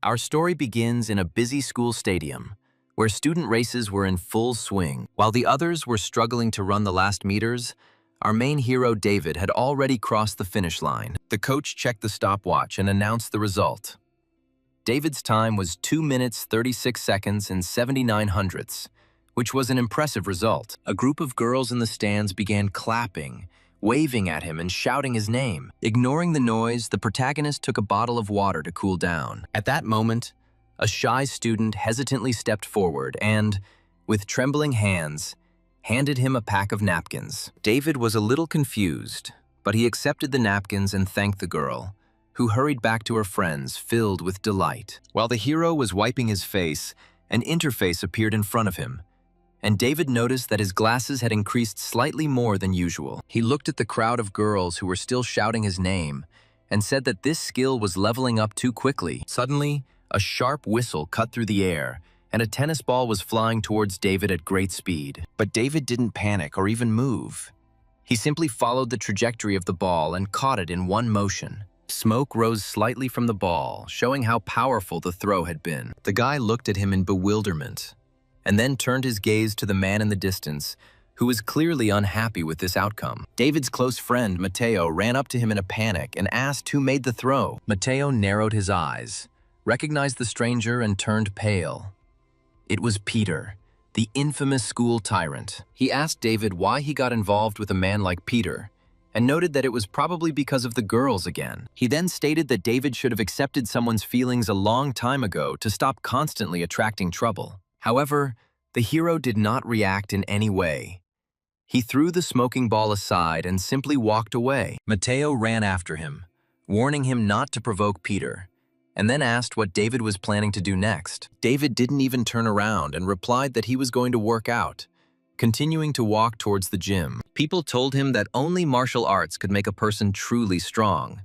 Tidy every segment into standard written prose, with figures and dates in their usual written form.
Our story begins in a busy school stadium, where student races were in full swing. While the others were struggling to run the last meters, our main hero David had already crossed the finish line. The coach checked the stopwatch and announced the result. David's time was 2 minutes 36 seconds and 79 hundredths, which was an impressive result. A group of girls in the stands began clapping, waving at him and shouting his name. Ignoring the noise, the protagonist took a bottle of water to cool down. At that moment, a shy student hesitantly stepped forward and, with trembling hands, handed him a pack of napkins. David was a little confused, but he accepted the napkins and thanked the girl, who hurried back to her friends, filled with delight. While the hero was wiping his face, an interface appeared in front of him, and David noticed that his glasses had increased slightly more than usual. He looked at the crowd of girls who were still shouting his name and said that this skill was leveling up too quickly. Suddenly, a sharp whistle cut through the air, and a tennis ball was flying towards David at great speed. But David didn't panic or even move. He simply followed the trajectory of the ball and caught it in one motion. Smoke rose slightly from the ball, showing how powerful the throw had been. The guy looked at him in bewilderment, and then turned his gaze to the man in the distance, who was clearly unhappy with this outcome. David's close friend, Mateo, ran up to him in a panic and asked who made the throw. Mateo narrowed his eyes, recognized the stranger, and turned pale. It was Peter, the infamous school tyrant. He asked David why he got involved with a man like Peter, and noted that it was probably because of the girls again. He then stated that David should have accepted someone's feelings a long time ago to stop constantly attracting trouble. However, the hero did not react in any way. He threw the smoking ball aside and simply walked away. Mateo ran after him, warning him not to provoke Peter, and then asked what David was planning to do next. David didn't even turn around and replied that he was going to work out, continuing to walk towards the gym. People told him that only martial arts could make a person truly strong.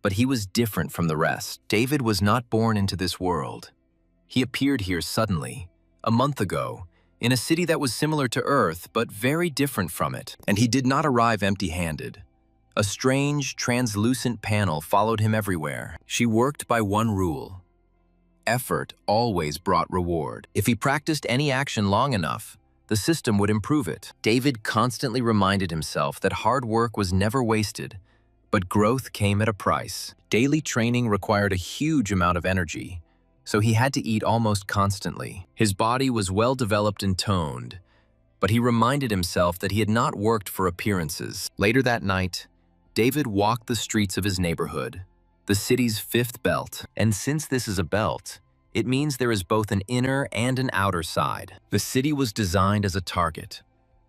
But he was different from the rest. David was not born into this world. He appeared here suddenly, a month ago, in a city that was similar to Earth but very different from it. And he did not arrive empty-handed. A strange, translucent panel followed him everywhere. She worked by one rule. Effort always brought reward. If he practiced any action long enough, the system would improve it. David constantly reminded himself that hard work was never wasted, but growth came at a price. Daily training required a huge amount of energy, so he had to eat almost constantly. His body was well developed and toned, but he reminded himself that he had not worked for appearances. Later that night, David walked the streets of his neighborhood, the city's fifth belt. And since this is a belt, it means there is both an inner and an outer side. The city was designed as a target.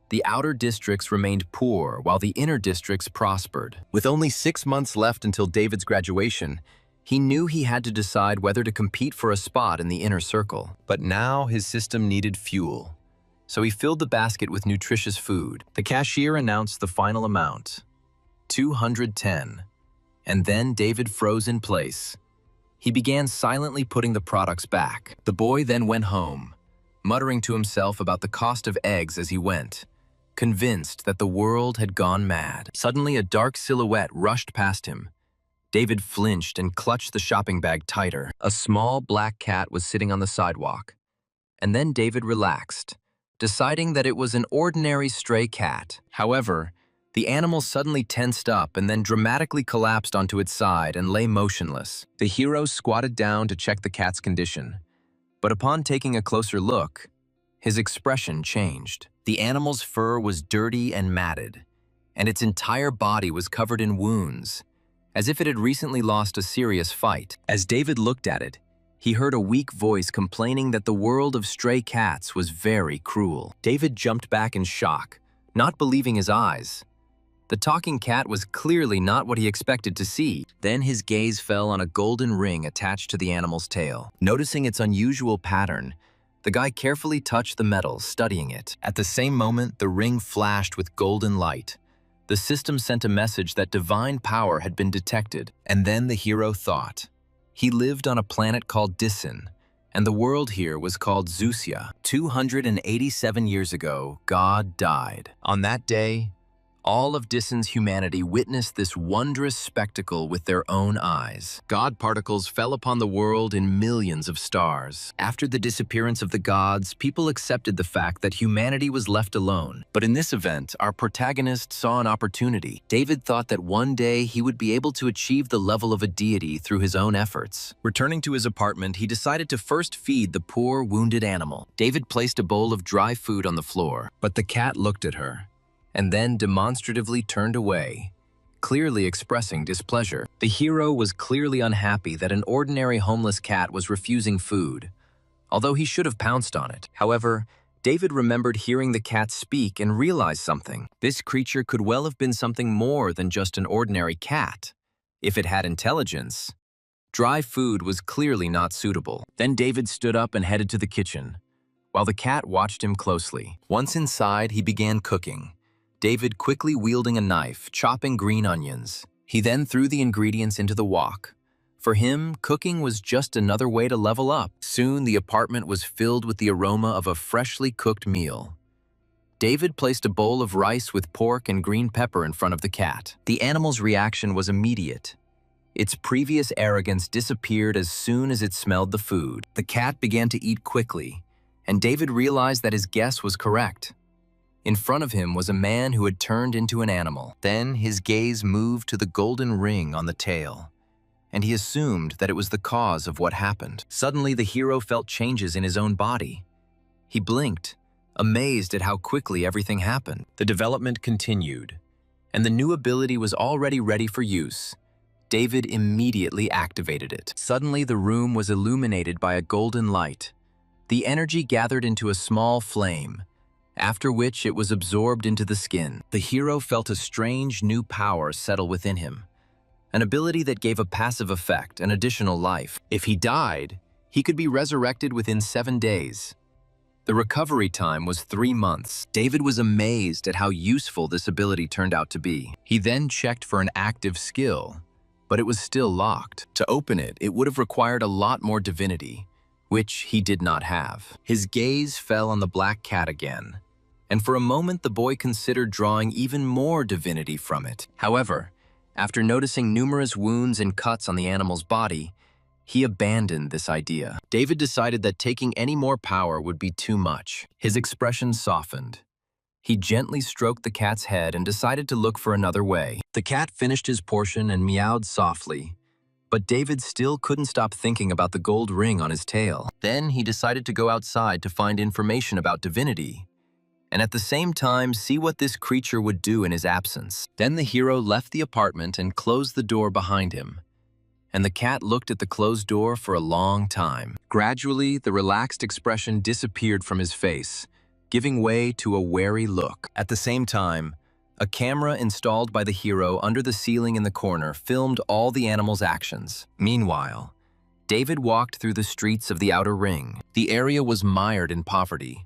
The outer districts remained poor while the inner districts prospered. With only 6 months left until David's graduation, he knew he had to decide whether to compete for a spot in the inner circle. But now his system needed fuel, so he filled the basket with nutritious food. The cashier announced the final amount, 210, and then David froze in place. He began silently putting the products back. The boy then went home, muttering to himself about the cost of eggs as he went, convinced that the world had gone mad. Suddenly, a dark silhouette rushed past him. David flinched and clutched the shopping bag tighter. A small black cat was sitting on the sidewalk, and then David relaxed, deciding that it was an ordinary stray cat. However, the animal suddenly tensed up and then dramatically collapsed onto its side and lay motionless. The hero squatted down to check the cat's condition, but upon taking a closer look, his expression changed. The animal's fur was dirty and matted, and its entire body was covered in wounds, as if it had recently lost a serious fight. As David looked at it, he heard a weak voice complaining that the world of stray cats was very cruel. David jumped back in shock, not believing his eyes. The talking cat was clearly not what he expected to see. Then his gaze fell on a golden ring attached to the animal's tail. Noticing its unusual pattern, the guy carefully touched the metal, studying it. At the same moment, the ring flashed with golden light. The system sent a message that divine power had been detected. And then the hero thought. He lived on a planet called Dissen, and the world here was called Zeusia. 287 years ago, God died. On that day, All of Dissen's humanity witnessed this wondrous spectacle with their own eyes. God particles fell upon the world in millions of stars. After the disappearance of the gods, people accepted the fact that humanity was left alone. But in this event, our protagonist saw an opportunity. David thought that one day he would be able to achieve the level of a deity through his own efforts. Returning to his apartment, he decided to first feed the poor, wounded animal. David placed a bowl of dry food on the floor, but the cat looked at her and then demonstratively turned away, clearly expressing displeasure. The hero was clearly unhappy that an ordinary homeless cat was refusing food, although he should have pounced on it. However, David remembered hearing the cat speak and realized something. This creature could well have been something more than just an ordinary cat. If it had intelligence, dry food was clearly not suitable. Then David stood up and headed to the kitchen, while the cat watched him closely. Once inside, he began cooking, David quickly wielding a knife, chopping green onions. He then threw the ingredients into the wok. For him, cooking was just another way to level up. Soon, the apartment was filled with the aroma of a freshly cooked meal. David placed a bowl of rice with pork and green pepper in front of the cat. The animal's reaction was immediate. Its previous arrogance disappeared as soon as it smelled the food. The cat began to eat quickly, and David realized that his guess was correct. In front of him was a man who had turned into an animal. Then his gaze moved to the golden ring on the tail, and he assumed that it was the cause of what happened. Suddenly, the hero felt changes in his own body. He blinked, amazed at how quickly everything happened. The development continued, and the new ability was already ready for use. David immediately activated it. Suddenly, the room was illuminated by a golden light. The energy gathered into a small flame, after which it was absorbed into the skin. The hero felt a strange new power settle within him, an ability that gave a passive effect, an additional life. If he died, he could be resurrected within 7 days. The recovery time was 3 months. David was amazed at how useful this ability turned out to be. He then checked for an active skill, but it was still locked. To open it, it would have required a lot more divinity, which he did not have. His gaze fell on the black cat again, and for a moment the boy considered drawing even more divinity from it. However, after noticing numerous wounds and cuts on the animal's body, he abandoned this idea. David decided that taking any more power would be too much. His expression softened. He gently stroked the cat's head and decided to look for another way. The cat finished his portion and meowed softly, but David still couldn't stop thinking about the gold ring on his tail. Then he decided to go outside to find information about divinity, and at the same time see what this creature would do in his absence. Then the hero left the apartment and closed the door behind him, and the cat looked at the closed door for a long time. Gradually, the relaxed expression disappeared from his face, giving way to a wary look. At the same time, a camera installed by the hero under the ceiling in the corner filmed all the animal's actions. Meanwhile, David walked through the streets of the outer ring. The area was mired in poverty,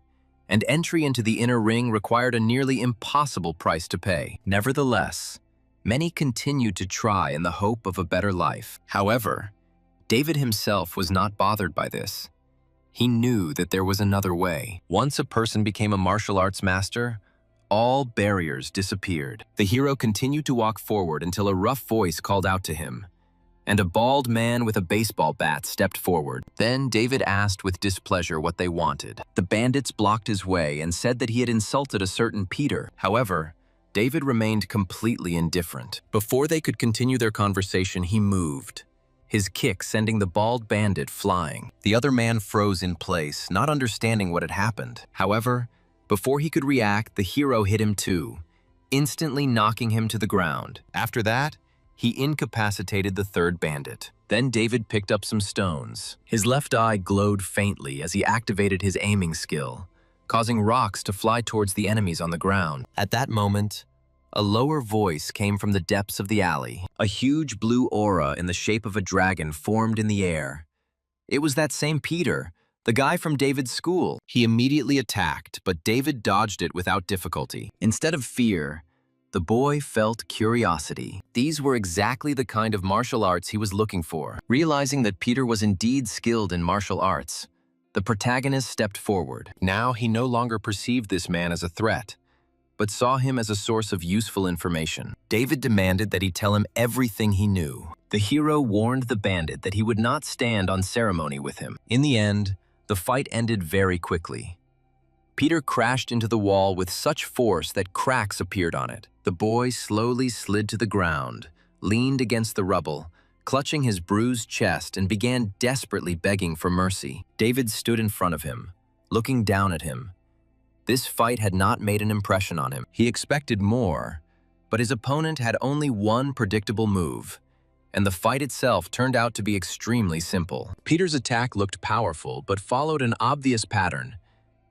and entry into the inner ring required a nearly impossible price to pay. Nevertheless, many continued to try in the hope of a better life. However, David himself was not bothered by this. He knew that there was another way. Once a person became a martial arts master, all barriers disappeared. The hero continued to walk forward until a rough voice called out to him, and a bald man with a baseball bat stepped forward. Then David asked with displeasure what they wanted. The bandits blocked his way and said that he had insulted a certain Peter. However, David remained completely indifferent. Before they could continue their conversation, he moved, his kick sending the bald bandit flying. The other man froze in place, not understanding what had happened. However, before he could react, the hero hit him too, instantly knocking him to the ground. After that, he incapacitated the third bandit. Then David picked up some stones. His left eye glowed faintly as he activated his aiming skill, causing rocks to fly towards the enemies on the ground. At that moment, a lower voice came from the depths of the alley. A huge blue aura in the shape of a dragon formed in the air. It was that same Peter, the guy from David's school. He immediately attacked, but David dodged it without difficulty. Instead of fear, the boy felt curiosity. These were exactly the kind of martial arts he was looking for. Realizing that Peter was indeed skilled in martial arts, the protagonist stepped forward. Now he no longer perceived this man as a threat, but saw him as a source of useful information. David demanded that he tell him everything he knew. The hero warned the bandit that he would not stand on ceremony with him. In the end, the fight ended very quickly. Peter crashed into the wall with such force that cracks appeared on it. The boy slowly slid to the ground, leaned against the rubble, clutching his bruised chest, and began desperately begging for mercy. David stood in front of him, looking down at him. This fight had not made an impression on him. He expected more, but his opponent had only one predictable move, and the fight itself turned out to be extremely simple. Peter's attack looked powerful, but followed an obvious pattern,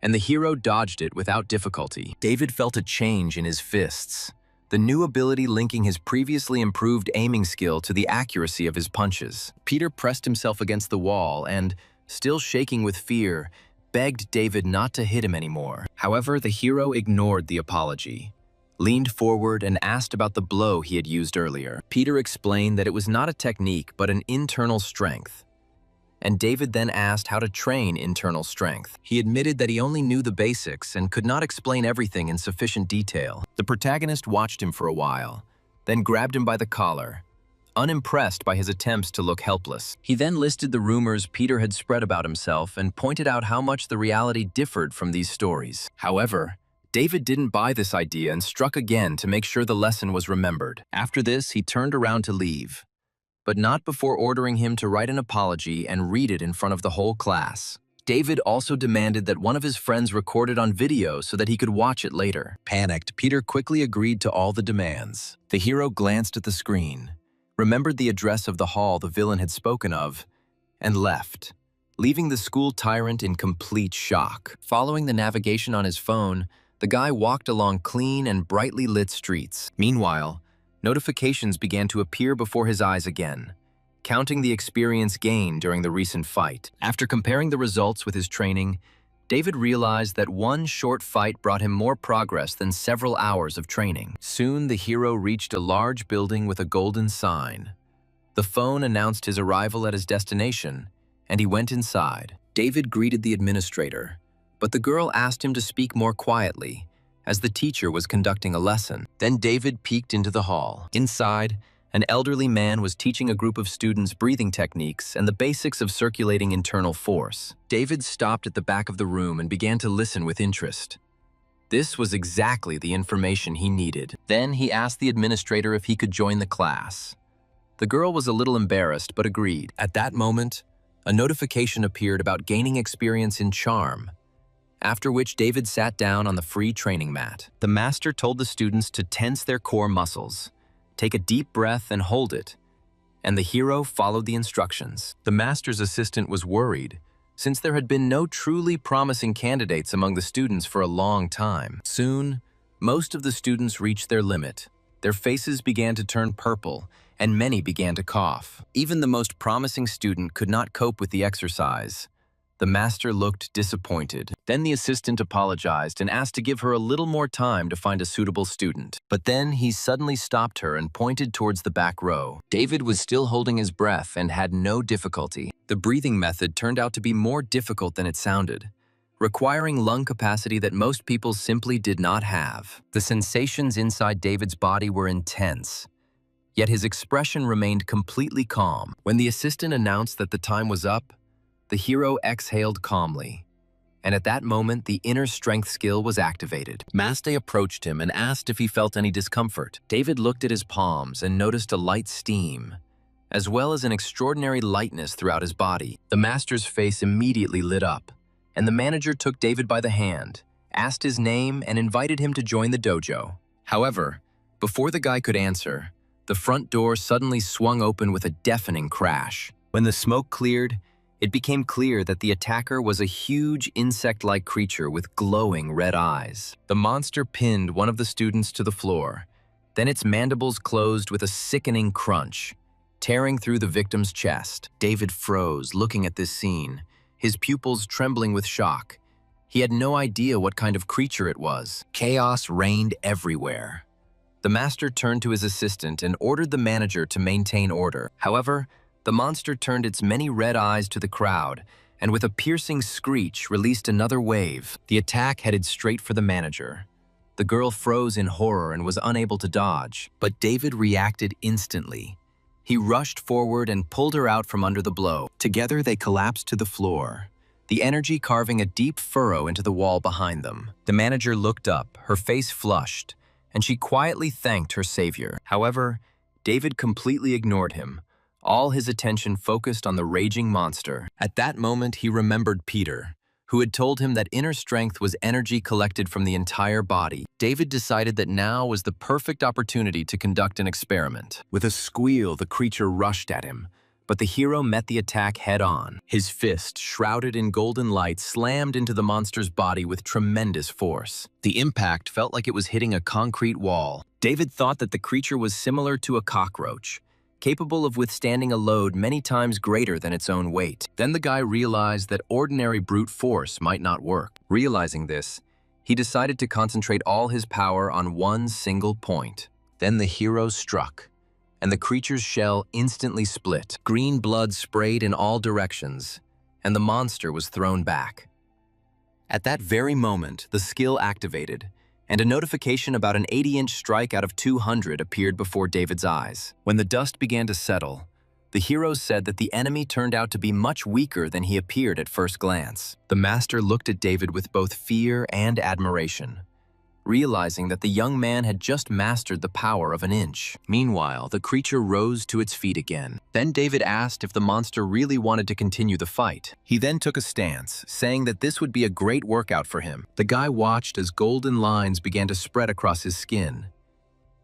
and the hero dodged it without difficulty. David felt a change in his fists, the new ability linking his previously improved aiming skill to the accuracy of his punches. Peter pressed himself against the wall and, still shaking with fear, begged David not to hit him anymore. However, the hero ignored the apology, leaned forward and asked about the blow he had used earlier. Peter explained that it was not a technique but an internal strength, and David then asked how to train internal strength. He admitted that he only knew the basics and could not explain everything in sufficient detail. The protagonist watched him for a while, then grabbed him by the collar, unimpressed by his attempts to look helpless. He then listed the rumors Peter had spread about himself and pointed out how much the reality differed from these stories. However, David didn't buy this idea and struck again to make sure the lesson was remembered. After this, he turned around to leave, but not before ordering him to write an apology and read it in front of the whole class. David also demanded that one of his friends record it on video so that he could watch it later. Panicked, Peter quickly agreed to all the demands. The hero glanced at the screen, remembered the address of the hall the villain had spoken of, and left, leaving the school tyrant in complete shock. Following the navigation on his phone, the guy walked along clean and brightly lit streets. Meanwhile, notifications began to appear before his eyes again, counting the experience gained during the recent fight. After comparing the results with his training, David realized that one short fight brought him more progress than several hours of training. Soon, the hero reached a large building with a golden sign. The phone announced his arrival at his destination, and he went inside. David greeted the administrator, but the girl asked him to speak more quietly, as the teacher was conducting a lesson. Then David peeked into the hall. Inside, an elderly man was teaching a group of students breathing techniques and the basics of circulating internal force. David stopped at the back of the room and began to listen with interest. This was exactly the information he needed. Then he asked the administrator if he could join the class. The girl was a little embarrassed but agreed. At that moment, a notification appeared about gaining experience in charm, after which David sat down on the free training mat. The master told the students to tense their core muscles, take a deep breath and hold it, and the hero followed the instructions. The master's assistant was worried, since there had been no truly promising candidates among the students for a long time. Soon, most of the students reached their limit. Their faces began to turn purple, and many began to cough. Even the most promising student could not cope with the exercise. The master looked disappointed. Then the assistant apologized and asked to give her a little more time to find a suitable student. But then he suddenly stopped her and pointed towards the back row. David was still holding his breath and had no difficulty. The breathing method turned out to be more difficult than it sounded, requiring lung capacity that most people simply did not have. The sensations inside David's body were intense, yet his expression remained completely calm. When the assistant announced that the time was up, the hero exhaled calmly, and at that moment the inner strength skill was activated. Maste approached him and asked if he felt any discomfort. David looked at his palms and noticed a light steam, as well as an extraordinary lightness throughout his body. The master's face immediately lit up, and the manager took David by the hand, asked his name, and invited him to join the dojo. However, before the guy could answer, the front door suddenly swung open with a deafening crash. When the smoke cleared, it became clear that the attacker was a huge insect-like creature with glowing red eyes. The monster pinned one of the students to the floor. Then its mandibles closed with a sickening crunch, tearing through the victim's chest. David froze, looking at this scene, his pupils trembling with shock. He had no idea what kind of creature it was. Chaos reigned everywhere. The master turned to his assistant and ordered the manager to maintain order. However, the monster turned its many red eyes to the crowd, and with a piercing screech released another wave. The attack headed straight for the manager. The girl froze in horror and was unable to dodge, but David reacted instantly. He rushed forward and pulled her out from under the blow. Together, they collapsed to the floor, the energy carving a deep furrow into the wall behind them. The manager looked up, her face flushed, and she quietly thanked her savior. However, David completely ignored him, all his attention focused on the raging monster. At that moment, he remembered Peter, who had told him that inner strength was energy collected from the entire body. David decided that now was the perfect opportunity to conduct an experiment. With a squeal, the creature rushed at him, but the hero met the attack head-on. His fist, shrouded in golden light, slammed into the monster's body with tremendous force. The impact felt like it was hitting a concrete wall. David thought that the creature was similar to a cockroach, capable of withstanding a load many times greater than its own weight. Then the guy realized that ordinary brute force might not work. Realizing this, he decided to concentrate all his power on one single point. Then the hero struck, and the creature's shell instantly split. Green blood sprayed in all directions, and the monster was thrown back. At that very moment, the skill activated, and a notification about an 80-inch strike out of 200 appeared before David's eyes. When the dust began to settle, the hero said that the enemy turned out to be much weaker than he appeared at first glance. The master looked at David with both fear and admiration, realizing that the young man had just mastered the power of an inch. Meanwhile, the creature rose to its feet again. Then David asked if the monster really wanted to continue the fight. He then took a stance, saying that this would be a great workout for him. The guy watched as golden lines began to spread across his skin.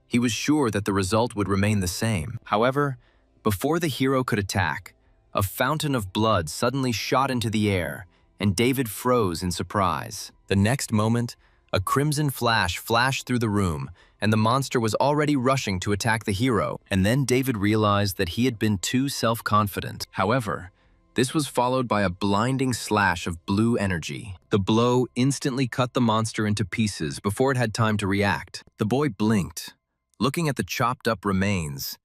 He was sure that the result would remain the same. However, before the hero could attack, a fountain of blood suddenly shot into the air, and David froze in surprise. The next moment, a crimson flash flashed through the room, and the monster was already rushing to attack the hero. And then David realized that he had been too self-confident. However, this was followed by a blinding slash of blue energy. The blow instantly cut the monster into pieces before it had time to react. The boy blinked, looking at the chopped-up remains.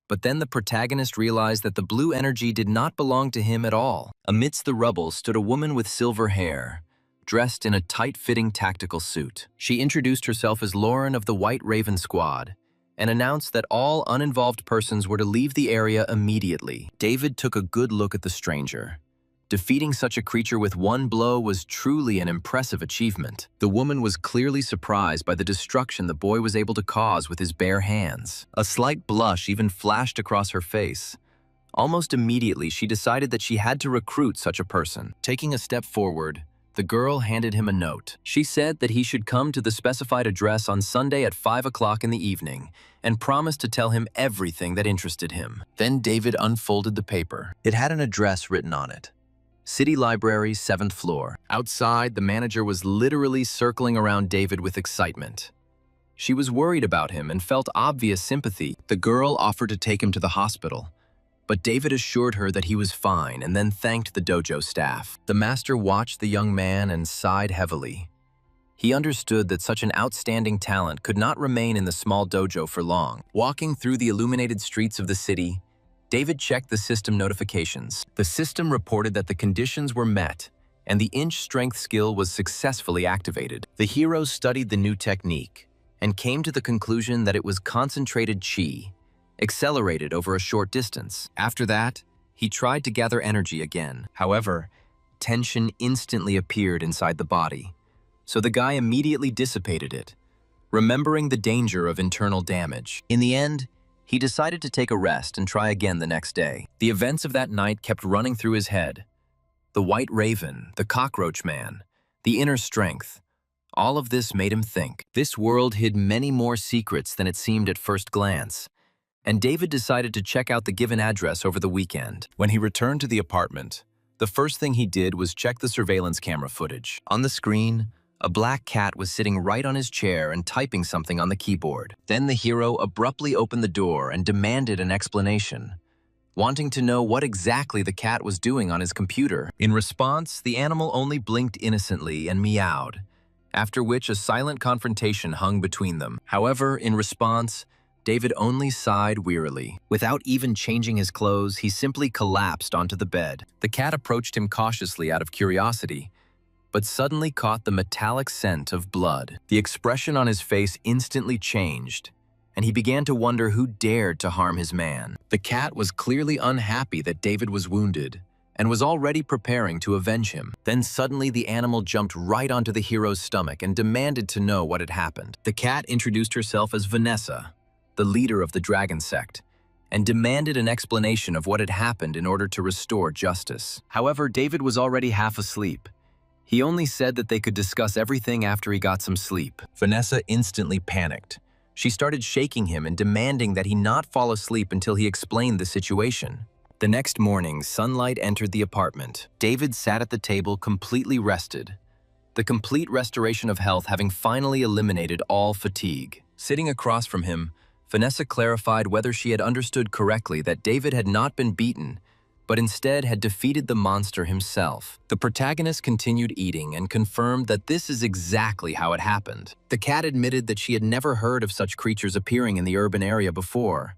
But then the protagonist realized that the blue energy did not belong to him at all. Amidst the rubble stood a woman with silver hair, dressed in a tight-fitting tactical suit. She introduced herself as Lauren of the White Raven Squad and announced that all uninvolved persons were to leave the area immediately. David took a good look at the stranger. Defeating such a creature with one blow was truly an impressive achievement. The woman was clearly surprised by the destruction the boy was able to cause with his bare hands. A slight blush even flashed across her face. Almost immediately, she decided that she had to recruit such a person. Taking a step forward, the girl handed him a note. She said that he should come to the specified address on Sunday at 5 o'clock in the evening and promised to tell him everything that interested him. Then David unfolded the paper. It had an address written on it. City Library, 7th floor. Outside, the manager was literally circling around David with excitement. She was worried about him and felt obvious sympathy. The girl offered to take him to the hospital, but David assured her that he was fine and then thanked the dojo staff. The master watched the young man and sighed heavily. He understood that such an outstanding talent could not remain in the small dojo for long. Walking through the illuminated streets of the city, David checked the system notifications. The system reported that the conditions were met and the inch strength skill was successfully activated. The hero studied the new technique and came to the conclusion that it was concentrated chi, accelerated over a short distance. After that, he tried to gather energy again. However, tension instantly appeared inside the body, so the guy immediately dissipated it, remembering the danger of internal damage. In the end, he decided to take a rest and try again the next day. The events of that night kept running through his head. The White Raven, the Cockroach Man, the inner strength. All of this made him think. This world hid many more secrets than it seemed at first glance, and David decided to check out the given address over the weekend. When he returned to the apartment, the first thing he did was check the surveillance camera footage. On the screen, a black cat was sitting right on his chair and typing something on the keyboard. Then the hero abruptly opened the door and demanded an explanation, wanting to know what exactly the cat was doing on his computer. In response, the animal only blinked innocently and meowed, after which a silent confrontation hung between them. However, in response, David only sighed wearily. Without even changing his clothes, he simply collapsed onto the bed. The cat approached him cautiously out of curiosity, but suddenly caught the metallic scent of blood. The expression on his face instantly changed, and he began to wonder who dared to harm his man. The cat was clearly unhappy that David was wounded, and was already preparing to avenge him. Then suddenly the animal jumped right onto the hero's stomach and demanded to know what had happened. The cat introduced herself as Vanessa, the leader of the dragon sect, and demanded an explanation of what had happened in order to restore justice. However, David was already half asleep. He only said that they could discuss everything after he got some sleep. Vanessa instantly panicked. She started shaking him and demanding that he not fall asleep until he explained the situation. The next morning, sunlight entered the apartment. David sat at the table completely rested, the complete restoration of health having finally eliminated all fatigue. Sitting across from him, Vanessa clarified whether she had understood correctly that David had not been beaten, but instead had defeated the monster himself. The protagonist continued eating and confirmed that this is exactly how it happened. The cat admitted that she had never heard of such creatures appearing in the urban area before,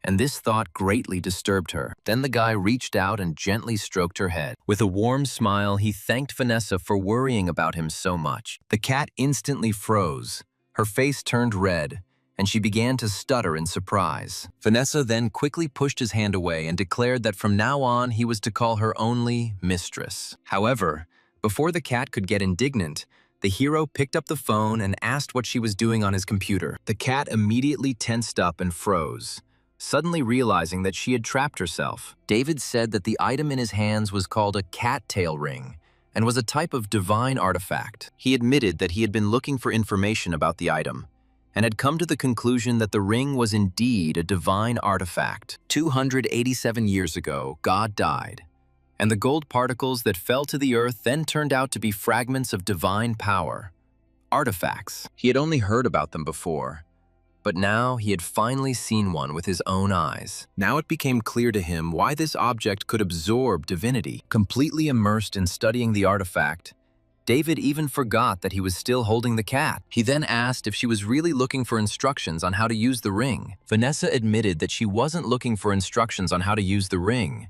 and this thought greatly disturbed her. Then the guy reached out and gently stroked her head. With a warm smile, he thanked Vanessa for worrying about him so much. The cat instantly froze. Her face turned red, and she began to stutter in surprise. Vanessa then quickly pushed his hand away and declared that from now on he was to call her only mistress. However, before the cat could get indignant, the hero picked up the phone and asked what she was doing on his computer. The cat immediately tensed up and froze, suddenly realizing that she had trapped herself. David said that the item in his hands was called a cattail ring and was a type of divine artifact. He admitted that he had been looking for information about the item and had come to the conclusion that the ring was indeed a divine artifact. 287 years ago, God died, and the gold particles that fell to the earth then turned out to be fragments of divine power, artifacts. He had only heard about them before, but now he had finally seen one with his own eyes. Now it became clear to him why this object could absorb divinity. Completely immersed in studying the artifact, David even forgot that he was still holding the cat. He then asked if she was really looking for instructions on how to use the ring. Vanessa admitted that she wasn't looking for instructions on how to use the ring.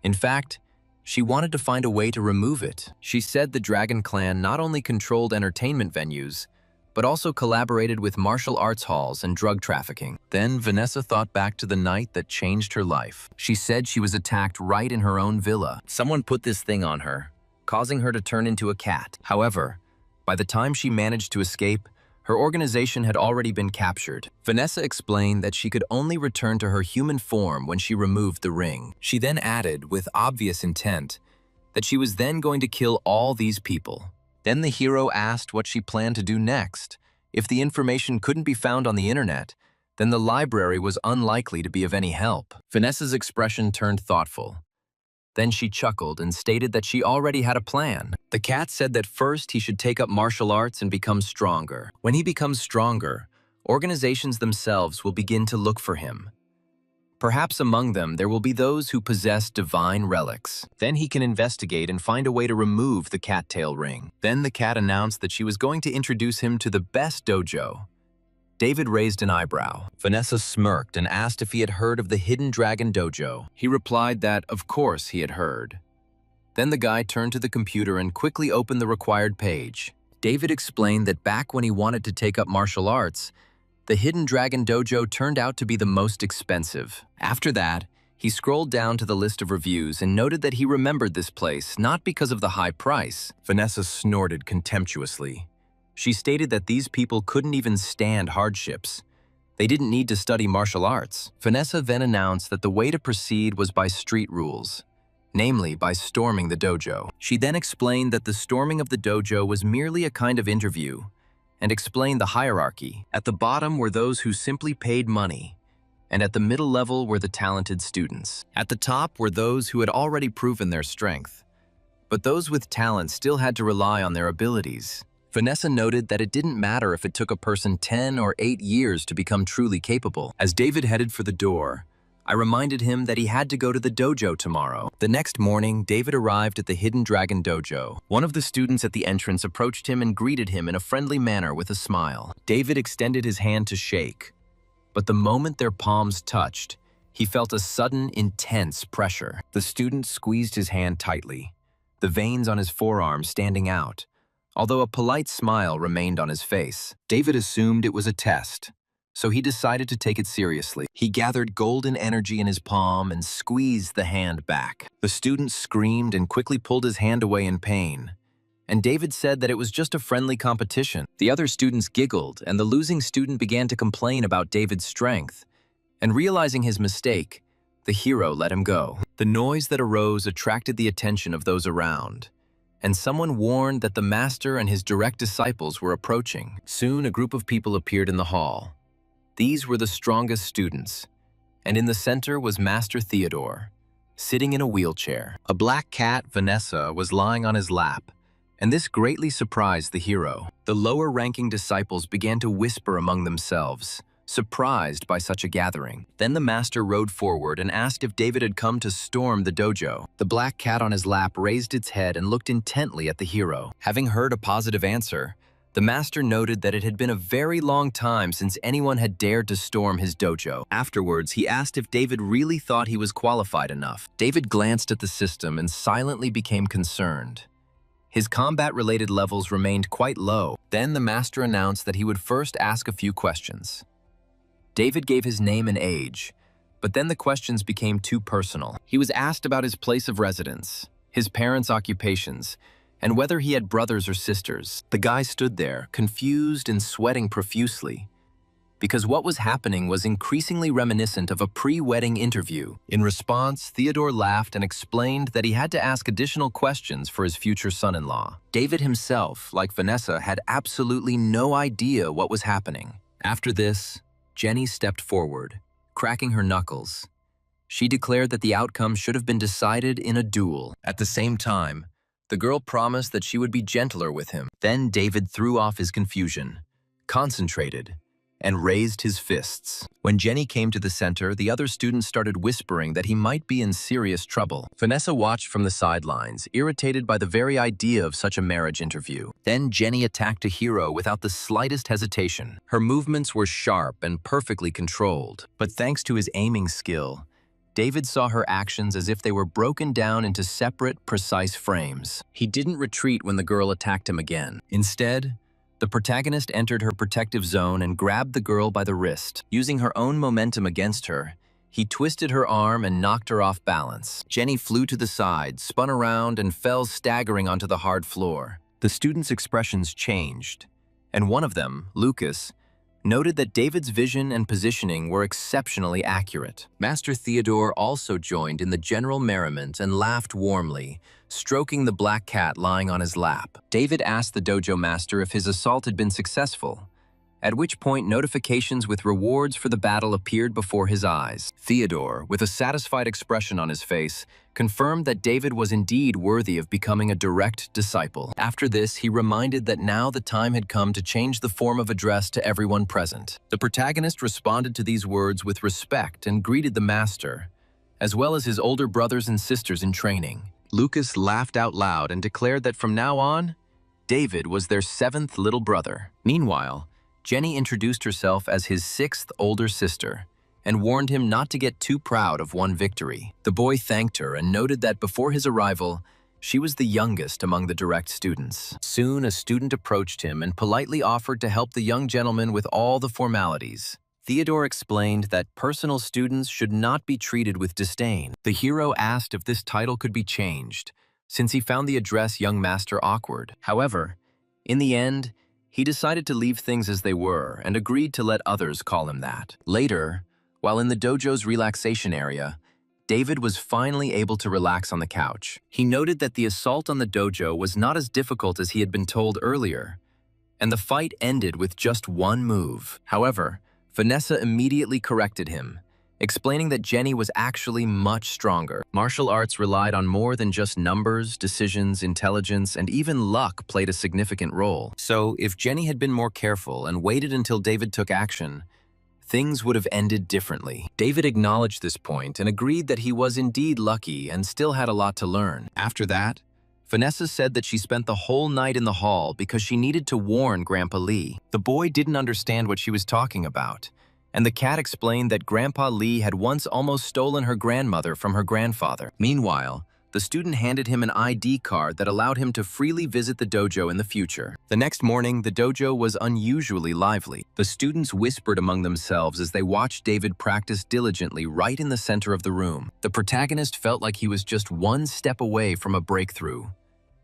In fact, she wanted to find a way to remove it. She said the Dragon Clan not only controlled entertainment venues, but also collaborated with martial arts halls and drug trafficking. Then Vanessa thought back to the night that changed her life. She said she was attacked right in her own villa. Someone put this thing on her, causing her to turn into a cat. However, by the time she managed to escape, her organization had already been captured. Vanessa explained that she could only return to her human form when she removed the ring. She then added, with obvious intent, that she was then going to kill all these people. Then the hero asked what she planned to do next. If the information couldn't be found on the internet, then the library was unlikely to be of any help. Vanessa's expression turned thoughtful. Then she chuckled and stated that she already had a plan. The cat said that first he should take up martial arts and become stronger. When he becomes stronger, organizations themselves will begin to look for him. Perhaps among them there will be those who possess divine relics. Then he can investigate and find a way to remove the cattail ring. Then the cat announced that she was going to introduce him to the best dojo. David raised an eyebrow. Vanessa smirked and asked if he had heard of the Hidden Dragon Dojo. He replied that, of course, he had heard. Then the guy turned to the computer and quickly opened the required page. David explained that back when he wanted to take up martial arts, the Hidden Dragon Dojo turned out to be the most expensive. After that, he scrolled down to the list of reviews and noted that he remembered this place not because of the high price. Vanessa snorted contemptuously. She stated that these people couldn't even stand hardships. They didn't need to study martial arts. Vanessa then announced that the way to proceed was by street rules, namely by storming the dojo. She then explained that the storming of the dojo was merely a kind of interview, and explained the hierarchy. At the bottom were those who simply paid money, and at the middle level were the talented students. At the top were those who had already proven their strength, but those with talent still had to rely on their abilities. Vanessa noted that it didn't matter if it took a person 10 or 8 years to become truly capable. As David headed for the door, I reminded him that he had to go to the dojo tomorrow. The next morning, David arrived at the Hidden Dragon Dojo. One of the students at the entrance approached him and greeted him in a friendly manner with a smile. David extended his hand to shake, but the moment their palms touched, he felt a sudden, intense pressure. The student squeezed his hand tightly, the veins on his forearm standing out, although a polite smile remained on his face. David assumed it was a test, so he decided to take it seriously. He gathered golden energy in his palm and squeezed the hand back. The student screamed and quickly pulled his hand away in pain, and David said that it was just a friendly competition. The other students giggled, and the losing student began to complain about David's strength. And realizing his mistake, the hero let him go. The noise that arose attracted the attention of those around, and someone warned that the master and his direct disciples were approaching. Soon, a group of people appeared in the hall. These were the strongest students, and in the center was Master Theodore, sitting in a wheelchair. A black cat, Vanessa, was lying on his lap, and this greatly surprised the hero. The lower-ranking disciples began to whisper among themselves, surprised by such a gathering. Then the master rode forward and asked if David had come to storm the dojo. The black cat on his lap raised its head and looked intently at the hero. Having heard a positive answer, the master noted that it had been a very long time since anyone had dared to storm his dojo. Afterwards, he asked if David really thought he was qualified enough. David glanced at the system and silently became concerned. His combat-related levels remained quite low. Then the master announced that he would first ask a few questions. David gave his name and age, but then the questions became too personal. He was asked about his place of residence, his parents' occupations, and whether he had brothers or sisters. The guy stood there, confused and sweating profusely, because what was happening was increasingly reminiscent of a pre-wedding interview. In response, Theodore laughed and explained that he had to ask additional questions for his future son-in-law. David himself, like Vanessa, had absolutely no idea what was happening. After this, Jenny stepped forward, cracking her knuckles. She declared that the outcome should have been decided in a duel. At the same time, the girl promised that she would be gentler with him. Then David threw off his confusion, concentrated, and raised his fists. When Jenny came to the center, the other students started whispering that he might be in serious trouble. Vanessa watched from the sidelines, irritated by the very idea of such a marriage interview. Then Jenny attacked a hero without the slightest hesitation. Her movements were sharp and perfectly controlled, but thanks to his aiming skill, David saw her actions as if they were broken down into separate, precise frames. He didn't retreat when the girl attacked him again. Instead, the protagonist entered her protective zone and grabbed the girl by the wrist. Using her own momentum against her, he twisted her arm and knocked her off balance. Jenny flew to the side, spun around, and fell staggering onto the hard floor. The students' expressions changed, and one of them, Lucas, noted that David's vision and positioning were exceptionally accurate. Master Theodore also joined in the general merriment and laughed warmly, stroking the black cat lying on his lap. David asked the dojo master if his assault had been successful, at which point notifications with rewards for the battle appeared before his eyes. Theodore, with a satisfied expression on his face, confirmed that David was indeed worthy of becoming a direct disciple. After this, he reminded that now the time had come to change the form of address to everyone present. The protagonist responded to these words with respect and greeted the master, as well as his older brothers and sisters in training. Lucas laughed out loud and declared that from now on, David was their 7th little brother. Meanwhile, Jenny introduced herself as his 6th older sister and warned him not to get too proud of one victory. The boy thanked her and noted that before his arrival, she was the youngest among the direct students. Soon, a student approached him and politely offered to help the young gentleman with all the formalities. Theodore explained that personal students should not be treated with disdain. The hero asked if this title could be changed, since he found the address young master awkward. However, in the end, he decided to leave things as they were and agreed to let others call him that. Later, while in the dojo's relaxation area, David was finally able to relax on the couch. He noted that the assault on the dojo was not as difficult as he had been told earlier, and the fight ended with just one move. However, Vanessa immediately corrected him, explaining that Jenny was actually much stronger. Martial arts relied on more than just numbers, decisions, intelligence, and even luck played a significant role. So, if Jenny had been more careful and waited until David took action, things would have ended differently. David acknowledged this point and agreed that he was indeed lucky and still had a lot to learn. After that, Vanessa said that she spent the whole night in the hall because she needed to warn Grandpa Lee. The boy didn't understand what she was talking about, and the cat explained that Grandpa Lee had once almost stolen her grandmother from her grandfather. Meanwhile, the student handed him an ID card that allowed him to freely visit the dojo in the future. The next morning, the dojo was unusually lively. The students whispered among themselves as they watched David practice diligently right in the center of the room. The protagonist felt like he was just one step away from a breakthrough,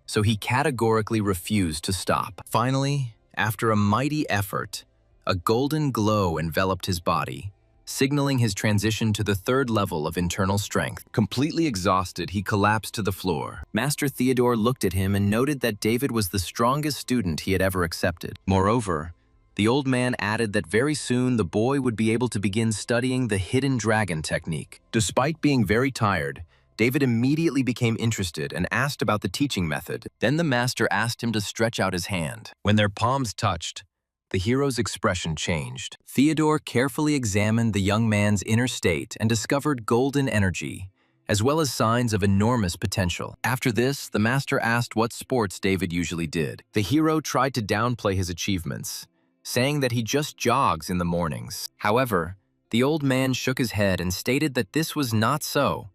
so he categorically refused to stop. Finally, after a mighty effort, a golden glow enveloped his body, signaling his transition to the third level of internal strength. Completely exhausted, he collapsed to the floor. Master Theodore looked at him and noted that David was the strongest student he had ever accepted. Moreover, the old man added that very soon the boy would be able to begin studying the hidden dragon technique. Despite being very tired, David immediately became interested and asked about the teaching method. Then the master asked him to stretch out his hand. When their palms touched, the hero's expression changed. Theodore carefully examined the young man's inner state and discovered golden energy, as well as signs of enormous potential. After this, the master asked what sports David usually did. The hero tried to downplay his achievements, saying that he just jogs in the mornings. However, the old man shook his head and stated that this was not so,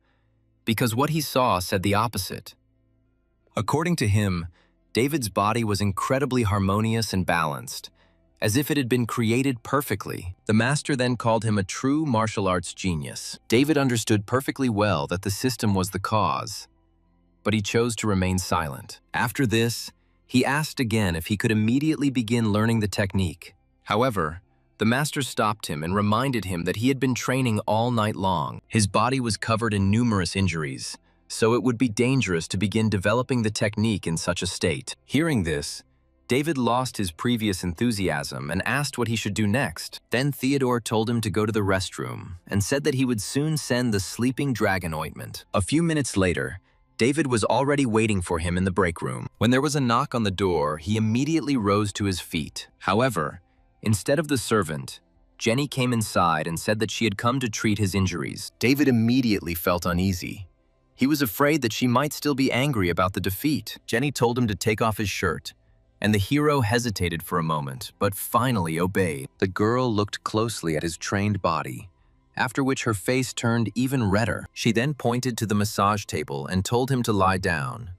because what he saw said the opposite. According to him, David's body was incredibly harmonious and balanced, as if it had been created perfectly. The master then called him a true martial arts genius. David understood perfectly well that the system was the cause, but he chose to remain silent. After this, he asked again if he could immediately begin learning the technique. However, the master stopped him and reminded him that he had been training all night long. His body was covered in numerous injuries, so it would be dangerous to begin developing the technique in such a state. Hearing this, David lost his previous enthusiasm and asked what he should do next. Then Theodore told him to go to the restroom and said that he would soon send the sleeping dragon ointment. A few minutes later, David was already waiting for him in the break room. When there was a knock on the door, he immediately rose to his feet. However, instead of the servant, Jenny came inside and said that she had come to treat his injuries. David immediately felt uneasy. He was afraid that she might still be angry about the defeat. Jenny told him to take off his shirt, and the hero hesitated for a moment, but finally obeyed. The girl looked closely at his trained body, after which her face turned even redder. She then pointed to the massage table and told him to lie down.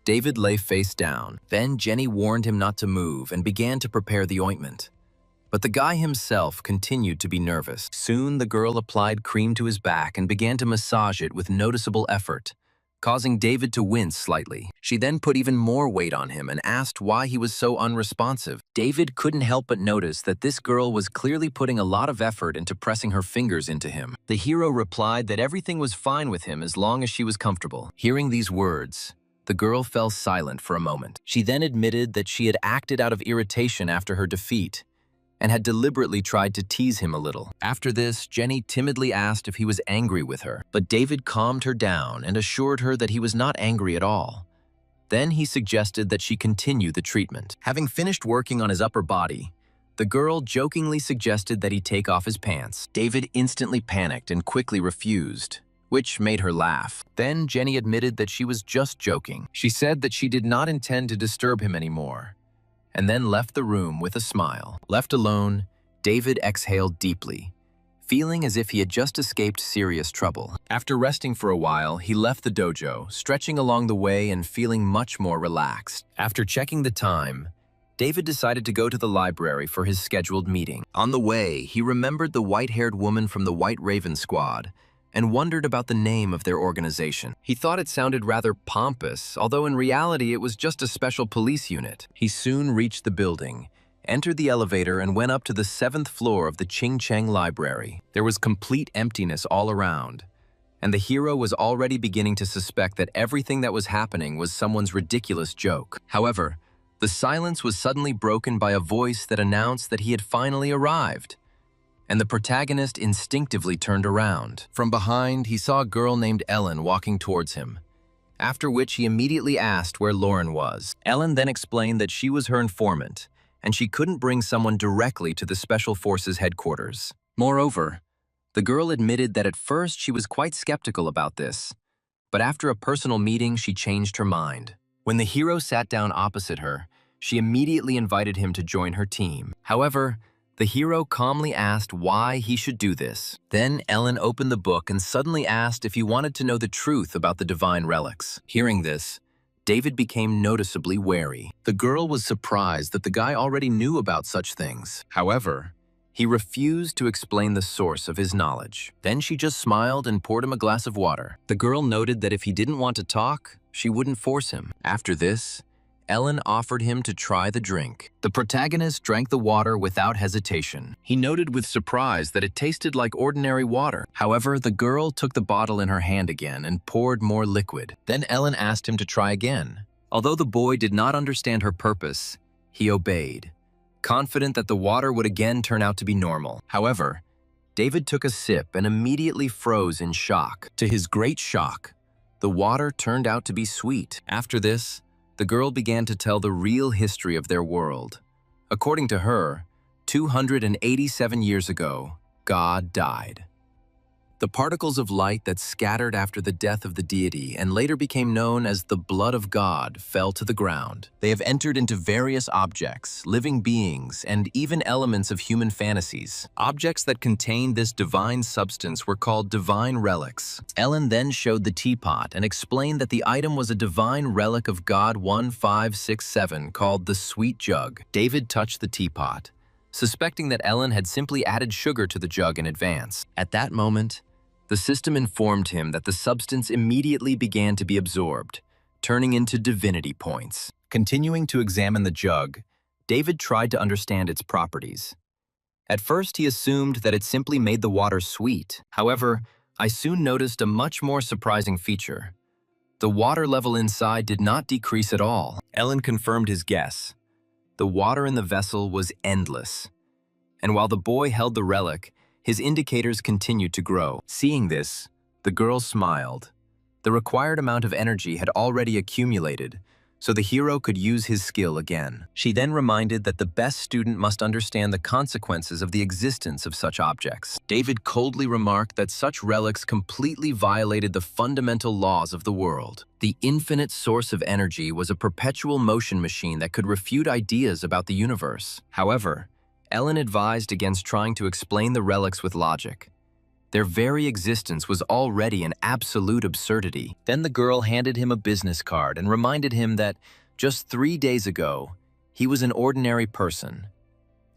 David lay face down. Then Jenny warned him not to move and began to prepare the ointment. But the guy himself continued to be nervous. Soon the girl applied cream to his back and began to massage it with noticeable effort, causing David to wince slightly. She then put even more weight on him and asked why he was so unresponsive. David couldn't help but notice that this girl was clearly putting a lot of effort into pressing her fingers into him. The hero replied that everything was fine with him as long as she was comfortable. Hearing these words, the girl fell silent for a moment. She then admitted that she had acted out of irritation after her defeat and had deliberately tried to tease him a little. After this, Jenny timidly asked if he was angry with her, but David calmed her down and assured her that he was not angry at all. Then he suggested that she continue the treatment. Having finished working on his upper body, the girl jokingly suggested that he take off his pants. David instantly panicked and quickly refused, which made her laugh. Then Jenny admitted that she was just joking. She said that she did not intend to disturb him anymore, and then left the room with a smile. Left alone, David exhaled deeply, feeling as if he had just escaped serious trouble. After resting for a while, he left the dojo, stretching along the way and feeling much more relaxed. After checking the time, David decided to go to the library for his scheduled meeting. On the way, he remembered the white-haired woman from the White Raven Squad and wondered about the name of their organization. He thought it sounded rather pompous, although in reality it was just a special police unit. He soon reached the building, entered the elevator, and went up to the 7th floor of the Ching Cheng Library. There was complete emptiness all around, and the hero was already beginning to suspect that everything that was happening was someone's ridiculous joke. However, the silence was suddenly broken by a voice that announced that he had finally arrived, and the protagonist instinctively turned around. From behind, he saw a girl named Ellen walking towards him, after which he immediately asked where Lauren was. Ellen then explained that she was her informant, and she couldn't bring someone directly to the Special Forces headquarters. Moreover, the girl admitted that at first she was quite skeptical about this, but after a personal meeting, she changed her mind. When the hero sat down opposite her, she immediately invited him to join her team. However, The hero calmly asked why he should do this. Then Ellen opened the book and suddenly asked if he wanted to know the truth about the divine relics. Hearing this, David became noticeably wary. The girl was surprised that the guy already knew about such things. However, he refused to explain the source of his knowledge. Then she just smiled and poured him a glass of water. The girl noted that if he didn't want to talk, she wouldn't force him. After this, Ellen offered him to try the drink. The protagonist drank the water without hesitation. He noted with surprise that it tasted like ordinary water. However, the girl took the bottle in her hand again and poured more liquid. Then Ellen asked him to try again. Although the boy did not understand her purpose, he obeyed, confident that the water would again turn out to be normal. However, David took a sip and immediately froze in shock. To his great shock, the water turned out to be sweet. After this, the girl began to tell the real history of their world. According to her, 287 years ago, God died. The particles of light that scattered after the death of the deity and later became known as the blood of God fell to the ground. They have entered into various objects, living beings, and even elements of human fantasies. Objects that contained this divine substance were called divine relics. Ellen then showed the teapot and explained that the item was a divine relic of God 1567 called the Sweet Jug. David touched the teapot, suspecting that Ellen had simply added sugar to the jug in advance. At that moment, the system informed him that the substance immediately began to be absorbed, turning into divinity points. Continuing to examine the jug, David tried to understand its properties. At first, he assumed that it simply made the water sweet. However, I soon noticed a much more surprising feature. The water level inside did not decrease at all. Ellen confirmed his guess. The water in the vessel was endless. And while the boy held the relic, his indicators continued to grow. Seeing this, the girl smiled. The required amount of energy had already accumulated, so the hero could use his skill again. She then reminded that the best student must understand the consequences of the existence of such objects. David coldly remarked that such relics completely violated the fundamental laws of the world. The infinite source of energy was a perpetual motion machine that could refute ideas about the universe. However, Ellen advised against trying to explain the relics with logic. Their very existence was already an absolute absurdity. Then the girl handed him a business card and reminded him that just 3 days ago, he was an ordinary person.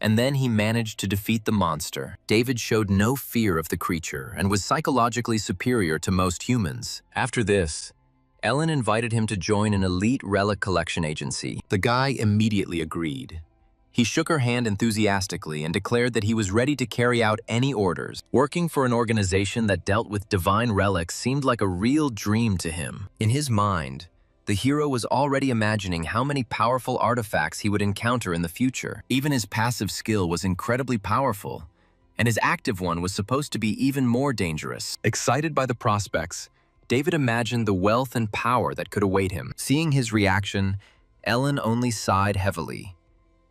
And then he managed to defeat the monster. David showed no fear of the creature and was psychologically superior to most humans. After this, Ellen invited him to join an elite relic collection agency. The guy immediately agreed. He shook her hand enthusiastically and declared that he was ready to carry out any orders. Working for an organization that dealt with divine relics seemed like a real dream to him. In his mind, the hero was already imagining how many powerful artifacts he would encounter in the future. Even his passive skill was incredibly powerful, and his active one was supposed to be even more dangerous. Excited by the prospects, David imagined the wealth and power that could await him. Seeing his reaction, Ellen only sighed heavily,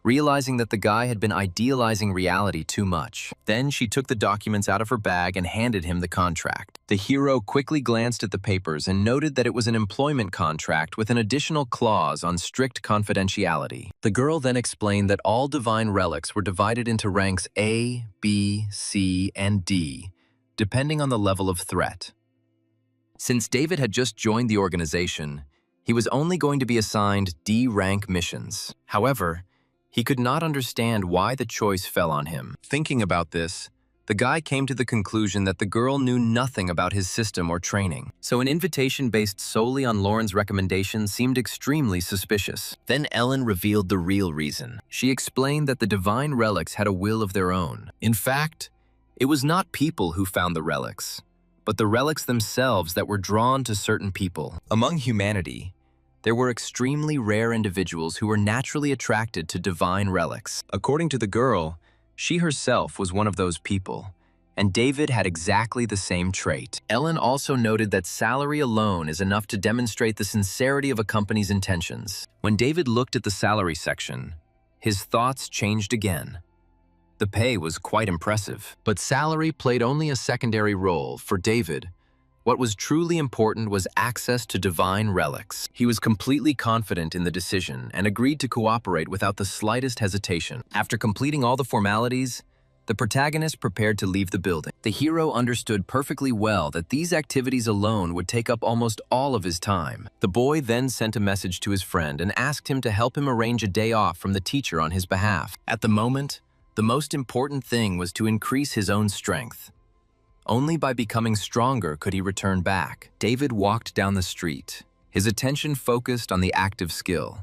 realizing that the guy had been idealizing reality too much. Then she took the documents out of her bag and handed him the contract. The hero quickly glanced at the papers and noted that it was an employment contract with an additional clause on strict confidentiality. The girl then explained that all divine relics were divided into ranks A, B, C, and D, depending on the level of threat. Since David had just joined the organization, he was only going to be assigned D-rank missions. However, he could not understand why the choice fell on him. Thinking about this, the guy came to the conclusion that the girl knew nothing about his system or training, so an invitation based solely on Lauren's recommendation seemed extremely suspicious. Then Ellen revealed the real reason. She explained that the divine relics had a will of their own. In fact, it was not people who found the relics, but the relics themselves that were drawn to certain people. Among humanity, there were extremely rare individuals who were naturally attracted to divine relics. According to the girl, she herself was one of those people, and David had exactly the same trait. Ellen also noted that salary alone is enough to demonstrate the sincerity of a company's intentions. When David looked at the salary section, his thoughts changed again. The pay was quite impressive, but salary played only a secondary role for David. What was truly important was access to divine relics. He was completely confident in the decision and agreed to cooperate without the slightest hesitation. After completing all the formalities, the protagonist prepared to leave the building. The hero understood perfectly well that these activities alone would take up almost all of his time. The boy then sent a message to his friend and asked him to help him arrange a day off from the teacher on his behalf. At the moment, the most important thing was to increase his own strength. Only by becoming stronger could he return back. David walked down the street, his attention focused on the active skill.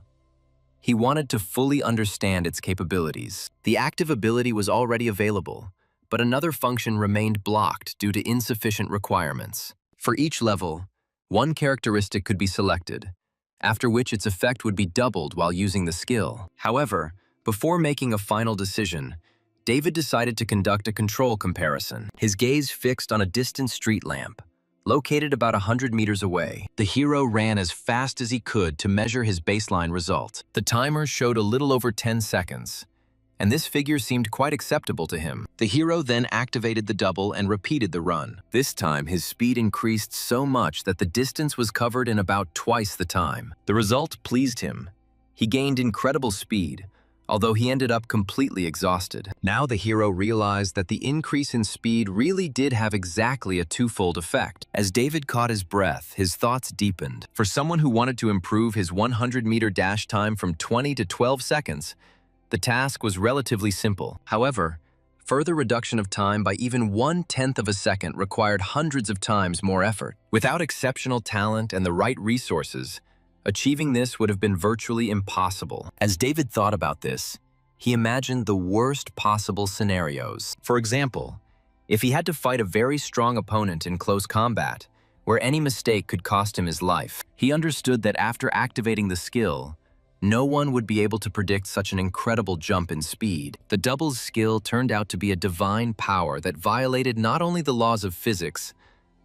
He wanted to fully understand its capabilities. The active ability was already available, but another function remained blocked due to insufficient requirements. For each level, one characteristic could be selected, after which its effect would be doubled while using the skill. However, before making a final decision, David decided to conduct a control comparison. His gaze fixed on a distant street lamp, located about 100 meters away. The hero ran as fast as he could to measure his baseline result. The timer showed a little over 10 seconds, and this figure seemed quite acceptable to him. The hero then activated the double and repeated the run. This time, his speed increased so much that the distance was covered in about twice the time. The result pleased him. He gained incredible speed, although he ended up completely exhausted. Now the hero realized that the increase in speed really did have exactly a twofold effect. As David caught his breath, his thoughts deepened. For someone who wanted to improve his 100-meter dash time from 20 to 12 seconds, the task was relatively simple. However, further reduction of time by even 1/10 of a second required hundreds of times more effort. Without exceptional talent and the right resources, achieving this would have been virtually impossible. As David thought about this, he imagined the worst possible scenarios. For example, if he had to fight a very strong opponent in close combat, where any mistake could cost him his life, he understood that after activating the skill, no one would be able to predict such an incredible jump in speed. The double's skill turned out to be a divine power that violated not only the laws of physics,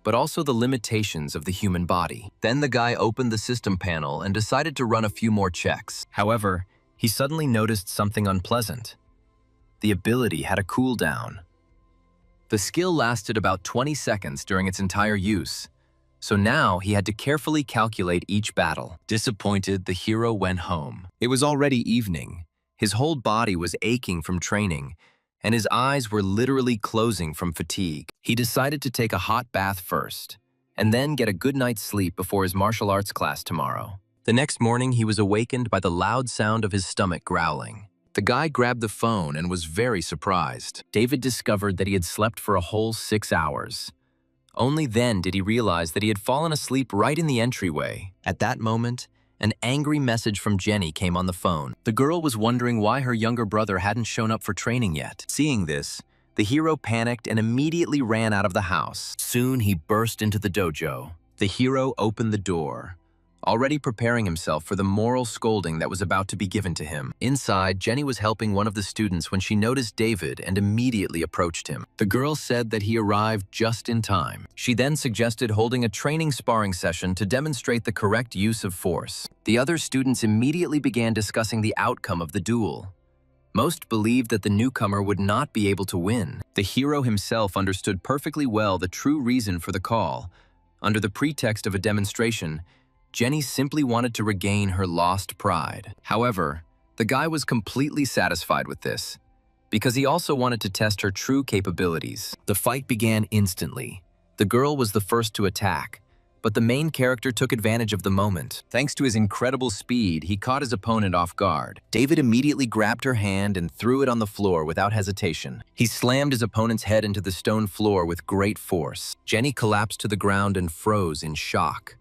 but also the limitations of the human body. Then the guy opened the system panel and decided to run a few more checks. However, he suddenly noticed something unpleasant. The ability had a cooldown. The skill lasted about 20 seconds during its entire use, so now he had to carefully calculate each battle. Disappointed, the hero went home. It was already evening. His whole body was aching from training, and his eyes were literally closing from fatigue. He decided to take a hot bath first, and then get a good night's sleep before his martial arts class tomorrow. The next morning, he was awakened by the loud sound of his stomach growling. The guy grabbed the phone and was very surprised. David discovered that he had slept for a whole 6 hours. Only then did he realize that he had fallen asleep right in the entryway. At that moment, an angry message from Jenny came on the phone. The girl was wondering why her younger brother hadn't shown up for training yet. Seeing this, the hero panicked and immediately ran out of the house. Soon he burst into the dojo. The hero opened the door, already preparing himself for the moral scolding that was about to be given to him. Inside, Jenny was helping one of the students when she noticed David and immediately approached him. The girl said that he arrived just in time. She then suggested holding a training sparring session to demonstrate the correct use of force. The other students immediately began discussing the outcome of the duel. Most believed that the newcomer would not be able to win. The hero himself understood perfectly well the true reason for the call. Under the pretext of a demonstration, Jenny simply wanted to regain her lost pride. However, the guy was completely satisfied with this, because he also wanted to test her true capabilities. The fight began instantly. The girl was the first to attack, but the main character took advantage of the moment. Thanks to his incredible speed, he caught his opponent off guard. David immediately grabbed her hand and threw it on the floor without hesitation. He slammed his opponent's head into the stone floor with great force. Jenny collapsed to the ground and froze in shock.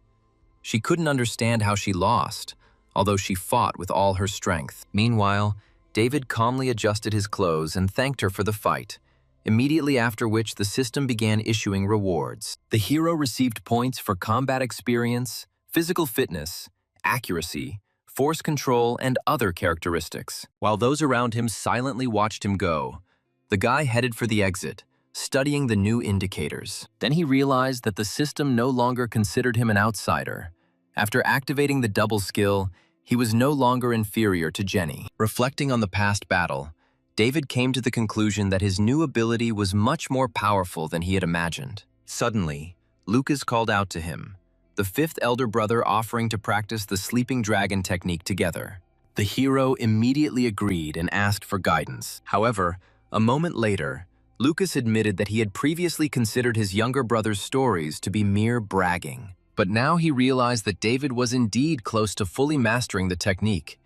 She couldn't understand how she lost, although she fought with all her strength. Meanwhile, David calmly adjusted his clothes and thanked her for the fight, immediately after which the system began issuing rewards. The hero received points for combat experience, physical fitness, accuracy, force control, and other characteristics. While those around him silently watched him go, the guy headed for the exit, studying the new indicators. Then he realized that the system no longer considered him an outsider. After activating the double skill, he was no longer inferior to Jenny. Reflecting on the past battle, David came to the conclusion that his new ability was much more powerful than he had imagined. Suddenly, Lucas called out to him, the fifth elder brother offering to practice the sleeping dragon technique together. The hero immediately agreed and asked for guidance. However, a moment later, Lucas admitted that he had previously considered his younger brother's stories to be mere bragging. But now he realized that David was indeed close to fully mastering the technique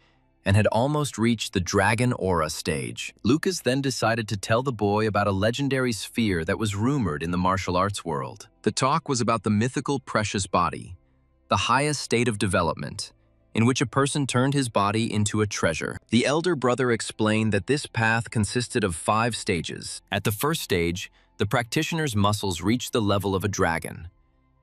and had almost reached the dragon aura stage. Lucas then decided to tell the boy about a legendary sphere that was rumored in the martial arts world. The talk was about the mythical precious body, the highest state of development, in which a person turned his body into a treasure. The elder brother explained that this path consisted of 5 stages. At the first stage, the practitioner's muscles reached the level of a dragon,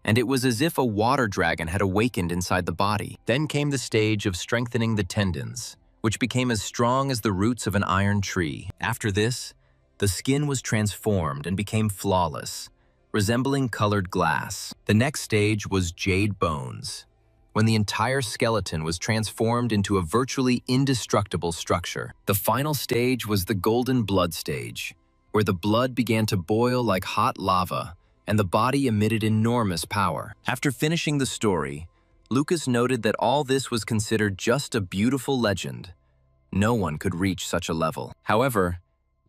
and it was as if a water dragon had awakened inside the body. Then came the stage of strengthening the tendons, which became as strong as the roots of an iron tree. After this, the skin was transformed and became flawless, resembling colored glass. The next stage was jade bones, when the entire skeleton was transformed into a virtually indestructible structure. The final stage was the golden blood stage, where the blood began to boil like hot lava, and the body emitted enormous power. After finishing the story, Lucas noted that all this was considered just a beautiful legend. No one could reach such a level. However,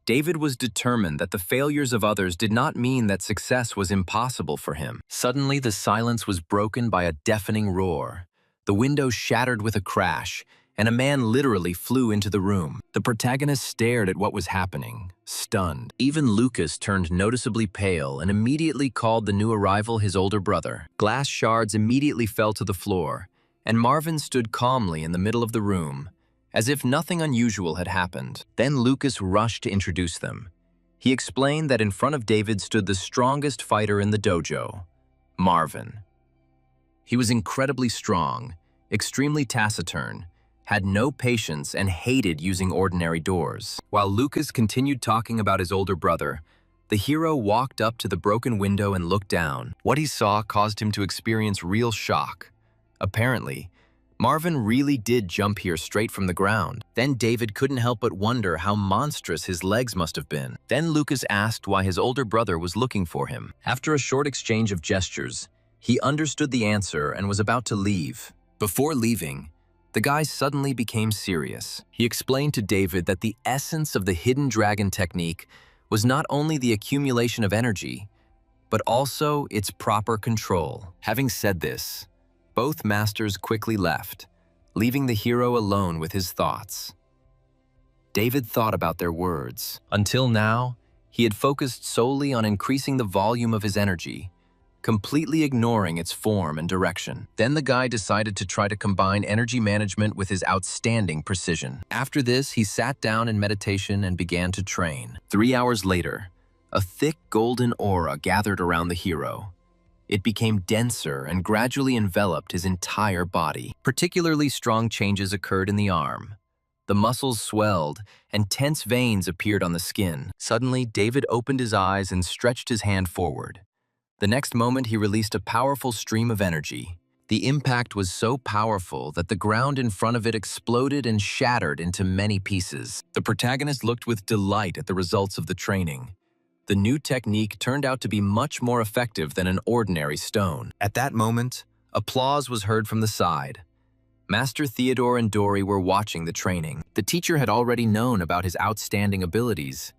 David was determined that the failures of others did not mean that success was impossible for him. Suddenly, the silence was broken by a deafening roar. The window shattered with a crash, and a man literally flew into the room. The protagonist stared at what was happening, stunned. Even Lucas turned noticeably pale and immediately called the new arrival his older brother. Glass shards immediately fell to the floor, and Marvin stood calmly in the middle of the room, as if nothing unusual had happened. Then Lucas rushed to introduce them. He explained that in front of David stood the strongest fighter in the dojo, Marvin. He was incredibly strong, extremely taciturn, had no patience, and hated using ordinary doors. While Lucas continued talking about his older brother, the hero walked up to the broken window and looked down. What he saw caused him to experience real shock. Apparently, Marvin really did jump here straight from the ground. Then David couldn't help but wonder how monstrous his legs must have been. Then Lucas asked why his older brother was looking for him. After a short exchange of gestures, he understood the answer and was about to leave. Before leaving, the guy suddenly became serious. He explained to David that the essence of the hidden dragon technique was not only the accumulation of energy, but also its proper control. Having said this, both masters quickly left, leaving the hero alone with his thoughts. David thought about their words. Until now, he had focused solely on increasing the volume of his energy, completely ignoring its form and direction. Then the guy decided to try to combine energy management with his outstanding precision. After this, he sat down in meditation and began to train. 3 hours later, a thick golden aura gathered around the hero. It became denser and gradually enveloped his entire body. Particularly strong changes occurred in the arm. The muscles swelled, and tense veins appeared on the skin. Suddenly, David opened his eyes and stretched his hand forward. The next moment, he released a powerful stream of energy. The impact was so powerful that the ground in front of it exploded and shattered into many pieces. The protagonist looked with delight at the results of the training. The new technique turned out to be much more effective than an ordinary stone. At that moment, applause was heard from the side. Master Theodore and Dory were watching the training. The teacher had already known about his outstanding abilities,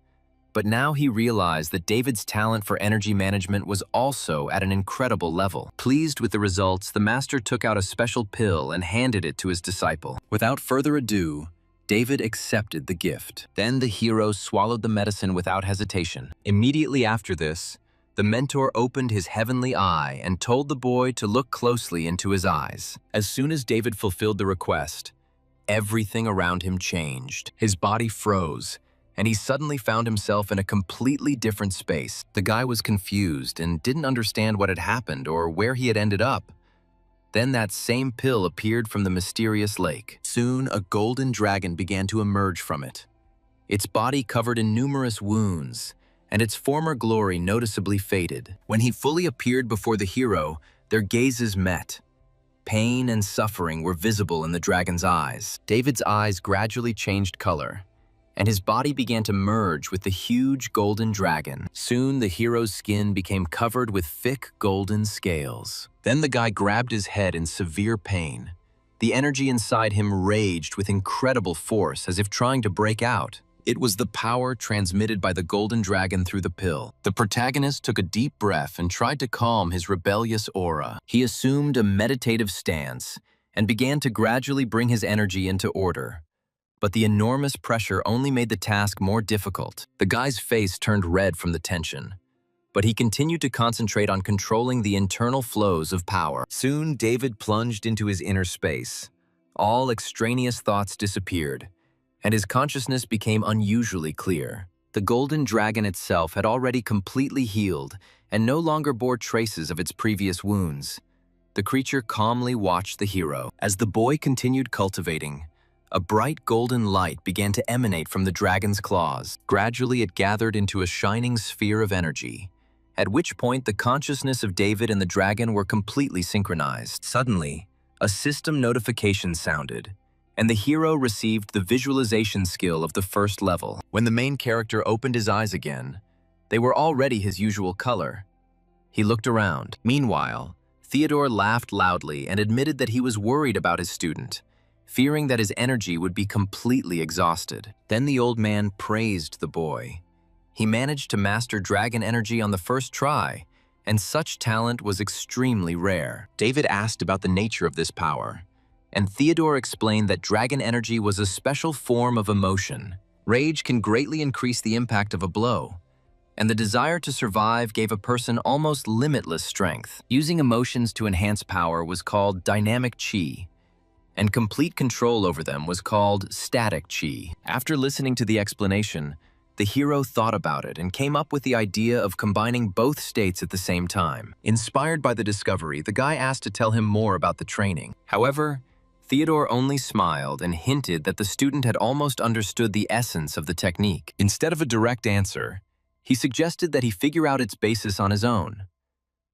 but now he realized that David's talent for energy management was also at an incredible level. Pleased with the results, the master took out a special pill and handed it to his disciple. Without further ado, David accepted the gift. Then the hero swallowed the medicine without hesitation. Immediately after this, the mentor opened his heavenly eye and told the boy to look closely into his eyes. As soon as David fulfilled the request, everything around him changed. His body froze, and he suddenly found himself in a completely different space. The guy was confused and didn't understand what had happened or where he had ended up. Then that same pill appeared from the mysterious lake. Soon, a golden dragon began to emerge from it, its body covered in numerous wounds, and its former glory noticeably faded. When he fully appeared before the hero, their gazes met. Pain and suffering were visible in the dragon's eyes. David's eyes gradually changed color, and his body began to merge with the huge golden dragon. Soon, the hero's skin became covered with thick golden scales. Then the guy grabbed his head in severe pain. The energy inside him raged with incredible force, as if trying to break out. It was the power transmitted by the golden dragon through the pill. The protagonist took a deep breath and tried to calm his rebellious aura. He assumed a meditative stance and began to gradually bring his energy into order. But the enormous pressure only made the task more difficult. The guy's face turned red from the tension, but he continued to concentrate on controlling the internal flows of power. Soon, David plunged into his inner space. All extraneous thoughts disappeared, and his consciousness became unusually clear. The golden dragon itself had already completely healed and no longer bore traces of its previous wounds. The creature calmly watched the hero. As the boy continued cultivating, a bright golden light began to emanate from the dragon's claws. Gradually, it gathered into a shining sphere of energy, at which point the consciousness of David and the dragon were completely synchronized. Suddenly, a system notification sounded, and the hero received the visualization skill of the first level. When the main character opened his eyes again, they were already his usual color. He looked around. Meanwhile, Theodore laughed loudly and admitted that he was worried about his student, fearing that his energy would be completely exhausted. Then the old man praised the boy. He managed to master dragon energy on the first try, and such talent was extremely rare. David asked about the nature of this power, and Theodore explained that dragon energy was a special form of emotion. Rage can greatly increase the impact of a blow, and the desire to survive gave a person almost limitless strength. Using emotions to enhance power was called dynamic chi, and complete control over them was called static chi. After listening to the explanation, the hero thought about it and came up with the idea of combining both states at the same time. Inspired by the discovery, the guy asked to tell him more about the training. However, Theodore only smiled and hinted that the student had almost understood the essence of the technique. Instead of a direct answer, he suggested that he figure out its basis on his own.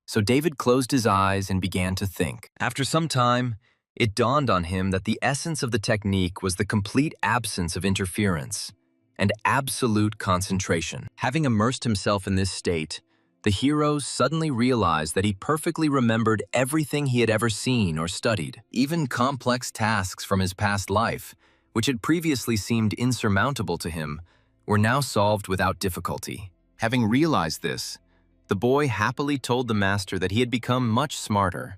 So David closed his eyes and began to think. After some time, it dawned on him that the essence of the technique was the complete absence of interference and absolute concentration. Having immersed himself in this state, the hero suddenly realized that he perfectly remembered everything he had ever seen or studied. Even complex tasks from his past life, which had previously seemed insurmountable to him, were now solved without difficulty. Having realized this, the boy happily told the master that he had become much smarter.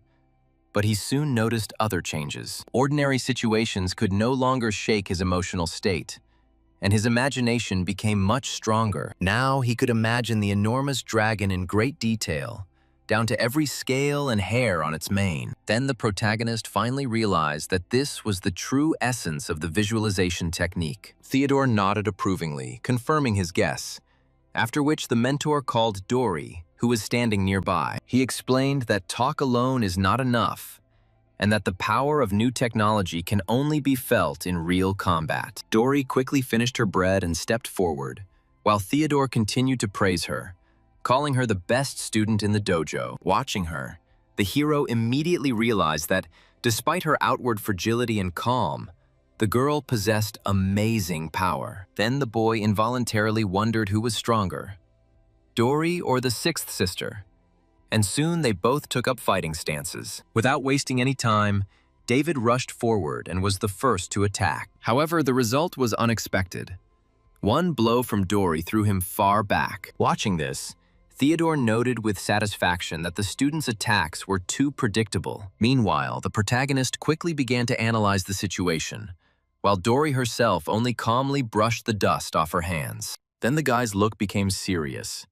But he soon noticed other changes. Ordinary situations could no longer shake his emotional state, and his imagination became much stronger. Now he could imagine the enormous dragon in great detail, down to every scale and hair on its mane. Then the protagonist finally realized that this was the true essence of the visualization technique. Theodore nodded approvingly, confirming his guess, after which the mentor called Dory, who was standing nearby. He explained that talk alone is not enough, and that the power of new technology can only be felt in real combat. Dory quickly finished her bread and stepped forward, while Theodore continued to praise her, calling her the best student in the dojo. Watching her, the hero immediately realized that, despite her outward fragility and calm, the girl possessed amazing power. Then the boy involuntarily wondered who was stronger, Dory or the sixth sister, and soon they both took up fighting stances. Without wasting any time, David rushed forward and was the first to attack. However, the result was unexpected. One blow from Dory threw him far back. Watching this, Theodore noted with satisfaction that the student's attacks were too predictable. Meanwhile, the protagonist quickly began to analyze the situation, while Dory herself only calmly brushed the dust off her hands. Then the guy's look became serious.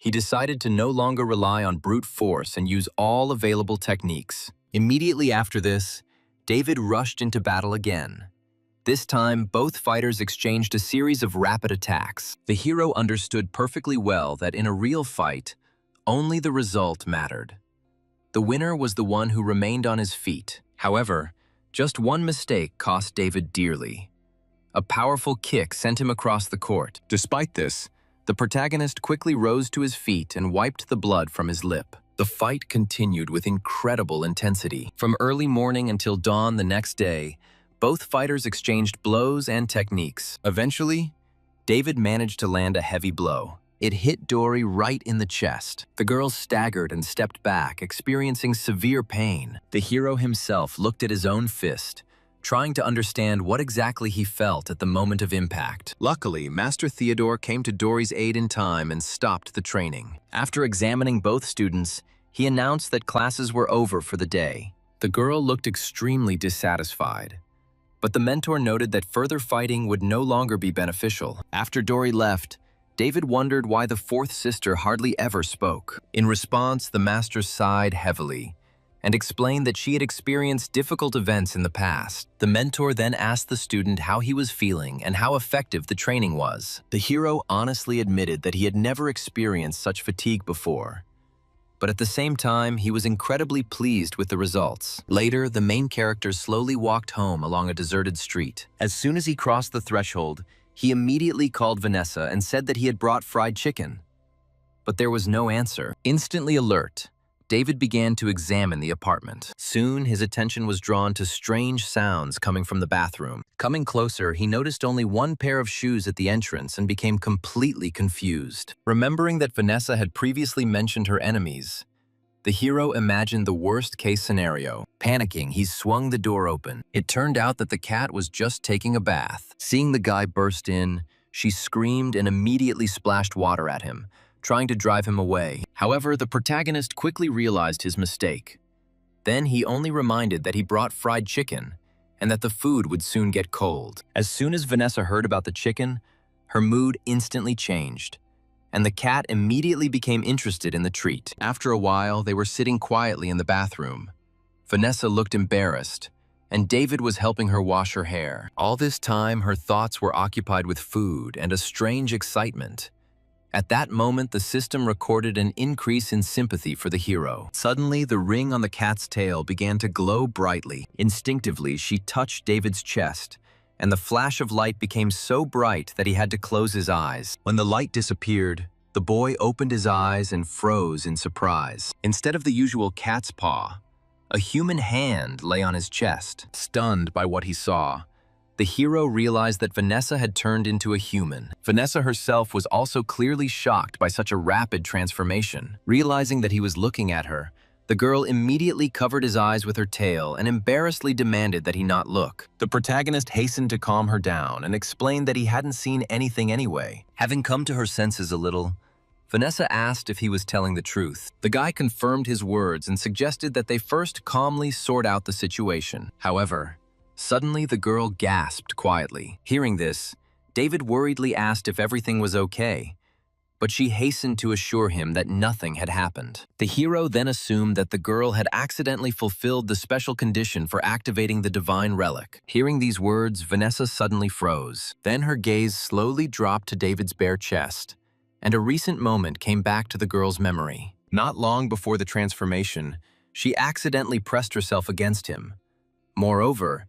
He decided to no longer rely on brute force and use all available techniques. Immediately after this, David rushed into battle again. This time, both fighters exchanged a series of rapid attacks. The hero understood perfectly well that in a real fight, only the result mattered. The winner was the one who remained on his feet. However, just one mistake cost David dearly. A powerful kick sent him across the court. Despite this, the protagonist quickly rose to his feet and wiped the blood from his lip. The fight continued with incredible intensity. From early morning until dawn the next day, both fighters exchanged blows and techniques. Eventually, David managed to land a heavy blow. It hit Dory right in the chest. The girl staggered and stepped back, experiencing severe pain. The hero himself looked at his own fist, trying to understand what exactly he felt at the moment of impact. Luckily, Master Theodore came to Dory's aid in time and stopped the training. After examining both students, he announced that classes were over for the day. The girl looked extremely dissatisfied, but the mentor noted that further fighting would no longer be beneficial. After Dory left, David wondered why the fourth sister hardly ever spoke. In response, the master sighed heavily and explained that she had experienced difficult events in the past. The mentor then asked the student how he was feeling and how effective the training was. The hero honestly admitted that he had never experienced such fatigue before, but at the same time, he was incredibly pleased with the results. Later, the main character slowly walked home along a deserted street. As soon as he crossed the threshold, he immediately called Vanessa and said that he had brought fried chicken. But there was no answer. Instantly alert, David began to examine the apartment. Soon, his attention was drawn to strange sounds coming from the bathroom. Coming closer, he noticed only one pair of shoes at the entrance and became completely confused. Remembering that Vanessa had previously mentioned her enemies, the hero imagined the worst-case scenario. Panicking, he swung the door open. It turned out that the cat was just taking a bath. Seeing the guy burst in, she screamed and immediately splashed water at him, trying to drive him away. However, the protagonist quickly realized his mistake. Then he only reminded that he brought fried chicken and that the food would soon get cold. As soon as Vanessa heard about the chicken, her mood instantly changed, and the cat immediately became interested in the treat. After a while, they were sitting quietly in the bathroom. Vanessa looked embarrassed, and David was helping her wash her hair. All this time, her thoughts were occupied with food and a strange excitement. At that moment, the system recorded an increase in sympathy for the hero. Suddenly, the ring on the cat's tail began to glow brightly. Instinctively, she touched David's chest, and the flash of light became so bright that he had to close his eyes. When the light disappeared, the boy opened his eyes and froze in surprise. Instead of the usual cat's paw, a human hand lay on his chest. Stunned by what he saw, the hero realized that Vanessa had turned into a human. Vanessa herself was also clearly shocked by such a rapid transformation. Realizing that he was looking at her, the girl immediately covered his eyes with her tail and embarrassedly demanded that he not look. The protagonist hastened to calm her down and explained that he hadn't seen anything anyway. Having come to her senses a little, Vanessa asked if he was telling the truth. The guy confirmed his words and suggested that they first calmly sort out the situation. However, suddenly the girl gasped quietly. Hearing this, David worriedly asked if everything was okay, but she hastened to assure him that nothing had happened. The hero then assumed that the girl had accidentally fulfilled the special condition for activating the divine relic. Hearing these words, Vanessa suddenly froze. Then her gaze slowly dropped to David's bare chest, and a recent moment came back to the girl's memory. Not long before the transformation, she accidentally pressed herself against him. Moreover,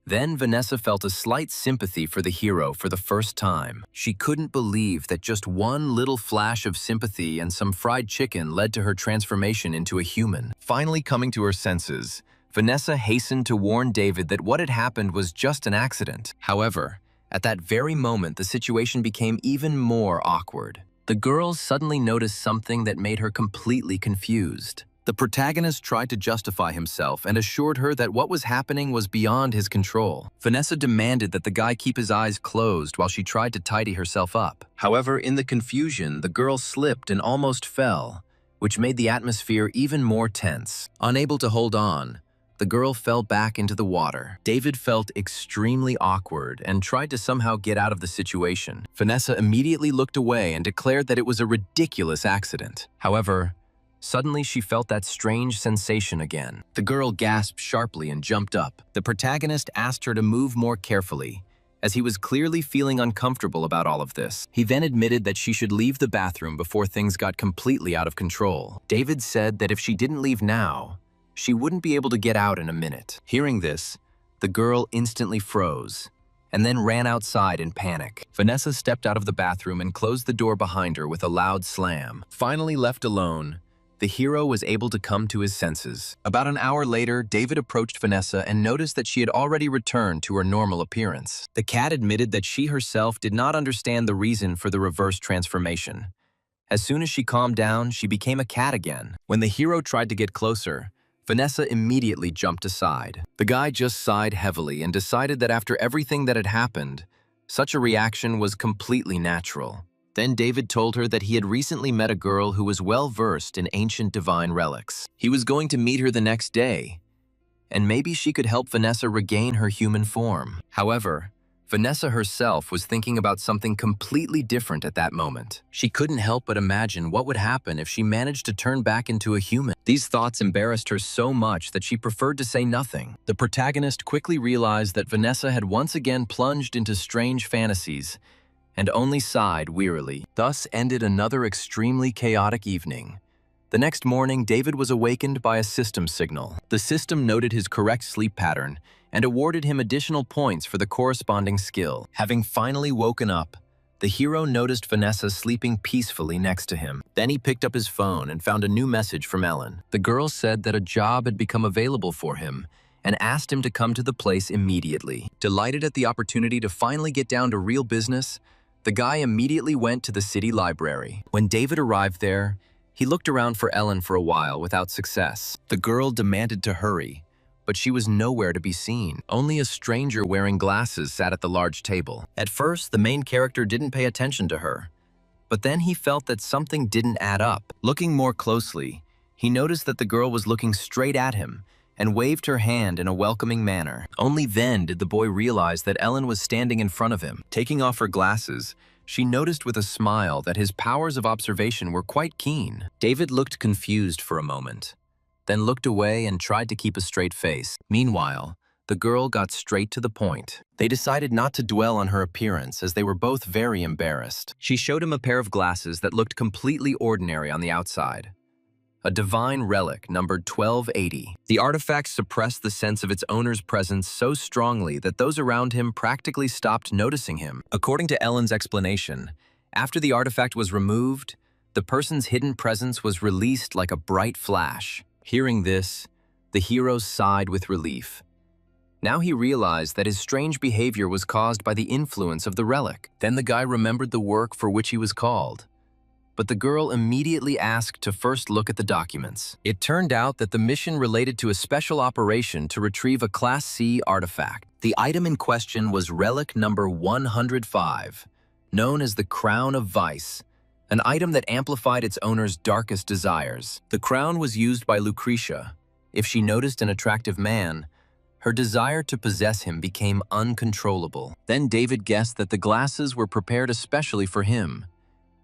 then Vanessa felt a slight sympathy for the hero for the first time. She couldn't believe that just one little flash of sympathy and some fried chicken led to her transformation into a human. Finally coming to her senses, Vanessa hastened to warn David that what had happened was just an accident. However, at that very moment, the situation became even more awkward. The girl suddenly noticed something that made her completely confused. The protagonist tried to justify himself and assured her that what was happening was beyond his control. Vanessa demanded that the guy keep his eyes closed while she tried to tidy herself up. However, in the confusion, the girl slipped and almost fell, which made the atmosphere even more tense. Unable to hold on, the girl fell back into the water. David felt extremely awkward and tried to somehow get out of the situation. Vanessa immediately looked away and declared that it was a ridiculous accident. However, suddenly, she felt that strange sensation again. The girl gasped sharply and jumped up. The protagonist asked her to move more carefully, as he was clearly feeling uncomfortable about all of this. He then admitted that she should leave the bathroom before things got completely out of control. David said that if she didn't leave now, she wouldn't be able to get out in a minute. Hearing this, the girl instantly froze and then ran outside in panic. Vanessa stepped out of the bathroom and closed the door behind her with a loud slam. Finally left alone, the hero was able to come to his senses. About an hour later, David approached Vanessa and noticed that she had already returned to her normal appearance. The cat admitted that she herself did not understand the reason for the reverse transformation. As soon as she calmed down, she became a cat again. When the hero tried to get closer, Vanessa immediately jumped aside. The guy just sighed heavily and decided that after everything that had happened, such a reaction was completely natural. Then David told her that he had recently met a girl who was well-versed in ancient divine relics. He was going to meet her the next day, and maybe she could help Vanessa regain her human form. However, Vanessa herself was thinking about something completely different at that moment. She couldn't help but imagine what would happen if she managed to turn back into a human. These thoughts embarrassed her so much that she preferred to say nothing. The protagonist quickly realized that Vanessa had once again plunged into strange fantasies and only sighed wearily. Thus ended another extremely chaotic evening. The next morning, David was awakened by a system signal. The system noted his correct sleep pattern and awarded him additional points for the corresponding skill. Having finally woken up, the hero noticed Vanessa sleeping peacefully next to him. Then he picked up his phone and found a new message from Ellen. The girl said that a job had become available for him and asked him to come to the place immediately. Delighted at the opportunity to finally get down to real business, the guy immediately went to the city library. When David arrived there, he looked around for Ellen for a while without success. The girl demanded to hurry, but she was nowhere to be seen. Only a stranger wearing glasses sat at the large table. At first, the main character didn't pay attention to her, but then he felt that something didn't add up. Looking more closely, he noticed that the girl was looking straight at him and waved her hand in a welcoming manner. Only then did the boy realize that Ellen was standing in front of him. Taking off her glasses, she noticed with a smile that his powers of observation were quite keen. David looked confused for a moment, then looked away and tried to keep a straight face. Meanwhile, the girl got straight to the point. They decided not to dwell on her appearance as they were both very embarrassed. She showed him a pair of glasses that looked completely ordinary on the outside. A divine relic numbered 1280. The artifact suppressed the sense of its owner's presence so strongly that those around him practically stopped noticing him. According to Ellen's explanation, after the artifact was removed, the person's hidden presence was released like a bright flash. Hearing this, the hero sighed with relief. Now he realized that his strange behavior was caused by the influence of the relic. Then the guy remembered the work for which he was called. But the girl immediately asked to first look at the documents. It turned out that the mission related to a special operation to retrieve a Class C artifact. The item in question was relic number 105, known as the Crown of Vice, an item that amplified its owner's darkest desires. The crown was used by Lucretia. If she noticed an attractive man, her desire to possess him became uncontrollable. Then David guessed that the glasses were prepared especially for him,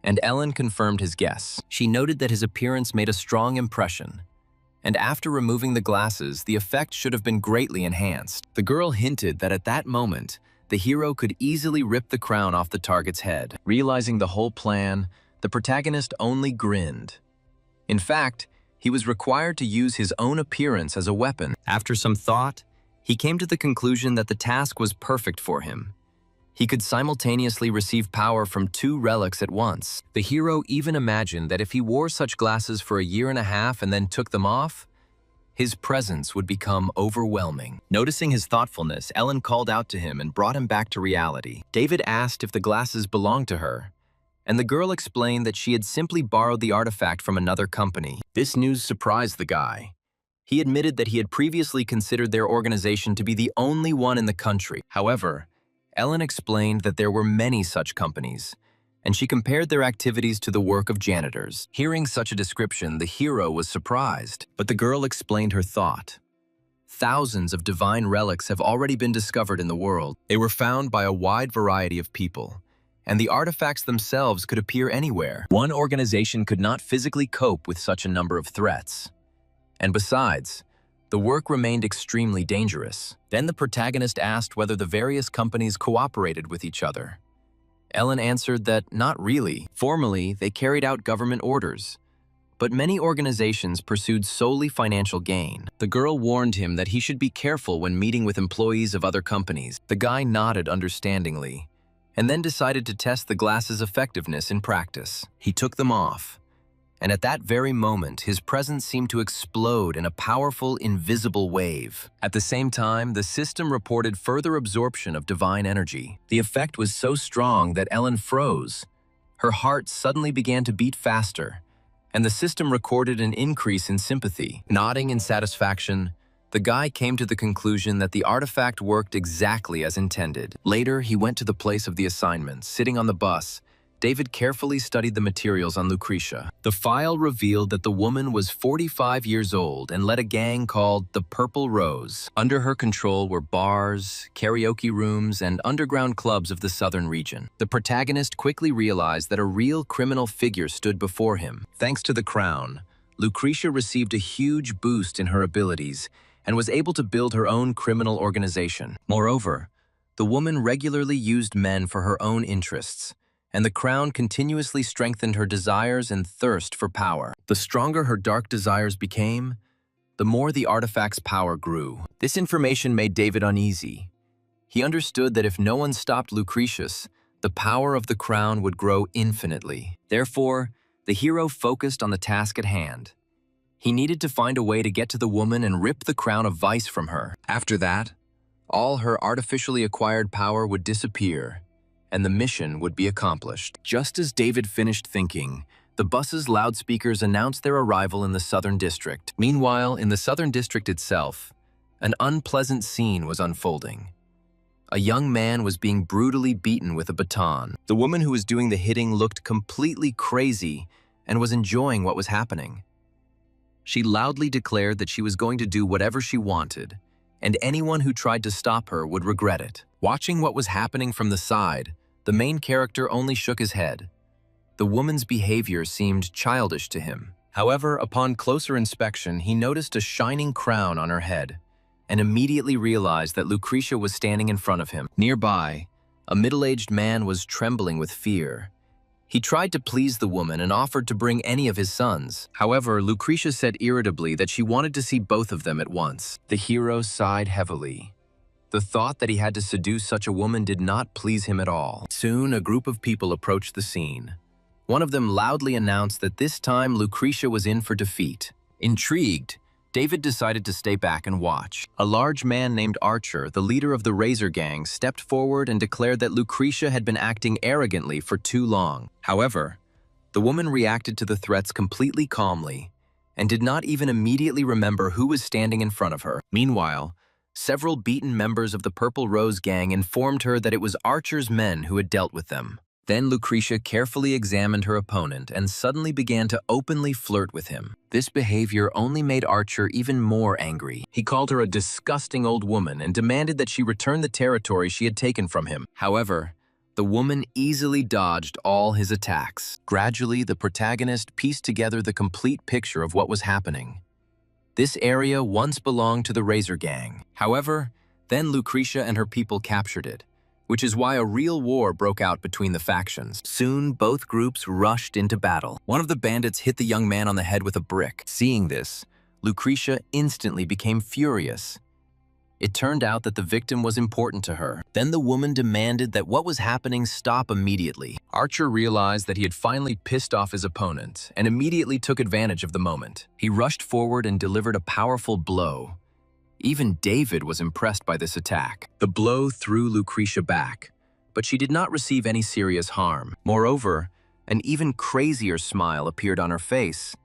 and Ellen confirmed his guess. She noted that his appearance made a strong impression, and after removing the glasses, the effect should have been greatly enhanced. The girl hinted that at that moment, the hero could easily rip the crown off the target's head. Realizing the whole plan, the protagonist only grinned. In fact, he was required to use his own appearance as a weapon. After some thought, he came to the conclusion that the task was perfect for him. He could simultaneously receive power from two relics at once. The hero even imagined that if he wore such glasses for a year and a half and then took them off, his presence would become overwhelming. Noticing his thoughtfulness, Ellen called out to him and brought him back to reality. David asked if the glasses belonged to her, and the girl explained that she had simply borrowed the artifact from another company. This news surprised the guy. He admitted that he had previously considered their organization to be the only one in the country. However, Ellen explained that there were many such companies, and she compared their activities to the work of janitors. Hearing such a description, the hero was surprised, but the girl explained her thought. Thousands of divine relics have already been discovered in the world. They were found by a wide variety of people, and the artifacts themselves could appear anywhere. One organization could not physically cope with such a number of threats. And besides, the work remained extremely dangerous. Then the protagonist asked whether the various companies cooperated with each other. Ellen answered that not really. Formally, they carried out government orders, but many organizations pursued solely financial gain. The girl warned him that he should be careful when meeting with employees of other companies. The guy nodded understandingly, and then decided to test the glasses' effectiveness in practice. He took them off, and at that very moment, his presence seemed to explode in a powerful, invisible wave. At the same time, the system reported further absorption of divine energy. The effect was so strong that Ellen froze. Her heart suddenly began to beat faster, and the system recorded an increase in sympathy. Nodding in satisfaction, the guy came to the conclusion that the artifact worked exactly as intended. Later, he went to the place of the assignment. Sitting on the bus, David carefully studied the materials on Lucretia. The file revealed that the woman was 45 years old and led a gang called the Purple Rose. Under her control were bars, karaoke rooms, and underground clubs of the southern region. The protagonist quickly realized that a real criminal figure stood before him. Thanks to the crown, Lucretia received a huge boost in her abilities and was able to build her own criminal organization. Moreover, the woman regularly used men for her own interests, and the crown continuously strengthened her desires and thirst for power. The stronger her dark desires became, the more the artifact's power grew. This information made David uneasy. He understood that if no one stopped Lucretius, the power of the crown would grow infinitely. Therefore, the hero focused on the task at hand. He needed to find a way to get to the woman and rip the crown of vice from her. After that, all her artificially acquired power would disappear, and the mission would be accomplished. Just as David finished thinking, the bus's loudspeakers announced their arrival in the Southern District. Meanwhile, in the Southern District itself, an unpleasant scene was unfolding. A young man was being brutally beaten with a baton. The woman who was doing the hitting looked completely crazy and was enjoying what was happening. She loudly declared that she was going to do whatever she wanted, and anyone who tried to stop her would regret it. Watching what was happening from the side, the main character only shook his head. The woman's behavior seemed childish to him. However, upon closer inspection, he noticed a shining crown on her head and immediately realized that Lucretia was standing in front of him. Nearby, a middle-aged man was trembling with fear. He tried to please the woman and offered to bring any of his sons. However, Lucretia said irritably that she wanted to see both of them at once. The hero sighed heavily. The thought that he had to seduce such a woman did not please him at all. Soon, a group of people approached the scene. One of them loudly announced that this time Lucretia was in for defeat. Intrigued, David decided to stay back and watch. A large man named Archer, the leader of the Razor Gang, stepped forward and declared that Lucretia had been acting arrogantly for too long. However, the woman reacted to the threats completely calmly and did not even immediately remember who was standing in front of her. Meanwhile, several beaten members of the Purple Rose Gang informed her that it was Archer's men who had dealt with them. Then Lucretia carefully examined her opponent and suddenly began to openly flirt with him. This behavior only made Archer even more angry. He called her a disgusting old woman and demanded that she return the territory she had taken from him. However, the woman easily dodged all his attacks. Gradually, the protagonist pieced together the complete picture of what was happening. This area once belonged to the Razor Gang. However, then Lucretia and her people captured it, which is why a real war broke out between the factions. Soon, both groups rushed into battle. One of the bandits hit the young man on the head with a brick. Seeing this, Lucretia instantly became furious. It turned out that the victim was important to her. Then the woman demanded that what was happening stop immediately. Archer realized that he had finally pissed off his opponent and immediately took advantage of the moment. He rushed forward and delivered a powerful blow. Even David was impressed by this attack. The blow threw Lucretia back, but she did not receive any serious harm. Moreover, an even crazier smile appeared on her face.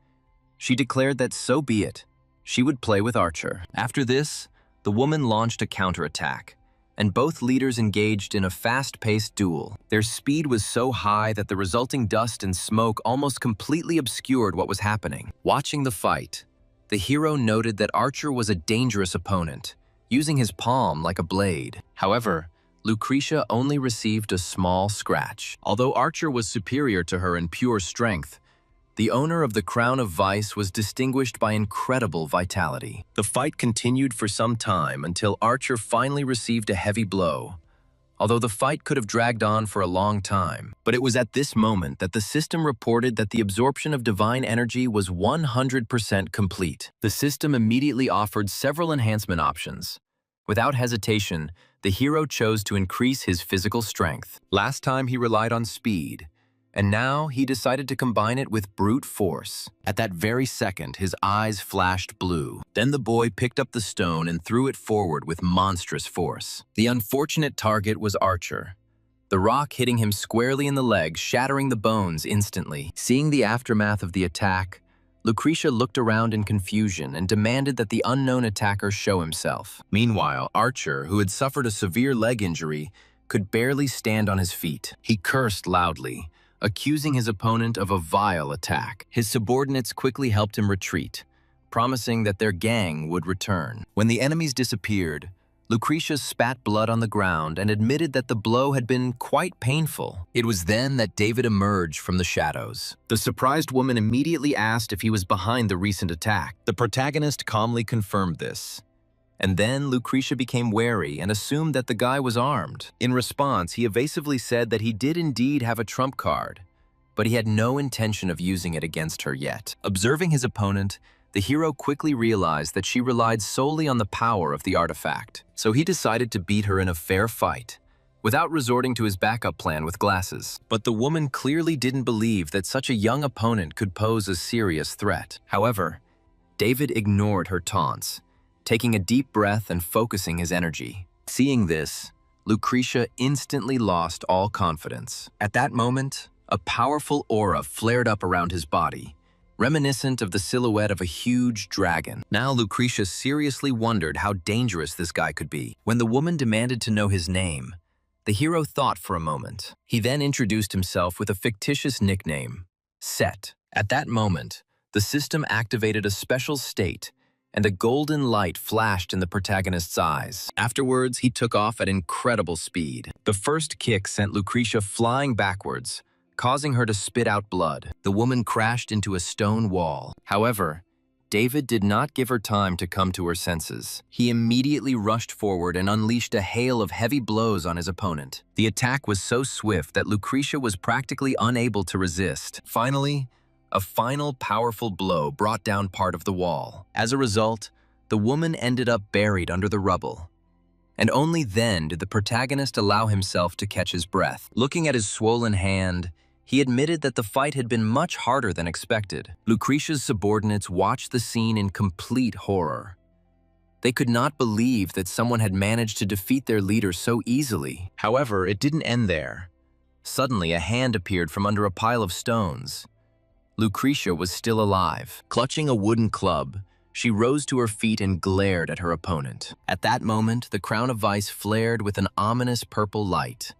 She declared that so be it, she would play with Archer. After this, the woman launched a counterattack, and both leaders engaged in a fast-paced duel. Their speed was so high that the resulting dust and smoke almost completely obscured what was happening. Watching the fight, the hero noted that Archer was a dangerous opponent, using his palm like a blade. However, Lucretia only received a small scratch. Although Archer was superior to her in pure strength, the owner of the Crown of Vice was distinguished by incredible vitality. The fight continued for some time until Archer finally received a heavy blow, although the fight could have dragged on for a long time. But it was at this moment that the system reported that the absorption of divine energy was 100% complete. The system immediately offered several enhancement options. Without hesitation, the hero chose to increase his physical strength. Last time he relied on speed, and now he decided to combine it with brute force. At that very second, his eyes flashed blue. Then the boy picked up the stone and threw it forward with monstrous force. The unfortunate target was Archer, the rock hitting him squarely in the leg, shattering the bones instantly. Seeing the aftermath of the attack, Lucretia looked around in confusion and demanded that the unknown attacker show himself. Meanwhile, Archer, who had suffered a severe leg injury, could barely stand on his feet. He cursed loudly, accusing his opponent of a vile attack. His subordinates quickly helped him retreat, promising that their gang would return. When the enemies disappeared, Lucretia spat blood on the ground and admitted that the blow had been quite painful. It was then that David emerged from the shadows. The surprised woman immediately asked if he was behind the recent attack. The protagonist calmly confirmed this. And then Lucretia became wary and assumed that the guy was armed. In response, he evasively said that he did indeed have a trump card, but he had no intention of using it against her yet. Observing his opponent, the hero quickly realized that she relied solely on the power of the artifact, so he decided to beat her in a fair fight, without resorting to his backup plan with glasses. But the woman clearly didn't believe that such a young opponent could pose a serious threat. However, David ignored her taunts, taking a deep breath and focusing his energy. Seeing this, Lucretia instantly lost all confidence. At that moment, a powerful aura flared up around his body, reminiscent of the silhouette of a huge dragon. Now Lucretia seriously wondered how dangerous this guy could be. When the woman demanded to know his name, the hero thought for a moment. He then introduced himself with a fictitious nickname, Set. At that moment, the system activated a special state, and a golden light flashed in the protagonist's eyes. Afterwards, he took off at incredible speed. The first kick sent Lucretia flying backwards, causing her to spit out blood. The woman crashed into a stone wall. However, David did not give her time to come to her senses. He immediately rushed forward and unleashed a hail of heavy blows on his opponent. The attack was so swift that Lucretia was practically unable to resist. Finally, a final powerful blow brought down part of the wall. As a result, the woman ended up buried under the rubble. And only then did the protagonist allow himself to catch his breath. Looking at his swollen hand, he admitted that the fight had been much harder than expected. Lucretia's subordinates watched the scene in complete horror. They could not believe that someone had managed to defeat their leader so easily. However, it didn't end there. Suddenly, a hand appeared from under a pile of stones. Lucretia was still alive. Clutching a wooden club, she rose to her feet and glared at her opponent. At that moment, the crown of ice flared with an ominous purple light,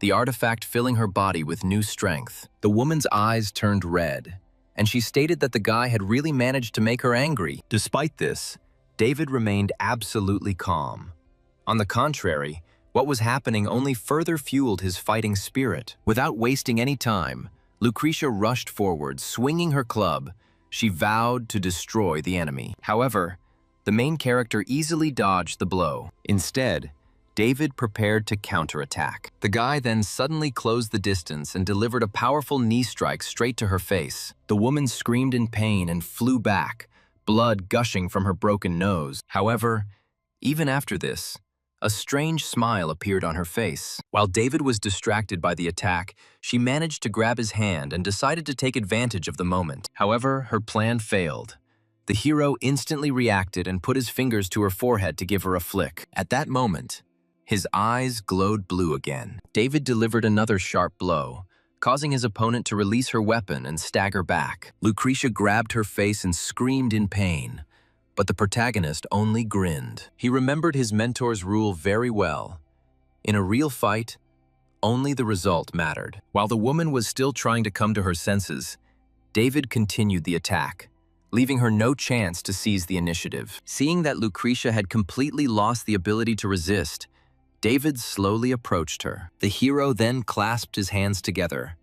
the artifact filling her body with new strength. The woman's eyes turned red, and she stated that the guy had really managed to make her angry. Despite this, David remained absolutely calm. On the contrary, what was happening only further fueled his fighting spirit. Without wasting any time, Lucretia rushed forward, swinging her club. She vowed to destroy the enemy. However, the main character easily dodged the blow. Instead, David prepared to counterattack. The guy then suddenly closed the distance and delivered a powerful knee strike straight to her face. The woman screamed in pain and flew back, blood gushing from her broken nose. However, even after this, a strange smile appeared on her face. While David was distracted by the attack, she managed to grab his hand and decided to take advantage of the moment. However, her plan failed. The hero instantly reacted and put his fingers to her forehead to give her a flick. At that moment, his eyes glowed blue again. David delivered another sharp blow, causing his opponent to release her weapon and stagger back. Lucretia grabbed her face and screamed in pain, but the protagonist only grinned. He remembered his mentor's rule very well. In a real fight, only the result mattered. While the woman was still trying to come to her senses, David continued the attack, leaving her no chance to seize the initiative. Seeing that Lucretia had completely lost the ability to resist, David slowly approached her. The hero then clasped his hands together,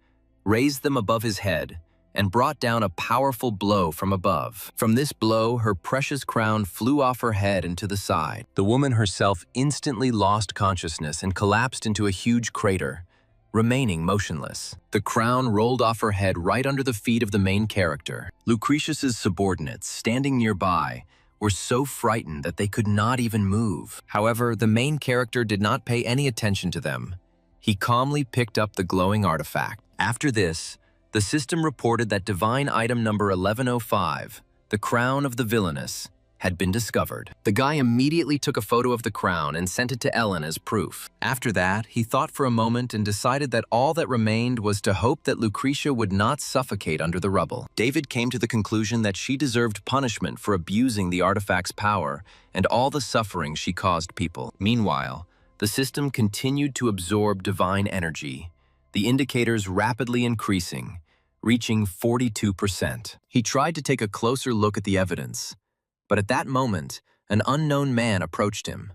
raised them above his head, and brought down a powerful blow from above. From this blow, her precious crown flew off her head and to the side. The woman herself instantly lost consciousness and collapsed into a huge crater, remaining motionless. The crown rolled off her head right under the feet of the main character. Lucretia's subordinates, standing nearby, were so frightened that they could not even move. However, the main character did not pay any attention to them. He calmly picked up the glowing artifact. After this, the system reported that divine item number 1105, the crown of the villainous, had been discovered. The guy immediately took a photo of the crown and sent it to Ellen as proof. After that, he thought for a moment and decided that all that remained was to hope that Lucretia would not suffocate under the rubble. David came to the conclusion that she deserved punishment for abusing the artifact's power and all the suffering she caused people. Meanwhile, the system continued to absorb divine energy, the indicators rapidly increasing, reaching 42%. He tried to take a closer look at the evidence, but at that moment, an unknown man approached him.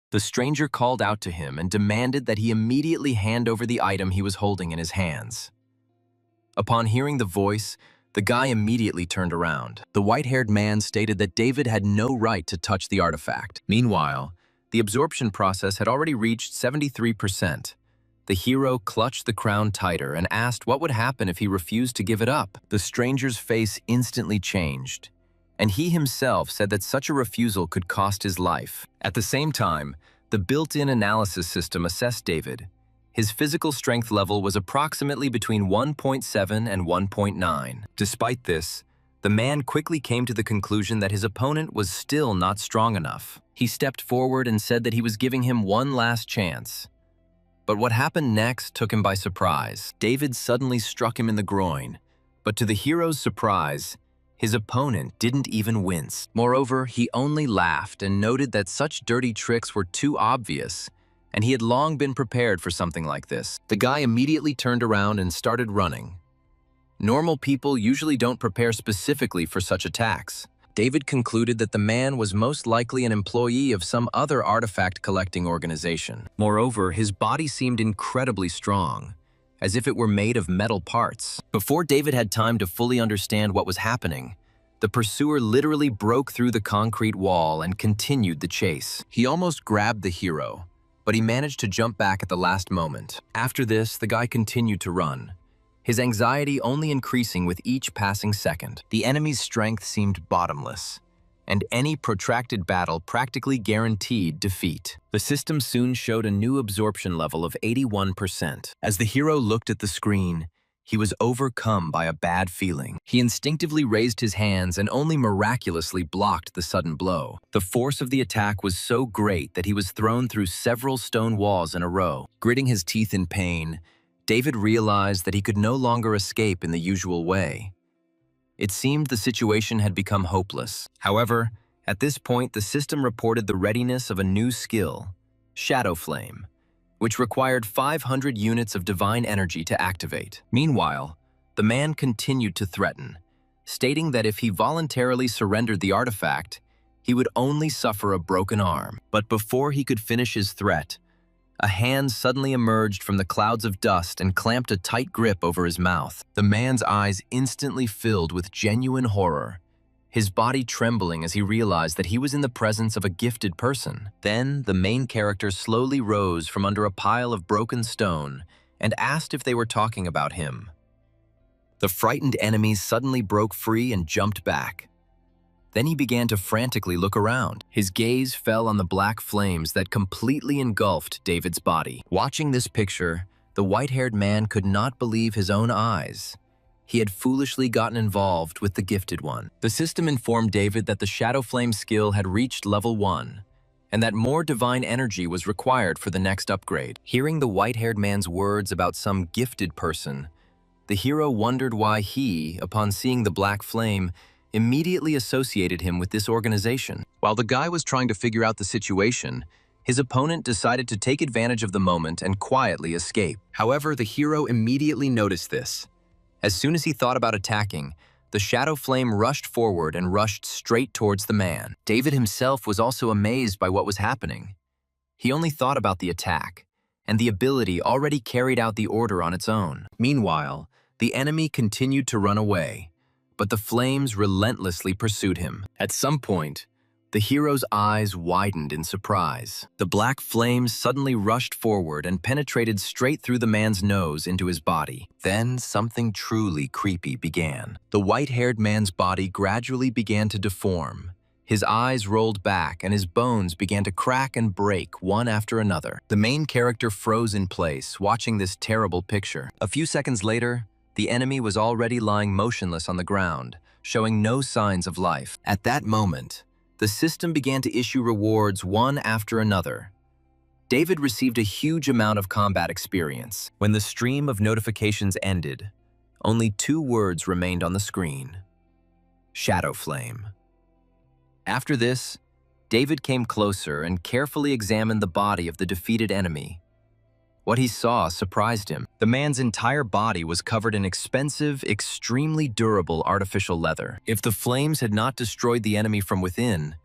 The stranger called out to him and demanded that he immediately hand over the item he was holding in his hands. Upon hearing the voice, the guy immediately turned around. The white-haired man stated that David had no right to touch the artifact. Meanwhile, the absorption process had already reached 73%. The hero clutched the crown tighter and asked what would happen if he refused to give it up. The stranger's face instantly changed, and he himself said that such a refusal could cost his life. At the same time, the built-in analysis system assessed David. His physical strength level was approximately between 1.7 and 1.9. Despite this, the man quickly came to the conclusion that his opponent was still not strong enough. He stepped forward and said that he was giving him one last chance. But what happened next took him by surprise. David suddenly struck him in the groin, but to the hero's surprise, his opponent didn't even wince. Moreover, he only laughed and noted that such dirty tricks were too obvious, and he had long been prepared for something like this. The guy immediately turned around and started running. Normal people usually don't prepare specifically for such attacks. David concluded that the man was most likely an employee of some other artifact collecting organization. Moreover, his body seemed incredibly strong, as if it were made of metal parts. Before David had time to fully understand what was happening, the pursuer literally broke through the concrete wall and continued the chase. He almost grabbed the hero, but he managed to jump back at the last moment. After this, the guy continued to run, his anxiety only increasing with each passing second. The enemy's strength seemed bottomless, and any protracted battle practically guaranteed defeat. The system soon showed a new absorption level of 81%. As the hero looked at the screen, he was overcome by a bad feeling. He instinctively raised his hands and only miraculously blocked the sudden blow. The force of the attack was so great that he was thrown through several stone walls in a row. Gritting his teeth in pain, David realized that he could no longer escape in the usual way. It seemed the situation had become hopeless. However, at this point, the system reported the readiness of a new skill, Shadow Flame, which required 500 units of divine energy to activate. Meanwhile, the man continued to threaten, stating that if he voluntarily surrendered the artifact, he would only suffer a broken arm. But before he could finish his threat, a hand suddenly emerged from the clouds of dust and clamped a tight grip over his mouth. The man's eyes instantly filled with genuine horror, his body trembling as he realized that he was in the presence of a gifted person. Then, the main character slowly rose from under a pile of broken stone and asked if they were talking about him. The frightened enemies suddenly broke free and jumped back. Then he began to frantically look around. His gaze fell on the black flames that completely engulfed David's body. Watching this picture, the white-haired man could not believe his own eyes. He had foolishly gotten involved with the gifted one. The system informed David that the Shadow Flame skill had reached level 1, and that more divine energy was required for the next upgrade. Hearing the white-haired man's words about some gifted person, the hero wondered why he, upon seeing the black flame, immediately associated him with this organization. While the guy was trying to figure out the situation, his opponent decided to take advantage of the moment and quietly escape. However, the hero immediately noticed this. As soon as he thought about attacking, the Shadow Flame rushed forward and rushed straight towards the man. David himself was also amazed by what was happening. He only thought about the attack, and the ability already carried out the order on its own. Meanwhile, the enemy continued to run away, but the flames relentlessly pursued him. At some point, the hero's eyes widened in surprise. The black flames suddenly rushed forward and penetrated straight through the man's nose into his body. Then something truly creepy began. The white-haired man's body gradually began to deform, His eyes rolled back and his bones began to crack and break one after another. The main character froze in place, watching this terrible picture. A few seconds later, the enemy was already lying motionless on the ground, showing no signs of life. At that moment, the system began to issue rewards one after another. David received a huge amount of combat experience. When the stream of notifications ended, only 2 words remained on the screen: Shadow Flame. After this, David came closer and carefully examined the body of the defeated enemy. What he saw surprised him. The man's entire body was covered in expensive, extremely durable artificial leather. If the flames had not destroyed the enemy from within,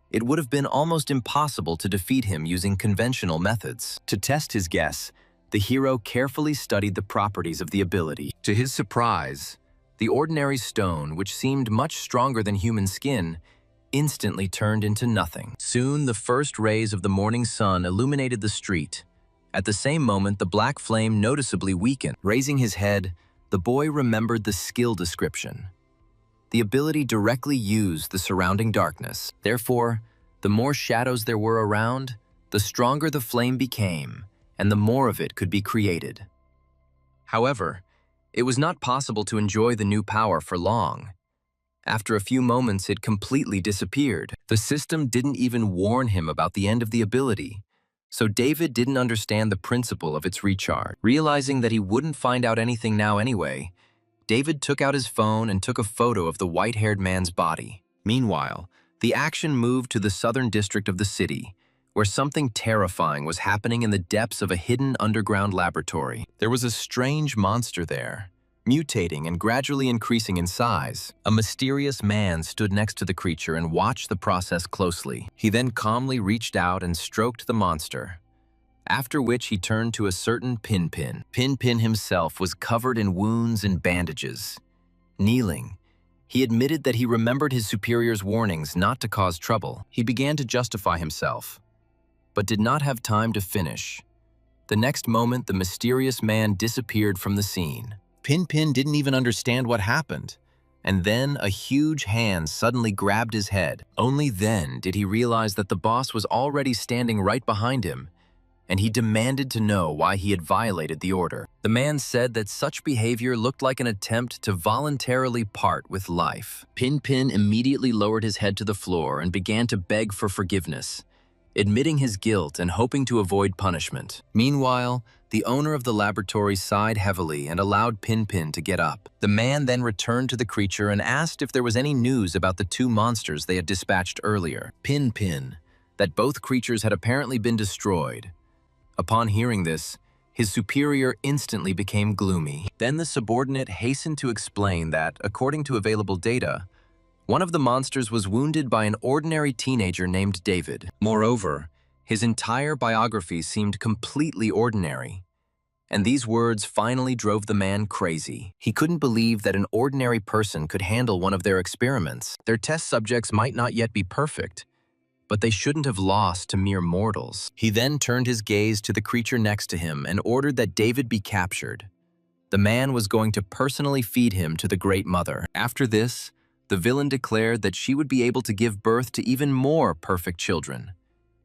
it would have been almost impossible to defeat him using conventional methods. To test his guess, the hero carefully studied the properties of the ability. To his surprise, the ordinary stone, which seemed much stronger than human skin, instantly turned into nothing. Soon, the first rays of the morning sun illuminated the street. At the same moment, the black flame noticeably weakened. Raising his head, the boy remembered the skill description. The ability directly used the surrounding darkness. Therefore, the more shadows there were around, the stronger the flame became, and the more of it could be created. However, it was not possible to enjoy the new power for long. After a few moments, it completely disappeared. The system didn't even warn him about the end of the ability, so David didn't understand the principle of its recharge. Realizing that he wouldn't find out anything now anyway, David took out his phone and took a photo of the white-haired man's body. Meanwhile, the action moved to the southern district of the city, where something terrifying was happening in the depths of a hidden underground laboratory. There was a strange monster there, mutating and gradually increasing in size. A mysterious man stood next to the creature and watched the process closely. He then calmly reached out and stroked the monster, after which he turned to a certain Pinpin. Pinpin himself was covered in wounds and bandages. Kneeling, he admitted that he remembered his superior's warnings not to cause trouble. He began to justify himself, but did not have time to finish. The next moment, the mysterious man disappeared from the scene. Pinpin didn't even understand what happened, and then a huge hand suddenly grabbed his head. Only then did he realize that the boss was already standing right behind him, and he demanded to know why he had violated the order. The man said that such behavior looked like an attempt to voluntarily part with life. Pinpin immediately lowered his head to the floor and began to beg for forgiveness, admitting his guilt and hoping to avoid punishment. Meanwhile, the owner of the laboratory sighed heavily and allowed Pinpin to get up. The man then returned to the creature and asked if there was any news about the 2 monsters they had dispatched earlier. Pinpin, that both creatures had apparently been destroyed. Upon hearing this, his superior instantly became gloomy. Then the subordinate hastened to explain that, according to available data, one of the monsters was wounded by an ordinary teenager named David. Moreover, his entire biography seemed completely ordinary, and these words finally drove the man crazy. He couldn't believe that an ordinary person could handle one of their experiments. Their test subjects might not yet be perfect, but they shouldn't have lost to mere mortals. He then turned his gaze to the creature next to him and ordered that David be captured. The man was going to personally feed him to the Great Mother. After this, the villain declared that she would be able to give birth to even more perfect children,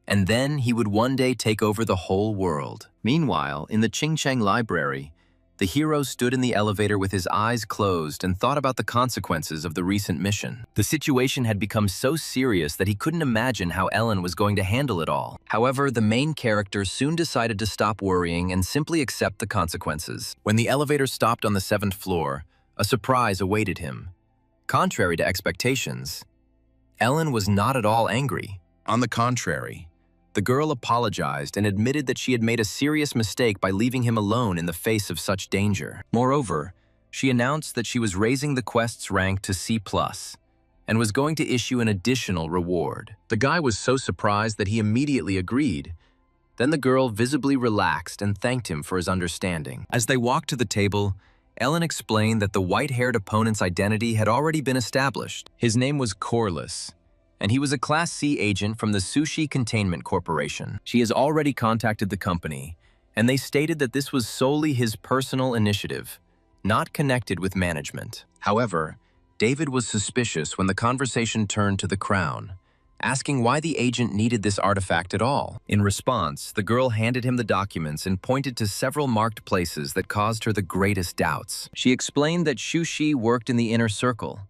and then he would one day take over the whole world. Meanwhile, in the Qingcheng library, the hero stood in the elevator with his eyes closed and thought about the consequences of the recent mission. The situation had become so serious that he couldn't imagine how Ellen was going to handle it all. However, the main character soon decided to stop worrying and simply accept the consequences. When the elevator stopped on the 7th floor, a surprise awaited him. Contrary to expectations, Ellen was not at all angry. On the contrary, the girl apologized and admitted that she had made a serious mistake by leaving him alone in the face of such danger. Moreover, she announced that she was raising the quest's rank to C+, and was going to issue an additional reward. The guy was so surprised that he immediately agreed. Then the girl visibly relaxed and thanked him for his understanding. As they walked to the table, Ellen explained that the white-haired opponent's identity had already been established. His name was Corliss, and he was a Class C agent from the Sushi Containment Corporation. She has already contacted the company, and they stated that this was solely his personal initiative, not connected with management. However, David was suspicious when the conversation turned to the crown, asking why the agent needed this artifact at all. In response, the girl handed him the documents and pointed to several marked places that caused her the greatest doubts. She explained that Shushi worked in the inner circle,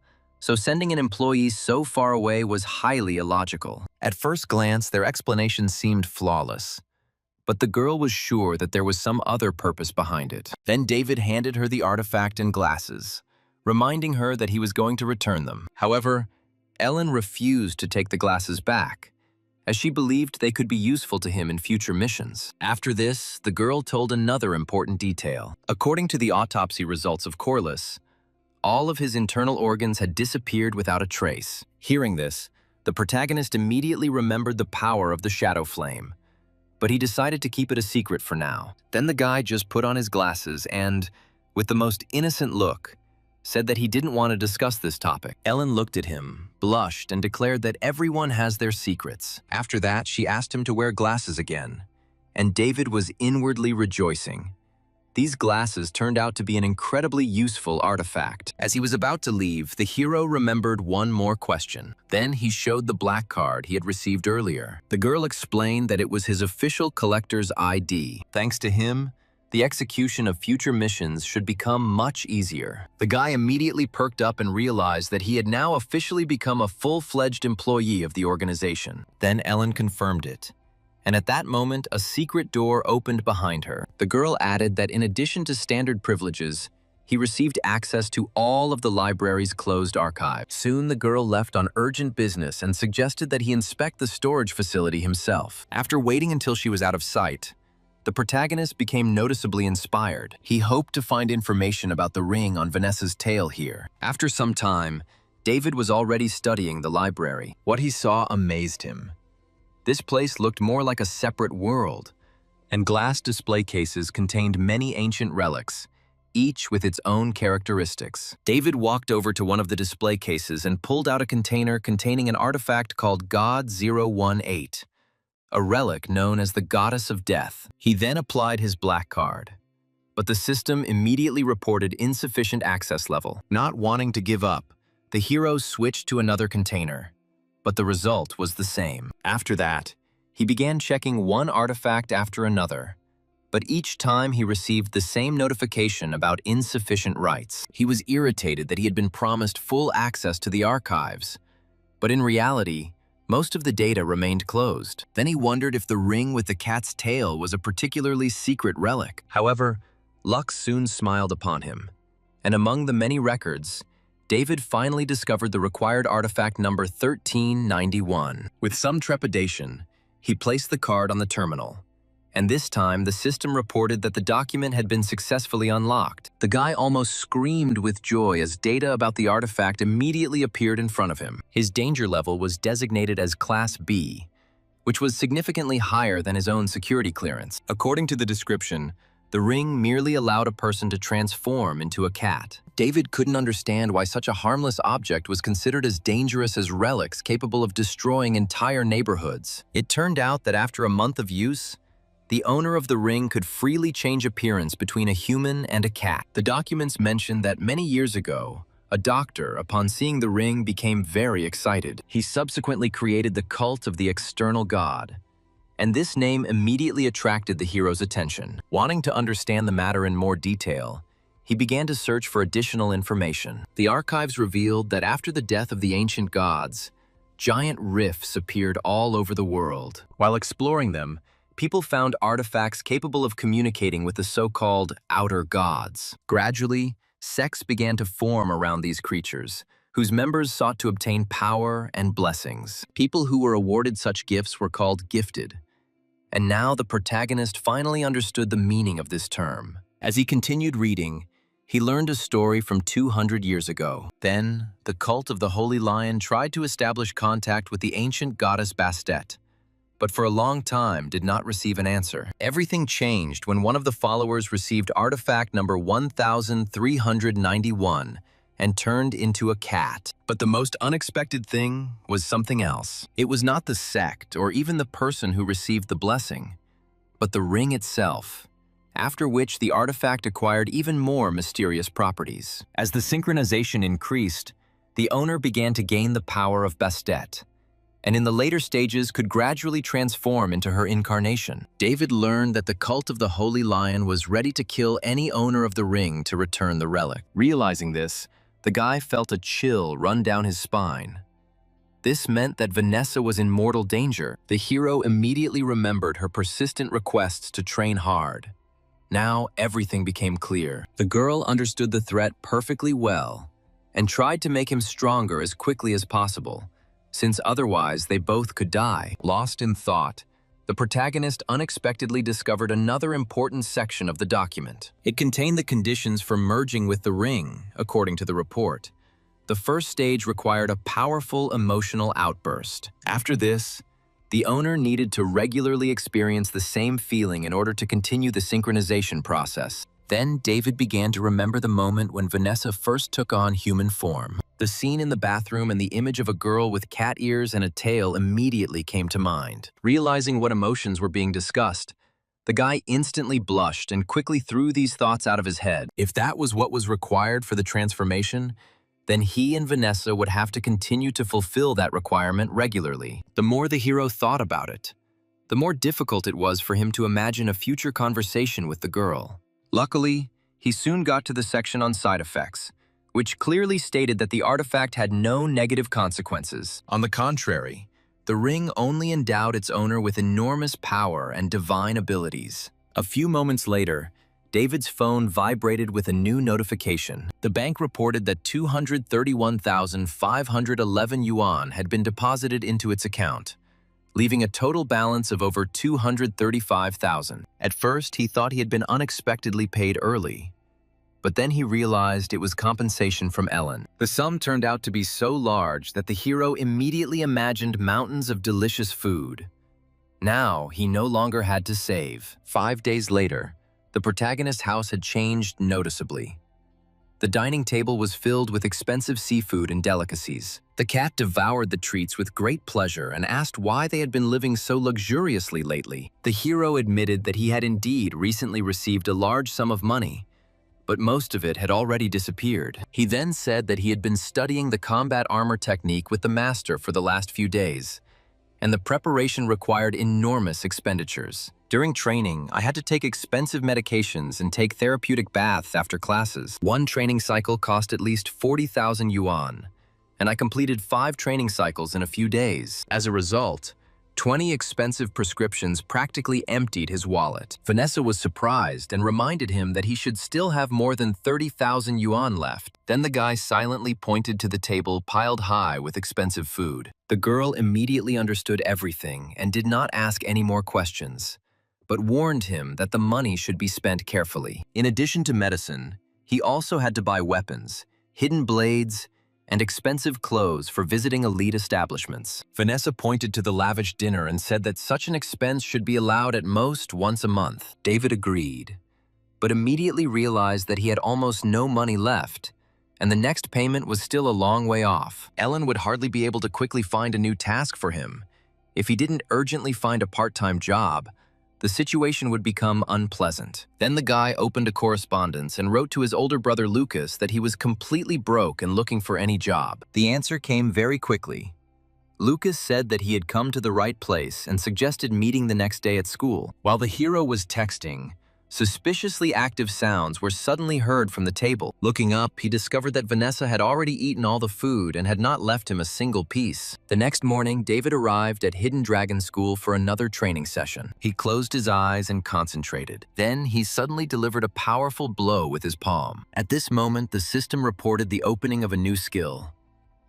so sending an employee so far away was highly illogical. At first glance, their explanation seemed flawless, but the girl was sure that there was some other purpose behind it. Then David handed her the artifact and glasses, reminding her that he was going to return them. However, Ellen refused to take the glasses back, as she believed they could be useful to him in future missions. After this, the girl told another important detail. According to the autopsy results of Corliss, all of his internal organs had disappeared without a trace. Hearing this, the protagonist immediately remembered the power of the shadow flame, but he decided to keep it a secret for now. Then the guy just put on his glasses and, with the most innocent look, said that he didn't want to discuss this topic. Ellen looked at him, blushed, and declared that everyone has their secrets. After that, she asked him to wear glasses again, and David was inwardly rejoicing. These glasses turned out to be an incredibly useful artifact. As he was about to leave, the hero remembered one more question. Then he showed the black card he had received earlier. The girl explained that it was his official collector's ID. Thanks to him, the execution of future missions should become much easier. The guy immediately perked up and realized that he had now officially become a full-fledged employee of the organization. Then Ellen confirmed it, and at that moment, a secret door opened behind her. The girl added that in addition to standard privileges, he received access to all of the library's closed archive. Soon, the girl left on urgent business and suggested that he inspect the storage facility himself. After waiting until she was out of sight, the protagonist became noticeably inspired. He hoped to find information about the ring on Vanessa's tail here. After some time, David was already studying the library. What he saw amazed him. This place looked more like a separate world, and glass display cases contained many ancient relics, each with its own characteristics. David walked over to one of the display cases and pulled out a container containing an artifact called God 018, a relic known as the Goddess of Death. He then applied his black card, but the system immediately reported insufficient access level. Not wanting to give up, the hero switched to another container, but the result was the same. After that, he began checking one artifact after another, but each time he received the same notification about insufficient rights. He was irritated that he had been promised full access to the archives, but in reality, most of the data remained closed. Then he wondered if the ring with the cat's tail was a particularly secret relic. However, luck soon smiled upon him, and among the many records, David finally discovered the required artifact number 1391. With some trepidation, he placed the card on the terminal, and this time the system reported that the document had been successfully unlocked. The guy almost screamed with joy as data about the artifact immediately appeared in front of him. His danger level was designated as Class B, which was significantly higher than his own security clearance. According to the description, the ring merely allowed a person to transform into a cat. David couldn't understand why such a harmless object was considered as dangerous as relics capable of destroying entire neighborhoods. It turned out that after a month of use, the owner of the ring could freely change appearance between a human and a cat. The documents mentioned that many years ago, a doctor, upon seeing the ring, became very excited. He subsequently created the cult of the external god, and this name immediately attracted the hero's attention. Wanting to understand the matter in more detail, he began to search for additional information. The archives revealed that after the death of the ancient gods, giant rifts appeared all over the world. While exploring them, people found artifacts capable of communicating with the so-called outer gods. Gradually, sects began to form around these creatures, whose members sought to obtain power and blessings. People who were awarded such gifts were called gifted, and now the protagonist finally understood the meaning of this term. As he continued reading, he learned a story from 200 years ago. Then, the cult of the Holy Lion tried to establish contact with the ancient goddess Bastet, but for a long time did not receive an answer. Everything changed when one of the followers received artifact number 1391 and turned into a cat. But the most unexpected thing was something else. It was not the sect or even the person who received the blessing, but the ring itself, after which the artifact acquired even more mysterious properties. As the synchronization increased, the owner began to gain the power of Bastet, and in the later stages could gradually transform into her incarnation. David learned that the cult of the Holy Lion was ready to kill any owner of the ring to return the relic. Realizing this, the guy felt a chill run down his spine. This meant that Vanessa was in mortal danger. The hero immediately remembered her persistent requests to train hard. Now everything became clear. The girl understood the threat perfectly well and tried to make him stronger as quickly as possible, since otherwise they both could die. Lost in thought, the protagonist unexpectedly discovered another important section of the document. It contained the conditions for merging with the ring, according to the report. The first stage required a powerful emotional outburst. After this, the owner needed to regularly experience the same feeling in order to continue the synchronization process. Then David began to remember the moment when Vanessa first took on human form. The scene in the bathroom and the image of a girl with cat ears and a tail immediately came to mind. Realizing what emotions were being discussed, the guy instantly blushed and quickly threw these thoughts out of his head. If that was what was required for the transformation, then he and Vanessa would have to continue to fulfill that requirement regularly. The more the hero thought about it, the more difficult it was for him to imagine a future conversation with the girl. Luckily, he soon got to the section on side effects, which clearly stated that the artifact had no negative consequences. On the contrary, the ring only endowed its owner with enormous power and divine abilities. A few moments later, David's phone vibrated with a new notification. The bank reported that 231,511 yuan had been deposited into its account, leaving a total balance of over 235,000. At first, he thought he had been unexpectedly paid early, but then he realized it was compensation from Ellen. The sum turned out to be so large that the hero immediately imagined mountains of delicious food. Now, he no longer had to save. 5 days later, the protagonist's house had changed noticeably. The dining table was filled with expensive seafood and delicacies. The cat devoured the treats with great pleasure and asked why they had been living so luxuriously lately. The hero admitted that he had indeed recently received a large sum of money, but most of it had already disappeared. He then said that he had been studying the combat armor technique with the master for the last few days, and the preparation required enormous expenditures. During training, I had to take expensive medications and take therapeutic baths after classes. One training cycle cost at least 40,000 yuan, and I completed 5 training cycles in a few days. As a result, 20 expensive prescriptions practically emptied his wallet. Vanessa was surprised and reminded him that he should still have more than 30,000 yuan left. Then the guy silently pointed to the table piled high with expensive food. The girl immediately understood everything and did not ask any more questions, but warned him that the money should be spent carefully. In addition to medicine, he also had to buy weapons, hidden blades, and expensive clothes for visiting elite establishments. Vanessa pointed to the lavish dinner and said that such an expense should be allowed at most once a month. David agreed, but immediately realized that he had almost no money left, and the next payment was still a long way off. Ellen would hardly be able to quickly find a new task for him. If he didn't urgently find a part-time job, the situation would become unpleasant. Then the guy opened a correspondence and wrote to his older brother Lucas that he was completely broke and looking for any job. The answer came very quickly. Lucas said that he had come to the right place and suggested meeting the next day at school. While the hero was texting, suspiciously active sounds were suddenly heard from the table. Looking up, he discovered that Vanessa had already eaten all the food and had not left him a single piece. The next morning, David arrived at Hidden Dragon School for another training session. He closed his eyes and concentrated. Then he suddenly delivered a powerful blow with his palm. At this moment, the system reported the opening of a new skill,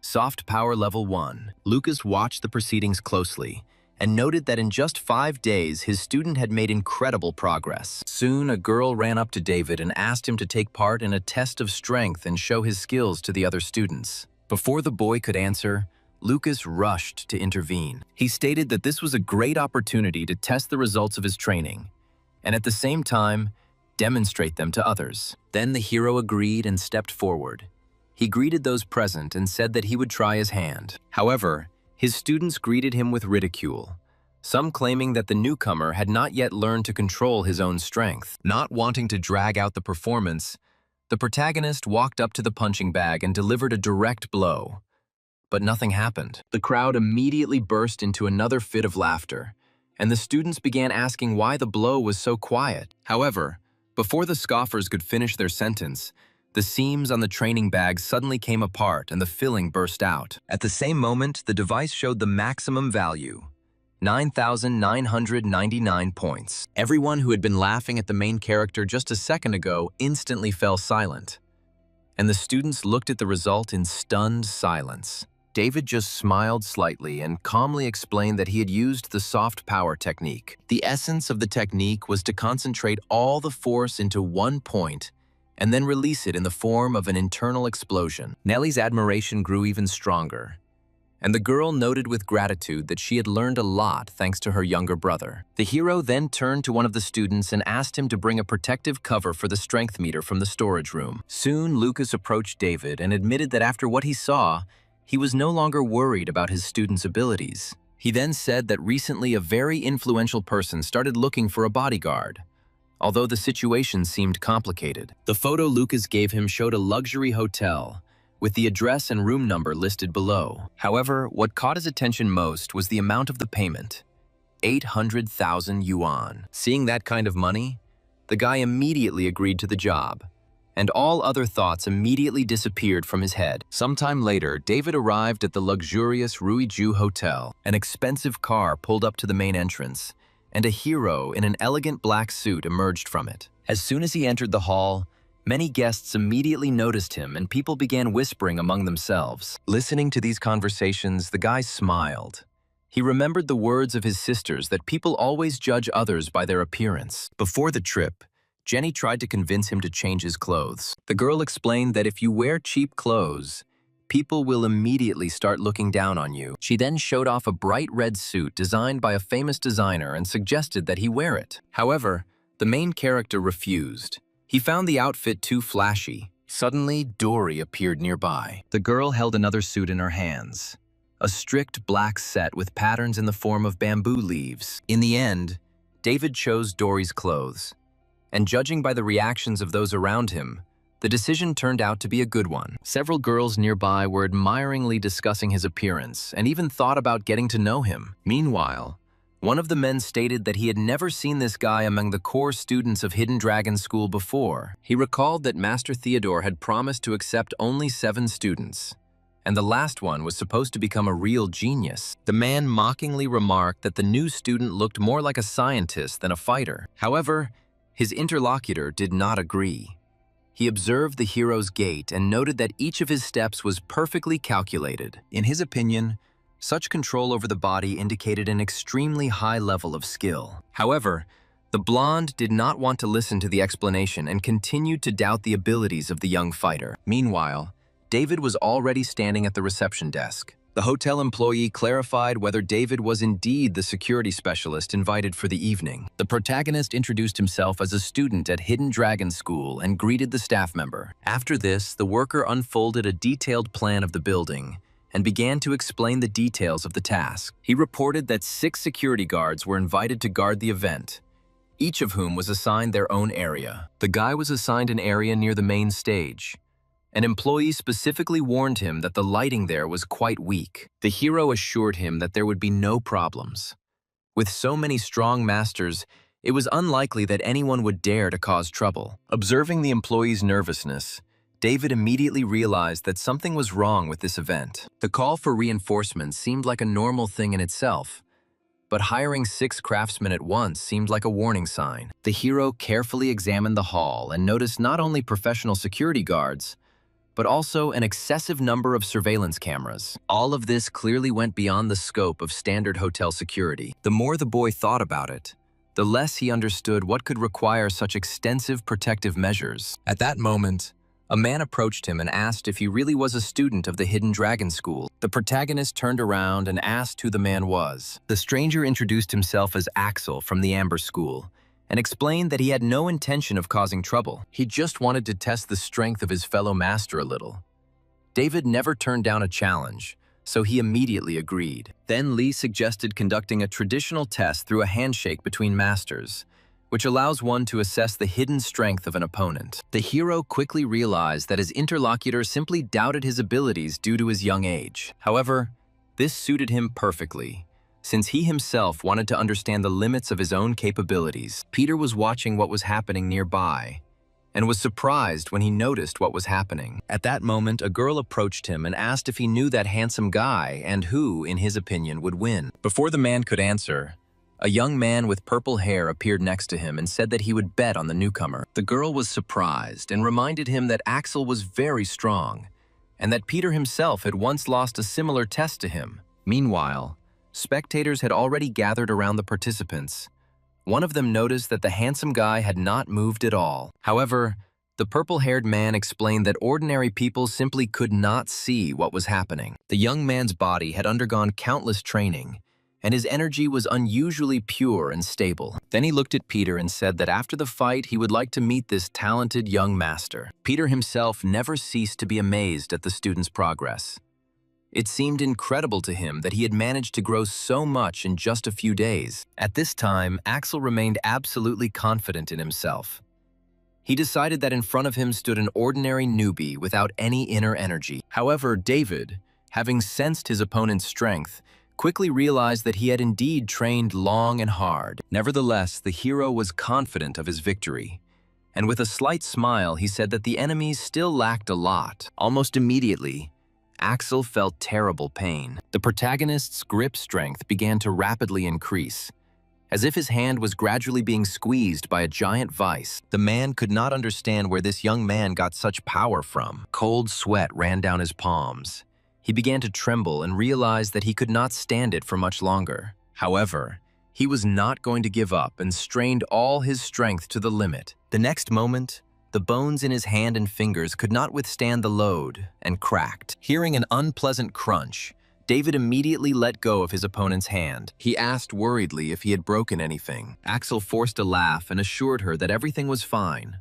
Soft Power Level 1. Lucas watched the proceedings closely and noted that in just 5 days, his student had made incredible progress. Soon, a girl ran up to David and asked him to take part in a test of strength and show his skills to the other students. Before the boy could answer, Lucas rushed to intervene. He stated that this was a great opportunity to test the results of his training, and at the same time, demonstrate them to others. Then the hero agreed and stepped forward. He greeted those present and said that he would try his hand. However, his students greeted him with ridicule, some claiming that the newcomer had not yet learned to control his own strength. Not wanting to drag out the performance, the protagonist walked up to the punching bag and delivered a direct blow. but nothing happened. The crowd immediately burst into another fit of laughter, and the students began asking why the blow was so quiet. However, before the scoffers could finish their sentence, the seams on the training bag suddenly came apart and the filling burst out. At the same moment, the device showed the maximum value, 9,999 points. Everyone who had been laughing at the main character just a second ago instantly fell silent, and the students looked at the result in stunned silence. David just smiled slightly and calmly explained that he had used the soft power technique. The essence of the technique was to concentrate all the force into one point and then release it in the form of an internal explosion. Nellie's admiration grew even stronger, and the girl noted with gratitude that she had learned a lot thanks to her younger brother. The hero then turned to one of the students and asked him to bring a protective cover for the strength meter from the storage room. Soon, Lucas approached David and admitted that after what he saw, he was no longer worried about his student's abilities. He then said that recently a very influential person started looking for a bodyguard, although the situation seemed complicated. The photo Lucas gave him showed a luxury hotel, with the address and room number listed below. However, what caught his attention most was the amount of the payment, 800,000 yuan. Seeing that kind of money, the guy immediately agreed to the job, and all other thoughts immediately disappeared from his head. Sometime later, David arrived at the luxurious Ruiju Hotel. An expensive car pulled up to the main entrance, and a hero in an elegant black suit emerged from it. As soon as he entered the hall, many guests immediately noticed him and people began whispering among themselves. Listening to these conversations, the guy smiled. He remembered the words of his sisters that people always judge others by their appearance. Before the trip, Jenny tried to convince him to change his clothes. The girl explained that if you wear cheap clothes, people will immediately start looking down on you. She then showed off a bright red suit designed by a famous designer and suggested that he wear it. However, the main character refused. He found the outfit too flashy. Suddenly, Dory appeared nearby. The girl held another suit in her hands, a strict black set with patterns in the form of bamboo leaves. In the end, David chose Dory's clothes, and judging by the reactions of those around him, the decision turned out to be a good one. Several girls nearby were admiringly discussing his appearance and even thought about getting to know him. Meanwhile, one of the men stated that he had never seen this guy among the core students of Hidden Dragon School before. He recalled that Master Theodore had promised to accept only 7 students, and the last one was supposed to become a real genius. The man mockingly remarked that the new student looked more like a scientist than a fighter. However, his interlocutor did not agree. He observed the hero's gait and noted that each of his steps was perfectly calculated. In his opinion, such control over the body indicated an extremely high level of skill. However, the blonde did not want to listen to the explanation and continued to doubt the abilities of the young fighter. Meanwhile, David was already standing at the reception desk. The hotel employee clarified whether David was indeed the security specialist invited for the evening. The protagonist introduced himself as a student at Hidden Dragon School and greeted the staff member. After this, the worker unfolded a detailed plan of the building and began to explain the details of the task. He reported that 6 security guards were invited to guard the event, each of whom was assigned their own area. The guy was assigned an area near the main stage. An employee specifically warned him that the lighting there was quite weak. The hero assured him that there would be no problems. With so many strong masters, it was unlikely that anyone would dare to cause trouble. Observing the employee's nervousness, David immediately realized that something was wrong with this event. The call for reinforcements seemed like a normal thing in itself, but hiring 6 craftsmen at once seemed like a warning sign. The hero carefully examined the hall and noticed not only professional security guards, but also an excessive number of surveillance cameras. All of this clearly went beyond the scope of standard hotel security. The more the boy thought about it, the less he understood what could require such extensive protective measures. At that moment, a man approached him and asked if he really was a student of the Hidden Dragon School. The protagonist turned around and asked who the man was. The stranger introduced himself as Axel from the Amber School and explained that he had no intention of causing trouble. He just wanted to test the strength of his fellow master a little. David never turned down a challenge, so he immediately agreed. Then Lee suggested conducting a traditional test through a handshake between masters, which allows one to assess the hidden strength of an opponent. The hero quickly realized that his interlocutor simply doubted his abilities due to his young age. However, this suited him perfectly, since he himself wanted to understand the limits of his own capabilities. Peter was watching what was happening nearby, and was surprised when he noticed what was happening. At that moment, a girl approached him and asked if he knew that handsome guy and who, in his opinion, would win. Before the man could answer, a young man with purple hair appeared next to him and said that he would bet on the newcomer. The girl was surprised and reminded him that Axel was very strong, and that Peter himself had once lost a similar test to him. Meanwhile, spectators had already gathered around the participants. One of them noticed that the handsome guy had not moved at all. However, the purple-haired man explained that ordinary people simply could not see what was happening. The young man's body had undergone countless training, and his energy was unusually pure and stable. Then he looked at Peter and said that after the fight he would like to meet this talented young master. Peter himself never ceased to be amazed at the student's progress. It seemed incredible to him that he had managed to grow so much in just a few days. At this time, Axel remained absolutely confident in himself. He decided that in front of him stood an ordinary newbie without any inner energy. However, David, having sensed his opponent's strength, quickly realized that he had indeed trained long and hard. Nevertheless, the hero was confident of his victory, and with a slight smile, he said that the enemies still lacked a lot. Almost immediately, Axel felt terrible pain. The protagonist's grip strength began to rapidly increase, as if his hand was gradually being squeezed by a giant vice. The man could not understand where this young man got such power from. Cold sweat ran down his palms. He began to tremble and realized that he could not stand it for much longer. However, he was not going to give up and strained all his strength to the limit. The next moment, the bones in his hand and fingers could not withstand the load and cracked. Hearing an unpleasant crunch, David immediately let go of his opponent's hand. He asked worriedly if he had broken anything. Axel forced a laugh and assured her that everything was fine.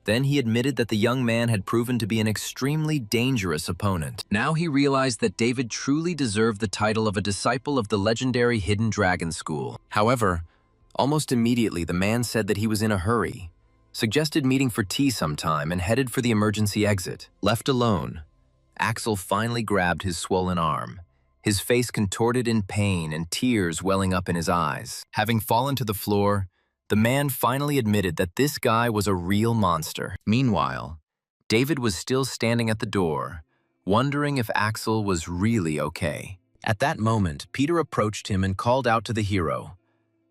Then he admitted that the young man had proven to be an extremely dangerous opponent. Now he realized that David truly deserved the title of a disciple of the legendary Hidden Dragon School. However, almost immediately the man said that he was in a hurry, suggested meeting for tea sometime, and headed for the emergency exit. Left alone, Axel finally grabbed his swollen arm, his face contorted in pain and tears welling up in his eyes. Having fallen to the floor, the man finally admitted that this guy was a real monster. Meanwhile, David was still standing at the door, wondering if Axel was really okay. At that moment, Peter approached him and called out to the hero.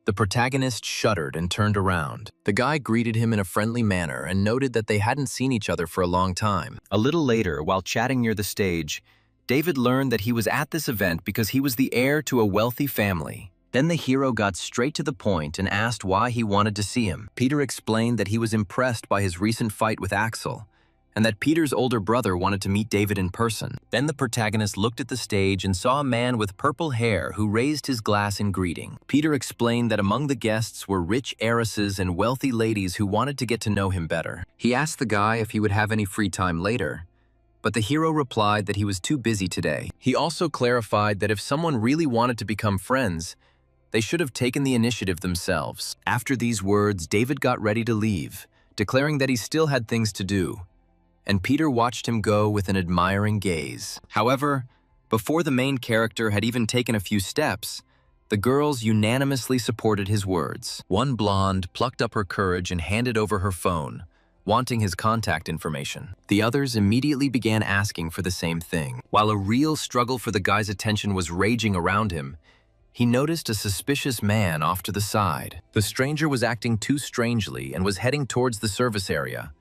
The protagonist shuddered and turned around. The guy greeted him in a friendly manner and noted that they hadn't seen each other for a long time. A little later, while chatting near the stage, David learned that he was at this event because he was the heir to a wealthy family. Then the hero got straight to the point and asked why he wanted to see him. Peter explained that he was impressed by his recent fight with Axel, and that Peter's older brother wanted to meet David in person. Then the protagonist looked at the stage and saw a man with purple hair who raised his glass in greeting. Peter explained that among the guests were rich heiresses and wealthy ladies who wanted to get to know him better. He asked the guy if he would have any free time later, but the hero replied that he was too busy today. He also clarified that if someone really wanted to become friends, they should have taken the initiative themselves. After these words, David got ready to leave, declaring that he still had things to do, and Peter watched him go with an admiring gaze. However, before the main character had even taken a few steps, the girls unanimously supported his words. One blonde plucked up her courage and handed over her phone, wanting his contact information. The others immediately began asking for the same thing. While a real struggle for the guy's attention was raging around him, he noticed a suspicious man off to the side. The stranger was acting too strangely and was heading towards the service area,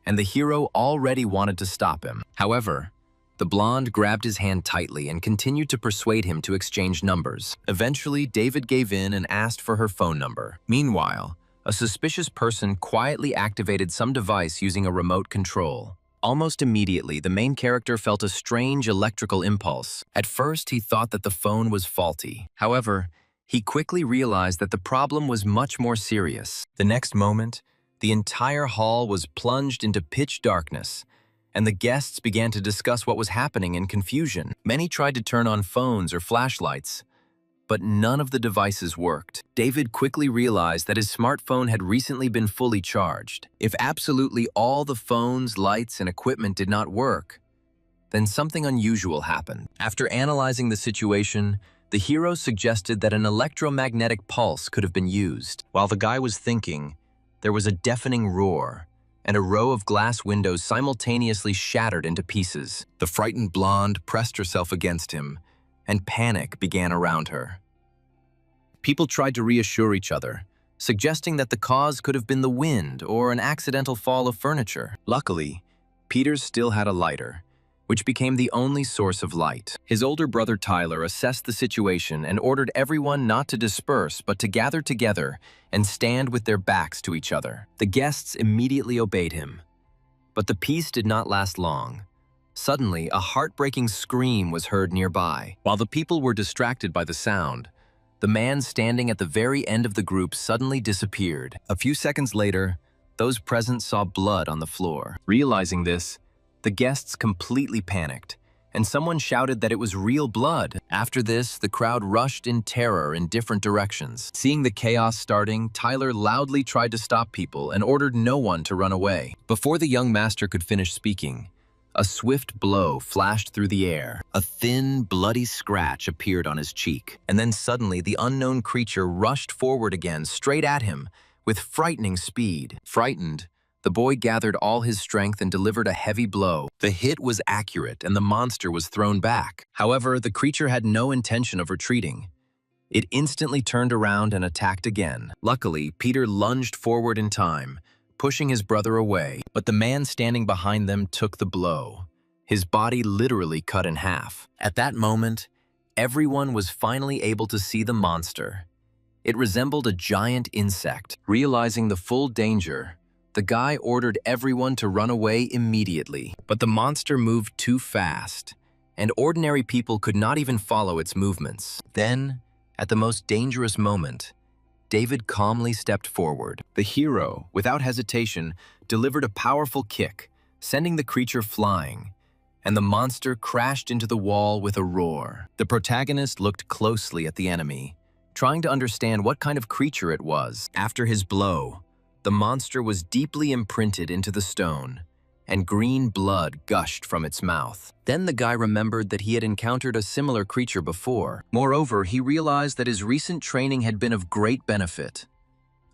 and the hero already wanted to stop him. However, the blonde grabbed his hand tightly and continued to persuade him to exchange numbers. Eventually, David gave in and asked for her phone number. Meanwhile, a suspicious person quietly activated some device using a remote control. Almost immediately, the main character felt a strange electrical impulse. At first, he thought that the phone was faulty. However, he quickly realized that the problem was much more serious. The next moment, the entire hall was plunged into pitch darkness, and the guests began to discuss what was happening in confusion. Many tried to turn on phones or flashlights, but none of the devices worked. David quickly realized that his smartphone had recently been fully charged. If absolutely all the phones, lights, and equipment did not work, then something unusual happened. After analyzing the situation, the hero suggested that an electromagnetic pulse could have been used. While the guy was thinking, there was a deafening roar, and a row of glass windows simultaneously shattered into pieces. The frightened blonde pressed herself against him, and panic began around her. People tried to reassure each other, suggesting that the cause could have been the wind or an accidental fall of furniture. Luckily, Peter still had a lighter, which became the only source of light. His older brother Tyler assessed the situation and ordered everyone not to disperse but to gather together and stand with their backs to each other. The guests immediately obeyed him. But the peace did not last long. Suddenly, a heartbreaking scream was heard nearby. While the people were distracted by the sound, the man standing at the very end of the group suddenly disappeared. A few seconds later, those present saw blood on the floor. Realizing this, the guests completely panicked, and someone shouted that it was real blood. After this, the crowd rushed in terror in different directions. Seeing the chaos starting, Tyler loudly tried to stop people and ordered no one to run away. Before the young master could finish speaking, a swift blow flashed through the air. A thin, bloody scratch appeared on his cheek, and then suddenly the unknown creature rushed forward again, straight at him, with frightening speed. Frightened, the boy gathered all his strength and delivered a heavy blow. The hit was accurate, and the monster was thrown back. However, the creature had no intention of retreating. It instantly turned around and attacked again. Luckily, Peter lunged forward in time, pushing his brother away, but the man standing behind them took the blow, his body literally cut in half. At that moment, everyone was finally able to see the monster. It resembled a giant insect. Realizing the full danger, the guy ordered everyone to run away immediately. But the monster moved too fast, and ordinary people could not even follow its movements. Then, at the most dangerous moment, David calmly stepped forward. The hero, without hesitation, delivered a powerful kick, sending the creature flying, and the monster crashed into the wall with a roar. The protagonist looked closely at the enemy, trying to understand what kind of creature it was. After his blow, the monster was deeply imprinted into the stone, and green blood gushed from its mouth. Then the guy remembered that he had encountered a similar creature before. Moreover, he realized that his recent training had been of great benefit.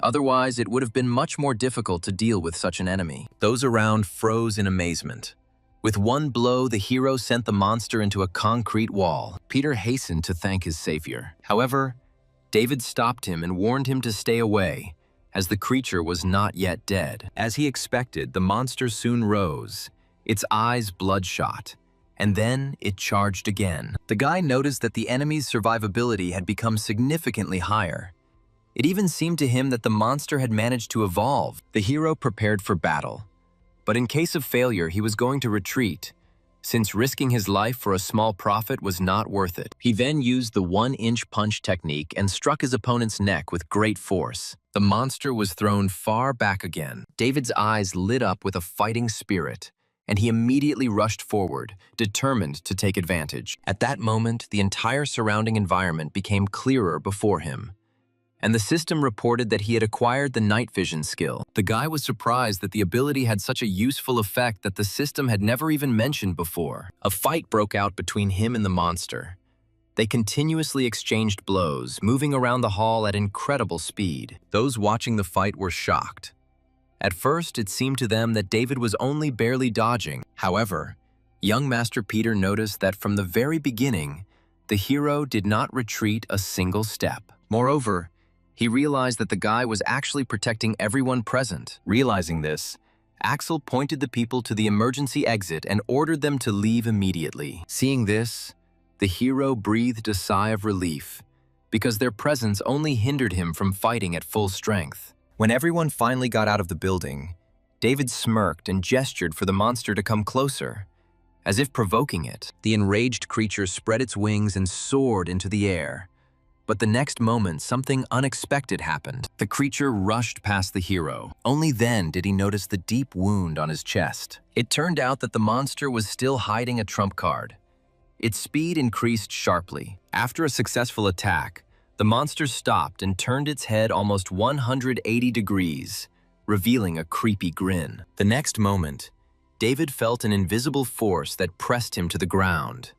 Otherwise, it would have been much more difficult to deal with such an enemy. Those around froze in amazement. With one blow, the hero sent the monster into a concrete wall. Peter hastened to thank his savior. However, David stopped him and warned him to stay away, as the creature was not yet dead. As he expected, the monster soon rose, its eyes bloodshot, and then it charged again. The guy noticed that the enemy's survivability had become significantly higher. It even seemed to him that the monster had managed to evolve. The hero prepared for battle, but in case of failure, he was going to retreat, since risking his life for a small profit was not worth it. He then used the 1-inch punch technique and struck his opponent's neck with great force. The monster was thrown far back again. David's eyes lit up with a fighting spirit, and he immediately rushed forward, determined to take advantage. At that moment, the entire surrounding environment became clearer before him, and the system reported that he had acquired the night vision skill. The guy was surprised that the ability had such a useful effect that the system had never even mentioned before. A fight broke out between him and the monster. They continuously exchanged blows, moving around the hall at incredible speed. Those watching the fight were shocked. At first, it seemed to them that David was only barely dodging. However, young Master Peter noticed that from the very beginning, the hero did not retreat a single step. Moreover, he realized that the guy was actually protecting everyone present. Realizing this, Axel pointed the people to the emergency exit and ordered them to leave immediately. Seeing this, the hero breathed a sigh of relief, because their presence only hindered him from fighting at full strength. When everyone finally got out of the building, David smirked and gestured for the monster to come closer, as if provoking it. The enraged creature spread its wings and soared into the air. But the next moment, something unexpected happened. The creature rushed past the hero. Only then did he notice the deep wound on his chest. It turned out that the monster was still hiding a trump card. Its speed increased sharply. After a successful attack, the monster stopped and turned its head almost 180 degrees, revealing a creepy grin. The next moment, David felt an invisible force that pressed him to the ground.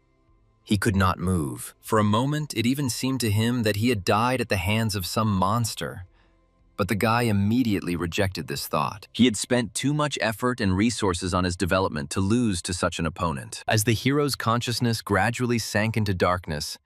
He could not move. For a moment, it even seemed to him that he had died at the hands of some monster. But the guy immediately rejected this thought. He had spent too much effort and resources on his development to lose to such an opponent. As the hero's consciousness gradually sank into darkness,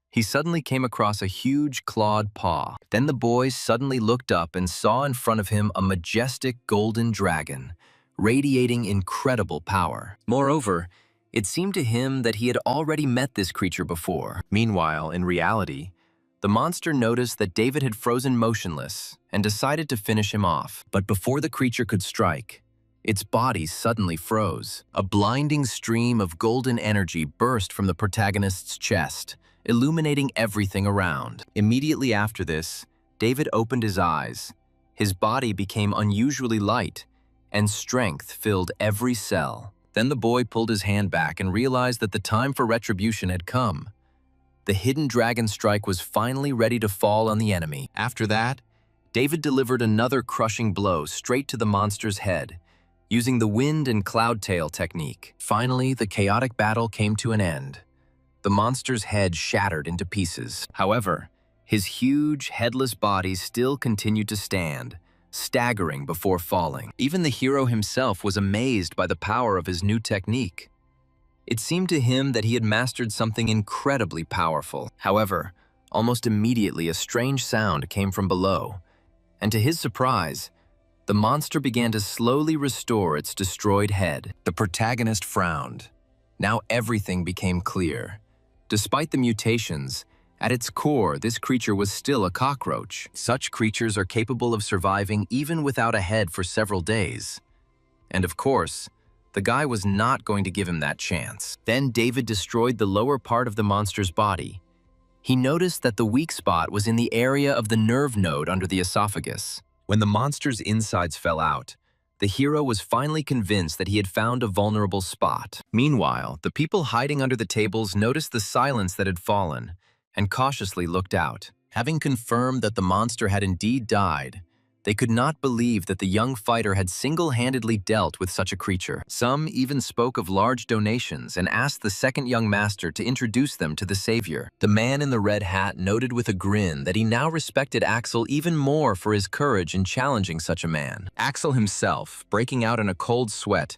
he suddenly came across a huge clawed paw. Then the boy suddenly looked up and saw in front of him a majestic golden dragon, radiating incredible power. Moreover, it seemed to him that he had already met this creature before. Meanwhile, in reality, the monster noticed that David had frozen motionless and decided to finish him off. But before the creature could strike, its body suddenly froze. A blinding stream of golden energy burst from the protagonist's chest, illuminating everything around. Immediately after this, David opened his eyes. His body became unusually light, and strength filled every cell. Then the boy pulled his hand back and realized that the time for retribution had come. The hidden dragon strike was finally ready to fall on the enemy. After that, David delivered another crushing blow straight to the monster's head, using the wind and cloud tail technique. Finally, the chaotic battle came to an end. The monster's head shattered into pieces. However, his huge, headless body still continued to stand, staggering before falling. Even the hero himself was amazed by the power of his new technique. It seemed to him that he had mastered something incredibly powerful. However, almost immediately a strange sound came from below, and to his surprise, the monster began to slowly restore its destroyed head. The protagonist frowned. Now everything became clear. Despite the mutations, at its core, this creature was still a cockroach. Such creatures are capable of surviving even without a head for several days. And of course, the guy was not going to give him that chance. Then David destroyed the lower part of the monster's body. He noticed that the weak spot was in the area of the nerve node under the esophagus. When the monster's insides fell out, the hero was finally convinced that he had found a vulnerable spot. Meanwhile, the people hiding under the tables noticed the silence that had fallen and cautiously looked out. Having confirmed that the monster had indeed died, they could not believe that the young fighter had single-handedly dealt with such a creature. Some even spoke of large donations and asked the second young master to introduce them to the savior. The man in the red hat noted with a grin that he now respected Axel even more for his courage in challenging such a man. Axel himself, breaking out in a cold sweat,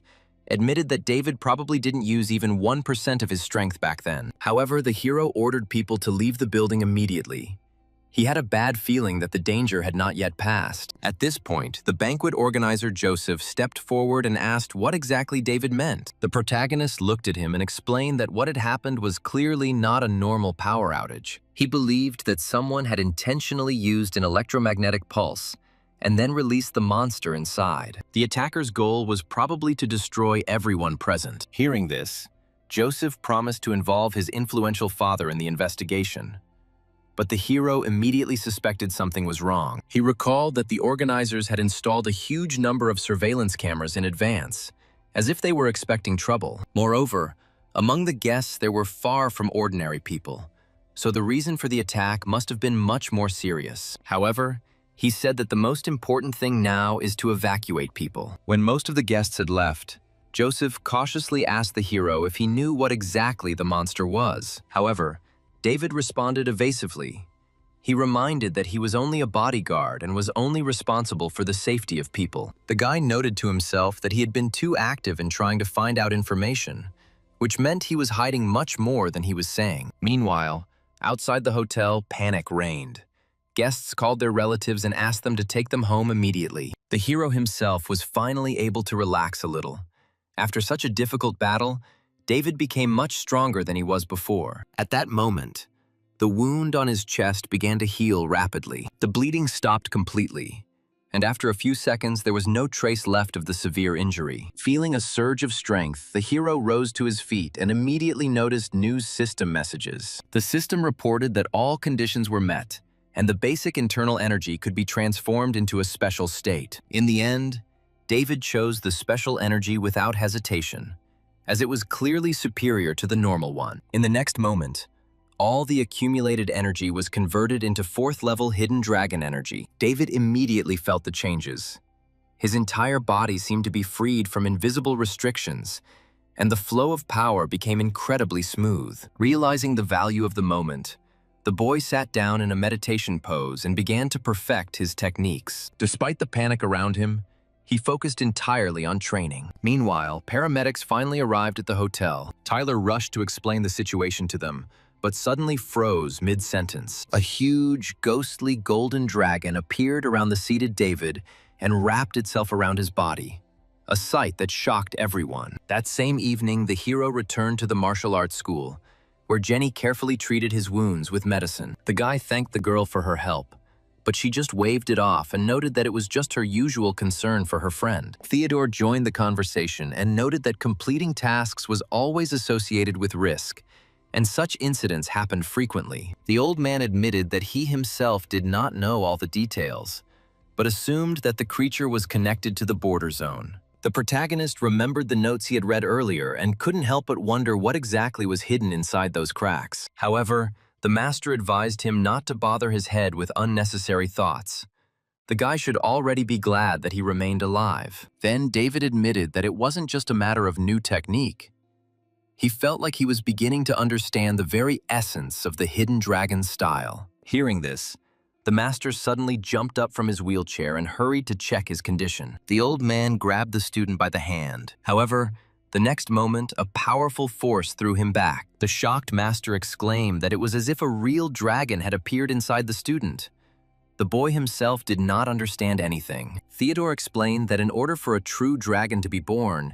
admitted that David probably didn't use even 1% of his strength back then. However, the hero ordered people to leave the building immediately. He had a bad feeling that the danger had not yet passed. At this point, the banquet organizer Joseph stepped forward and asked what exactly David meant. The protagonist looked at him and explained that what had happened was clearly not a normal power outage. He believed that someone had intentionally used an electromagnetic pulse and then released the monster inside. The attacker's goal was probably to destroy everyone present. Hearing this, Joseph promised to involve his influential father in the investigation. But the hero immediately suspected something was wrong. He recalled that the organizers had installed a huge number of surveillance cameras in advance, as if they were expecting trouble. Moreover, among the guests there were far from ordinary people, so the reason for the attack must have been much more serious. However, he said that the most important thing now is to evacuate people. When most of the guests had left, Joseph cautiously asked the hero if he knew what exactly the monster was. However, David responded evasively. He reminded that he was only a bodyguard and was only responsible for the safety of people. The guy noted to himself that he had been too active in trying to find out information, which meant he was hiding much more than he was saying. Meanwhile, outside the hotel, panic reigned. Guests called their relatives and asked them to take them home immediately. The hero himself was finally able to relax a little. After such a difficult battle, David became much stronger than he was before. At that moment, the wound on his chest began to heal rapidly. The bleeding stopped completely, and after a few seconds there was no trace left of the severe injury. Feeling a surge of strength, the hero rose to his feet and immediately noticed news system messages. The system reported that all conditions were met, and the basic internal energy could be transformed into a special state. In the end, David chose the special energy without hesitation. as it was clearly superior to the normal one. In the next moment, all the accumulated energy was converted into 4th-level hidden dragon energy. David immediately felt the changes. His entire body seemed to be freed from invisible restrictions, and the flow of power became incredibly smooth. Realizing the value of the moment, the boy sat down in a meditation pose and began to perfect his techniques. Despite the panic around him, he focused entirely on training. Meanwhile, paramedics finally arrived at the hotel. Tyler rushed to explain the situation to them, but suddenly froze mid-sentence. A huge, ghostly golden dragon appeared around the seated David and wrapped itself around his body, a sight that shocked everyone. That same evening, the hero returned to the martial arts school, where Jenny carefully treated his wounds with medicine. The guy thanked the girl for her help, but she just waved it off and noted that it was just her usual concern for her friend. Theodore joined the conversation and noted that completing tasks was always associated with risk, and such incidents happened frequently. The old man admitted that he himself did not know all the details, but assumed that the creature was connected to the border zone. The protagonist remembered the notes he had read earlier and couldn't help but wonder what exactly was hidden inside those cracks. However, the master advised him not to bother his head with unnecessary thoughts. The guy should already be glad that he remained alive. Then David admitted that it wasn't just a matter of new technique. He felt like he was beginning to understand the very essence of the hidden dragon style. Hearing this, the master suddenly jumped up from his wheelchair and hurried to check his condition. The old man grabbed the student by the hand. However, the next moment, a powerful force threw him back. The shocked master exclaimed that it was as if a real dragon had appeared inside the student. The boy himself did not understand anything. Theodore explained that in order for a true dragon to be born,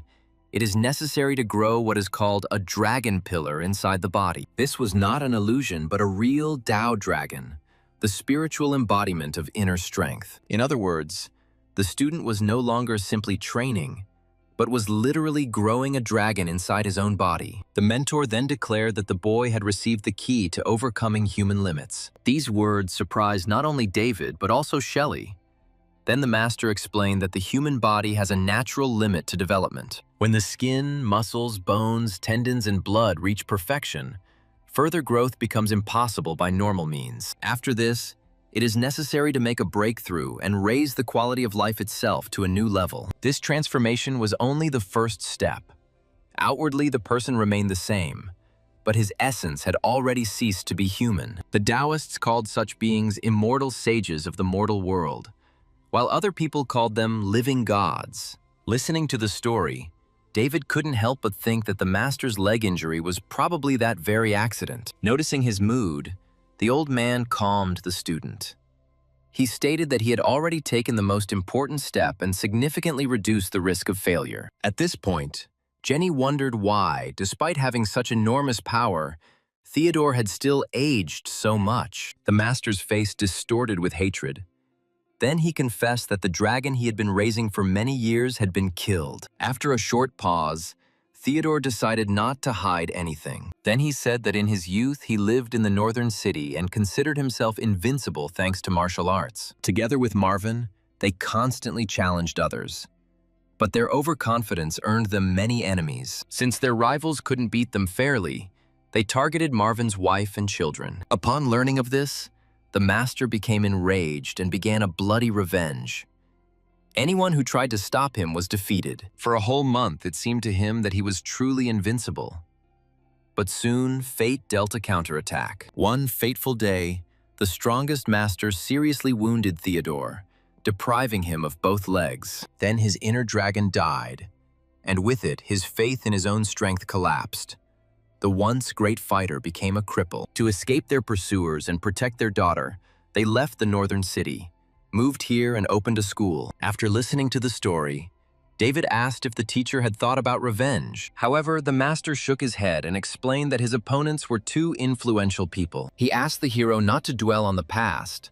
it is necessary to grow what is called a dragon pillar inside the body. This was not an illusion, but a real Tao dragon, the spiritual embodiment of inner strength. In other words, the student was no longer simply training, but was literally growing a dragon inside his own body. The mentor then declared that the boy had received the key to overcoming human limits. These words surprised not only David, but also Shelley. Then the master explained that the human body has a natural limit to development. When the skin, muscles, bones, tendons, and blood reach perfection, further growth becomes impossible by normal means. After this, it is necessary to make a breakthrough and raise the quality of life itself to a new level. This transformation was only the first step. Outwardly, the person remained the same, but his essence had already ceased to be human. The Taoists called such beings immortal sages of the mortal world, while other people called them living gods. Listening to the story, David couldn't help but think that the master's leg injury was probably that very accident. Noticing his mood, the old man calmed the student. He stated that he had already taken the most important step and significantly reduced the risk of failure. At this point, Jenny wondered why, despite having such enormous power, Theodore had still aged so much. The master's face distorted with hatred. Then he confessed that the dragon he had been raising for many years had been killed. After a short pause, Theodore decided not to hide anything. Then he said that in his youth he lived in the northern city and considered himself invincible thanks to martial arts. Together with Marvin, they constantly challenged others. But their overconfidence earned them many enemies. Since their rivals couldn't beat them fairly, they targeted Marvin's wife and children. Upon learning of this, the master became enraged and began a bloody revenge. Anyone who tried to stop him was defeated. For a whole month, it seemed to him that he was truly invincible. But soon, fate dealt a counterattack. One fateful day, the strongest master seriously wounded Theodore, depriving him of both legs. Then his inner dragon died, and with it, his faith in his own strength collapsed. The once great fighter became a cripple. To escape their pursuers and protect their daughter, they left the northern city, moved here and opened a school. After listening to the story, David asked if the teacher had thought about revenge. However, the master shook his head and explained that his opponents were two influential people. He asked the hero not to dwell on the past,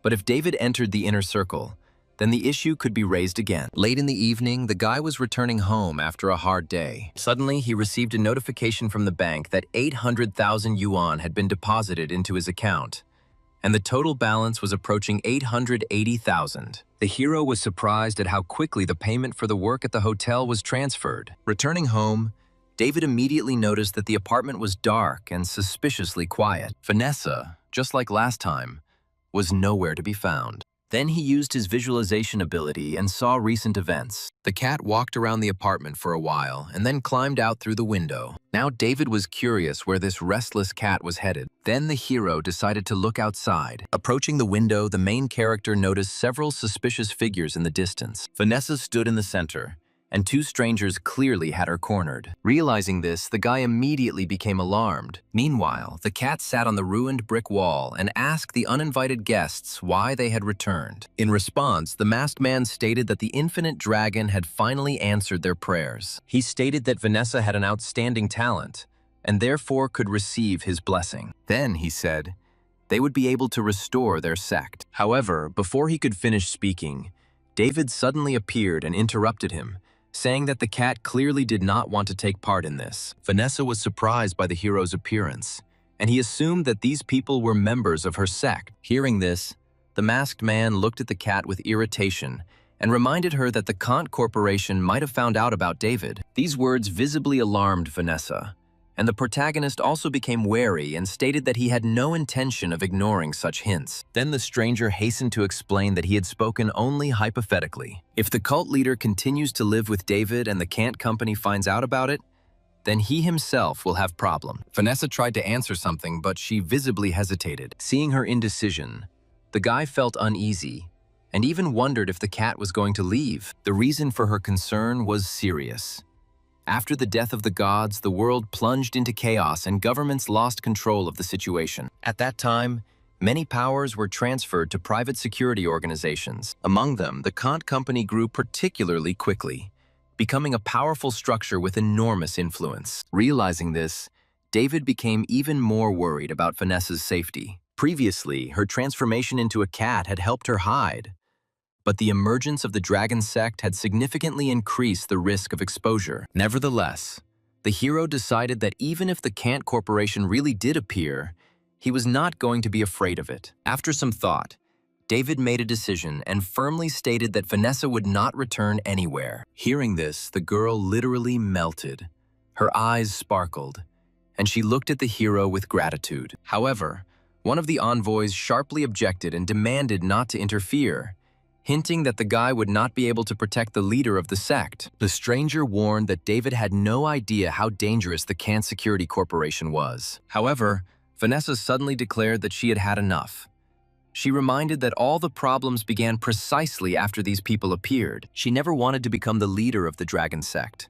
but if David entered the inner circle, then the issue could be raised again. Late in the evening, the guy was returning home after a hard day. Suddenly, he received a notification from the bank that 800,000 yuan had been deposited into his account, and the total balance was approaching 880,000. The hero was surprised at how quickly the payment for the work at the hotel was transferred. Returning home, David immediately noticed that the apartment was dark and suspiciously quiet. Vanessa, just like last time, was nowhere to be found. Then he used his visualization ability and saw recent events. The cat walked around the apartment for a while and then climbed out through the window. Now David was curious where this restless cat was headed. Then the hero decided to look outside. Approaching the window, the main character noticed several suspicious figures in the distance. Vanessa stood in the center, and two strangers clearly had her cornered. Realizing this, the guy immediately became alarmed. Meanwhile, the cat sat on the ruined brick wall and asked the uninvited guests why they had returned. In response, the masked man stated that the infinite dragon had finally answered their prayers. He stated that Vanessa had an outstanding talent, and therefore could receive his blessing. Then, he said, they would be able to restore their sect. However, before he could finish speaking, David suddenly appeared and interrupted him, saying that the cat clearly did not want to take part in this. Vanessa was surprised by the hero's appearance, and he assumed that these people were members of her sect. Hearing this, the masked man looked at the cat with irritation and reminded her that the Kant Corporation might have found out about David. These words visibly alarmed Vanessa, and the protagonist also became wary and stated that he had no intention of ignoring such hints. Then the stranger hastened to explain that he had spoken only hypothetically. If the cult leader continues to live with David and the Kant Company finds out about it, then he himself will have problem. Vanessa tried to answer something, but she visibly hesitated. Seeing her indecision, the guy felt uneasy and even wondered if the cat was going to leave. The reason for her concern was serious. After the death of the gods, the world plunged into chaos and governments lost control of the situation. At that time, many powers were transferred to private security organizations. Among them, the Kant Company grew particularly quickly, becoming a powerful structure with enormous influence. Realizing this, David became even more worried about Vanessa's safety. Previously, her transformation into a cat had helped her hide, but the emergence of the dragon sect had significantly increased the risk of exposure. Nevertheless, the hero decided that even if the Kant Corporation really did appear, he was not going to be afraid of it. After some thought, David made a decision and firmly stated that Vanessa would not return anywhere. Hearing this, the girl literally melted. Her eyes sparkled, and she looked at the hero with gratitude. However, one of the envoys sharply objected and demanded not to interfere, hinting that the guy would not be able to protect the leader of the sect. The stranger warned that David had no idea how dangerous the Kant Security Corporation was. However, Vanessa suddenly declared that she had had enough. She reminded that all the problems began precisely after these people appeared. She never wanted to become the leader of the dragon sect,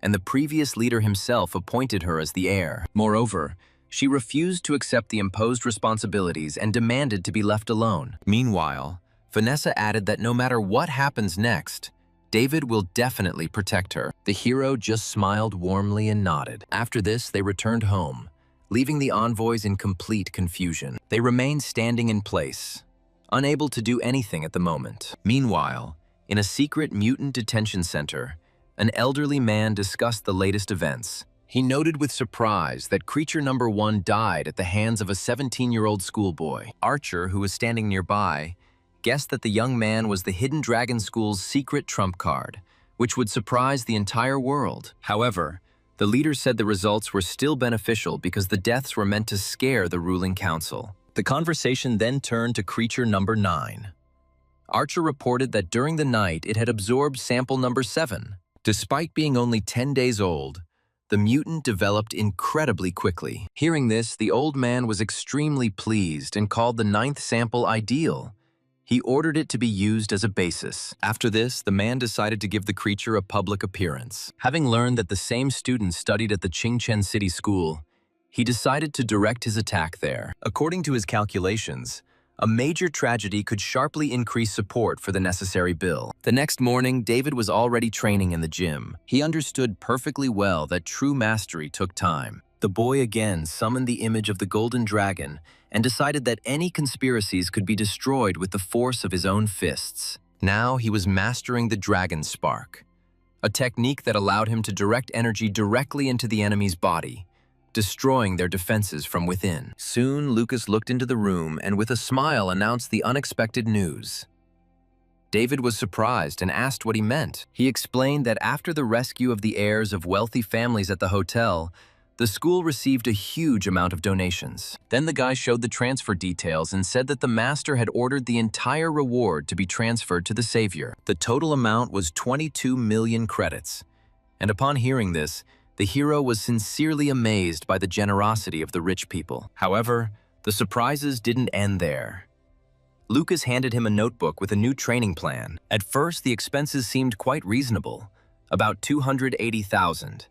and the previous leader himself appointed her as the heir. Moreover, she refused to accept the imposed responsibilities and demanded to be left alone. Meanwhile, Vanessa added that no matter what happens next, David will definitely protect her. The hero just smiled warmly and nodded. After this, they returned home, leaving the envoys in complete confusion. They remained standing in place, unable to do anything at the moment. Meanwhile, in a secret mutant detention center, an elderly man discussed the latest events. He noted with surprise that creature number 1 died at the hands of a 17-year-old schoolboy. Archer, who was standing nearby, guessed that the young man was the Hidden Dragon School's secret trump card, which would surprise the entire world. However, the leader said the results were still beneficial because the deaths were meant to scare the ruling council. The conversation then turned to creature number 9. Archer reported that during the night it had absorbed sample number 7. Despite being only 10 days old, the mutant developed incredibly quickly. Hearing this, the old man was extremely pleased and called the 9th sample ideal. He ordered it to be used as a basis. After this, the man decided to give the creature a public appearance. Having learned that the same student studied at the Qingchen City School, he decided to direct his attack there. According to his calculations, a major tragedy could sharply increase support for the necessary bill. The next morning, David was already training in the gym. He understood perfectly well that true mastery took time. The boy again summoned the image of the golden dragon and decided that any conspiracies could be destroyed with the force of his own fists. Now he was mastering the dragon spark, a technique that allowed him to direct energy directly into the enemy's body, destroying their defenses from within. Soon, Lucas looked into the room and with a smile announced the unexpected news. David was surprised and asked what he meant. He explained that after the rescue of the heirs of wealthy families at the hotel, the school received a huge amount of donations. Then the guy showed the transfer details and said that the master had ordered the entire reward to be transferred to the savior. The total amount was 22 million credits. And upon hearing this, the hero was sincerely amazed by the generosity of the rich people. However, the surprises didn't end there. Lucas handed him a notebook with a new training plan. At first, the expenses seemed quite reasonable, about 280,000.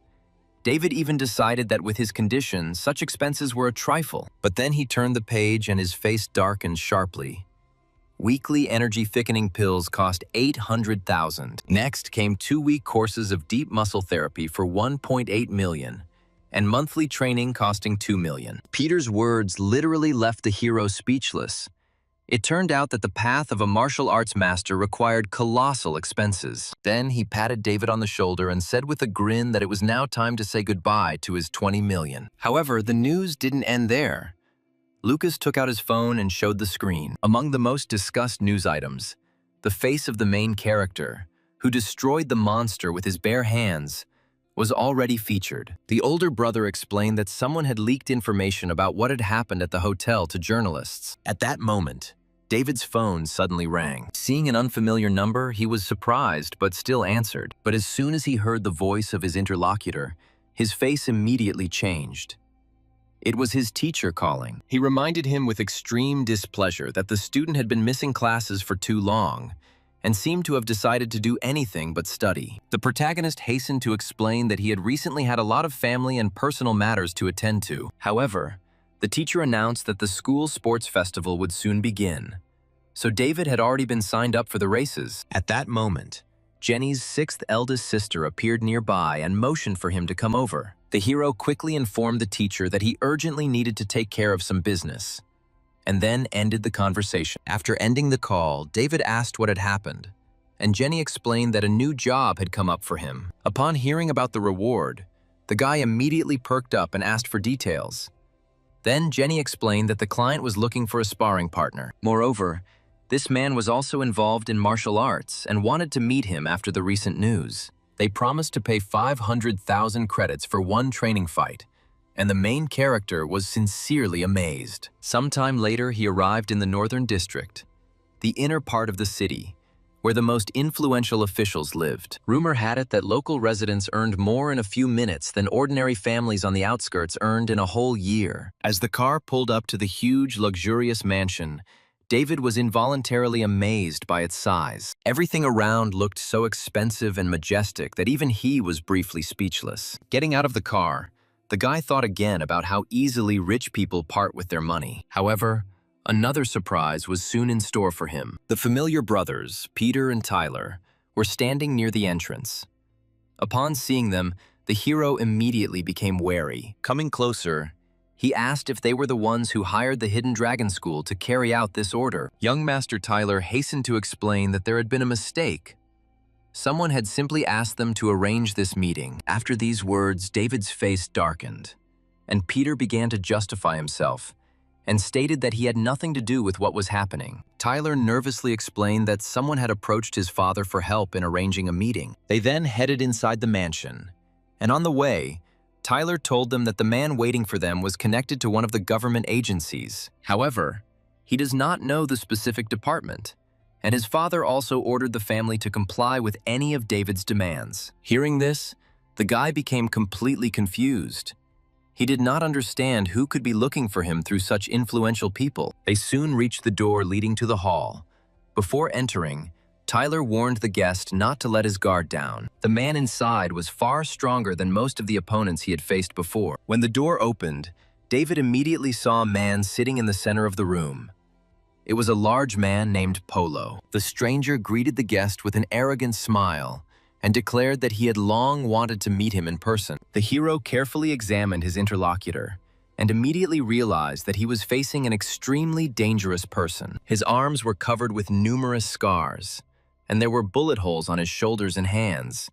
David even decided that with his condition, such expenses were a trifle. But then he turned the page and his face darkened sharply. Weekly energy-thickening pills cost 800,000. Next came 2-week courses of deep muscle therapy for 1.8 million, and monthly training costing 2 million. Peter's words literally left the hero speechless. It turned out that the path of a martial arts master required colossal expenses. Then he patted David on the shoulder and said with a grin that it was now time to say goodbye to his 20 million. However, the news didn't end there. Lucas took out his phone and showed the screen. Among the most discussed news items, the face of the main character, who destroyed the monster with his bare hands, was already featured. The older brother explained that someone had leaked information about what had happened at the hotel to journalists. At that moment, David's phone suddenly rang. Seeing an unfamiliar number, he was surprised but still answered. But as soon as he heard the voice of his interlocutor, his face immediately changed. It was his teacher calling. He reminded him with extreme displeasure that the student had been missing classes for too long and seemed to have decided to do anything but study. The protagonist hastened to explain that he had recently had a lot of family and personal matters to attend to. However, the teacher announced that the school sports festival would soon begin, so David had already been signed up for the races. At that moment, Jenny's 6th eldest sister appeared nearby and motioned for him to come over. The hero quickly informed the teacher that he urgently needed to take care of some business, and then ended the conversation. After ending the call, David asked what had happened, and Jenny explained that a new job had come up for him. Upon hearing about the reward, the guy immediately perked up and asked for details. Then Jenny explained that the client was looking for a sparring partner. Moreover, this man was also involved in martial arts and wanted to meet him after the recent news. They promised to pay 500,000 credits for one training fight, and the main character was sincerely amazed. Sometime later, he arrived in the Northern District, the inner part of the city, where the most influential officials lived. Rumor had it that local residents earned more in a few minutes than ordinary families on the outskirts earned in a whole year. As the car pulled up to the huge, luxurious mansion, David was involuntarily amazed by its size. Everything around looked so expensive and majestic that even he was briefly speechless. Getting out of the car, the guy thought again about how easily rich people part with their money. However, another surprise was soon in store for him. The familiar brothers, Peter and Tyler, were standing near the entrance. Upon seeing them, the hero immediately became wary. Coming closer, he asked if they were the ones who hired the Hidden Dragon School to carry out this order. Young Master Tyler hastened to explain that there had been a mistake. Someone had simply asked them to arrange this meeting. After these words, David's face darkened, and Peter began to justify himself and stated that he had nothing to do with what was happening. Tyler nervously explained that someone had approached his father for help in arranging a meeting. They then headed inside the mansion, and on the way, Tyler told them that the man waiting for them was connected to one of the government agencies. However, he does not know the specific department, and his father also ordered the family to comply with any of David's demands. Hearing this, the guy became completely confused. He did not understand who could be looking for him through such influential people. They soon reached the door leading to the hall. Before entering, Tyler warned the guest not to let his guard down. The man inside was far stronger than most of the opponents he had faced before. When the door opened, David immediately saw a man sitting in the center of the room. It was a large man named Polo. The stranger greeted the guest with an arrogant smile and declared that he had long wanted to meet him in person. The hero carefully examined his interlocutor and immediately realized that he was facing an extremely dangerous person. His arms were covered with numerous scars, and there were bullet holes on his shoulders and hands,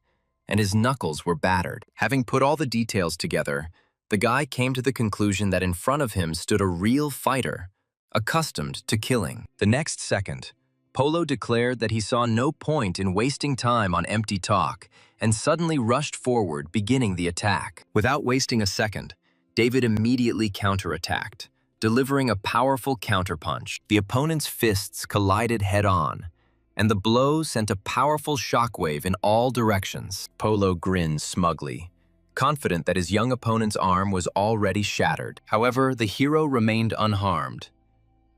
and his knuckles were battered. Having put all the details together, the guy came to the conclusion that in front of him stood a real fighter, accustomed to killing. The next second, Polo declared that he saw no point in wasting time on empty talk and suddenly rushed forward, beginning the attack. Without wasting a second, David immediately counterattacked, delivering a powerful counterpunch. The opponent's fists collided head-on, and the blow sent a powerful shockwave in all directions. Polo grinned smugly, confident that his young opponent's arm was already shattered. However, the hero remained unharmed.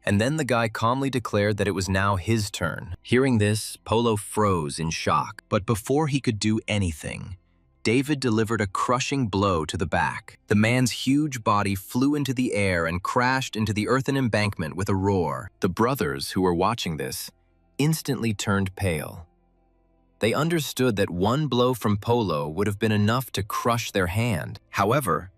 And then the guy calmly declared that it was now his turn. Hearing this, Polo froze in shock. But before he could do anything, David delivered a crushing blow to the back. The man's huge body flew into the air and crashed into the earthen embankment with a roar. The brothers, who were watching this, instantly turned pale. They understood that one blow from Polo would have been enough to crush their hand. However,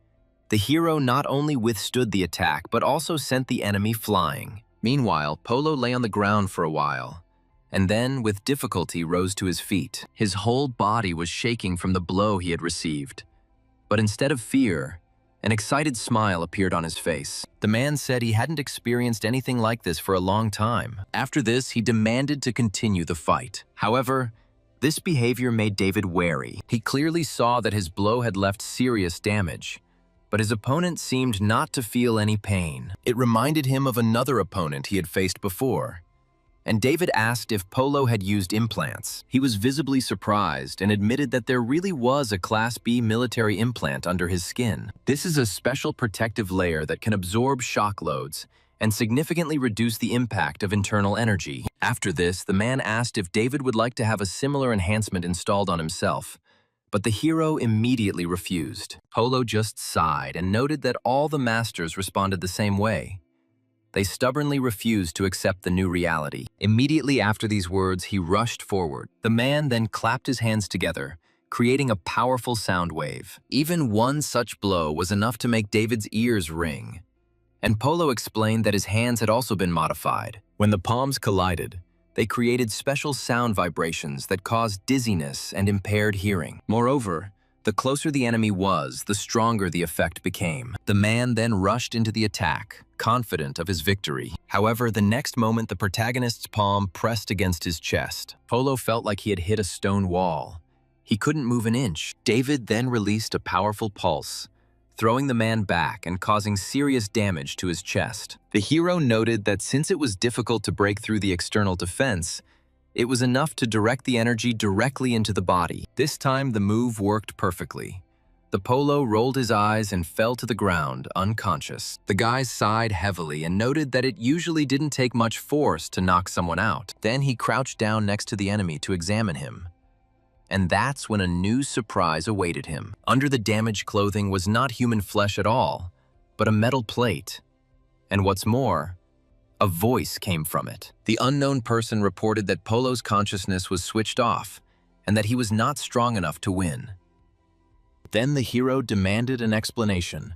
the hero not only withstood the attack, but also sent the enemy flying. Meanwhile, Polo lay on the ground for a while, and then, with difficulty, rose to his feet. His whole body was shaking from the blow he had received. But instead of fear, an excited smile appeared on his face. The man said he hadn't experienced anything like this for a long time. After this, he demanded to continue the fight. However, this behavior made David wary. He clearly saw that his blow had left serious damage, but his opponent seemed not to feel any pain. It reminded him of another opponent he had faced before, and David asked if Polo had used implants. He was visibly surprised and admitted that there really was a Class B military implant under his skin. This is a special protective layer that can absorb shock loads and significantly reduce the impact of internal energy. After this, the man asked if David would like to have a similar enhancement installed on himself, but the hero immediately refused. Polo just sighed and noted that all the masters responded the same way. They stubbornly refused to accept the new reality. Immediately after these words, he rushed forward. The man then clapped his hands together, creating a powerful sound wave. Even one such blow was enough to make David's ears ring. And Polo explained that his hands had also been modified. When the palms collided, they created special sound vibrations that caused dizziness and impaired hearing. Moreover, the closer the enemy was, the stronger the effect became. The man then rushed into the attack, confident of his victory. However, the next moment the protagonist's palm pressed against his chest. Polo felt like he had hit a stone wall. He couldn't move an inch. David then released a powerful pulse, throwing the man back and causing serious damage to his chest. The hero noted that since it was difficult to break through the external defense, it was enough to direct the energy directly into the body. This time, the move worked perfectly. The Polo rolled his eyes and fell to the ground, unconscious. The guy sighed heavily and noted that it usually didn't take much force to knock someone out. Then he crouched down next to the enemy to examine him. And that's when a new surprise awaited him. Under the damaged clothing was not human flesh at all, but a metal plate. And what's more, a voice came from it. The unknown person reported that Polo's consciousness was switched off and that he was not strong enough to win. Then the hero demanded an explanation,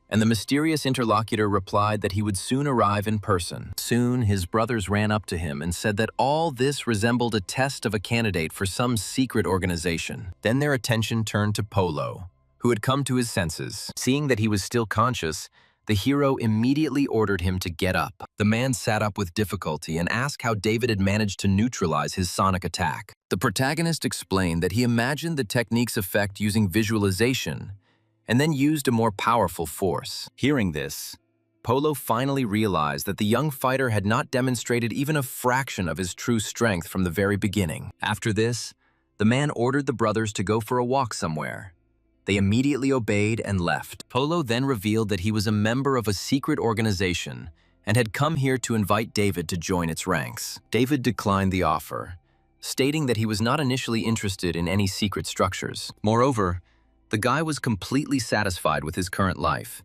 and the mysterious interlocutor replied that he would soon arrive in person. Soon, his brothers ran up to him and said that all this resembled a test of a candidate for some secret organization. Then their attention turned to Polo, who had come to his senses. Seeing that he was still conscious, the hero immediately ordered him to get up. The man sat up with difficulty and asked how David had managed to neutralize his sonic attack. The protagonist explained that he imagined the technique's effect using visualization and then used a more powerful force. Hearing this, Polo finally realized that the young fighter had not demonstrated even a fraction of his true strength from the very beginning. After this, the man ordered the brothers to go for a walk somewhere. They immediately obeyed and left. Polo then revealed that he was a member of a secret organization and had come here to invite David to join its ranks. David declined the offer, stating that he was not initially interested in any secret structures. Moreover, the guy was completely satisfied with his current life.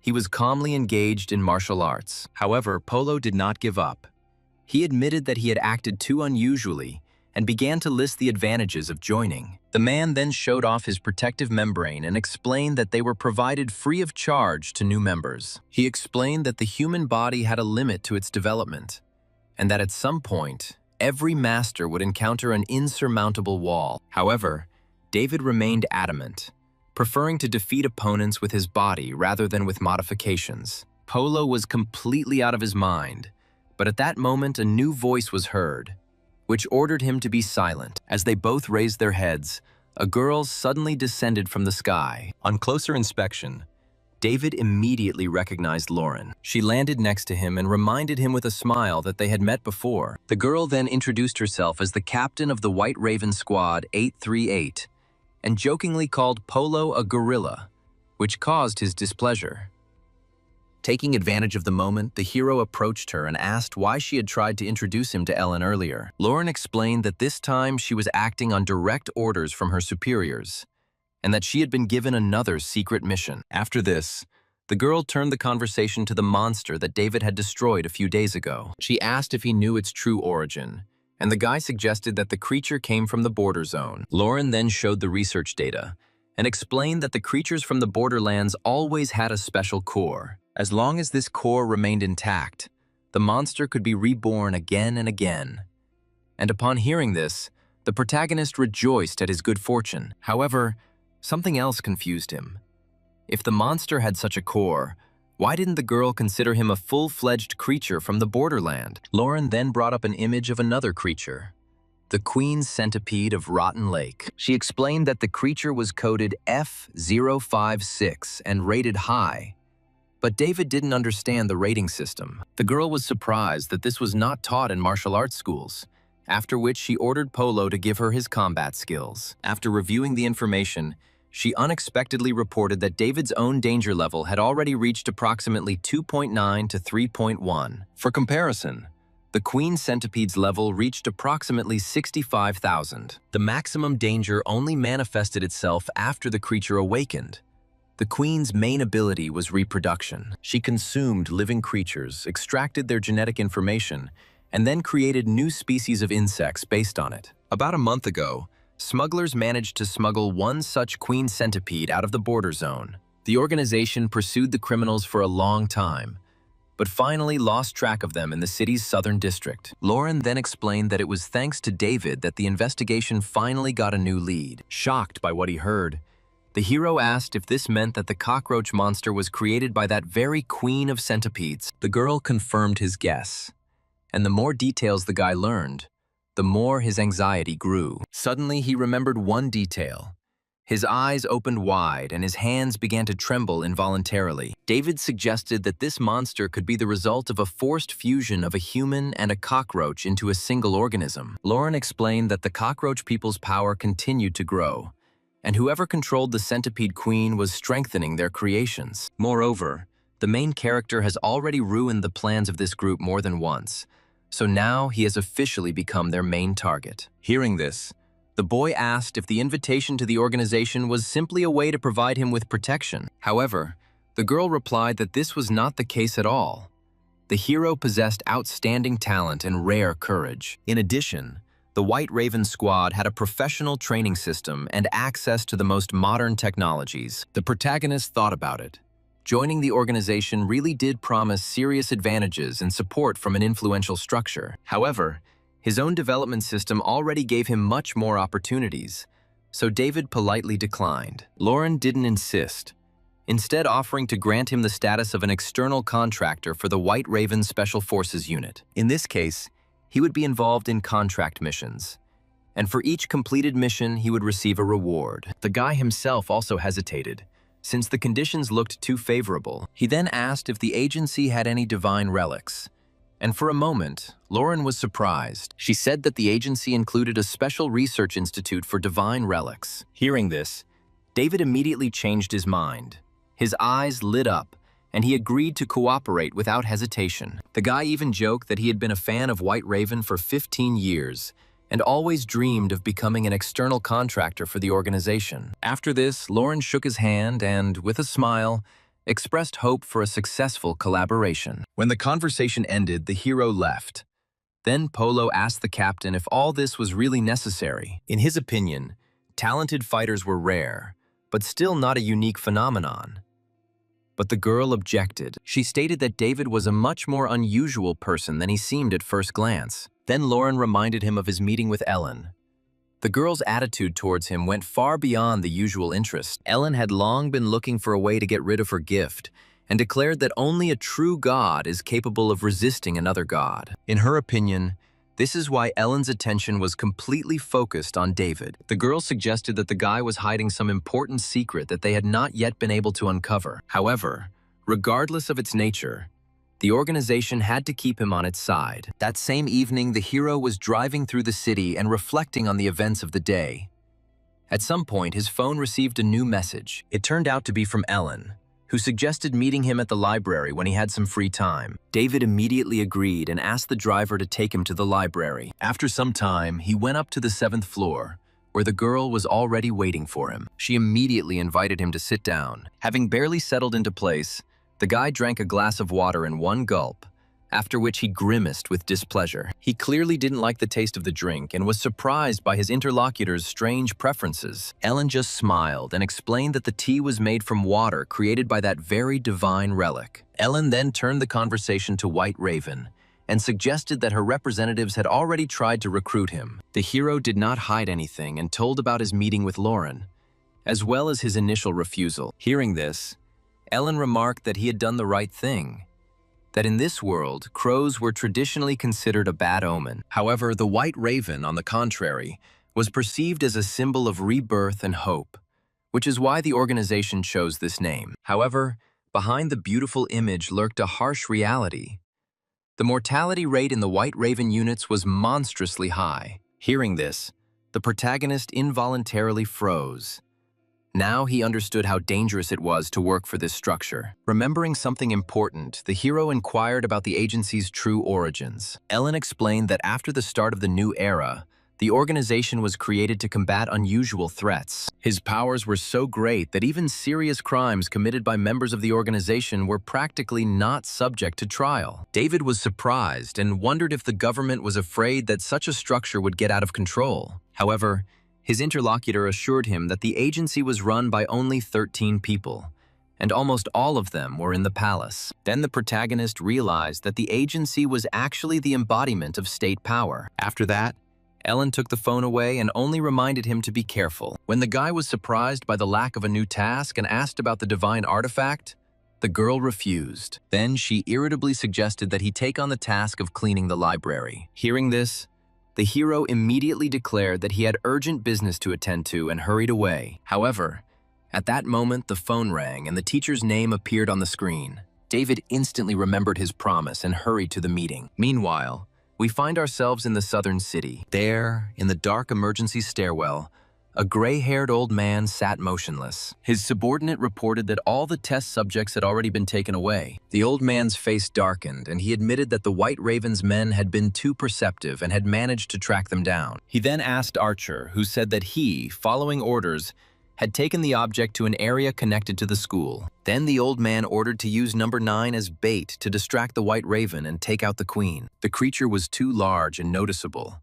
He was calmly engaged in martial arts. However, Polo did not give up. He admitted that he had acted too unusually and began to list the advantages of joining. The man then showed off his protective membrane and explained that they were provided free of charge to new members. He explained that the human body had a limit to its development, and that at some point, every master would encounter an insurmountable wall. However, David remained adamant, preferring to defeat opponents with his body rather than with modifications. Polo was completely out of his mind, But at that moment, a new voice was heard, which ordered him to be silent. As they both raised their heads, a girl suddenly descended from the sky. On closer inspection, David immediately recognized Lauren. She landed next to him and reminded him with a smile that they had met before. The girl then introduced herself as the captain of the White Raven Squad 838 and jokingly called Polo a gorilla, which caused his displeasure. Taking advantage of the moment, the hero approached her and asked why she had tried to introduce him to Ellen earlier. Lauren explained that this time she was acting on direct orders from her superiors, and that she had been given another secret mission. After this, the girl turned the conversation to the monster that David had destroyed a few days ago. She asked if he knew its true origin, and the guy suggested that the creature came from the border zone. Lauren then showed the research data and explained that the creatures from the borderlands always had a special core. As long as this core remained intact, the monster could be reborn again and again. And upon hearing this, the protagonist rejoiced at his good fortune. However, something else confused him. If the monster had such a core, why didn't the girl consider him a full-fledged creature from the borderland? Lauren then brought up an image of another creature, the queen centipede of Rotten Lake. She explained that the creature was coded F056 and rated high, but David didn't understand the rating system. The girl was surprised that this was not taught in martial arts schools, after which she ordered Polo to give her his combat skills. After reviewing the information, she unexpectedly reported that David's own danger level had already reached approximately 2.9 to 3.1. For comparison, the Queen Centipede's level reached approximately 65,000. The maximum danger only manifested itself after the creature awakened. The Queen's main ability was reproduction. She consumed living creatures, extracted their genetic information, and then created new species of insects based on it. About a month ago, smugglers managed to smuggle one such queen centipede out of the border zone. The organization pursued the criminals for a long time, but finally lost track of them in the city's southern district. Lauren then explained that it was thanks to David that the investigation finally got a new lead. Shocked by what he heard, the hero asked if this meant that the cockroach monster was created by that very queen of centipedes. The girl confirmed his guess, and the more details the guy learned, the more his anxiety grew. Suddenly, he remembered one detail. His eyes opened wide and his hands began to tremble involuntarily. David suggested that this monster could be the result of a forced fusion of a human and a cockroach into a single organism. Lauren explained that the cockroach people's power continued to grow, and whoever controlled the centipede queen was strengthening their creations. Moreover, the main character has already ruined the plans of this group more than once, so now he has officially become their main target. Hearing this, the boy asked if the invitation to the organization was simply a way to provide him with protection. However, the girl replied that this was not the case at all. The hero possessed outstanding talent and rare courage. In addition, the White Raven Squad had a professional training system and access to the most modern technologies. The protagonist thought about it. Joining the organization really did promise serious advantages and support from an influential structure. However, his own development system already gave him much more opportunities, so David politely declined. Lauren didn't insist, instead offering to grant him the status of an external contractor for the White Raven Special Forces unit. In this case, he would be involved in contract missions, and for each completed mission, he would receive a reward. The guy himself also hesitated, since the conditions looked too favorable. He then asked if the agency had any divine relics, and for a moment, Lauren was surprised. She said that the agency included a special research institute for divine relics. Hearing this, David immediately changed his mind. His eyes lit up, and he agreed to cooperate without hesitation. The guy even joked that he had been a fan of White Raven for 15 years, and always dreamed of becoming an external contractor for the organization. After this, Lauren shook his hand and, with a smile, expressed hope for a successful collaboration. When the conversation ended, the hero left. Then Polo asked the captain if all this was really necessary. In his opinion, talented fighters were rare, but still not a unique phenomenon. But the girl objected. She stated that David was a much more unusual person than he seemed at first glance. Then Lauren reminded him of his meeting with Ellen. The girl's attitude towards him went far beyond the usual interest. Ellen had long been looking for a way to get rid of her gift, and declared that only a true god is capable of resisting another god. In her opinion, this is why Ellen's attention was completely focused on David. The girl suggested that the guy was hiding some important secret that they had not yet been able to uncover. However, regardless of its nature, the organization had to keep him on its side. That same evening, the hero was driving through the city and reflecting on the events of the day. At some point, his phone received a new message. It turned out to be from Ellen, who suggested meeting him at the library when he had some free time. David immediately agreed and asked the driver to take him to the library. After some time, he went up to the 7th floor, where the girl was already waiting for him. She immediately invited him to sit down. Having barely settled into place, the guy drank a glass of water in one gulp, after which he grimaced with displeasure. He clearly didn't like the taste of the drink and was surprised by his interlocutor's strange preferences. Ellen just smiled and explained that the tea was made from water created by that very divine relic. Ellen then turned the conversation to White Raven and suggested that her representatives had already tried to recruit him. The hero did not hide anything and told about his meeting with Lauren, as well as his initial refusal. Hearing this, Ellen remarked that he had done the right thing, that in this world, crows were traditionally considered a bad omen. However, the White Raven, on the contrary, was perceived as a symbol of rebirth and hope, which is why the organization chose this name. However, behind the beautiful image lurked a harsh reality. The mortality rate in the White Raven units was monstrously high. Hearing this, the protagonist involuntarily froze. Now he understood how dangerous it was to work for this structure. Remembering something important, the hero inquired about the agency's true origins. Ellen explained that after the start of the new era, the organization was created to combat unusual threats. His powers were so great that even serious crimes committed by members of the organization were practically not subject to trial. David was surprised and wondered if the government was afraid that such a structure would get out of control. However, his interlocutor assured him that the agency was run by only 13 people, and almost all of them were in the palace. Then the protagonist realized that the agency was actually the embodiment of state power. After that, Ellen took the phone away and only reminded him to be careful. When the guy was surprised by the lack of a new task and asked about the divine artifact, the girl refused. Then she irritably suggested that he take on the task of cleaning the library. Hearing this, the hero immediately declared that he had urgent business to attend to and hurried away. However, at that moment, the phone rang and the teacher's name appeared on the screen. David instantly remembered his promise and hurried to the meeting. Meanwhile, we find ourselves in the southern city. There, in the dark emergency stairwell, a gray-haired old man sat motionless. His subordinate reported that all the test subjects had already been taken away. The old man's face darkened, and he admitted that the White Raven's men had been too perceptive and had managed to track them down. He then asked Archer, who said that he, following orders, had taken the object to an area connected to the school. Then the old man ordered to use number 9 as bait to distract the White Raven and take out the queen. The creature was too large and noticeable,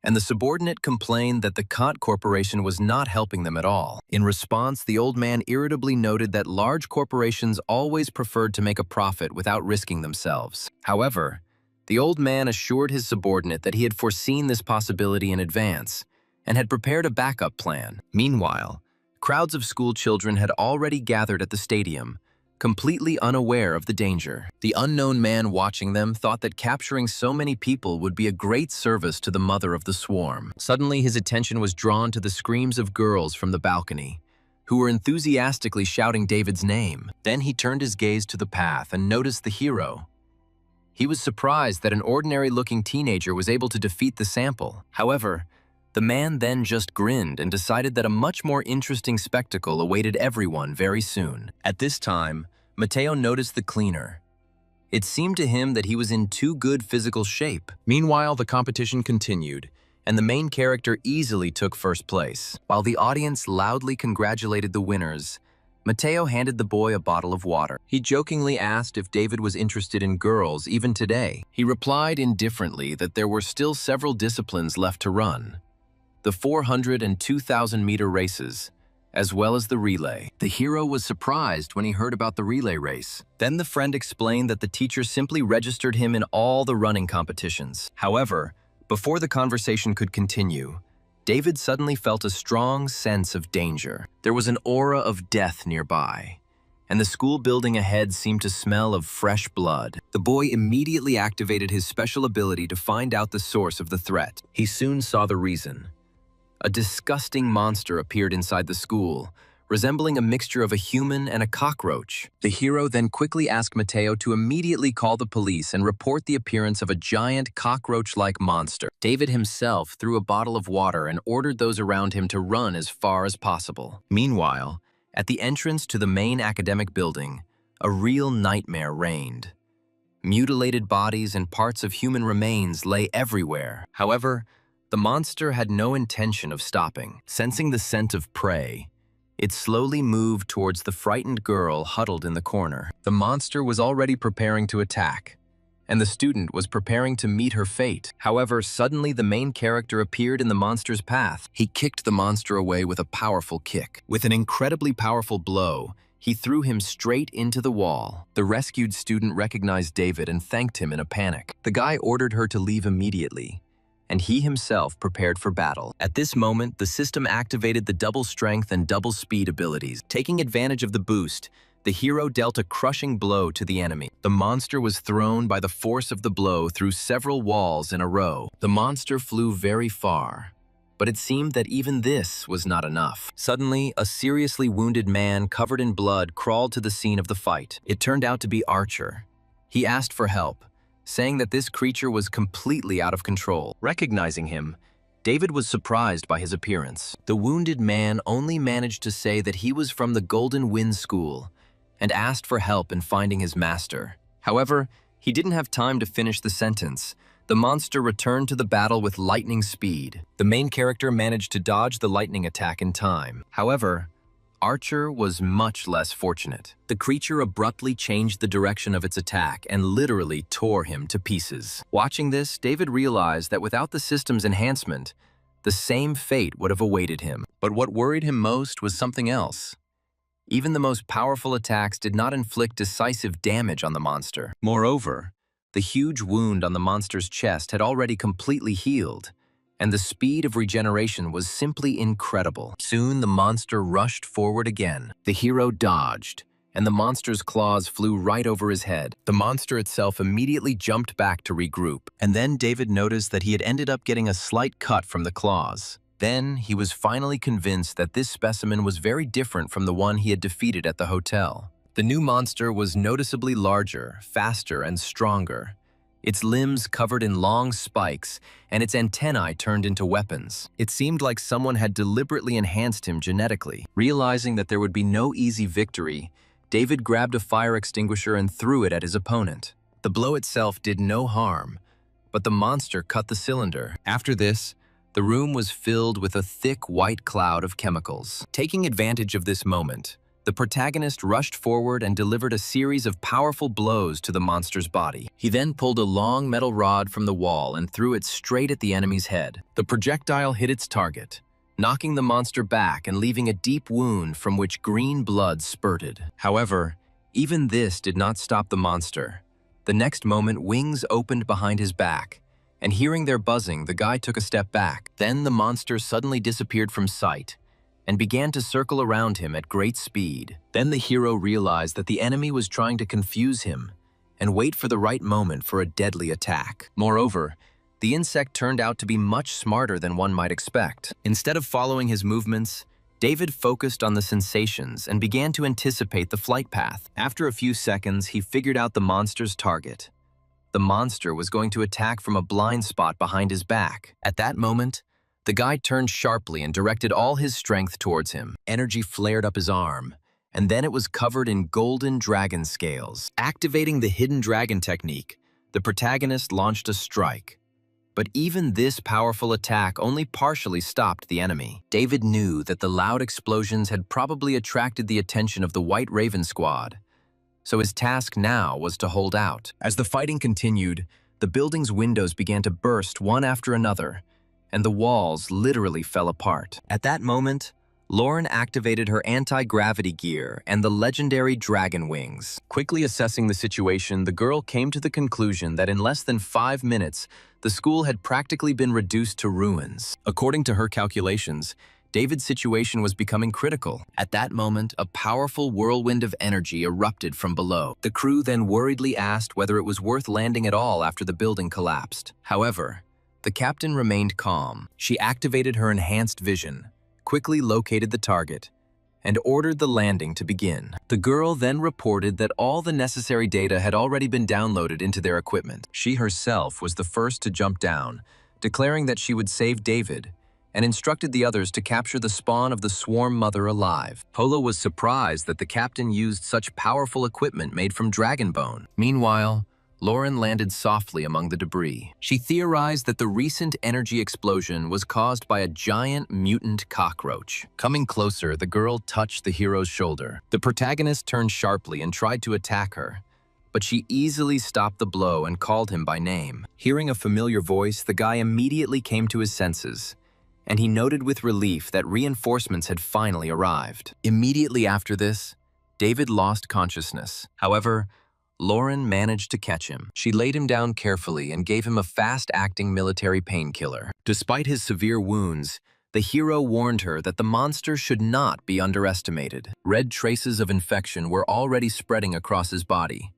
and the subordinate complained that the Kant Corporation was not helping them at all. In response, the old man irritably noted that large corporations always preferred to make a profit without risking themselves. However, the old man assured his subordinate that he had foreseen this possibility in advance and had prepared a backup plan. Meanwhile, crowds of school children had already gathered at the stadium, completely unaware of the danger. The unknown man watching them thought that capturing so many people would be a great service to the mother of the swarm. Suddenly, his attention was drawn to the screams of girls from the balcony, who were enthusiastically shouting David's name. Then he turned his gaze to the path and noticed the hero. He was surprised that an ordinary-looking teenager was able to defeat the sample. However, the man then just grinned and decided that a much more interesting spectacle awaited everyone very soon. At this time, Mateo noticed the cleaner. It seemed to him that he was in too good physical shape. Meanwhile, the competition continued, and the main character easily took first place. While the audience loudly congratulated the winners, Mateo handed the boy a bottle of water. He jokingly asked if David was interested in girls even today. He replied indifferently that there were still several disciplines left to run: the 400 and 2,000-meter races, as well as the relay. The hero was surprised when he heard about the relay race. Then the friend explained that the teacher simply registered him in all the running competitions. However, before the conversation could continue, David suddenly felt a strong sense of danger. There was an aura of death nearby. and the school building ahead seemed to smell of fresh blood. The boy immediately activated his special ability to find out the source of the threat. He soon saw the reason. A disgusting monster appeared inside the school, resembling a mixture of a human and a cockroach. The hero then quickly asked Mateo to immediately call the police and report the appearance of a giant cockroach-like monster. David himself threw a bottle of water and ordered those around him to run as far as possible. Meanwhile, at the entrance to the main academic building, a real nightmare reigned. Mutilated bodies and parts of human remains lay everywhere. However, the monster had no intention of stopping. Sensing the scent of prey, it slowly moved towards the frightened girl huddled in the corner. The monster was already preparing to attack, and the student was preparing to meet her fate. However, suddenly the main character appeared in the monster's path. He kicked the monster away with a powerful kick. With an incredibly powerful blow, he threw him straight into the wall. The rescued student recognized David and thanked him in a panic. The guy ordered her to leave immediately, and he himself prepared for battle. At this moment, the system activated the double strength and double speed abilities. Taking advantage of the boost, the hero dealt a crushing blow to the enemy. The monster was thrown by the force of the blow through several walls in a row. The monster flew very far, but it seemed that even this was not enough. Suddenly, a seriously wounded man covered in blood crawled to the scene of the fight. It turned out to be Archer. He asked for help, saying that this creature was completely out of control. Recognizing him, David was surprised by his appearance. The wounded man only managed to say that he was from the Golden Wind School and asked for help in finding his master. However, he didn't have time to finish the sentence. The monster returned to the battle with lightning speed. The main character managed to dodge the lightning attack in time. However, Archer was much less fortunate. The creature abruptly changed the direction of its attack and literally tore him to pieces. Watching this, David realized that without the system's enhancement, the same fate would have awaited him. But what worried him most was something else. Even the most powerful attacks did not inflict decisive damage on the monster. Moreover, the huge wound on the monster's chest had already completely healed, and the speed of regeneration was simply incredible. Soon, the monster rushed forward again. The hero dodged, and the monster's claws flew right over his head. The monster itself immediately jumped back to regroup, and then David noticed that he had ended up getting a slight cut from the claws. Then, he was finally convinced that this specimen was very different from the one he had defeated at the hotel. The new monster was noticeably larger, faster, and stronger. Its limbs covered in long spikes, and its antennae turned into weapons. It seemed like someone had deliberately enhanced him genetically. Realizing that there would be no easy victory, David grabbed a fire extinguisher and threw it at his opponent. The blow itself did no harm, but the monster cut the cylinder. After this, the room was filled with a thick white cloud of chemicals. Taking advantage of this moment, the protagonist rushed forward and delivered a series of powerful blows to the monster's body. He then pulled a long metal rod from the wall and threw it straight at the enemy's head. The projectile hit its target, knocking the monster back and leaving a deep wound from which green blood spurted. However, even this did not stop the monster. The next moment, wings opened behind his back, and hearing their buzzing, the guy took a step back. Then the monster suddenly disappeared from sight and began to circle around him at great speed. Then the hero realized that the enemy was trying to confuse him and wait for the right moment for a deadly attack. Moreover, the insect turned out to be much smarter than one might expect. Instead of following his movements, David focused on the sensations and began to anticipate the flight path. After a few seconds, he figured out the monster's target. The monster was going to attack from a blind spot behind his back. At that moment, the guy turned sharply and directed all his strength towards him. Energy flared up his arm, and then it was covered in golden dragon scales. Activating the hidden dragon technique, the protagonist launched a strike. But even this powerful attack only partially stopped the enemy. David knew that the loud explosions had probably attracted the attention of the White Raven squad, so his task now was to hold out. As the fighting continued, the building's windows began to burst one after another, and the walls literally fell apart. At that moment, Lauren activated her anti-gravity gear and the legendary dragon wings. Quickly assessing the situation, the girl came to the conclusion that in less than 5 minutes, the school had practically been reduced to ruins. According to her calculations, David's situation was becoming critical. At that moment, a powerful whirlwind of energy erupted from below. The crew then worriedly asked whether it was worth landing at all after the building collapsed. However, the captain remained calm. She activated her enhanced vision, quickly located the target, and ordered the landing to begin. The girl then reported that all the necessary data had already been downloaded into their equipment. She herself was the first to jump down, declaring that she would save David, and instructed the others to capture the spawn of the swarm mother alive. Polo was surprised that the captain used such powerful equipment made from dragon bone. Meanwhile, Lauren landed softly among the debris. She theorized that the recent energy explosion was caused by a giant mutant cockroach. Coming closer, the girl touched the hero's shoulder. The protagonist turned sharply and tried to attack her, but she easily stopped the blow and called him by name. Hearing a familiar voice, the guy immediately came to his senses, and he noted with relief that reinforcements had finally arrived. Immediately after this, David lost consciousness. However, Lauren managed to catch him. She laid him down carefully and gave him a fast-acting military painkiller. Despite his severe wounds, the hero warned her that the monster should not be underestimated. Red traces of infection were already spreading across his body,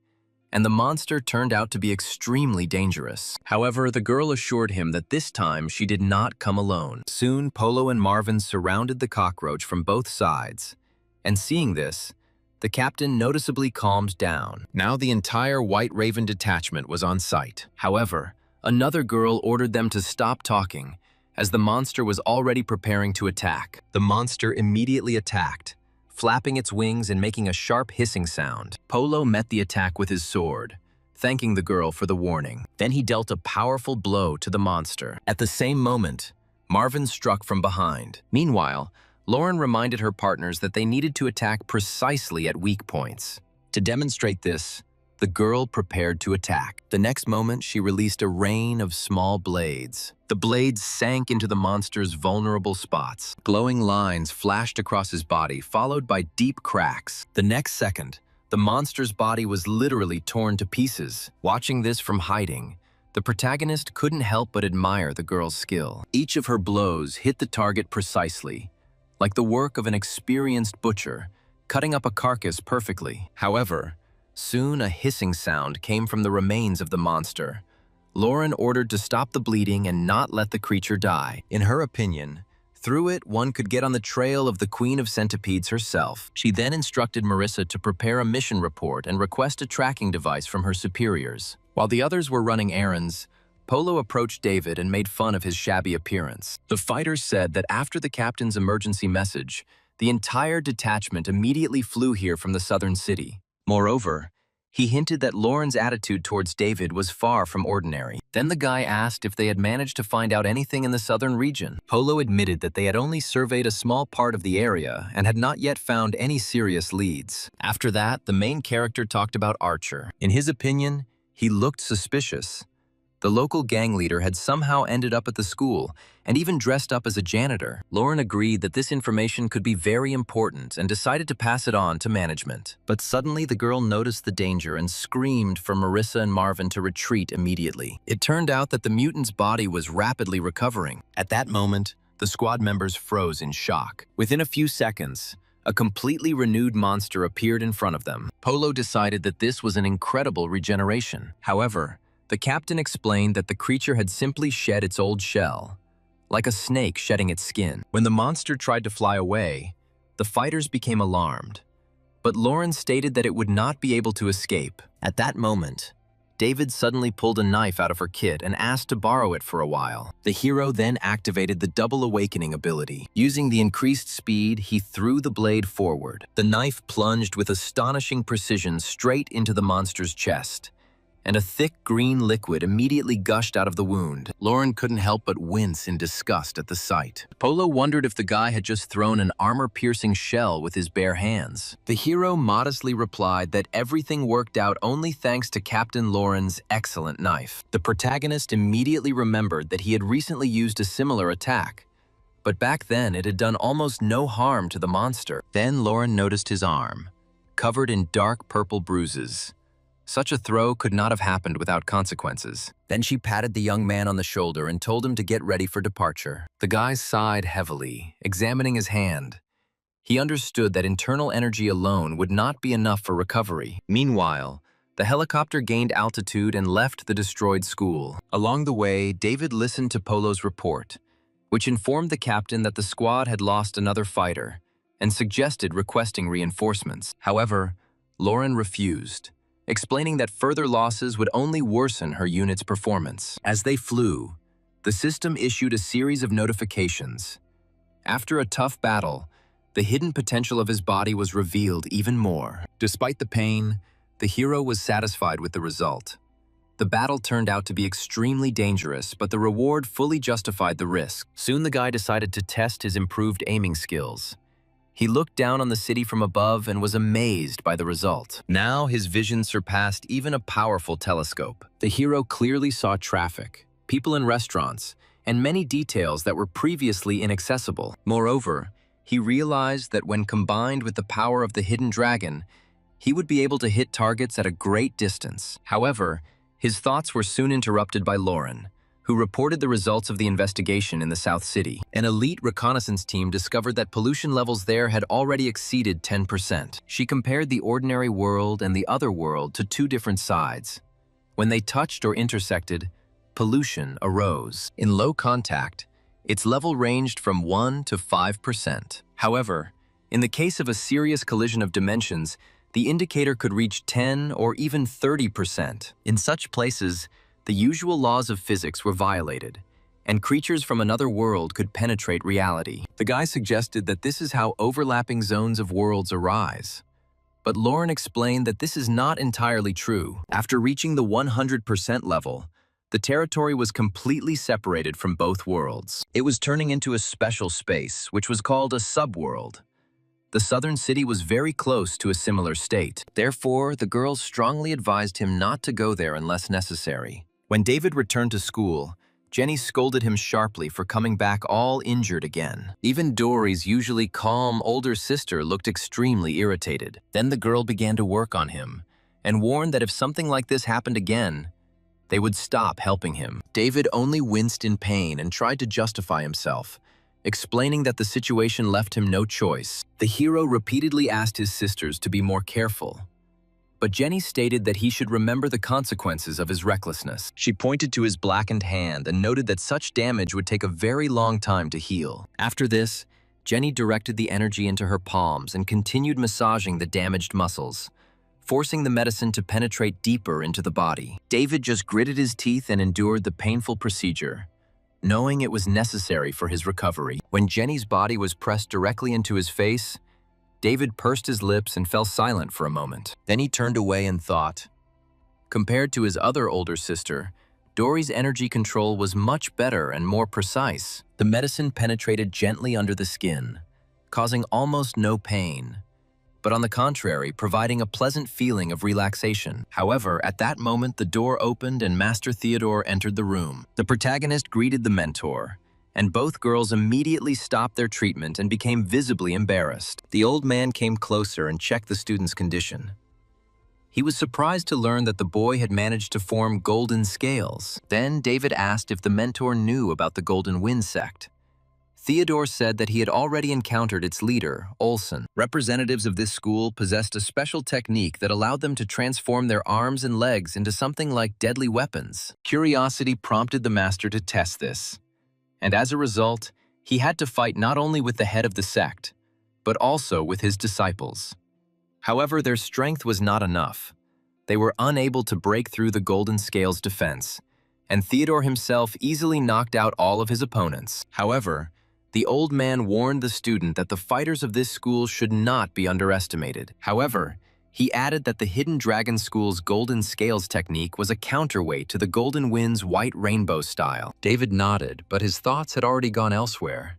and the monster turned out to be extremely dangerous. However, the girl assured him that this time she did not come alone. Soon, Polo and Marvin surrounded the cockroach from both sides, and seeing this, the captain noticeably calmed down. Now the entire White Raven detachment was on site. However, another girl ordered them to stop talking, as the monster was already preparing to attack. The monster immediately attacked, flapping its wings and making a sharp hissing sound. Polo met the attack with his sword, thanking the girl for the warning. Then he dealt a powerful blow to the monster. At the same moment, Marvin struck from behind. Meanwhile, Lauren reminded her partners that they needed to attack precisely at weak points. To demonstrate this, the girl prepared to attack. The next moment, she released a rain of small blades. The blades sank into the monster's vulnerable spots. Glowing lines flashed across his body, followed by deep cracks. The next second, the monster's body was literally torn to pieces. Watching this from hiding, the protagonist couldn't help but admire the girl's skill. Each of her blows hit the target precisely, like the work of an experienced butcher, cutting up a carcass perfectly. However, soon a hissing sound came from the remains of the monster. Lauren ordered to stop the bleeding and not let the creature die. In her opinion, through it, one could get on the trail of the Queen of Centipedes herself. She then instructed Marissa to prepare a mission report and request a tracking device from her superiors. While the others were running errands, Polo approached David and made fun of his shabby appearance. The fighters said that after the captain's emergency message, the entire detachment immediately flew here from the southern city. Moreover, he hinted that Lauren's attitude towards David was far from ordinary. Then the guy asked if they had managed to find out anything in the southern region. Polo admitted that they had only surveyed a small part of the area and had not yet found any serious leads. After that, the main character talked about Archer. In his opinion, he looked suspicious. The local gang leader had somehow ended up at the school and even dressed up as a janitor. Lauren agreed that this information could be very important and decided to pass it on to management. But suddenly the girl noticed the danger and screamed for Marissa and Marvin to retreat immediately. It turned out that the mutant's body was rapidly recovering. At that moment, the squad members froze in shock. Within a few seconds, a completely renewed monster appeared in front of them. Polo decided that this was an incredible regeneration. However, the captain explained that the creature had simply shed its old shell, like a snake shedding its skin. When the monster tried to fly away, the fighters became alarmed, but Lauren stated that it would not be able to escape. At that moment, David suddenly pulled a knife out of her kit and asked to borrow it for a while. The hero then activated the double awakening ability. Using the increased speed, he threw the blade forward. The knife plunged with astonishing precision straight into the monster's chest, and a thick green liquid immediately gushed out of the wound. Lauren couldn't help but wince in disgust at the sight. Polo wondered if the guy had just thrown an armor-piercing shell with his bare hands. The hero modestly replied that everything worked out only thanks to Captain Lauren's excellent knife. The protagonist immediately remembered that he had recently used a similar attack, but back then it had done almost no harm to the monster. Then Lauren noticed his arm, covered in dark purple bruises. Such a throw could not have happened without consequences. Then she patted the young man on the shoulder and told him to get ready for departure. The guy sighed heavily, examining his hand. He understood that internal energy alone would not be enough for recovery. Meanwhile, the helicopter gained altitude and left the destroyed school. Along the way, David listened to Polo's report, which informed the captain that the squad had lost another fighter and suggested requesting reinforcements. However, Lauren refused, explaining that further losses would only worsen her unit's performance. As they flew, the system issued a series of notifications. After a tough battle, the hidden potential of his body was revealed even more. Despite the pain, the hero was satisfied with the result. The battle turned out to be extremely dangerous, but the reward fully justified the risk. Soon the guy decided to test his improved aiming skills. He looked down on the city from above and was amazed by the result. Now his vision surpassed even a powerful telescope. The hero clearly saw traffic, people in restaurants, and many details that were previously inaccessible. Moreover, he realized that when combined with the power of the hidden dragon, he would be able to hit targets at a great distance. However, his thoughts were soon interrupted by Lauren, who reported the results of the investigation in the South City. An elite reconnaissance team discovered that pollution levels there had already exceeded 10%. She compared the ordinary world and the other world to two different sides. When they touched or intersected, pollution arose. In low contact, its level ranged from 1 to 5%. However, in the case of a serious collision of dimensions, the indicator could reach 10 or even 30%. In such places, the usual laws of physics were violated, and creatures from another world could penetrate reality. The guy suggested that this is how overlapping zones of worlds arise. But Lauren explained that this is not entirely true. After reaching the 100% level, the territory was completely separated from both worlds. It was turning into a special space, which was called a subworld. The southern city was very close to a similar state. Therefore, the girls strongly advised him not to go there unless necessary. When David returned to school, Jenny scolded him sharply for coming back all injured again. Even Dory's usually calm older sister looked extremely irritated. Then the girl began to work on him and warned that if something like this happened again, they would stop helping him. David only winced in pain and tried to justify himself, explaining that the situation left him no choice. The hero repeatedly asked his sisters to be more careful, but Jenny stated that he should remember the consequences of his recklessness. She pointed to his blackened hand and noted that such damage would take a very long time to heal. After this, Jenny directed the energy into her palms and continued massaging the damaged muscles, forcing the medicine to penetrate deeper into the body. David just gritted his teeth and endured the painful procedure, knowing it was necessary for his recovery. When Jenny's body was pressed directly into his face, David pursed his lips and fell silent for a moment. Then he turned away and thought. Compared to his other older sister, Dory's energy control was much better and more precise. The medicine penetrated gently under the skin, causing almost no pain, but on the contrary, providing a pleasant feeling of relaxation. However, at that moment, the door opened and Master Theodore entered the room. The protagonist greeted the mentor, and both girls immediately stopped their treatment and became visibly embarrassed. The old man came closer and checked the student's condition. He was surprised to learn that the boy had managed to form golden scales. Then David asked if the mentor knew about the Golden Wind sect. Theodore said that he had already encountered its leader, Olsen. Representatives of this school possessed a special technique that allowed them to transform their arms and legs into something like deadly weapons. Curiosity prompted the master to test this, and as a result, he had to fight not only with the head of the sect, but also with his disciples. However, their strength was not enough. They were unable to break through the Golden Scales' defense, and Theodore himself easily knocked out all of his opponents. However, the old man warned the student that the fighters of this school should not be underestimated. However, he added that the Hidden Dragon School's Golden Scales technique was a counterweight to the Golden Wind's White Rainbow style. David nodded, but his thoughts had already gone elsewhere.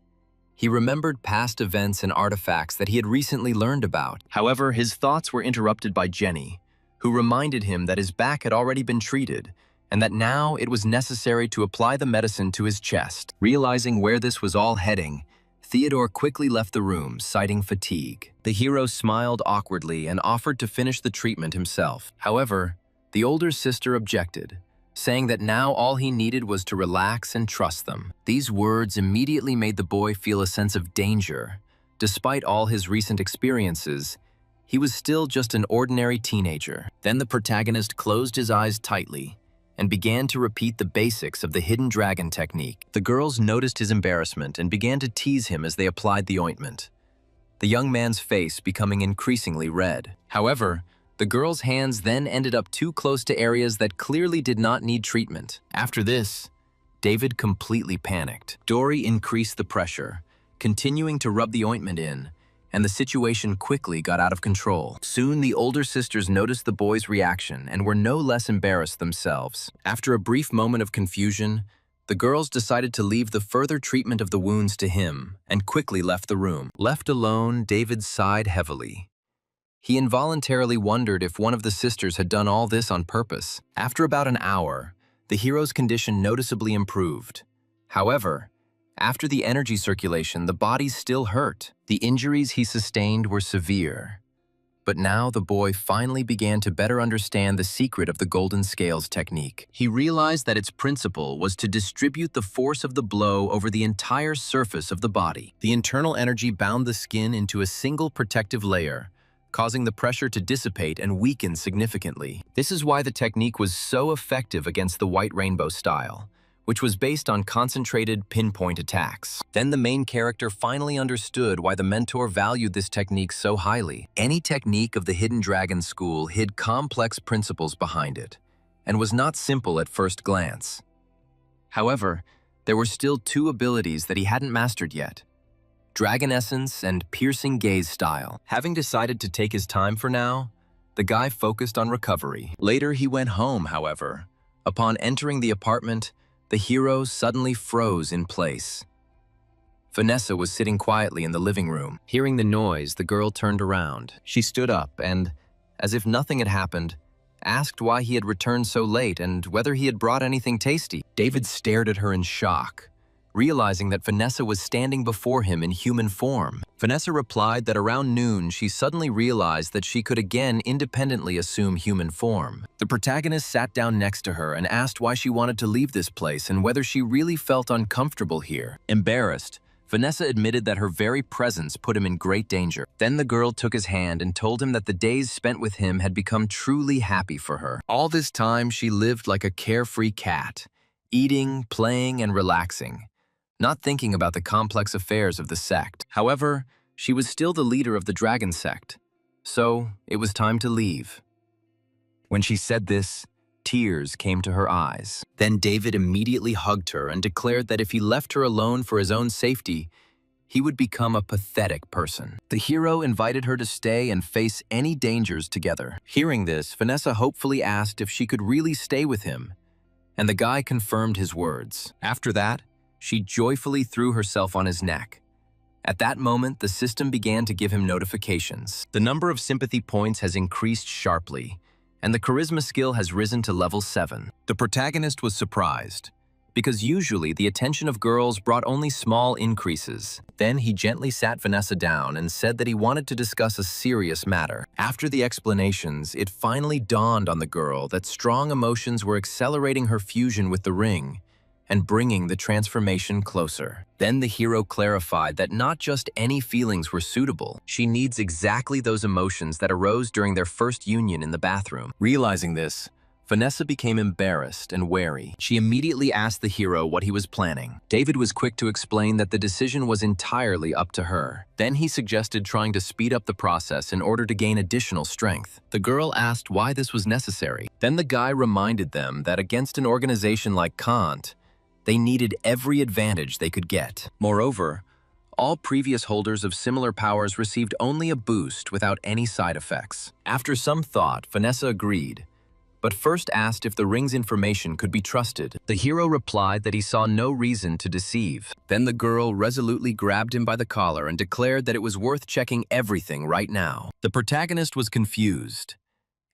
He remembered past events and artifacts that he had recently learned about. However, his thoughts were interrupted by Jenny, who reminded him that his back had already been treated, and that now it was necessary to apply the medicine to his chest. Realizing where this was all heading, Theodore quickly left the room, citing fatigue. The hero smiled awkwardly and offered to finish the treatment himself. However, The older sister objected, saying that now all he needed was to relax and trust them. These words immediately made the boy feel a sense of danger. Despite all his recent experiences, he was still just an ordinary teenager. Then the protagonist closed his eyes tightly and began to repeat the basics of the hidden dragon technique. The girls noticed his embarrassment and began to tease him as they applied the ointment, the young man's face becoming increasingly red. However, the girl's hands then ended up too close to areas that clearly did not need treatment. After this, David completely panicked. Dory increased the pressure, continuing to rub the ointment in, and the situation quickly got out of control. Soon, the older sisters noticed the boy's reaction and were no less embarrassed themselves. After a brief moment of confusion, the girls decided to leave the further treatment of the wounds to him and quickly left the room. Left alone, David sighed heavily. He involuntarily wondered if one of the sisters had done all this on purpose. After about an hour, the hero's condition noticeably improved. However, after the energy circulation, the body still hurt. The injuries he sustained were severe. But now the boy finally began to better understand the secret of the golden scales technique. He realized that its principle was to distribute the force of the blow over the entire surface of the body. The internal energy bound the skin into a single protective layer, causing the pressure to dissipate and weaken significantly. This is why the technique was so effective against the white rainbow style, which was based on concentrated, pinpoint attacks. Then the main character finally understood why the mentor valued this technique so highly. Any technique of the Hidden Dragon School hid complex principles behind it, and was not simple at first glance. However, there were still two abilities that he hadn't mastered yet: Dragon Essence and Piercing Gaze Style. Having decided to take his time for now, the guy focused on recovery. Later he went home, however. Upon entering the apartment, the hero suddenly froze in place. Vanessa was sitting quietly in the living room. Hearing the noise, the girl turned around. She stood up and, as if nothing had happened, asked why he had returned so late and whether he had brought anything tasty. David stared at her in shock, realizing that Vanessa was standing before him in human form. Vanessa replied that around noon she suddenly realized that she could again independently assume human form. The protagonist sat down next to her and asked why she wanted to leave this place and whether she really felt uncomfortable here. Embarrassed, Vanessa admitted that her very presence put him in great danger. Then the girl took his hand and told him that the days spent with him had become truly happy for her. All this time she lived like a carefree cat, eating, playing, and relaxing, not thinking about the complex affairs of the sect. However, she was still the leader of the dragon sect, so it was time to leave. When she said this, tears came to her eyes. Then David immediately hugged her and declared that if he left her alone for his own safety, he would become a pathetic person. The hero invited her to stay and face any dangers together. Hearing this, Vanessa hopefully asked if she could really stay with him, and the guy confirmed his words. After that, she joyfully threw herself on his neck. At that moment, the system began to give him notifications. The number of sympathy points has increased sharply, and the charisma skill has risen to level 7. The protagonist was surprised, because usually the attention of girls brought only small increases. Then he gently sat Vanessa down and said that he wanted to discuss a serious matter. After the explanations, it finally dawned on the girl that strong emotions were accelerating her fusion with the ring and bringing the transformation closer. Then the hero clarified that not just any feelings were suitable. She needs exactly those emotions that arose during their first union in the bathroom. Realizing this, Vanessa became embarrassed and wary. She immediately asked the hero what he was planning. David was quick to explain that the decision was entirely up to her. Then he suggested trying to speed up the process in order to gain additional strength. The girl asked why this was necessary. Then the guy reminded them that against an organization like Kant, they needed every advantage they could get. Moreover, all previous holders of similar powers received only a boost without any side effects. After some thought, Vanessa agreed, but first asked if the ring's information could be trusted. The hero replied that he saw no reason to deceive. Then the girl resolutely grabbed him by the collar and declared that it was worth checking everything right now. The protagonist was confused,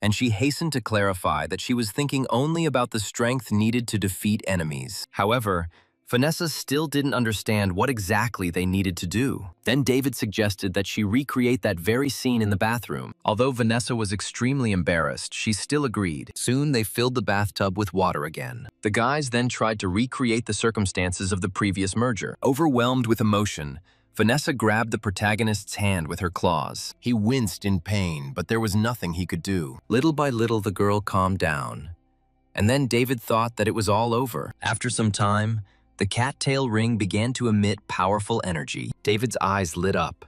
and she hastened to clarify that she was thinking only about the strength needed to defeat enemies. However, Vanessa still didn't understand what exactly they needed to do. Then David suggested that she recreate that very scene in the bathroom. Although Vanessa was extremely embarrassed, she still agreed. Soon they filled the bathtub with water again. The guys then tried to recreate the circumstances of the previous merger. Overwhelmed with emotion, Vanessa grabbed the protagonist's hand with her claws. He winced in pain, but there was nothing he could do. Little by little, the girl calmed down. And then David thought that it was all over. After some time, the cattail ring began to emit powerful energy. David's eyes lit up,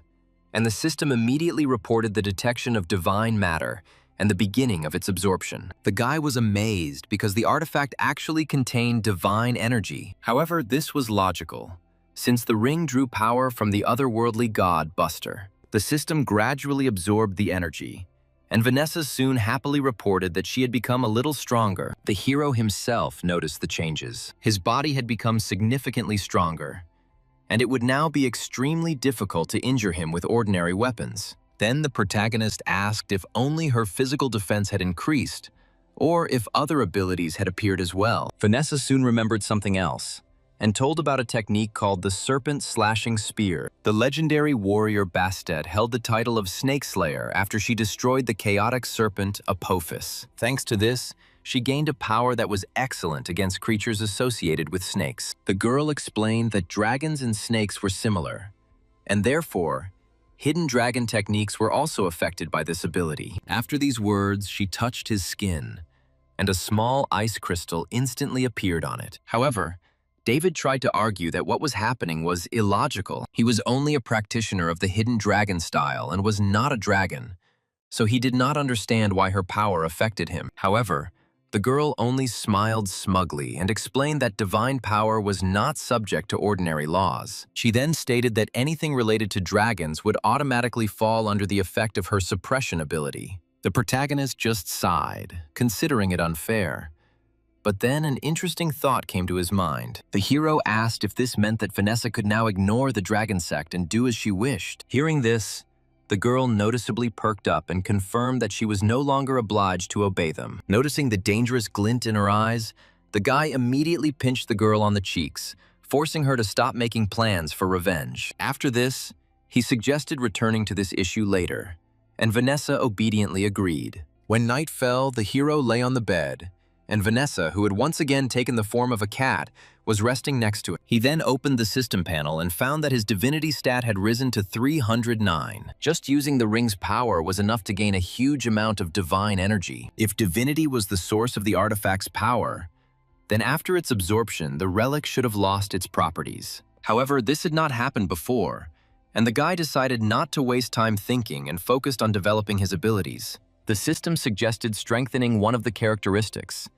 and the system immediately reported the detection of divine matter and the beginning of its absorption. The guy was amazed because the artifact actually contained divine energy. However, this was logical, since the ring drew power from the otherworldly god Buster. The system gradually absorbed the energy, and Vanessa soon happily reported that she had become a little stronger. The hero himself noticed the changes. His body had become significantly stronger, and it would now be extremely difficult to injure him with ordinary weapons. Then the protagonist asked if only her physical defense had increased, or if other abilities had appeared as well. Vanessa soon remembered something else, and told about a technique called the Serpent Slashing Spear. The legendary warrior Bastet held the title of Snake Slayer after she destroyed the chaotic serpent Apophis. Thanks to this, she gained a power that was excellent against creatures associated with snakes. The girl explained that dragons and snakes were similar, and therefore, hidden dragon techniques were also affected by this ability. After these words, she touched his skin, and a small ice crystal instantly appeared on it. However, David tried to argue that what was happening was illogical. He was only a practitioner of the hidden dragon style and was not a dragon, so he did not understand why her power affected him. However, the girl only smiled smugly and explained that divine power was not subject to ordinary laws. She then stated that anything related to dragons would automatically fall under the effect of her suppression ability. The protagonist just sighed, considering it unfair. But then an interesting thought came to his mind. The hero asked if this meant that Vanessa could now ignore the dragon sect and do as she wished. Hearing this, the girl noticeably perked up and confirmed that she was no longer obliged to obey them. Noticing the dangerous glint in her eyes, the guy immediately pinched the girl on the cheeks, forcing her to stop making plans for revenge. After this, he suggested returning to this issue later, and Vanessa obediently agreed. When night fell, the hero lay on the bed, and Vanessa, who had once again taken the form of a cat, was resting next to it. He then opened the system panel and found that his divinity stat had risen to 309. Just using the ring's power was enough to gain a huge amount of divine energy. If divinity was the source of the artifact's power, then after its absorption, the relic should have lost its properties. However, this had not happened before, and the guy decided not to waste time thinking and focused on developing his abilities. The system suggested strengthening one of the characteristics: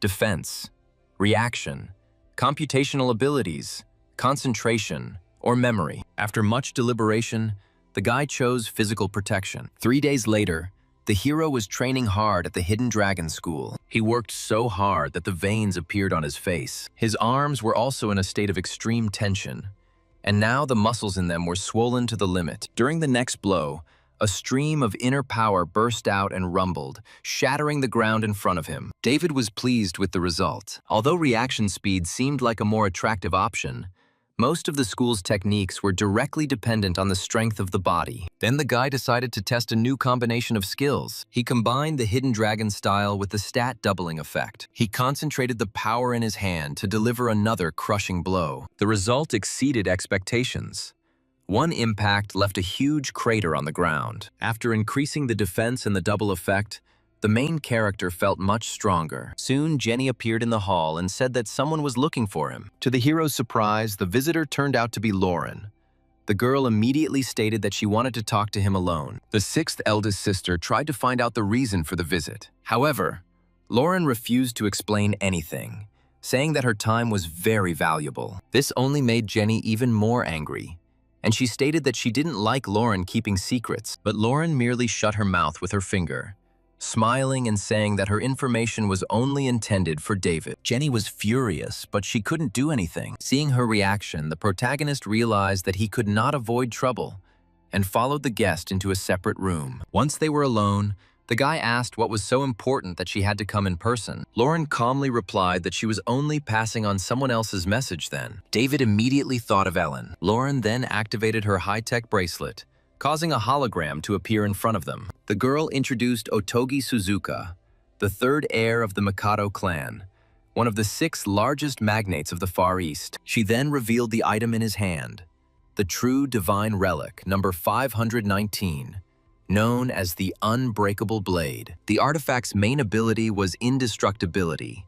defense, reaction, computational abilities, concentration, or memory. After much deliberation, the guy chose physical protection. 3 days later, the hero was training hard at the Hidden Dragon School. He worked so hard that the veins appeared on his face. His arms were also in a state of extreme tension, and now the muscles in them were swollen to the limit. During the next blow, a stream of inner power burst out and rumbled, shattering the ground in front of him. David was pleased with the result. Although reaction speed seemed like a more attractive option, most of the school's techniques were directly dependent on the strength of the body. Then the guy decided to test a new combination of skills. He combined the Hidden Dragon style with the stat doubling effect. He concentrated the power in his hand to deliver another crushing blow. The result exceeded expectations. One impact left a huge crater on the ground. After increasing the defense and the double effect, the main character felt much stronger. Soon, Jenny appeared in the hall and said that someone was looking for him. To the hero's surprise, the visitor turned out to be Lauren. The girl immediately stated that she wanted to talk to him alone. The sixth eldest sister tried to find out the reason for the visit. However, Lauren refused to explain anything, saying that her time was very valuable. This only made Jenny even more angry, and she stated that she didn't like Lauren keeping secrets, but Lauren merely shut her mouth with her finger, smiling and saying that her information was only intended for David. Jenny was furious, but she couldn't do anything. Seeing her reaction, the protagonist realized that he could not avoid trouble and followed the guest into a separate room. Once they were alone, The guy asked what was so important that she had to come in person. Lauren calmly replied that she was only passing on someone else's message then. David immediately thought of Ellen. Lauren then activated her high-tech bracelet, causing a hologram to appear in front of them. The girl introduced Otogi Suzuka, the third heir of the Mikado clan, one of the 6 largest magnates of the Far East. She then revealed the item in his hand, the true divine relic, number 519, known as the Unbreakable Blade. The artifact's main ability was indestructibility.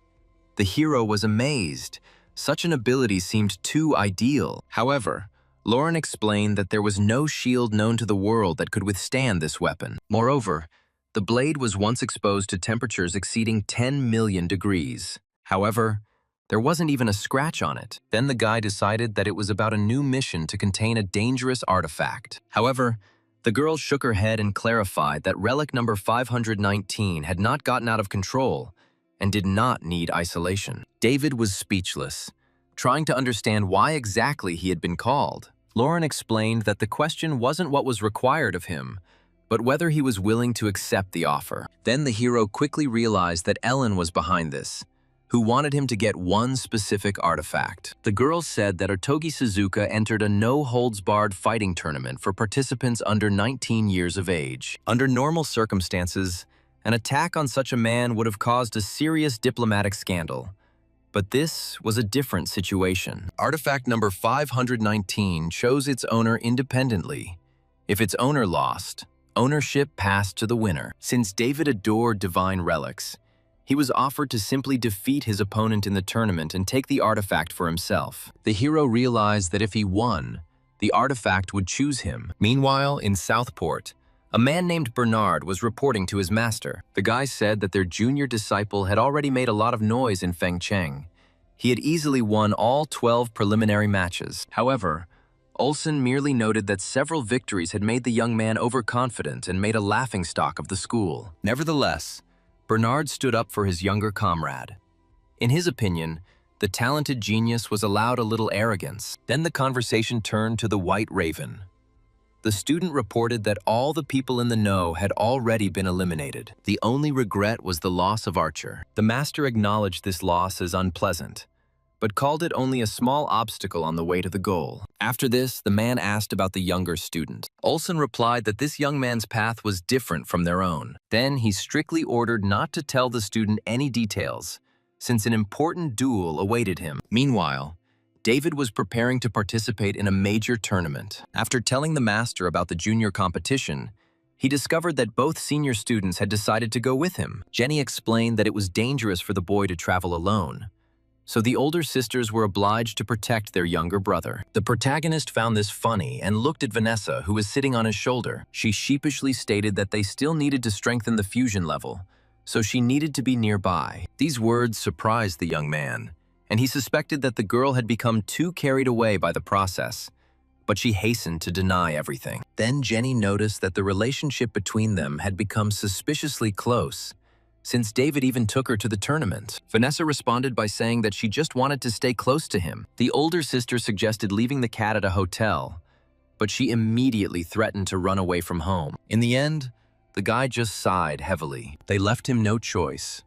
The hero was amazed. Such an ability seemed too ideal. However, Lauren explained that there was no shield known to the world that could withstand this weapon. Moreover, the blade was once exposed to temperatures exceeding 10 million degrees. However, there wasn't even a scratch on it. Then the guy decided that it was about a new mission to contain a dangerous artifact. However, the girl shook her head and clarified that relic number 519 had not gotten out of control and did not need isolation. David was speechless, trying to understand why exactly he had been called. Lauren explained that the question wasn't what was required of him, but whether he was willing to accept the offer. Then the hero quickly realized that Ellen was behind this, who wanted him to get one specific artifact. The girl said that Otogi Suzuka entered a no-holds-barred fighting tournament for participants under 19 years of age. Under normal circumstances, an attack on such a man would have caused a serious diplomatic scandal. But this was a different situation. Artifact number 519 chose its owner independently. If its owner lost, ownership passed to the winner. Since David adored divine relics, he was offered to simply defeat his opponent in the tournament and take the artifact for himself. The hero realized that if he won, the artifact would choose him. Meanwhile, in Southport, a man named Bernard was reporting to his master. The guy said that their junior disciple had already made a lot of noise in Fengcheng. He had easily won all 12 preliminary matches. However, Olsen merely noted that several victories had made the young man overconfident and made a laughingstock of the school. Nevertheless, Bernard stood up for his younger comrade. In his opinion, the talented genius was allowed a little arrogance. Then the conversation turned to the White Raven. The student reported that all the people in the know had already been eliminated. The only regret was the loss of Archer. The master acknowledged this loss as unpleasant, but called it only a small obstacle on the way to the goal. After this, the man asked about the younger student. Olsen replied that this young man's path was different from their own. Then he strictly ordered not to tell the student any details, since an important duel awaited him. Meanwhile, David was preparing to participate in a major tournament. After telling the master about the junior competition, he discovered that both senior students had decided to go with him. Jenny explained that it was dangerous for the boy to travel alone, so the older sisters were obliged to protect their younger brother. The protagonist found this funny and looked at Vanessa, who was sitting on his shoulder. She sheepishly stated that they still needed to strengthen the fusion level, so she needed to be nearby. These words surprised the young man, and he suspected that the girl had become too carried away by the process, but she hastened to deny everything. Then Jenny noticed that the relationship between them had become suspiciously close, since David even took her to the tournament. Vanessa responded by saying that she just wanted to stay close to him. The older sister suggested leaving the cat at a hotel, but she immediately threatened to run away from home. In the end, the guy just sighed heavily. They left him no choice,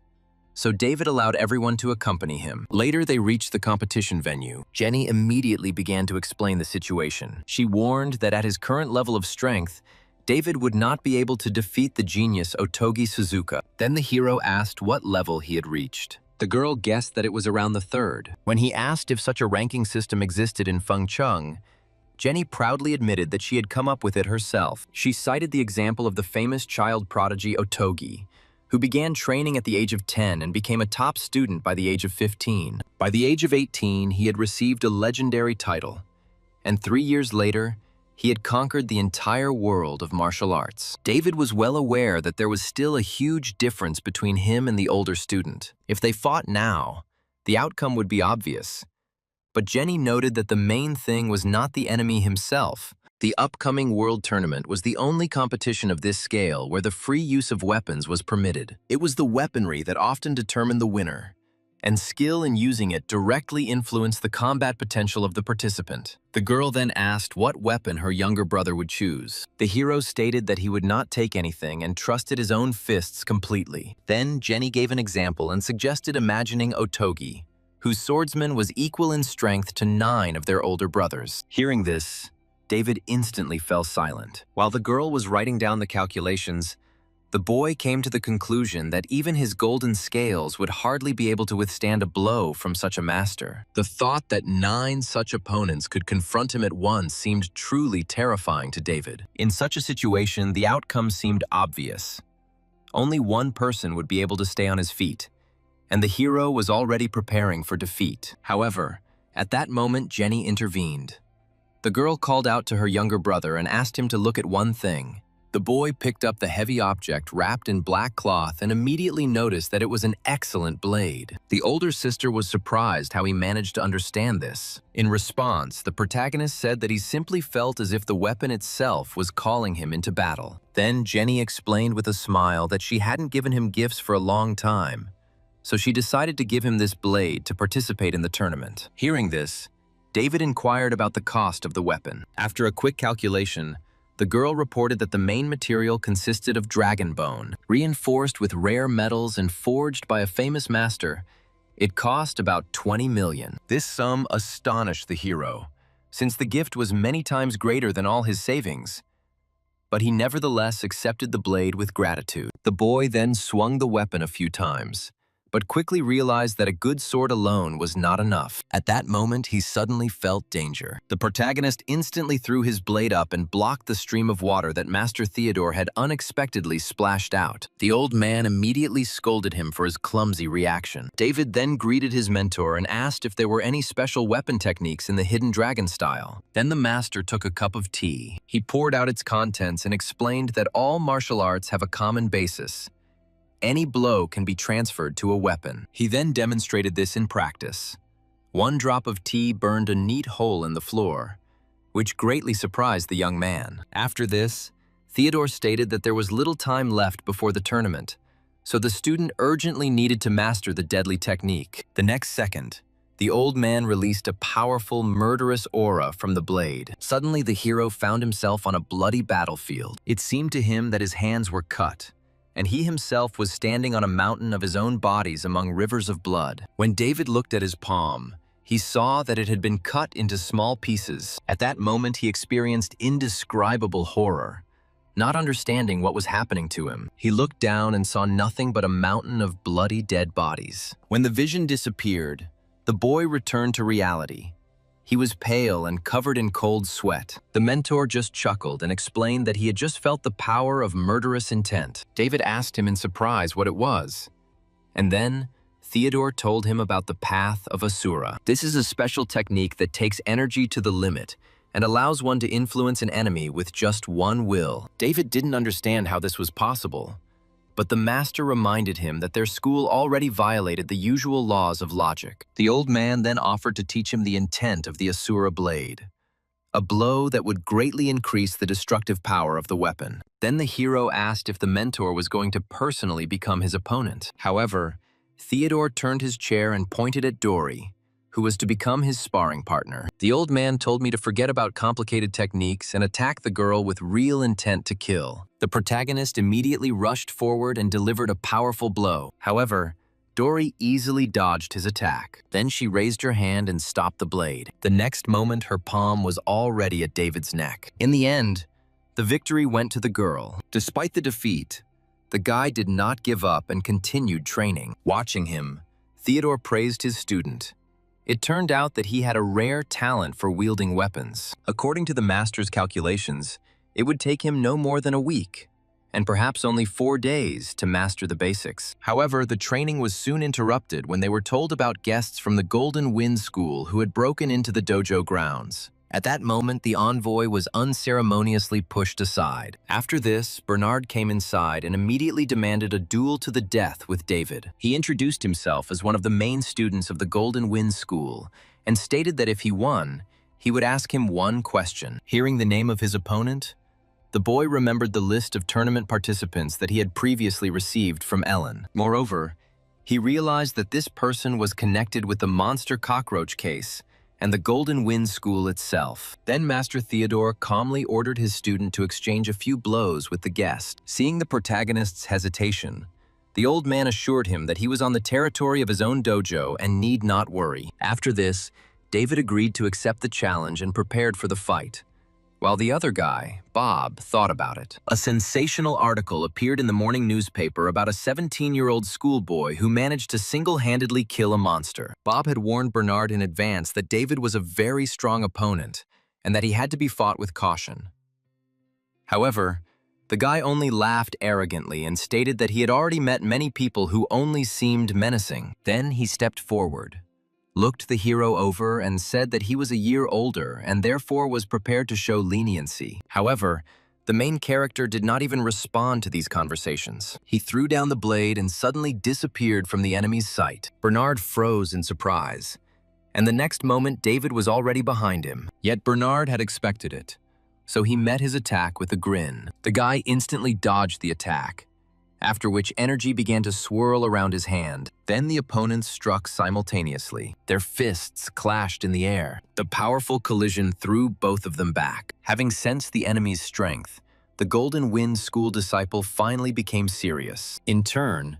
so David allowed everyone to accompany him. Later, they reached the competition venue. Jenny immediately began to explain the situation. She warned that at his current level of strength, David would not be able to defeat the genius Otogi Suzuka. Then the hero asked what level he had reached. The girl guessed that it was around the 3rd. When he asked if such a ranking system existed in Fengcheng, Jenny proudly admitted that she had come up with it herself. She cited the example of the famous child prodigy Otogi, who began training at the age of 10 and became a top student by the age of 15. By the age of 18, he had received a legendary title, and 3 years later, he had conquered the entire world of martial arts. David was well aware that there was still a huge difference between him and the older student. If they fought now, the outcome would be obvious. But Jenny noted that the main thing was not the enemy himself. The upcoming World Tournament was the only competition of this scale where the free use of weapons was permitted. It was the weaponry that often determined the winner, and skill in using it directly influenced the combat potential of the participant. The girl then asked what weapon her younger brother would choose. The hero stated that he would not take anything and trusted his own fists completely. Then Jenny gave an example and suggested imagining Otogi, whose swordsman was equal in strength to 9 of their older brothers. Hearing this, David instantly fell silent. While the girl was writing down the calculations, the boy came to the conclusion that even his golden scales would hardly be able to withstand a blow from such a master. The thought that 9 such opponents could confront him at once seemed truly terrifying to David. In such a situation, the outcome seemed obvious. Only one person would be able to stay on his feet, and the hero was already preparing for defeat. However, at that moment, Jenny intervened. The girl called out to her younger brother and asked him to look at one thing. The boy picked up the heavy object wrapped in black cloth and immediately noticed that it was an excellent blade. The older sister was surprised how he managed to understand this. In response, the protagonist said that he simply felt as if the weapon itself was calling him into battle. Then Jenny explained with a smile that she hadn't given him gifts for a long time, so she decided to give him this blade to participate in the tournament. Hearing this, David inquired about the cost of the weapon. After a quick calculation, the girl reported that the main material consisted of dragon bone, reinforced with rare metals and forged by a famous master. It cost about 20 million. This sum astonished the hero, since the gift was many times greater than all his savings. But he nevertheless accepted the blade with gratitude. The boy then swung the weapon a few times, but quickly realized that a good sword alone was not enough. At that moment, he suddenly felt danger. The protagonist instantly threw his blade up and blocked the stream of water that Master Theodore had unexpectedly splashed out. The old man immediately scolded him for his clumsy reaction. David then greeted his mentor and asked if there were any special weapon techniques in the hidden dragon style. Then the master took a cup of tea. He poured out its contents and explained that all martial arts have a common basis. Any blow can be transferred to a weapon. He then demonstrated this in practice. One drop of tea burned a neat hole in the floor, which greatly surprised the young man. After this, Theodore stated that there was little time left before the tournament, so the student urgently needed to master the deadly technique. The next second, the old man released a powerful, murderous aura from the blade. Suddenly, the hero found himself on a bloody battlefield. It seemed to him that his hands were cut, and he himself was standing on a mountain of his own bodies among rivers of blood. When David looked at his palm, he saw that it had been cut into small pieces. At that moment, he experienced indescribable horror, not understanding what was happening to him. He looked down and saw nothing but a mountain of bloody dead bodies. When the vision disappeared, the boy returned to reality. He was pale and covered in cold sweat. The mentor just chuckled and explained that he had just felt the power of murderous intent. David asked him in surprise what it was. And then, Theodore told him about the path of Asura. This is a special technique that takes energy to the limit and allows one to influence an enemy with just one will. David didn't understand how this was possible, but the master reminded him that their school already violated the usual laws of logic. The old man then offered to teach him the intent of the Asura blade, a blow that would greatly increase the destructive power of the weapon. Then the hero asked if the mentor was going to personally become his opponent. However, Theodore turned his chair and pointed at Dory, who was to become his sparring partner. The old man told me to forget about complicated techniques and attack the girl with real intent to kill. The protagonist immediately rushed forward and delivered a powerful blow. However, Dory easily dodged his attack. Then she raised her hand and stopped the blade. The next moment, her palm was already at David's neck. In the end, the victory went to the girl. Despite the defeat, the guy did not give up and continued training. Watching him, Theodore praised his student. It turned out that he had a rare talent for wielding weapons. According to the master's calculations, it would take him no more than a week, and perhaps only 4 days to master the basics. However, the training was soon interrupted when they were told about guests from the Golden Wind School who had broken into the dojo grounds. At that moment, the envoy was unceremoniously pushed aside. After this, Bernard came inside and immediately demanded a duel to the death with David. He introduced himself as one of the main students of the Golden Wind School and stated that if he won, he would ask him one question. Hearing the name of his opponent, the boy remembered the list of tournament participants that he had previously received from Ellen. Moreover, he realized that this person was connected with the monster cockroach case and the Golden Wind School itself. Then Master Theodore calmly ordered his student to exchange a few blows with the guest. Seeing the protagonist's hesitation, the old man assured him that he was on the territory of his own dojo and need not worry. After this, David agreed to accept the challenge and prepared for the fight, while the other guy, Bob, thought about it. A sensational article appeared in the morning newspaper about a 17-year-old schoolboy who managed to single-handedly kill a monster. Bob had warned Bernard in advance that David was a very strong opponent and that he had to be fought with caution. However, the guy only laughed arrogantly and stated that he had already met many people who only seemed menacing. Then he stepped forward, looked the hero over, and said that he was a year older and therefore was prepared to show leniency. However, the main character did not even respond to these conversations. He threw down the blade and suddenly disappeared from the enemy's sight. Bernard froze in surprise, and the next moment David was already behind him. Yet Bernard had expected it, so he met his attack with a grin. The guy instantly dodged the attack, after which energy began to swirl around his hand. Then the opponents struck simultaneously. Their fists clashed in the air. The powerful collision threw both of them back. Having sensed the enemy's strength, the Golden Wind School disciple finally became serious. In turn,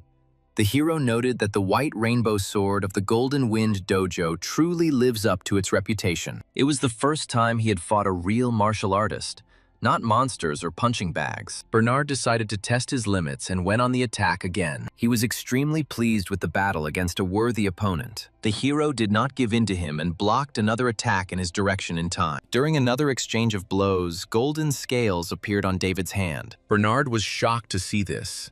the hero noted that the white rainbow sword of the Golden Wind Dojo truly lives up to its reputation. It was the first time he had fought a real martial artist, not monsters or punching bags. Bernard decided to test his limits and went on the attack again. He was extremely pleased with the battle against a worthy opponent. The hero did not give in to him and blocked another attack in his direction in time. During another exchange of blows, golden scales appeared on David's hand. Bernard was shocked to see this.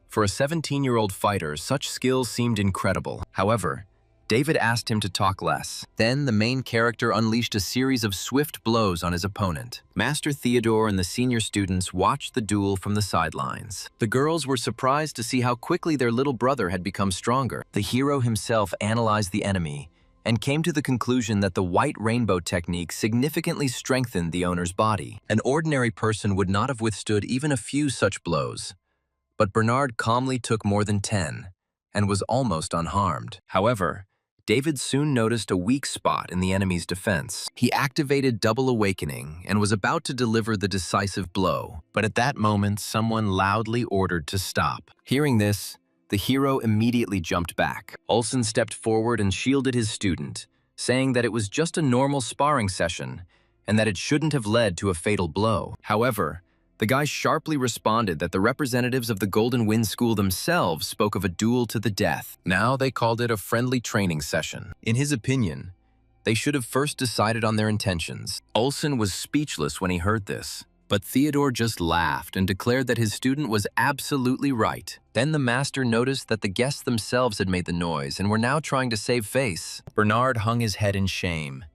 For a 17-year-old fighter, such skills seemed incredible. However, David asked him to talk less. Then the main character unleashed a series of swift blows on his opponent. Master Theodore and the senior students watched the duel from the sidelines. The girls were surprised to see how quickly their little brother had become stronger. The hero himself analyzed the enemy and came to the conclusion that the white rainbow technique significantly strengthened the owner's body. An ordinary person would not have withstood even a few such blows, but Bernard calmly took more than 10 and was almost unharmed. However, David soon noticed a weak spot in the enemy's defense. He activated Double Awakening and was about to deliver the decisive blow, but at that moment, someone loudly ordered to stop. Hearing this, the hero immediately jumped back. Olsen stepped forward and shielded his student, saying that it was just a normal sparring session and that it shouldn't have led to a fatal blow. However, the guy sharply responded that the representatives of the Golden Wind School themselves spoke of a duel to the death. Now they called it a friendly training session. In his opinion, they should have first decided on their intentions. Olsen was speechless when he heard this, but Theodore just laughed and declared that his student was absolutely right. Then the master noticed that the guests themselves had made the noise and were now trying to save face. Bernard hung his head in shame,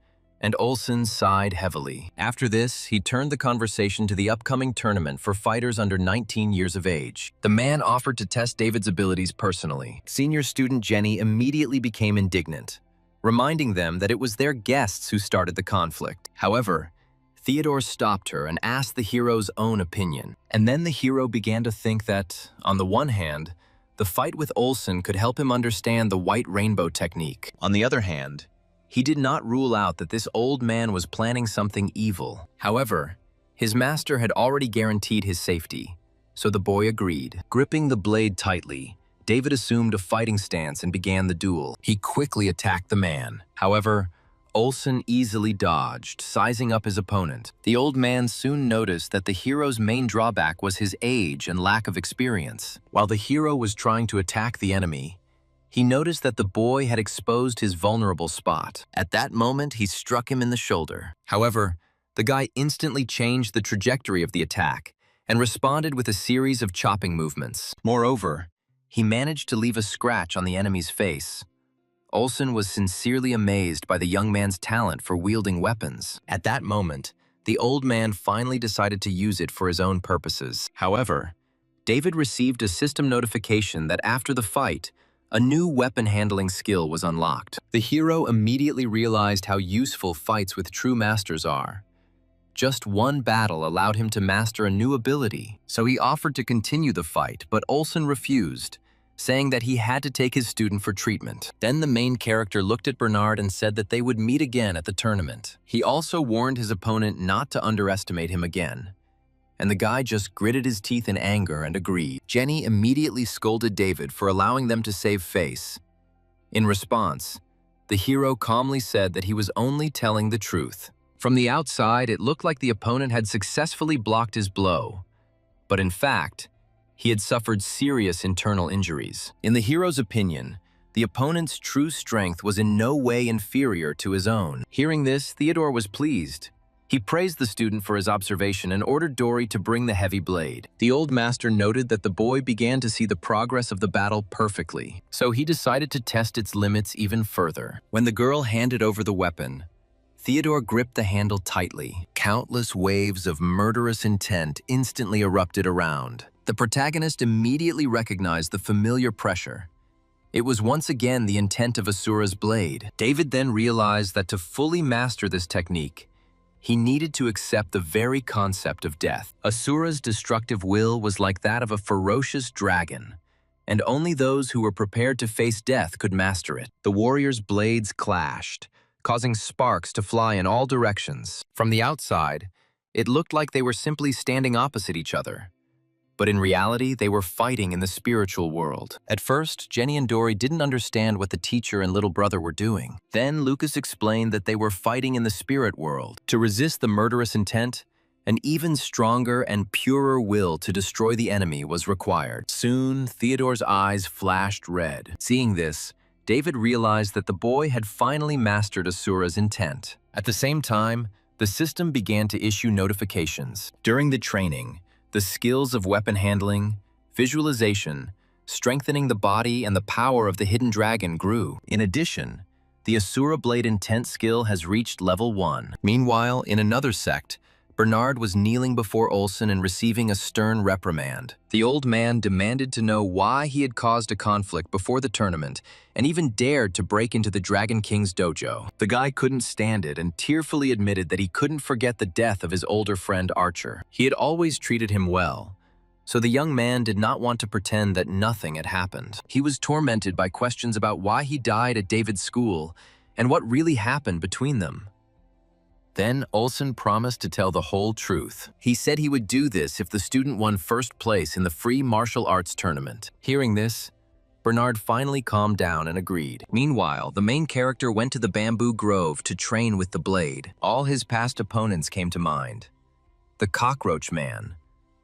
and Olsen sighed heavily. After this, he turned the conversation to the upcoming tournament for fighters under 19 years of age. The man offered to test David's abilities personally. Senior student Jenny immediately became indignant, reminding them that it was their guests who started the conflict. However, Theodore stopped her and asked the hero's own opinion. And then the hero began to think that, on the one hand, the fight with Olsen could help him understand the white rainbow technique. On the other hand, he did not rule out that this old man was planning something evil. However, his master had already guaranteed his safety, so the boy agreed. Gripping the blade tightly, David assumed a fighting stance and began the duel. He quickly attacked the man. However, Olsen easily dodged, sizing up his opponent. The old man soon noticed that the hero's main drawback was his age and lack of experience. While the hero was trying to attack the enemy, he noticed that the boy had exposed his vulnerable spot. At that moment, he struck him in the shoulder. However, the guy instantly changed the trajectory of the attack and responded with a series of chopping movements. Moreover, he managed to leave a scratch on the enemy's face. Olsen was sincerely amazed by the young man's talent for wielding weapons. At that moment, the old man finally decided to use it for his own purposes. However, David received a system notification that after the fight, a new weapon handling skill was unlocked. The hero immediately realized how useful fights with true masters are. Just one battle allowed him to master a new ability, so he offered to continue the fight, but Olsen refused, saying that he had to take his student for treatment. Then the main character looked at Bernard and said that they would meet again at the tournament. He also warned his opponent not to underestimate him again. And the guy just gritted his teeth in anger and agreed. Jenny immediately scolded David for allowing them to save face. In response, the hero calmly said that he was only telling the truth. From the outside, it looked like the opponent had successfully blocked his blow. But in fact, he had suffered serious internal injuries. In the hero's opinion, the opponent's true strength was in no way inferior to his own. Hearing this, Theodore was pleased. He praised the student for his observation and ordered Dory to bring the heavy blade. The old master noted that the boy began to see the progress of the battle perfectly, so he decided to test its limits even further. When the girl handed over the weapon, Theodore gripped the handle tightly. Countless waves of murderous intent instantly erupted around. The protagonist immediately recognized the familiar pressure. It was once again the intent of Asura's blade. David then realized that to fully master this technique, he needed to accept the very concept of death. Asura's destructive will was like that of a ferocious dragon, and only those who were prepared to face death could master it. The warriors' blades clashed, causing sparks to fly in all directions. From the outside, it looked like they were simply standing opposite each other. But in reality, they were fighting in the spiritual world. At first, Jenny and Dory didn't understand what the teacher and little brother were doing. Then Lucas explained that they were fighting in the spirit world. To resist the murderous intent, an even stronger and purer will to destroy the enemy was required. Soon, Theodore's eyes flashed red. Seeing this, David realized that the boy had finally mastered Asura's intent. At the same time, the system began to issue notifications. During the training, the skills of weapon handling, visualization, strengthening the body, and the power of the hidden dragon grew. In addition, the Asura Blade Intent skill has reached level 1. Meanwhile, in another sect, Bernard was kneeling before Olsen and receiving a stern reprimand. The old man demanded to know why he had caused a conflict before the tournament and even dared to break into the Dragon King's dojo. The guy couldn't stand it and tearfully admitted that he couldn't forget the death of his older friend Archer. He had always treated him well, so the young man did not want to pretend that nothing had happened. He was tormented by questions about why he died at David's school and what really happened between them. Then Olsen promised to tell the whole truth. He said he would do this if the student won first place in the free martial arts tournament. Hearing this, Bernard finally calmed down and agreed. Meanwhile, the main character went to the bamboo grove to train with the blade. All his past opponents came to mind. The Cockroach Man,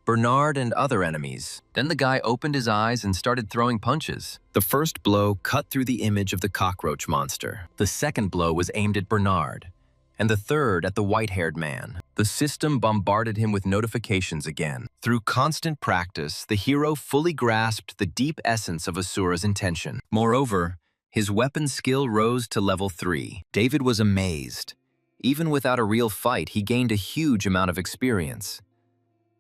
Bernard, and other enemies. Then the guy opened his eyes and started throwing punches. The first blow cut through the image of the cockroach monster. The second blow was aimed at Bernard, and the third at the white-haired man. The system bombarded him with notifications again. Through constant practice, the hero fully grasped the deep essence of Asura's intention. Moreover, his weapon skill rose to level 3. David was amazed. Even without a real fight, he gained a huge amount of experience.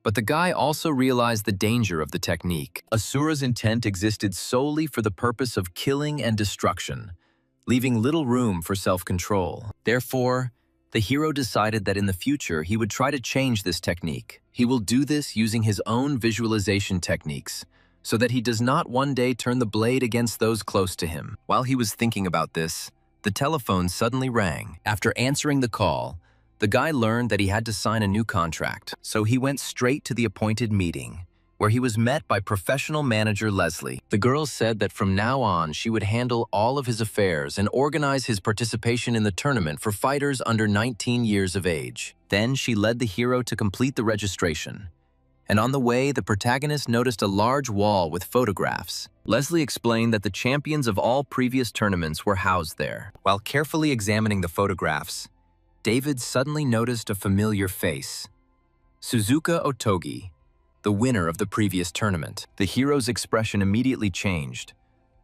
But the guy also realized the danger of the technique. Asura's intent existed solely for the purpose of killing and destruction, leaving little room for self-control. Therefore, the hero decided that in the future he would try to change this technique. He will do this using his own visualization techniques, so that he does not one day turn the blade against those close to him. While he was thinking about this, the telephone suddenly rang. After answering the call, the guy learned that he had to sign a new contract, so he went straight to the appointed meeting, where he was met by professional manager Leslie. The girl said that from now on she would handle all of his affairs and organize his participation in the tournament for fighters under 19 years of age. Then she led the hero to complete the registration. And on the way, the protagonist noticed a large wall with photographs. Leslie explained that the champions of all previous tournaments were housed there. While carefully examining the photographs, David suddenly noticed a familiar face. Suzuka Otogi, the winner of the previous tournament. The hero's expression immediately changed.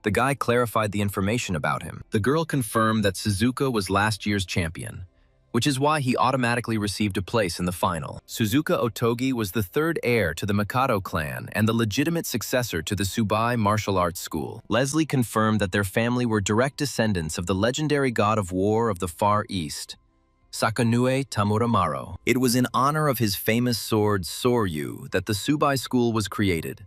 The guy clarified the information about him. The girl confirmed that Suzuka was last year's champion, which is why he automatically received a place in the final. Suzuka Otogi was the third heir to the Mikado clan and the legitimate successor to the Subai martial arts school. Leslie confirmed that their family were direct descendants of the legendary god of war of the Far East, Sakanue Tamuramaro. It was in honor of his famous sword Soryu that the Subai school was created,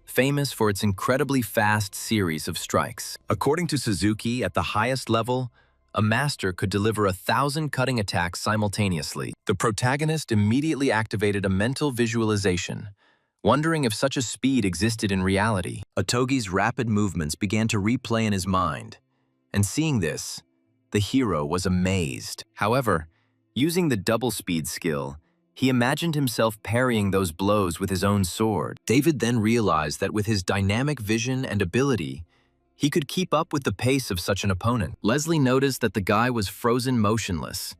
famous for its incredibly fast series of strikes. According to Suzuki, at the highest level, a master could deliver 1,000 cutting attacks simultaneously. The protagonist immediately activated a mental visualization, wondering if such a speed existed in reality. Otogi's rapid movements began to replay in his mind, and seeing this, the hero was amazed. However, using the double speed skill, he imagined himself parrying those blows with his own sword. David then realized that with his dynamic vision and ability, he could keep up with the pace of such an opponent. Leslie noticed that the guy was frozen motionless,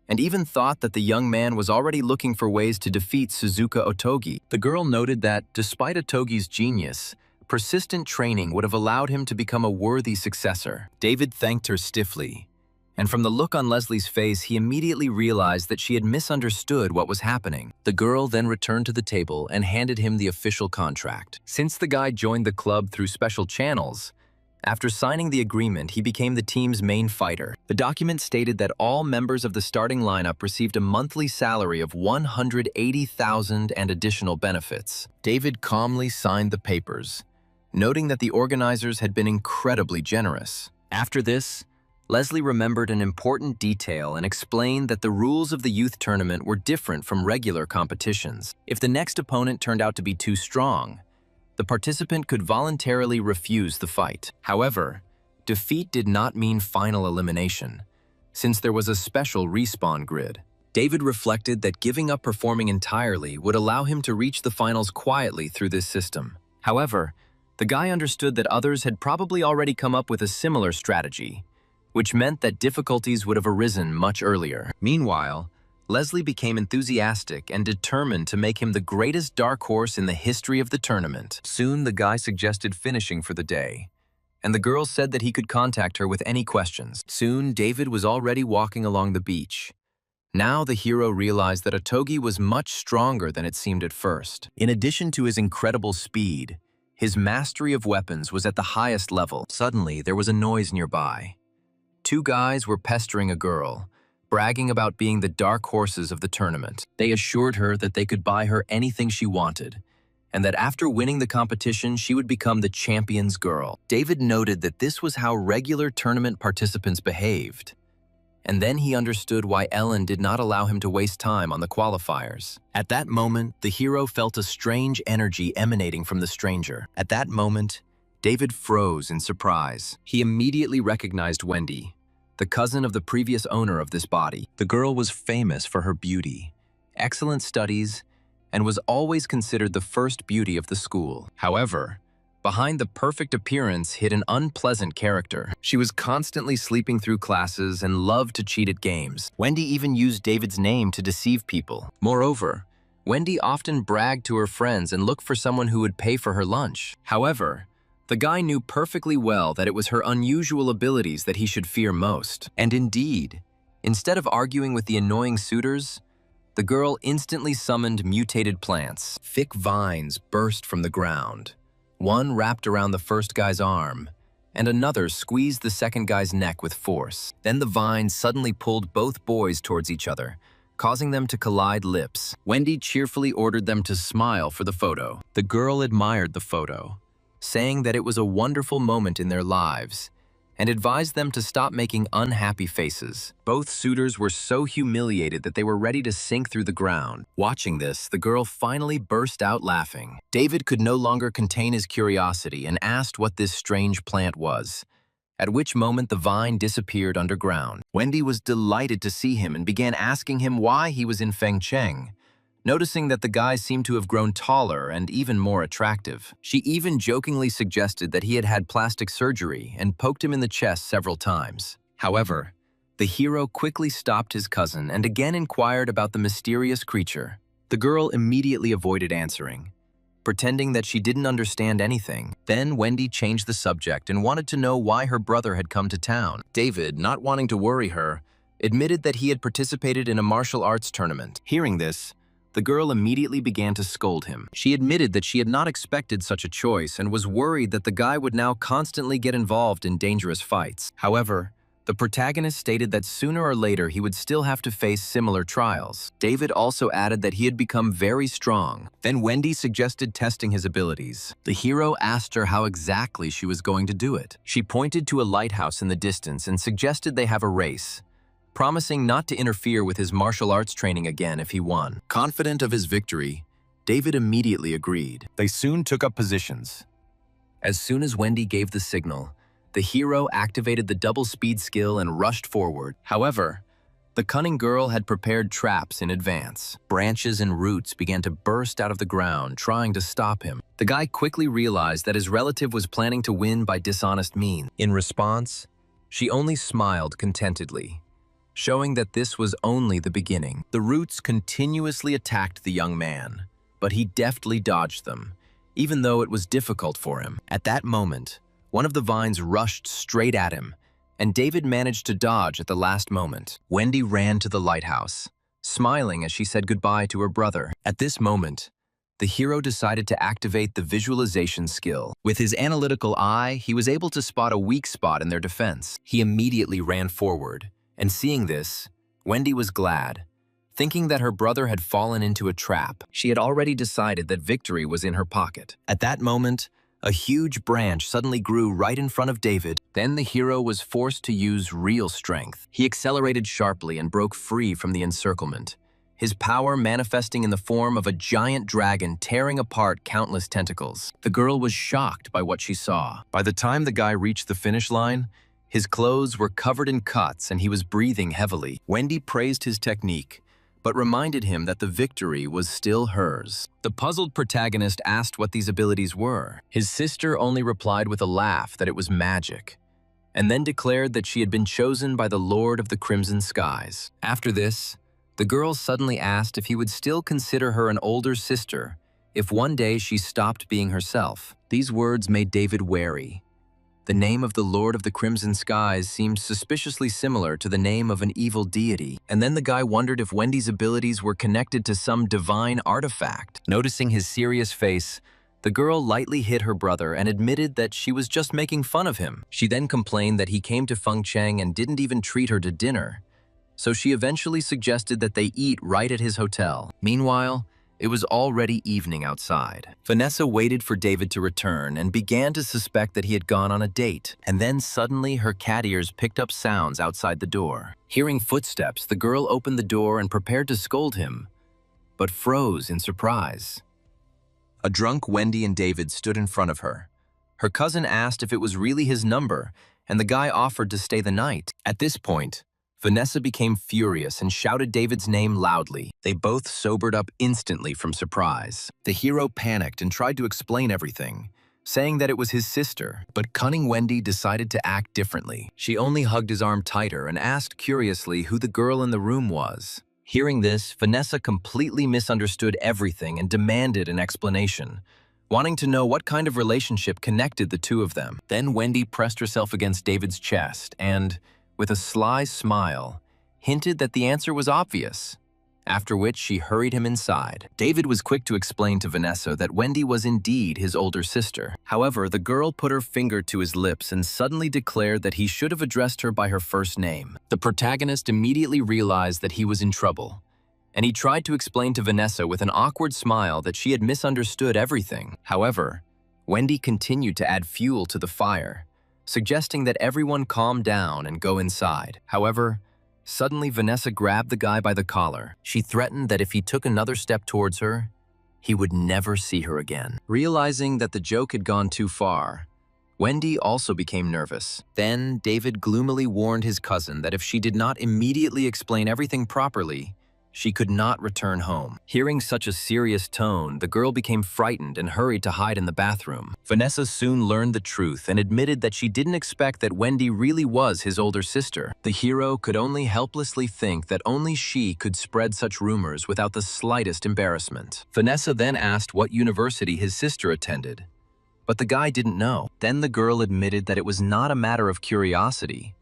and even thought that the young man was already looking for ways to defeat Suzuka Otogi. The girl noted that, despite Otogi's genius, persistent training would have allowed him to become a worthy successor. David thanked her stiffly, and from the look on Leslie's face, he immediately realized that she had misunderstood what was happening. The girl then returned to the table and handed him the official contract. Since the guy joined the club through special channels, after signing the agreement, he became the team's main fighter. The document stated that all members of the starting lineup received a monthly salary of $180,000 and additional benefits. David calmly signed the papers, noting that the organizers had been incredibly generous. After this, Leslie remembered an important detail and explained that the rules of the youth tournament were different from regular competitions. If the next opponent turned out to be too strong, the participant could voluntarily refuse the fight. However, defeat did not mean final elimination, since there was a special respawn grid. David reflected that giving up performing entirely would allow him to reach the finals quietly through this system. However, the guy understood that others had probably already come up with a similar strategy, which meant that difficulties would have arisen much earlier. Meanwhile, Leslie became enthusiastic and determined to make him the greatest dark horse in the history of the tournament. Soon, the guy suggested finishing for the day, and the girl said that he could contact her with any questions. Soon, David was already walking along the beach. Now the hero realized that Otogi was much stronger than it seemed at first. In addition to his incredible speed, his mastery of weapons was at the highest level. Suddenly, there was a noise nearby. Two guys were pestering a girl, bragging about being the dark horses of the tournament. They assured her that they could buy her anything she wanted, and that after winning the competition, she would become the champion's girl. David noted that this was how regular tournament participants behaved, and then he understood why Ellen did not allow him to waste time on the qualifiers. At that moment, the hero felt a strange energy emanating from the stranger. At that moment, David froze in surprise. He immediately recognized Wendy, the cousin of the previous owner of this body. The girl was famous for her beauty, excellent studies, and was always considered the first beauty of the school. However, behind the perfect appearance hid an unpleasant character. She was constantly sleeping through classes and loved to cheat at games. Wendy even used David's name to deceive people. Moreover, Wendy often bragged to her friends and looked for someone who would pay for her lunch. However, the guy knew perfectly well that it was her unusual abilities that he should fear most. And indeed, instead of arguing with the annoying suitors, the girl instantly summoned mutated plants. Thick vines burst from the ground. One wrapped around the first guy's arm, and another squeezed the second guy's neck with force. Then the vines suddenly pulled both boys towards each other, causing them to collide lips. Wendy cheerfully ordered them to smile for the photo. The girl admired the photo, saying that it was a wonderful moment in their lives, and advised them to stop making unhappy faces. Both suitors were so humiliated that they were ready to sink through the ground. Watching this, the girl finally burst out laughing. David could no longer contain his curiosity and asked what this strange plant was, at which moment the vine disappeared underground. Wendy was delighted to see him and began asking him why he was in Fengcheng, noticing that the guy seemed to have grown taller and even more attractive. She even jokingly suggested that he had had plastic surgery and poked him in the chest several times. However, the hero quickly stopped his cousin and again inquired about the mysterious creature. The girl immediately avoided answering, pretending that she didn't understand anything. Then Wendy changed the subject and wanted to know why her brother had come to town. David, not wanting to worry her, admitted that he had participated in a martial arts tournament. Hearing this, the girl immediately began to scold him. She admitted that she had not expected such a choice and was worried that the guy would now constantly get involved in dangerous fights. However, The protagonist stated that sooner or later he would still have to face similar trials. David also added that he had become very strong. Then Wendy suggested testing his abilities. The hero asked her how exactly she was going to do it. She pointed to a lighthouse in the distance and suggested they have a race, promising not to interfere with his martial arts training again if he won. Confident of his victory, David immediately agreed. They soon took up positions. As soon as Wendy gave the signal, the hero activated the double speed skill and rushed forward. However, the cunning girl had prepared traps in advance. Branches and roots began to burst out of the ground, trying to stop him. The guy quickly realized that his relative was planning to win by dishonest means. In response, she only smiled contentedly, showing that this was only the beginning. The roots continuously attacked the young man, but he deftly dodged them, even though it was difficult for him. At that moment, one of the vines rushed straight at him, and David managed to dodge at the last moment. Wendy ran to the lighthouse, smiling as she said goodbye to her brother. At this moment, the hero decided to activate the visualization skill. With his analytical eye, he was able to spot a weak spot in their defense. He immediately ran forward, and seeing this, Wendy was glad, thinking that her brother had fallen into a trap. She had already decided that victory was in her pocket. At that moment, a huge branch suddenly grew right in front of David. Then the hero was forced to use real strength. He accelerated sharply and broke free from the encirclement, his power manifesting in the form of a giant dragon tearing apart countless tentacles. The girl was shocked by what she saw. By the time the guy reached the finish line, his clothes were covered in cuts and he was breathing heavily. Wendy praised his technique, but reminded him that the victory was still hers. The puzzled protagonist asked what these abilities were. His sister only replied with a laugh that it was magic, and then declared that she had been chosen by the Lord of the Crimson Skies. After this, the girl suddenly asked if he would still consider her an older sister if one day she stopped being herself. These words made David wary. The name of the Lord of the Crimson Skies seemed suspiciously similar to the name of an evil deity, and then the guy wondered if Wendy's abilities were connected to some divine artifact. Noticing his serious face, the girl lightly hit her brother and admitted that she was just making fun of him. She then complained that he came to Feng Cheng and didn't even treat her to dinner, so she eventually suggested that they eat right at his hotel. Meanwhile, it was already evening outside. Vanessa waited for David to return and began to suspect that he had gone on a date. And then suddenly her cat ears picked up sounds outside the door. Hearing footsteps, the girl opened the door and prepared to scold him, but froze in surprise. A drunk Wendy and David stood in front of her. Her cousin asked if it was really his number, and the guy offered to stay the night. At this point, Vanessa became furious and shouted David's name loudly. They both sobered up instantly from surprise. The hero panicked and tried to explain everything, saying that it was his sister, but cunning Wendy decided to act differently. She only hugged his arm tighter and asked curiously who the girl in the room was. Hearing this, Vanessa completely misunderstood everything and demanded an explanation, wanting to know what kind of relationship connected the two of them. Then Wendy pressed herself against David's chest and, with a sly smile, hinted that the answer was obvious, after which she hurried him inside. David was quick to explain to Vanessa that Wendy was indeed his older sister. However, the girl put her finger to his lips and suddenly declared that he should have addressed her by her first name. The protagonist immediately realized that he was in trouble, and he tried to explain to Vanessa with an awkward smile that she had misunderstood everything. However, Wendy continued to add fuel to the fire, suggesting that everyone calm down and go inside. However, suddenly Vanessa grabbed the guy by the collar. She threatened that if he took another step towards her, he would never see her again. Realizing that the joke had gone too far, Wendy also became nervous. Then David gloomily warned his cousin that if she did not immediately explain everything properly, she could not return home. Hearing such a serious tone, the girl became frightened and hurried to hide in the bathroom. Vanessa soon learned the truth and admitted that she didn't expect that Wendy really was his older sister. The hero could only helplessly think that only she could spread such rumors without the slightest embarrassment. Vanessa then asked what university his sister attended, but the guy didn't know. Then the girl admitted that it was not a matter of curiosity.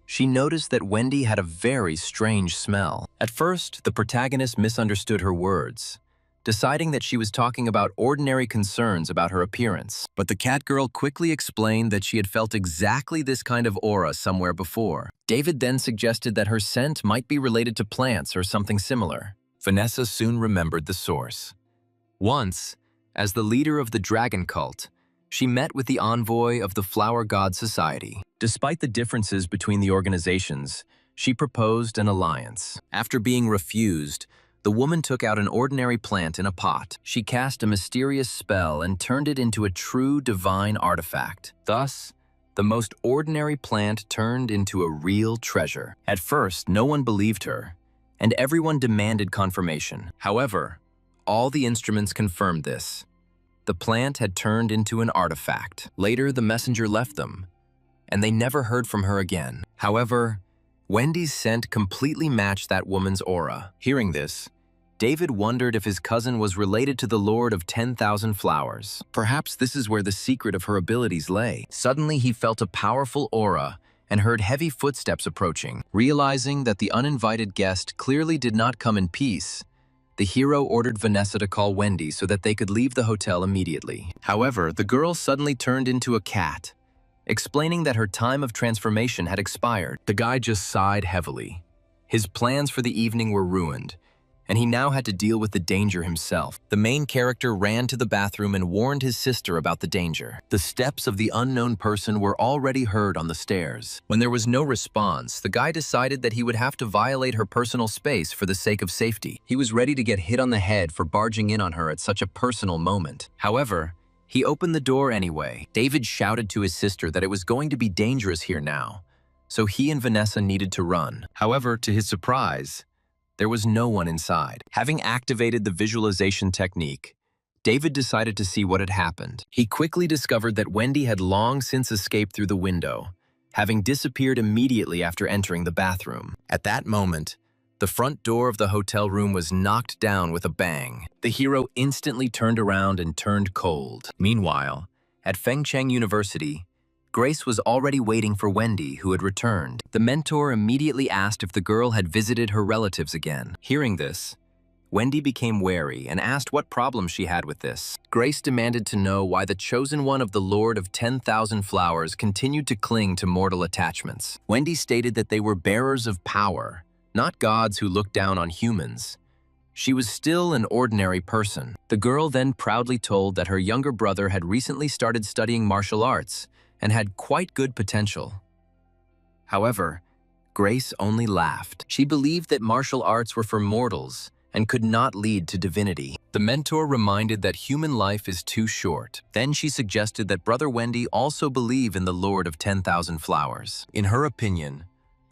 She noticed that Wendy had a very strange smell. At first, the protagonist misunderstood her words, deciding that she was talking about ordinary concerns about her appearance. But the cat girl quickly explained that she had felt exactly this kind of aura somewhere before. David then suggested that her scent might be related to plants or something similar. Vanessa soon remembered the source. Once, as the leader of the dragon cult, she met with the envoy of the Flower God Society. Despite the differences between the organizations, she proposed an alliance. After being refused, the woman took out an ordinary plant in a pot. She cast a mysterious spell and turned it into a true divine artifact. Thus, the most ordinary plant turned into a real treasure. At first, no one believed her, and everyone demanded confirmation. However, all the instruments confirmed this. The plant had turned into an artifact. Later, the messenger left them, and they never heard from her again. However, Wendy's scent completely matched that woman's aura. Hearing this, David wondered if his cousin was related to the Lord of 10,000 Flowers. Perhaps this is where the secret of her abilities lay. Suddenly, he felt a powerful aura and heard heavy footsteps approaching. Realizing that the uninvited guest clearly did not come in peace, the hero ordered Vanessa to call Wendy so that they could leave the hotel immediately. However, the girl suddenly turned into a cat, explaining that her time of transformation had expired. The guy just sighed heavily. His plans for the evening were ruined, and he now had to deal with the danger himself. The main character ran to the bathroom and warned his sister about the danger. The steps of the unknown person were already heard on the stairs. When there was no response, the guy decided that he would have to violate her personal space for the sake of safety. He was ready to get hit on the head for barging in on her at such a personal moment. However, he opened the door anyway. David shouted to his sister that it was going to be dangerous here now, so he and Vanessa needed to run. However, to his surprise, there was no one inside. Having activated the visualization technique, David decided to see what had happened. He quickly discovered that Wendy had long since escaped through the window, having disappeared immediately after entering the bathroom. At that moment, the front door of the hotel room was knocked down with a bang. The hero instantly turned around and turned cold. Meanwhile, at Fengcheng University, Grace was already waiting for Wendy, who had returned. The mentor immediately asked if the girl had visited her relatives again. Hearing this, Wendy became wary and asked what problem she had with this. Grace demanded to know why the chosen one of the Lord of 10,000 Flowers continued to cling to mortal attachments. Wendy stated that they were bearers of power, not gods who looked down on humans. She was still an ordinary person. The girl then proudly told that her younger brother had recently started studying martial arts and had quite good potential. However, Grace only laughed. She believed that martial arts were for mortals and could not lead to divinity. The mentor reminded that human life is too short. Then she suggested that Brother Wendy also believe in the Lord of 10,000 Flowers. In her opinion,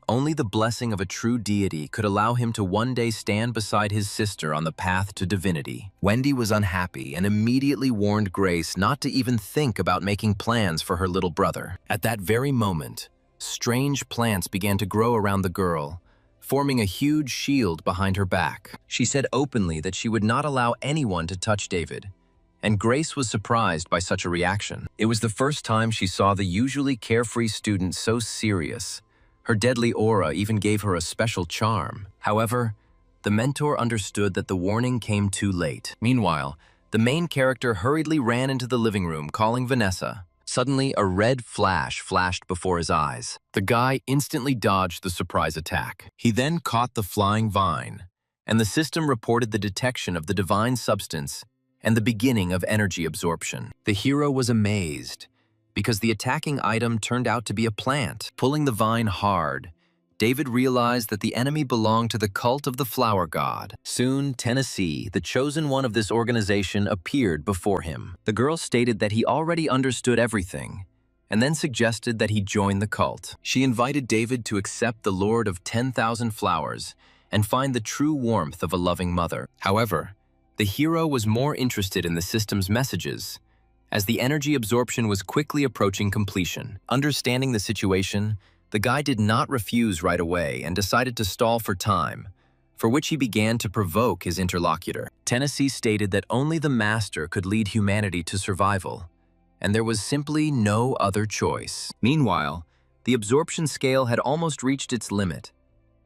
only the blessing of a true deity could allow him to one day stand beside his sister on the path to divinity. Wendy was unhappy and immediately warned Grace not to even think about making plans for her little brother. At that very moment, strange plants began to grow around the girl, forming a huge shield behind her back. She said openly that she would not allow anyone to touch David, and Grace was surprised by such a reaction. It was the first time she saw the usually carefree student so serious. Her deadly aura even gave her a special charm. However, the mentor understood that the warning came too late. Meanwhile, the main character hurriedly ran into the living room, calling Vanessa. Suddenly, a red flash flashed before his eyes. The guy instantly dodged the surprise attack. He then caught the flying vine, and the system reported the detection of the divine substance and the beginning of energy absorption. The hero was amazed, because the attacking item turned out to be a plant. Pulling the vine hard, David realized that the enemy belonged to the cult of the flower god. Soon, Tennessee, the chosen one of this organization, appeared before him. The girl stated that he already understood everything, and then suggested that he join the cult. She invited David to accept the Lord of 10,000 Flowers and find the true warmth of a loving mother. However, the hero was more interested in the system's messages, as the energy absorption was quickly approaching completion. Understanding the situation, the guy did not refuse right away and decided to stall for time, for which he began to provoke his interlocutor. Tennessee stated that only the master could lead humanity to survival, and there was simply no other choice. Meanwhile, the absorption scale had almost reached its limit.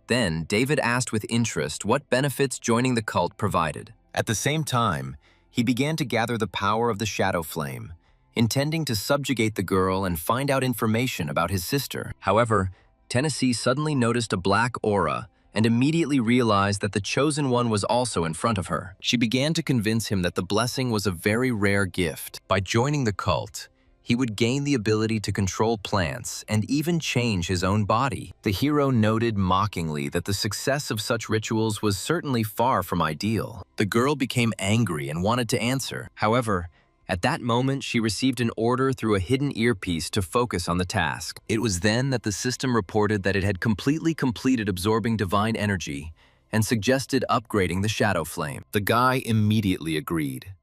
Then, David asked with interest what benefits joining the cult provided. At the same time, he began to gather the power of the shadow flame, intending to subjugate the girl and find out information about his sister. However, Tennessee suddenly noticed a black aura and immediately realized that the chosen one was also in front of her. She began to convince him that the blessing was a very rare gift. By joining the cult, he would gain the ability to control plants and even change his own body. The hero noted mockingly that the success of such rituals was certainly far from ideal. The girl became angry and wanted to answer. However, at that moment, she received an order through a hidden earpiece to focus on the task. It was then that the system reported that it had completely completed absorbing divine energy and suggested upgrading the shadow flame. The guy immediately agreed.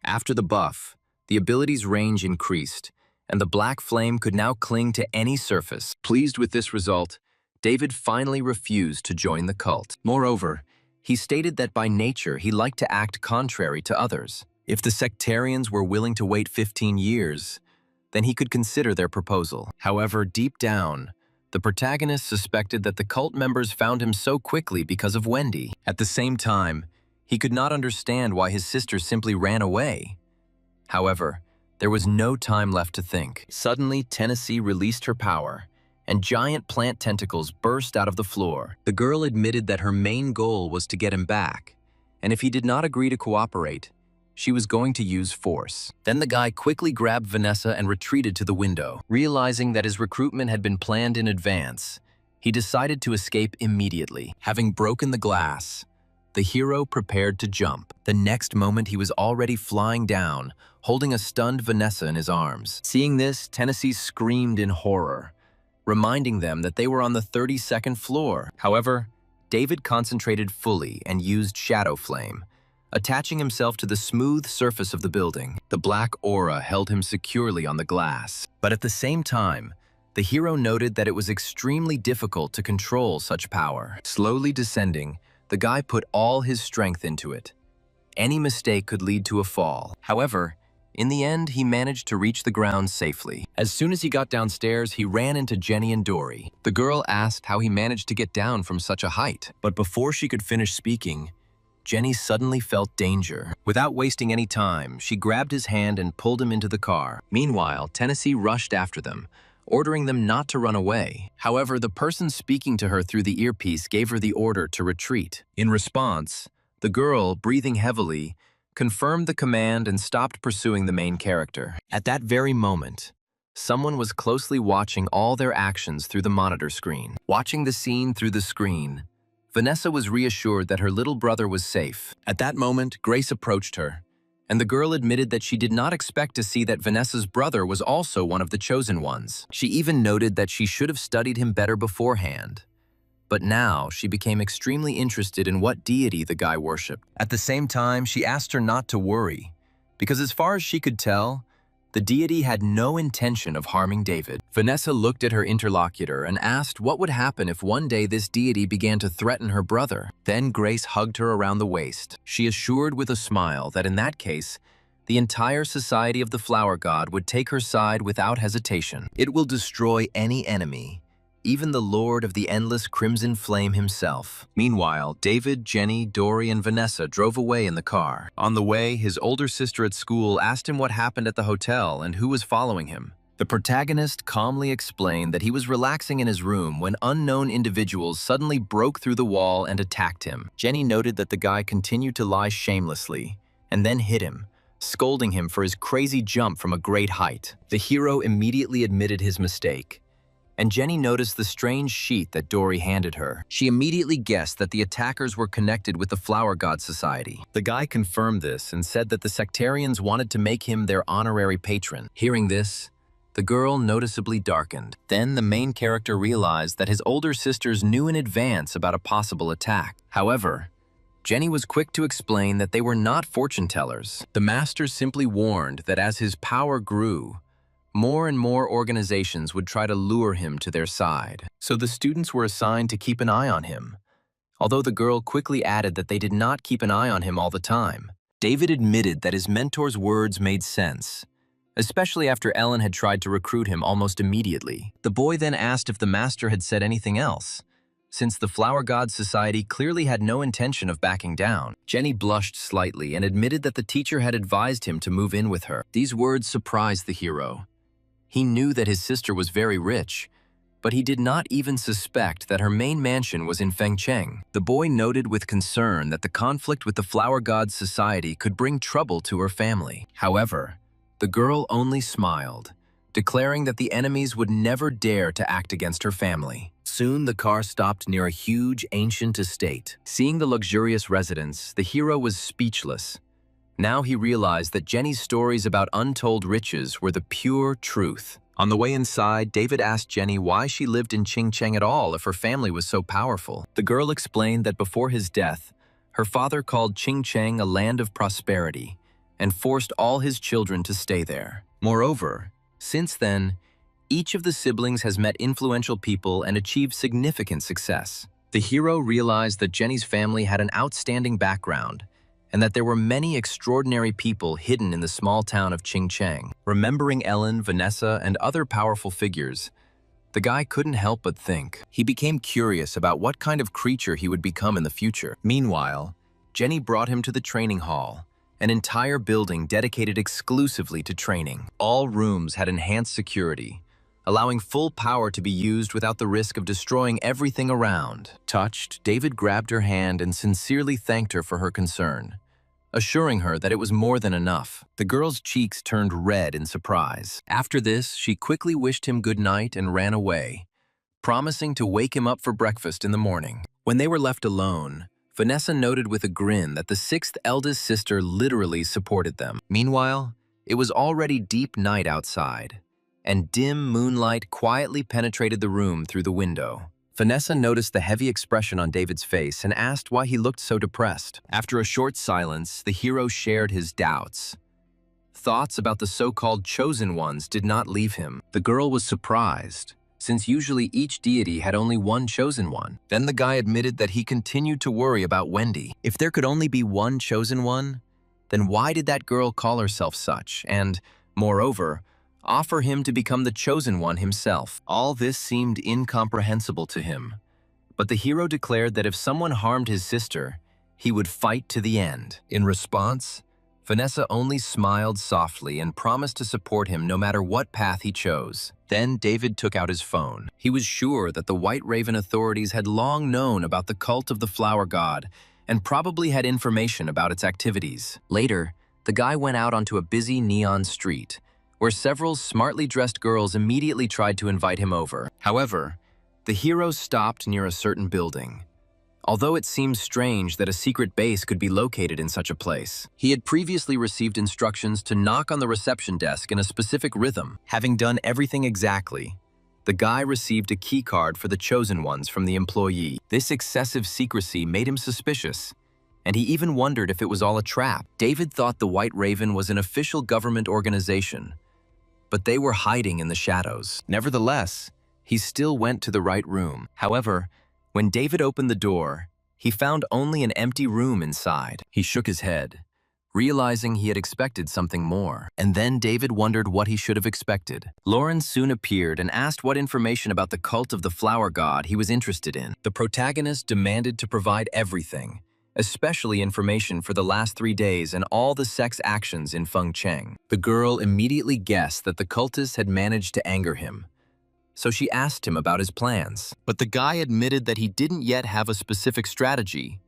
After the buff, the ability's range increased, and the black flame could now cling to any surface. Pleased with this result, David finally refused to join the cult. Moreover, he stated that by nature he liked to act contrary to others. If the sectarians were willing to wait 15 years, then he could consider their proposal. However, deep down, the protagonist suspected that the cult members found him so quickly because of Wendy. At the same time, he could not understand why his sister simply ran away. However, there was no time left to think. Suddenly, Tennessee released her power, and giant plant tentacles burst out of the floor. The girl admitted that her main goal was to get him back, and if he did not agree to cooperate, she was going to use force. Then the guy quickly grabbed Vanessa and retreated to the window. Realizing that his recruitment had been planned in advance, he decided to escape immediately. Having broken the glass, the hero prepared to jump. The next moment, he was already flying down, holding a stunned Vanessa in his arms. Seeing this, Tennessee screamed in horror, reminding them that they were on the 32nd floor. However, David concentrated fully and used Shadow Flame, attaching himself to the smooth surface of the building. The black aura held him securely on the glass. But at the same time, the hero noted that it was extremely difficult to control such power. Slowly descending, the guy put all his strength into it. Any mistake could lead to a fall. However, in the end, he managed to reach the ground safely. As soon as he got downstairs, he ran into Jenny and Dory. The girl asked how he managed to get down from such a height. But before she could finish speaking, Jenny suddenly felt danger. Without wasting any time, she grabbed his hand and pulled him into the car. Meanwhile, Tennessee rushed after them, ordering them not to run away. However, the person speaking to her through the earpiece gave her the order to retreat. In response, the girl, breathing heavily, confirmed the command and stopped pursuing the main character. At that very moment, someone was closely watching all their actions through the monitor screen. Watching the scene through the screen, Vanessa was reassured that her little brother was safe. At that moment, Grace approached her, and the girl admitted that she did not expect to see that Vanessa's brother was also one of the chosen ones. She even noted that she should have studied him better beforehand. But now, she became extremely interested in what deity the guy worshipped. At the same time, she asked her not to worry, because as far as she could tell, the deity had no intention of harming David. Vanessa looked at her interlocutor and asked what would happen if one day this deity began to threaten her brother. Then Grace hugged her around the waist. She assured with a smile that in that case, the entire society of the flower god would take her side without hesitation. It will destroy any enemy, even the Lord of the Endless Crimson Flame himself. Meanwhile, David, Jenny, Dory, and Vanessa drove away in the car. On the way, his older sister at school asked him what happened at the hotel and who was following him. The protagonist calmly explained that he was relaxing in his room when unknown individuals suddenly broke through the wall and attacked him. Jenny noted that the guy continued to lie shamelessly and then hit him, scolding him for his crazy jump from a great height. The hero immediately admitted his mistake, and Jenny noticed the strange sheet that Dory handed her. She immediately guessed that the attackers were connected with the Flower God Society. The guy confirmed this and said that the sectarians wanted to make him their honorary patron. Hearing this, the girl noticeably darkened. Then the main character realized that his older sisters knew in advance about a possible attack. However, Jenny was quick to explain that they were not fortune tellers. The master simply warned that as his power grew, more and more organizations would try to lure him to their side. So the students were assigned to keep an eye on him, although the girl quickly added that they did not keep an eye on him all the time. David admitted that his mentor's words made sense, especially after Ellen had tried to recruit him almost immediately. The boy then asked if the master had said anything else, since the Flower God Society clearly had no intention of backing down. Jenny blushed slightly and admitted that the teacher had advised him to move in with her. These words surprised the hero. He knew that his sister was very rich, but he did not even suspect that her main mansion was in Fengcheng. The boy noted with concern that the conflict with the Flower God Society could bring trouble to her family. However, the girl only smiled, declaring that the enemies would never dare to act against her family. Soon the car stopped near a huge ancient estate. Seeing the luxurious residence, the hero was speechless. Now he realized that Jenny's stories about untold riches were the pure truth. On the way inside, David asked Jenny why she lived in Qingcheng at all if her family was so powerful. The girl explained that before his death, her father called Qingcheng a land of prosperity and forced all his children to stay there. Moreover, since then, each of the siblings has met influential people and achieved significant success. The hero realized that Jenny's family had an outstanding background and that there were many extraordinary people hidden in the small town of Qingcheng. Remembering Ellen, Vanessa, and other powerful figures, the guy couldn't help but think. He became curious about what kind of creature he would become in the future. Meanwhile, Jenny brought him to the training hall, an entire building dedicated exclusively to training. All rooms had enhanced security, allowing full power to be used without the risk of destroying everything around. Touched, David grabbed her hand and sincerely thanked her for her concern, assuring her that it was more than enough. The girl's cheeks turned red in surprise. After this, she quickly wished him good night and ran away, promising to wake him up for breakfast in the morning. When they were left alone, Vanessa noted with a grin that the sixth eldest sister literally supported them. Meanwhile, it was already deep night outside, and dim moonlight quietly penetrated the room through the window. Vanessa noticed the heavy expression on David's face and asked why he looked so depressed. After a short silence, the hero shared his doubts. Thoughts about the so-called chosen ones did not leave him. The girl was surprised, since usually each deity had only one chosen one. Then the guy admitted that he continued to worry about Wendy. If there could only be one chosen one, then why did that girl call herself such? And, moreover, offer him to become the chosen one himself. All this seemed incomprehensible to him, but the hero declared that if someone harmed his sister, he would fight to the end. In response, Vanessa only smiled softly and promised to support him no matter what path he chose. Then David took out his phone. He was sure that the White Raven authorities had long known about the cult of the Flower God and probably had information about its activities. Later, the guy went out onto a busy neon street, where several smartly dressed girls immediately tried to invite him over. However, the hero stopped near a certain building. Although it seemed strange that a secret base could be located in such a place, he had previously received instructions to knock on the reception desk in a specific rhythm. Having done everything exactly, the guy received a key card for the chosen ones from the employee. This excessive secrecy made him suspicious, and he even wondered if it was all a trap. David thought the White Raven was an official government organization, but they were hiding in the shadows. Nevertheless, he still went to the right room. However, when David opened the door, he found only an empty room inside. He shook his head, realizing he had expected something more. And then David wondered what he should have expected. Lauren soon appeared and asked what information about the cult of the Flower God he was interested in. The protagonist demanded to provide everything, especially information for the last 3 days and all the sex actions in Fengcheng. The girl immediately guessed that the cultist had managed to anger him, so she asked him about his plans. But the guy admitted that he didn't yet have a specific strategy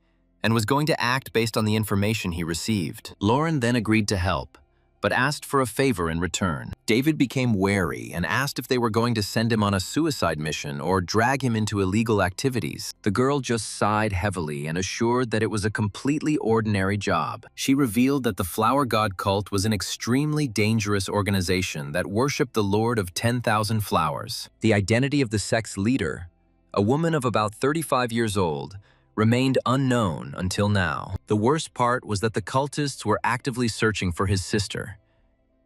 and was going to act based on the information he received. Lauren then agreed to help, but asked for a favor in return. David became wary and asked if they were going to send him on a suicide mission or drag him into illegal activities. The girl just sighed heavily and assured that it was a completely ordinary job. She revealed that the Flower God cult was an extremely dangerous organization that worshipped the Lord of 10,000 Flowers. The identity of the sect's leader, a woman of about 35 years old, remained unknown until now. The worst part was that the cultists were actively searching for his sister,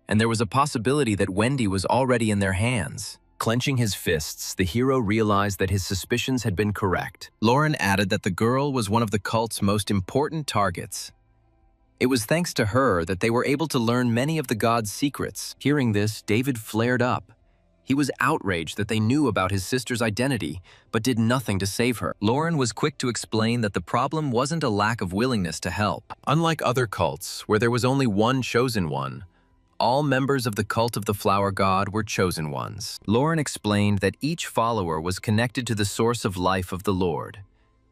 and there was a possibility that Wendy was already in their hands. Clenching his fists, the hero realized that his suspicions had been correct. Lauren added that the girl was one of the cult's most important targets. It was thanks to her that they were able to learn many of the god's secrets. Hearing this, David flared up. He was outraged that they knew about his sister's identity, but did nothing to save her. Lauren was quick to explain that the problem wasn't a lack of willingness to help. Unlike other cults, where there was only one chosen one, all members of the cult of the flower god were chosen ones. Lauren explained that each follower was connected to the source of life of the Lord,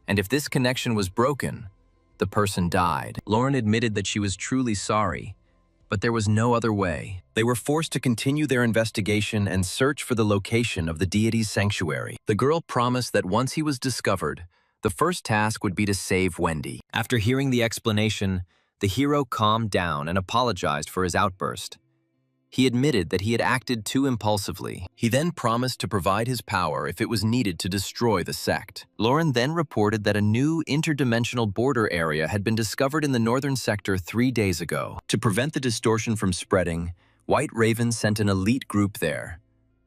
and if this connection was broken, the person died. Lauren admitted that she was truly sorry, but there was no other way. They were forced to continue their investigation and search for the location of the deity's sanctuary. The girl promised that once he was discovered, the first task would be to save Wendy. After hearing the explanation, the hero calmed down and apologized for his outburst. He admitted that he had acted too impulsively. He then promised to provide his power if it was needed to destroy the sect. Lauren then reported that a new interdimensional border area had been discovered in the northern sector 3 days ago. To prevent the distortion from spreading, White Raven sent an elite group there,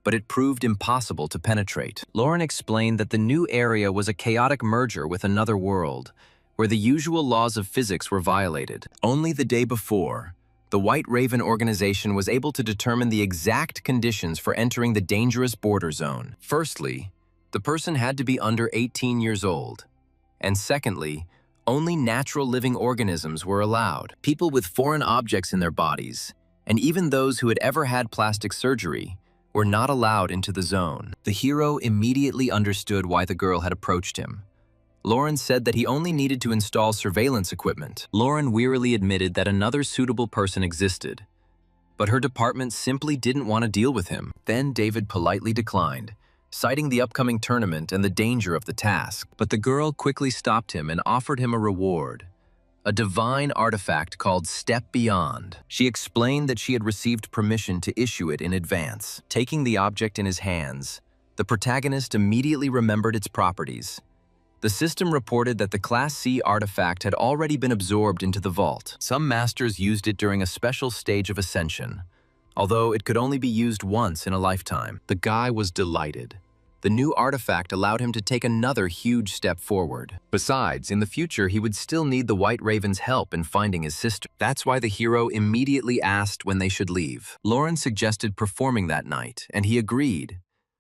but it proved impossible to penetrate. Lauren explained that the new area was a chaotic merger with another world, where the usual laws of physics were violated. Only the day before, the White Raven organization was able to determine the exact conditions for entering the dangerous border zone. Firstly, the person had to be under 18 years old. And secondly, only natural living organisms were allowed. People with foreign objects in their bodies, and even those who had ever had plastic surgery, were not allowed into the zone. The hero immediately understood why the girl had approached him. Lauren said that he only needed to install surveillance equipment. Lauren wearily admitted that another suitable person existed, but her department simply didn't want to deal with him. Then David politely declined, citing the upcoming tournament and the danger of the task. But the girl quickly stopped him and offered him a reward, a divine artifact called Step Beyond. She explained that she had received permission to issue it in advance. Taking the object in his hands, the protagonist immediately remembered its properties. The system reported that the Class C artifact had already been absorbed into the vault. Some masters used it during a special stage of ascension, although it could only be used once in a lifetime. The guy was delighted. The new artifact allowed him to take another huge step forward. Besides, in the future, he would still need the White Raven's help in finding his sister. That's why the hero immediately asked when they should leave. Lauren suggested performing that night, and he agreed,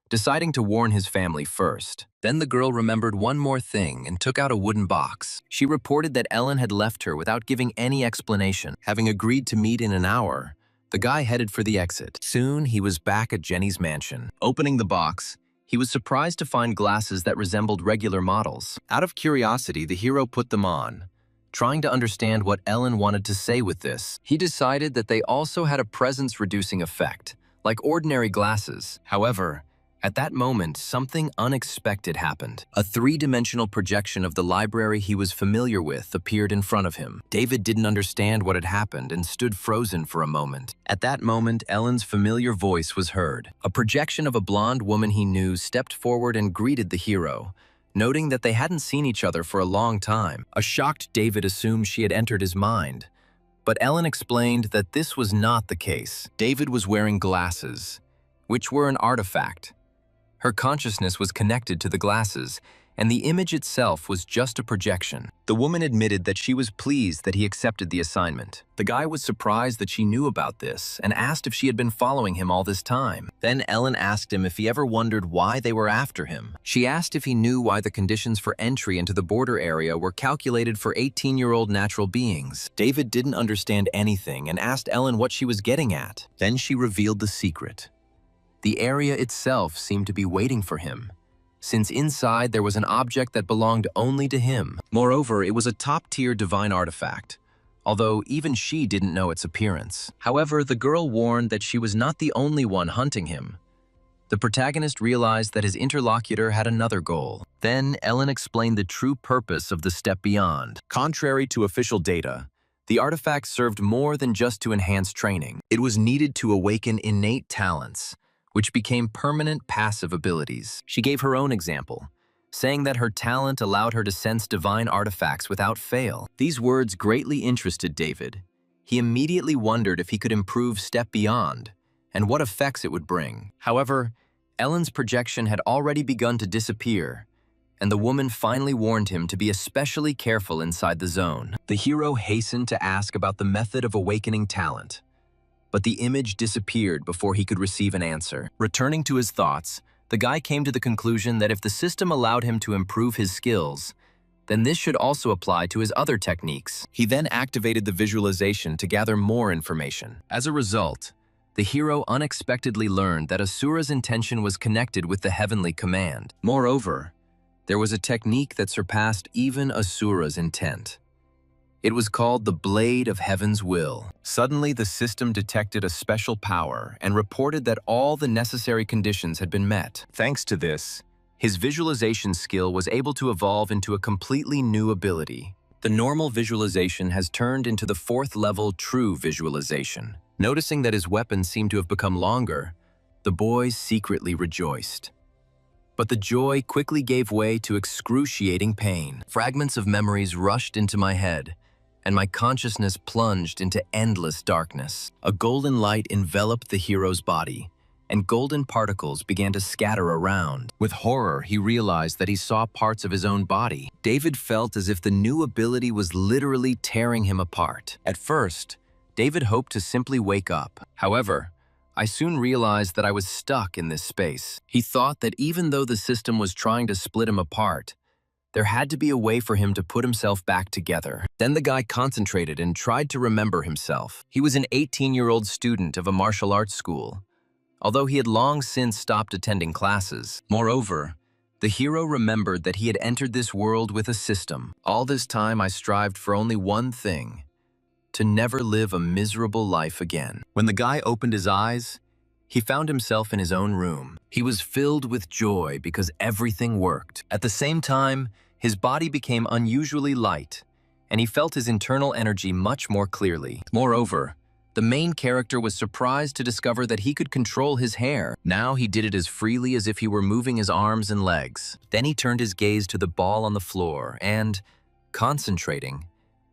deciding to warn his family first. Then the girl remembered one more thing and took out a wooden box. She reported that Ellen had left her without giving any explanation. Having agreed to meet in an hour, the guy headed for the exit. Soon, he was back at Jenny's mansion. Opening the box, he was surprised to find glasses that resembled regular models. Out of curiosity, the hero put them on, trying to understand what Ellen wanted to say with this. He decided that they also had a presence-reducing effect, like ordinary glasses. However, at that moment, something unexpected happened. A three-dimensional projection of the library he was familiar with appeared in front of him. David didn't understand what had happened and stood frozen for a moment. At that moment, Ellen's familiar voice was heard. A projection of a blonde woman he knew stepped forward and greeted the hero, noting that they hadn't seen each other for a long time. A shocked David assumed she had entered his mind, but Ellen explained that this was not the case. David was wearing glasses, which were an artifact. Her consciousness was connected to the glasses, and the image itself was just a projection. The woman admitted that she was pleased that he accepted the assignment. The guy was surprised that she knew about this and asked if she had been following him all this time. Then Ellen asked him if he ever wondered why they were after him. She asked if he knew why the conditions for entry into the border area were calculated for 18-year-old natural beings. David didn't understand anything and asked Ellen what she was getting at. Then she revealed the secret. The area itself seemed to be waiting for him, since inside there was an object that belonged only to him. Moreover, it was a top-tier divine artifact, although even she didn't know its appearance. However, the girl warned that she was not the only one hunting him. The protagonist realized that his interlocutor had another goal. Then Ellen explained the true purpose of the Step Beyond. Contrary to official data, the artifact served more than just to enhance training. It was needed to awaken innate talents, which became permanent passive abilities. She gave her own example, saying that her talent allowed her to sense divine artifacts without fail. These words greatly interested David. He immediately wondered if he could improve Step Beyond and what effects it would bring. However, Ellen's projection had already begun to disappear, and the woman finally warned him to be especially careful inside the zone. The hero hastened to ask about the method of awakening talent, but the image disappeared before he could receive an answer. Returning to his thoughts, the guy came to the conclusion that if the system allowed him to improve his skills, then this should also apply to his other techniques. He then activated the visualization to gather more information. As a result, the hero unexpectedly learned that Asura's intention was connected with the heavenly command. Moreover, there was a technique that surpassed even Asura's intent. It was called the Blade of Heaven's Will. Suddenly, the system detected a special power and reported that all the necessary conditions had been met. Thanks to this, his visualization skill was able to evolve into a completely new ability. The normal visualization has turned into the 4th level true visualization. Noticing that his weapon seemed to have become longer, the boys secretly rejoiced. But the joy quickly gave way to excruciating pain. Fragments of memories rushed into my head, and my consciousness plunged into endless darkness. A golden light enveloped the hero's body, and golden particles began to scatter around. With horror, he realized that he saw parts of his own body. David felt as if the new ability was literally tearing him apart. At first, David hoped to simply wake up. However, I soon realized that I was stuck in this space. He thought that even though the system was trying to split him apart, there had to be a way for him to put himself back together. Then the guy concentrated and tried to remember himself. He was an 18-year-old student of a martial arts school, although he had long since stopped attending classes. Moreover, the hero remembered that he had entered this world with a system. All this time I strived for only one thing: to never live a miserable life again. When the guy opened his eyes, he found himself in his own room. He was filled with joy because everything worked. At the same time, his body became unusually light, and he felt his internal energy much more clearly. Moreover, the main character was surprised to discover that he could control his hair. Now he did it as freely as if he were moving his arms and legs. Then he turned his gaze to the ball on the floor and, concentrating,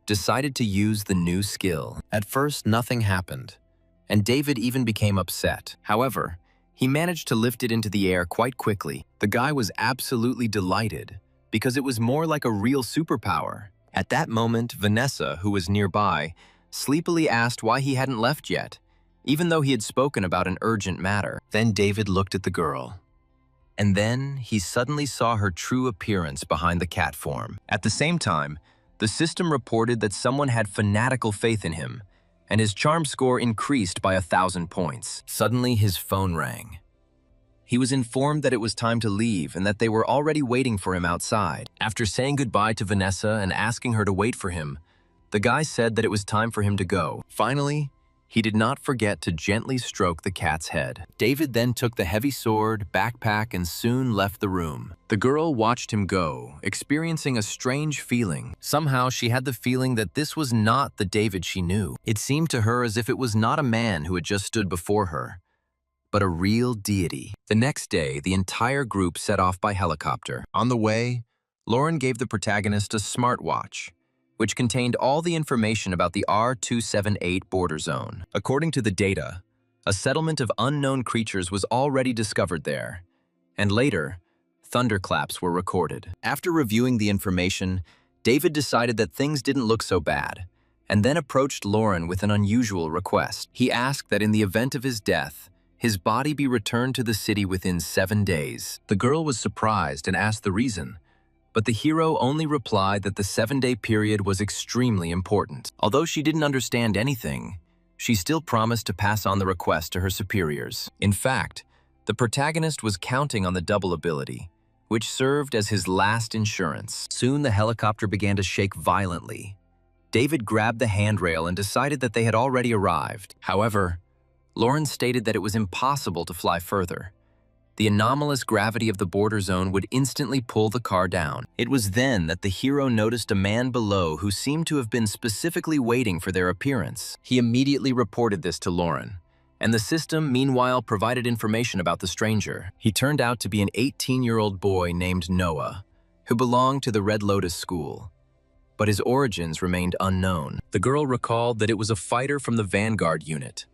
decided to use the new skill. At first, nothing happened, and David even became upset. However, he managed to lift it into the air quite quickly. The guy was absolutely delighted, because it was more like a real superpower. At that moment, Vanessa, who was nearby, sleepily asked why he hadn't left yet, even though he had spoken about an urgent matter. Then David looked at the girl, and then he suddenly saw her true appearance behind the cat form. At the same time, the system reported that someone had fanatical faith in him, and his charm score increased by 1,000 points. Suddenly, his phone rang. He was informed that it was time to leave and that they were already waiting for him outside. After saying goodbye to Vanessa and asking her to wait for him, the guy said that it was time for him to go. Finally, he did not forget to gently stroke the cat's head. David then took the heavy sword, backpack, and soon left the room. The girl watched him go, experiencing a strange feeling. Somehow, she had the feeling that this was not the David she knew. It seemed to her as if it was not a man who had just stood before her, but a real deity. The next day, the entire group set off by helicopter. On the way, Lauren gave the protagonist a smartwatch, which contained all the information about the R278 border zone. According to the data, a settlement of unknown creatures was already discovered there, and later, thunderclaps were recorded. After reviewing the information, David decided that things didn't look so bad, and then approached Lauren with an unusual request. He asked that in the event of his death, his body be returned to the city within 7 days. The girl was surprised and asked the reason, but the hero only replied that the 7-day period was extremely important. Although she didn't understand anything, she still promised to pass on the request to her superiors. In fact, the protagonist was counting on the double ability, which served as his last insurance. Soon the helicopter began to shake violently. David grabbed the handrail and decided that they had already arrived. However, Lauren stated that it was impossible to fly further. The anomalous gravity of the border zone would instantly pull the car down. It was then that the hero noticed a man below who seemed to have been specifically waiting for their appearance. He immediately reported this to Lauren, and the system meanwhile provided information about the stranger. He turned out to be an 18-year-old boy named Noah, who belonged to the Red Lotus School, but his origins remained unknown. The girl recalled that it was a fighter from the Vanguard unit,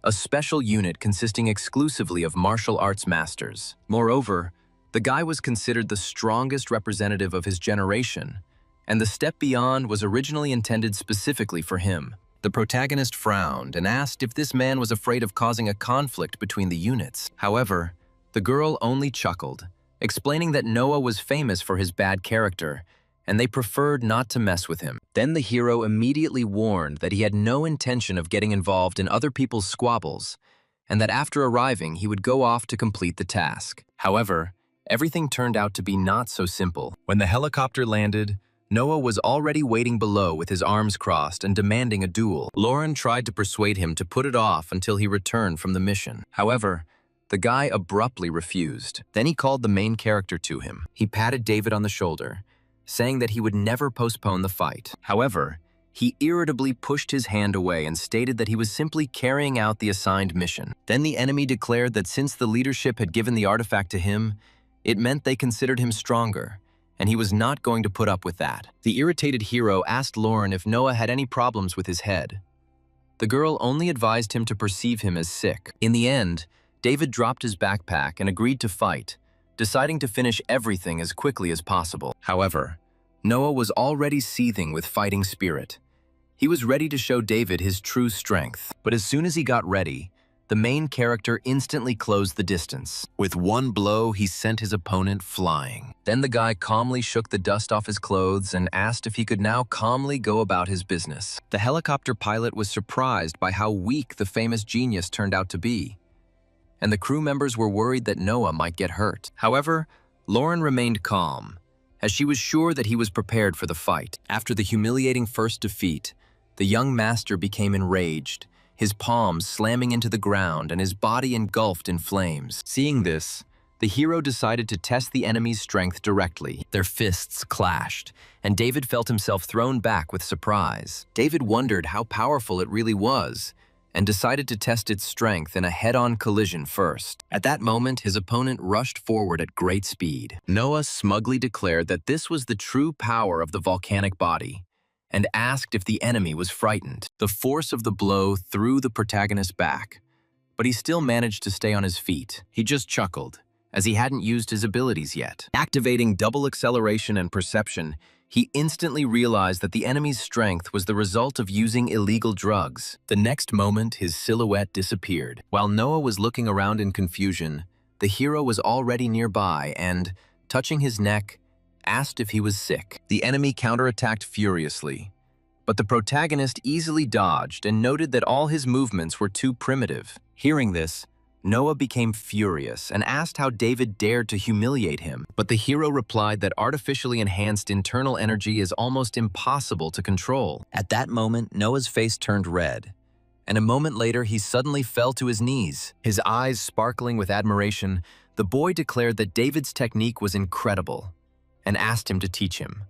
a special unit consisting exclusively of martial arts masters. Moreover, the guy was considered the strongest representative of his generation, and the step beyond was originally intended specifically for him. The protagonist frowned and asked if this man was afraid of causing a conflict between the units. However, the girl only chuckled, explaining that Noah was famous for his bad character, and they preferred not to mess with him. Then the hero immediately warned that he had no intention of getting involved in other people's squabbles, and that after arriving he would go off to complete the task. However, everything turned out to be not so simple. When the helicopter landed, Noah was already waiting below with his arms crossed and demanding a duel. Lauren tried to persuade him to put it off until he returned from the mission. However, the guy abruptly refused. Then he called the main character to him. He patted David on the shoulder, saying that he would never postpone the fight. However, he irritably pushed his hand away and stated that he was simply carrying out the assigned mission. Then the enemy declared that since the leadership had given the artifact to him, it meant they considered him stronger, and he was not going to put up with that. The irritated hero asked Lauren if Noah had any problems with his head. The girl only advised him to perceive him as sick. In the end, David dropped his backpack and agreed to fight, deciding to finish everything as quickly as possible. However, Noah was already seething with fighting spirit. He was ready to show David his true strength, but as soon as he got ready, the main character instantly closed the distance. With one blow, he sent his opponent flying. Then the guy calmly shook the dust off his clothes and asked if he could now calmly go about his business. The helicopter pilot was surprised by how weak the famous genius turned out to be, and the crew members were worried that Noah might get hurt. However, Lauren remained calm, as she was sure that he was prepared for the fight. After the humiliating first defeat, the young master became enraged, his palms slamming into the ground and his body engulfed in flames. Seeing this, the hero decided to test the enemy's strength directly. Their fists clashed, and David felt himself thrown back with surprise. David wondered how powerful it really was, and decided to test its strength in a head-on collision first. At that moment, his opponent rushed forward at great speed. Noah smugly declared that this was the true power of the volcanic body, and asked if the enemy was frightened. The force of the blow threw the protagonist back, but he still managed to stay on his feet. He just chuckled, as he hadn't used his abilities yet. Activating double acceleration and perception, he instantly realized that the enemy's strength was the result of using illegal drugs. The next moment, his silhouette disappeared. While Noah was looking around in confusion, the hero was already nearby and, touching his neck, asked if he was sick. The enemy counterattacked furiously, but the protagonist easily dodged and noted that all his movements were too primitive. Hearing this, Noah became furious and asked how David dared to humiliate him, but the hero replied that artificially enhanced internal energy is almost impossible to control. At that moment, Noah's face turned red, and a moment later he suddenly fell to his knees. His eyes sparkling with admiration, the boy declared that David's technique was incredible and asked him to teach him.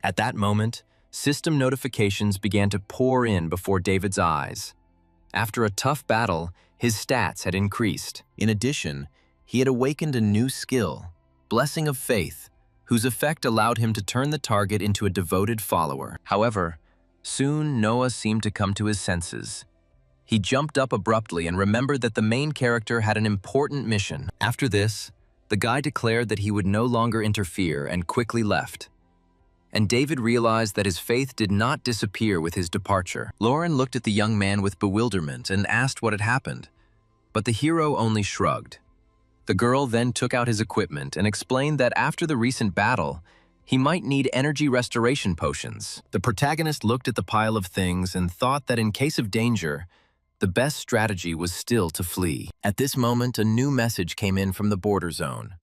At that moment, system notifications began to pour in before David's eyes. After a tough battle, his stats had increased. In addition, he had awakened a new skill, Blessing of Faith, whose effect allowed him to turn the target into a devoted follower. However, soon Noah seemed to come to his senses. He jumped up abruptly and remembered that the main character had an important mission. After this, the guy declared that he would no longer interfere and quickly left. And David realized that his faith did not disappear with his departure. Lauren looked at the young man with bewilderment and asked what had happened, but the hero only shrugged. The girl then took out his equipment and explained that after the recent battle, he might need energy restoration potions. The protagonist looked at the pile of things and thought that in case of danger, the best strategy was still to flee. At this moment, a new message came in from the border zone,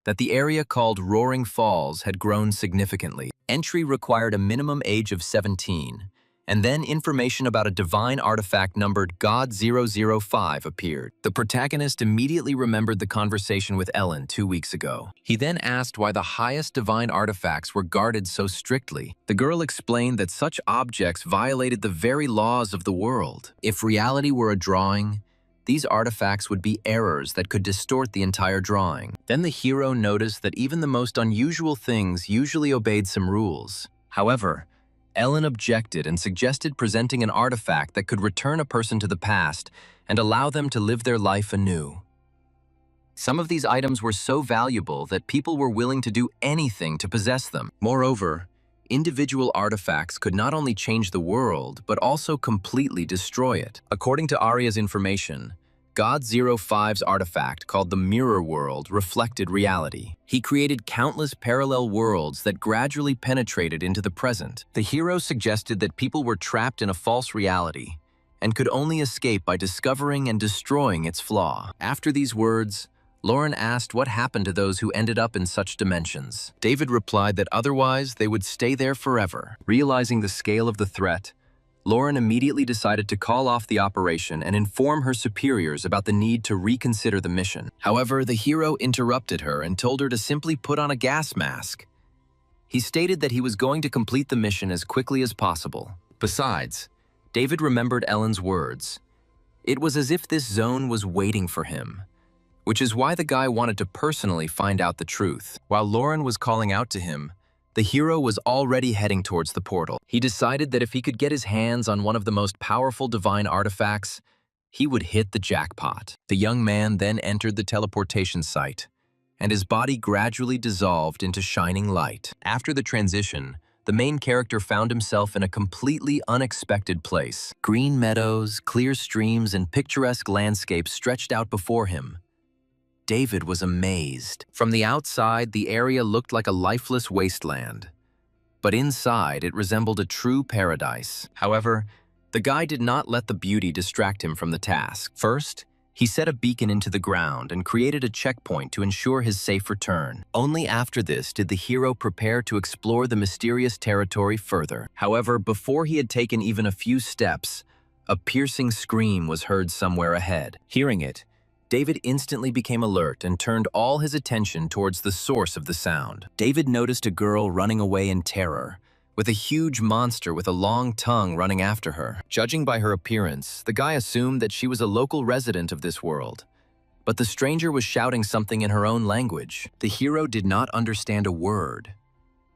that the area called Roaring Falls had grown significantly. Entry required a minimum age of 17, and then information about a divine artifact numbered God005 appeared. The protagonist immediately remembered the conversation with Ellen 2 weeks ago. He then asked why the highest divine artifacts were guarded so strictly. The girl explained that such objects violated the very laws of the world. If reality were a drawing, these artifacts would be errors that could distort the entire drawing. Then the hero noticed that even the most unusual things usually obeyed some rules. However, Ellen objected and suggested presenting an artifact that could return a person to the past and allow them to live their life anew. Some of these items were so valuable that people were willing to do anything to possess them. Moreover, Individual artifacts could not only change the world, but also completely destroy it. According to Arya's information, God 05's artifact, called the Mirror World, reflected reality. He created countless parallel worlds that gradually penetrated into the present. The hero suggested that people were trapped in a false reality and could only escape by discovering and destroying its flaw. After these words, Lauren asked what happened to those who ended up in such dimensions. David replied that otherwise they would stay there forever. Realizing the scale of the threat, Lauren immediately decided to call off the operation and inform her superiors about the need to reconsider the mission. However, the hero interrupted her and told her to simply put on a gas mask. He stated that he was going to complete the mission as quickly as possible. Besides, David remembered Ellen's words. It was as if this zone was waiting for him, which is why the guy wanted to personally find out the truth. While Lauren was calling out to him, the hero was already heading towards the portal. He decided that if he could get his hands on one of the most powerful divine artifacts, he would hit the jackpot. The young man then entered the teleportation site, and his body gradually dissolved into shining light. After the transition, the main character found himself in a completely unexpected place. Green meadows, clear streams, and picturesque landscapes stretched out before him. David was amazed. From the outside, the area looked like a lifeless wasteland, but inside it resembled a true paradise. However, the guy did not let the beauty distract him from the task. First, he set a beacon into the ground and created a checkpoint to ensure his safe return. Only after this did the hero prepare to explore the mysterious territory further. However, before he had taken even a few steps, a piercing scream was heard somewhere ahead. Hearing it, David instantly became alert and turned all his attention towards the source of the sound. David noticed a girl running away in terror, with a huge monster with a long tongue running after her. Judging by her appearance, the guy assumed that she was a local resident of this world. But the stranger was shouting something in her own language. The hero did not understand a word,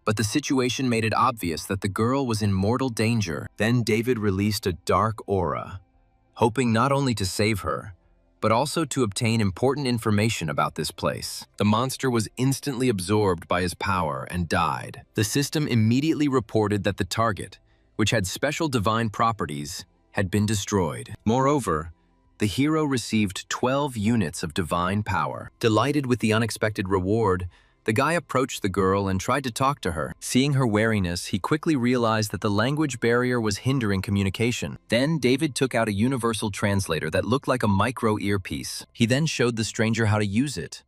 but the situation made it obvious that the girl was in mortal danger. Then David released a dark aura, hoping not only to save her, but also to obtain important information about this place. The monster was instantly absorbed by his power and died. The system immediately reported that the target, which had special divine properties, had been destroyed. Moreover, the hero received 12 units of divine power. Delighted with the unexpected reward, the guy approached the girl and tried to talk to her. Seeing her wariness, he quickly realized that the language barrier was hindering communication. Then David took out a universal translator that looked like a micro earpiece. He then showed the stranger how to use it,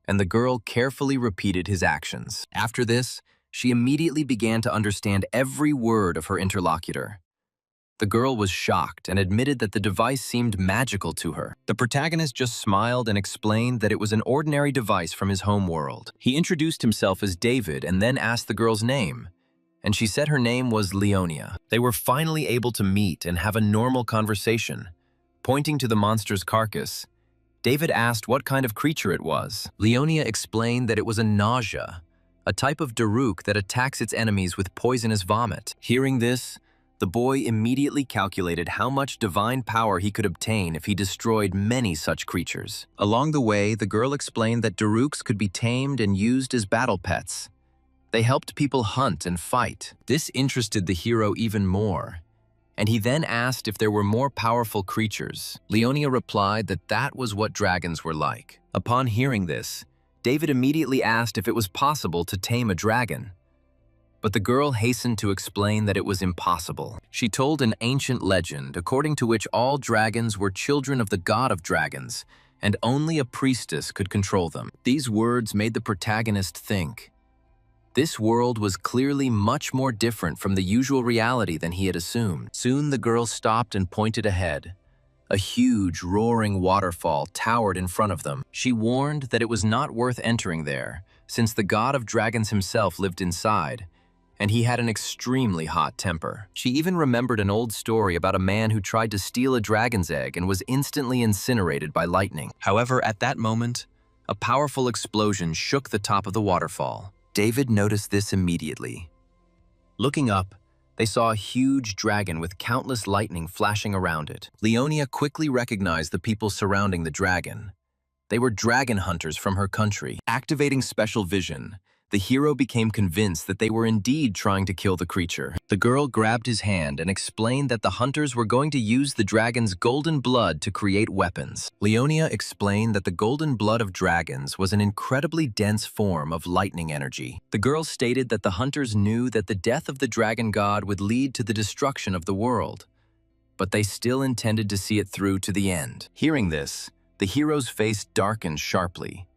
and the girl carefully repeated his actions. After this, she immediately began to understand every word of her interlocutor. The girl was shocked and admitted that the device seemed magical to her. The protagonist just smiled and explained that it was an ordinary device from his home world. He introduced himself as David and then asked the girl's name, and she said her name was Leonia. They were finally able to meet and have a normal conversation. Pointing to the monster's carcass, David asked what kind of creature it was. Leonia explained that it was a nausea, a type of Daruk that attacks its enemies with poisonous vomit. Hearing this, the boy immediately calculated how much divine power he could obtain if he destroyed many such creatures. Along the way, the girl explained that Daruks could be tamed and used as battle pets. They helped people hunt and fight. This interested the hero even more, and he then asked if there were more powerful creatures. Leonia replied that that was what dragons were like. Upon hearing this, David immediately asked if it was possible to tame a dragon. But the girl hastened to explain that it was impossible. She told an ancient legend according to which all dragons were children of the god of dragons, and only a priestess could control them. These words made the protagonist think. This world was clearly much more different from the usual reality than he had assumed. Soon the girl stopped and pointed ahead. A huge, roaring waterfall towered in front of them. She warned that it was not worth entering there, since the god of dragons himself lived inside, and he had an extremely hot temper. She even remembered an old story about a man who tried to steal a dragon's egg and was instantly incinerated by lightning. However, at that moment, a powerful explosion shook the top of the waterfall. David noticed this immediately. Looking up, they saw a huge dragon with countless lightning flashing around it. Leonia quickly recognized the people surrounding the dragon. They were dragon hunters from her country. Activating special vision, the hero became convinced that they were indeed trying to kill the creature. The girl grabbed his hand and explained that the hunters were going to use the dragon's golden blood to create weapons. Leonia explained that the golden blood of dragons was an incredibly dense form of lightning energy. The girl stated that the hunters knew that the death of the dragon god would lead to the destruction of the world, but they still intended to see it through to the end. Hearing this, the hero's face darkened sharply.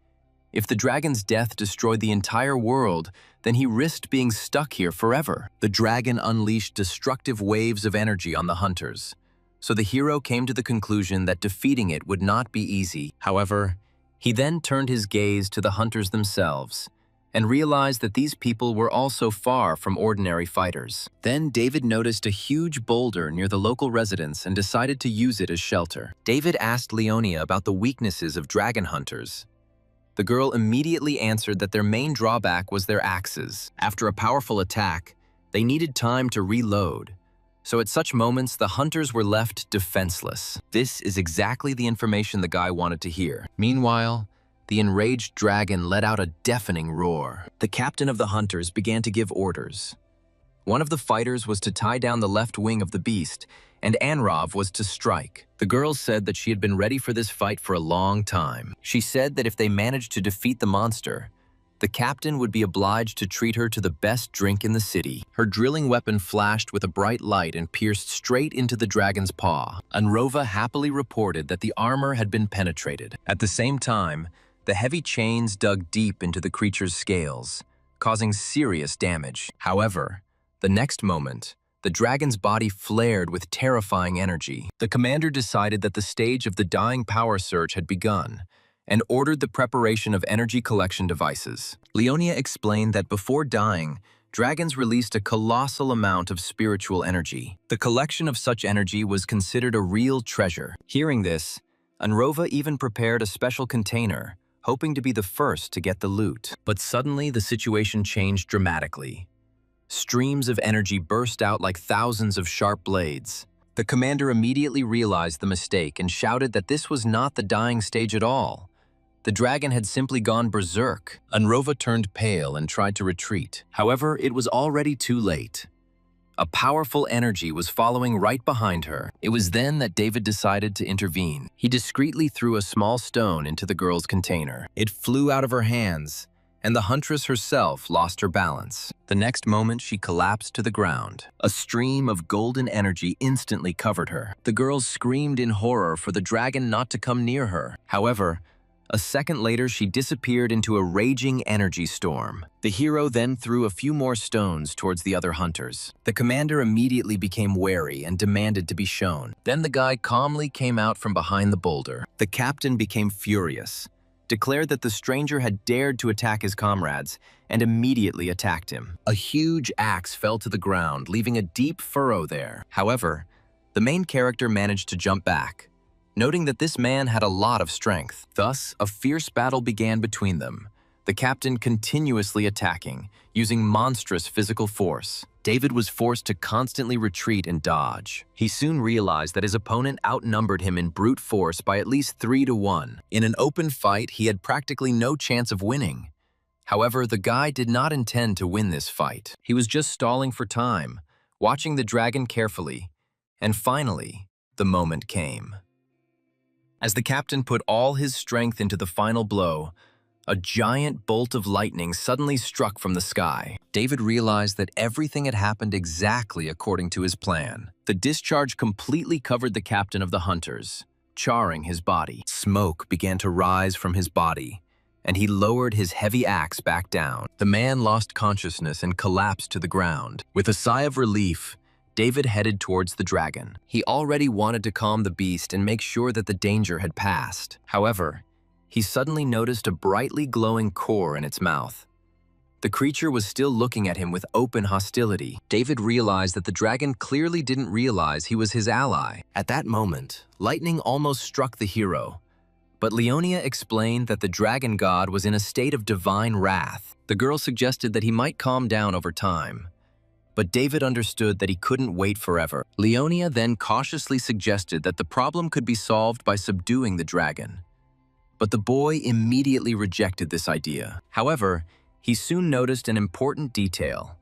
If the dragon's death destroyed the entire world, then he risked being stuck here forever. The dragon unleashed destructive waves of energy on the hunters, so the hero came to the conclusion that defeating it would not be easy. However, he then turned his gaze to the hunters themselves and realized that these people were also far from ordinary fighters. Then David noticed a huge boulder near the local residence and decided to use it as shelter. David asked Leonia about the weaknesses of dragon hunters. The girl immediately answered that their main drawback was their axes. After a powerful attack, they needed time to reload. So at such moments, the hunters were left defenseless. This is exactly the information the guy wanted to hear. Meanwhile, the enraged dragon let out a deafening roar. The captain of the hunters began to give orders. One of the fighters was to tie down the left wing of the beast, and Anrov was to strike. The girl said that she had been ready for this fight for a long time. She said that if they managed to defeat the monster, the captain would be obliged to treat her to the best drink in the city. Her drilling weapon flashed with a bright light and pierced straight into the dragon's paw. Anrova happily reported that the armor had been penetrated. At the same time, the heavy chains dug deep into the creature's scales, causing serious damage. However, the next moment, the dragon's body flared with terrifying energy. The commander decided that the stage of the dying power surge had begun and ordered the preparation of energy collection devices. Leonia explained that before dying, dragons released a colossal amount of spiritual energy. The collection of such energy was considered a real treasure. Hearing this, Anrova even prepared a special container, hoping to be the first to get the loot. But suddenly, the situation changed dramatically. Streams of energy burst out like thousands of sharp blades. The commander immediately realized the mistake and shouted that this was not the dying stage at all. The dragon had simply gone berserk. Anrova turned pale and tried to retreat. However, it was already too late. A powerful energy was following right behind her. It was then that David decided to intervene. He discreetly threw a small stone into the girl's container. It flew out of her hands, and the huntress herself lost her balance. The next moment, she collapsed to the ground. A stream of golden energy instantly covered her. The girl screamed in horror for the dragon not to come near her. However, a second later, she disappeared into a raging energy storm. The hero then threw a few more stones towards the other hunters. The commander immediately became wary and demanded to be shown. Then the guy calmly came out from behind the boulder. The captain became furious, declared that the stranger had dared to attack his comrades, and immediately attacked him. A huge axe fell to the ground, leaving a deep furrow there. However, the main character managed to jump back, noting that this man had a lot of strength. Thus, a fierce battle began between them, the captain continuously attacking, using monstrous physical force. David was forced to constantly retreat and dodge. He soon realized that his opponent outnumbered him in brute force by at least 3-1. In an open fight, he had practically no chance of winning. However, the guy did not intend to win this fight. He was just stalling for time, watching the dragon carefully, and finally, the moment came. As the captain put all his strength into the final blow, a giant bolt of lightning suddenly struck from the sky. David realized that everything had happened exactly according to his plan. The discharge completely covered the captain of the hunters, charring his body. Smoke began to rise from his body, and he lowered his heavy axe back down. The man lost consciousness and collapsed to the ground. With a sigh of relief, David headed towards the dragon. He already wanted to calm the beast and make sure that the danger had passed. However, he suddenly noticed a brightly glowing core in its mouth. The creature was still looking at him with open hostility. David realized that the dragon clearly didn't realize he was his ally. At that moment, lightning almost struck the hero, but Leonia explained that the dragon god was in a state of divine wrath. The girl suggested that he might calm down over time, but David understood that he couldn't wait forever. Leonia then cautiously suggested that the problem could be solved by subduing the dragon. But the boy immediately rejected this idea. However, he soon noticed an important detail.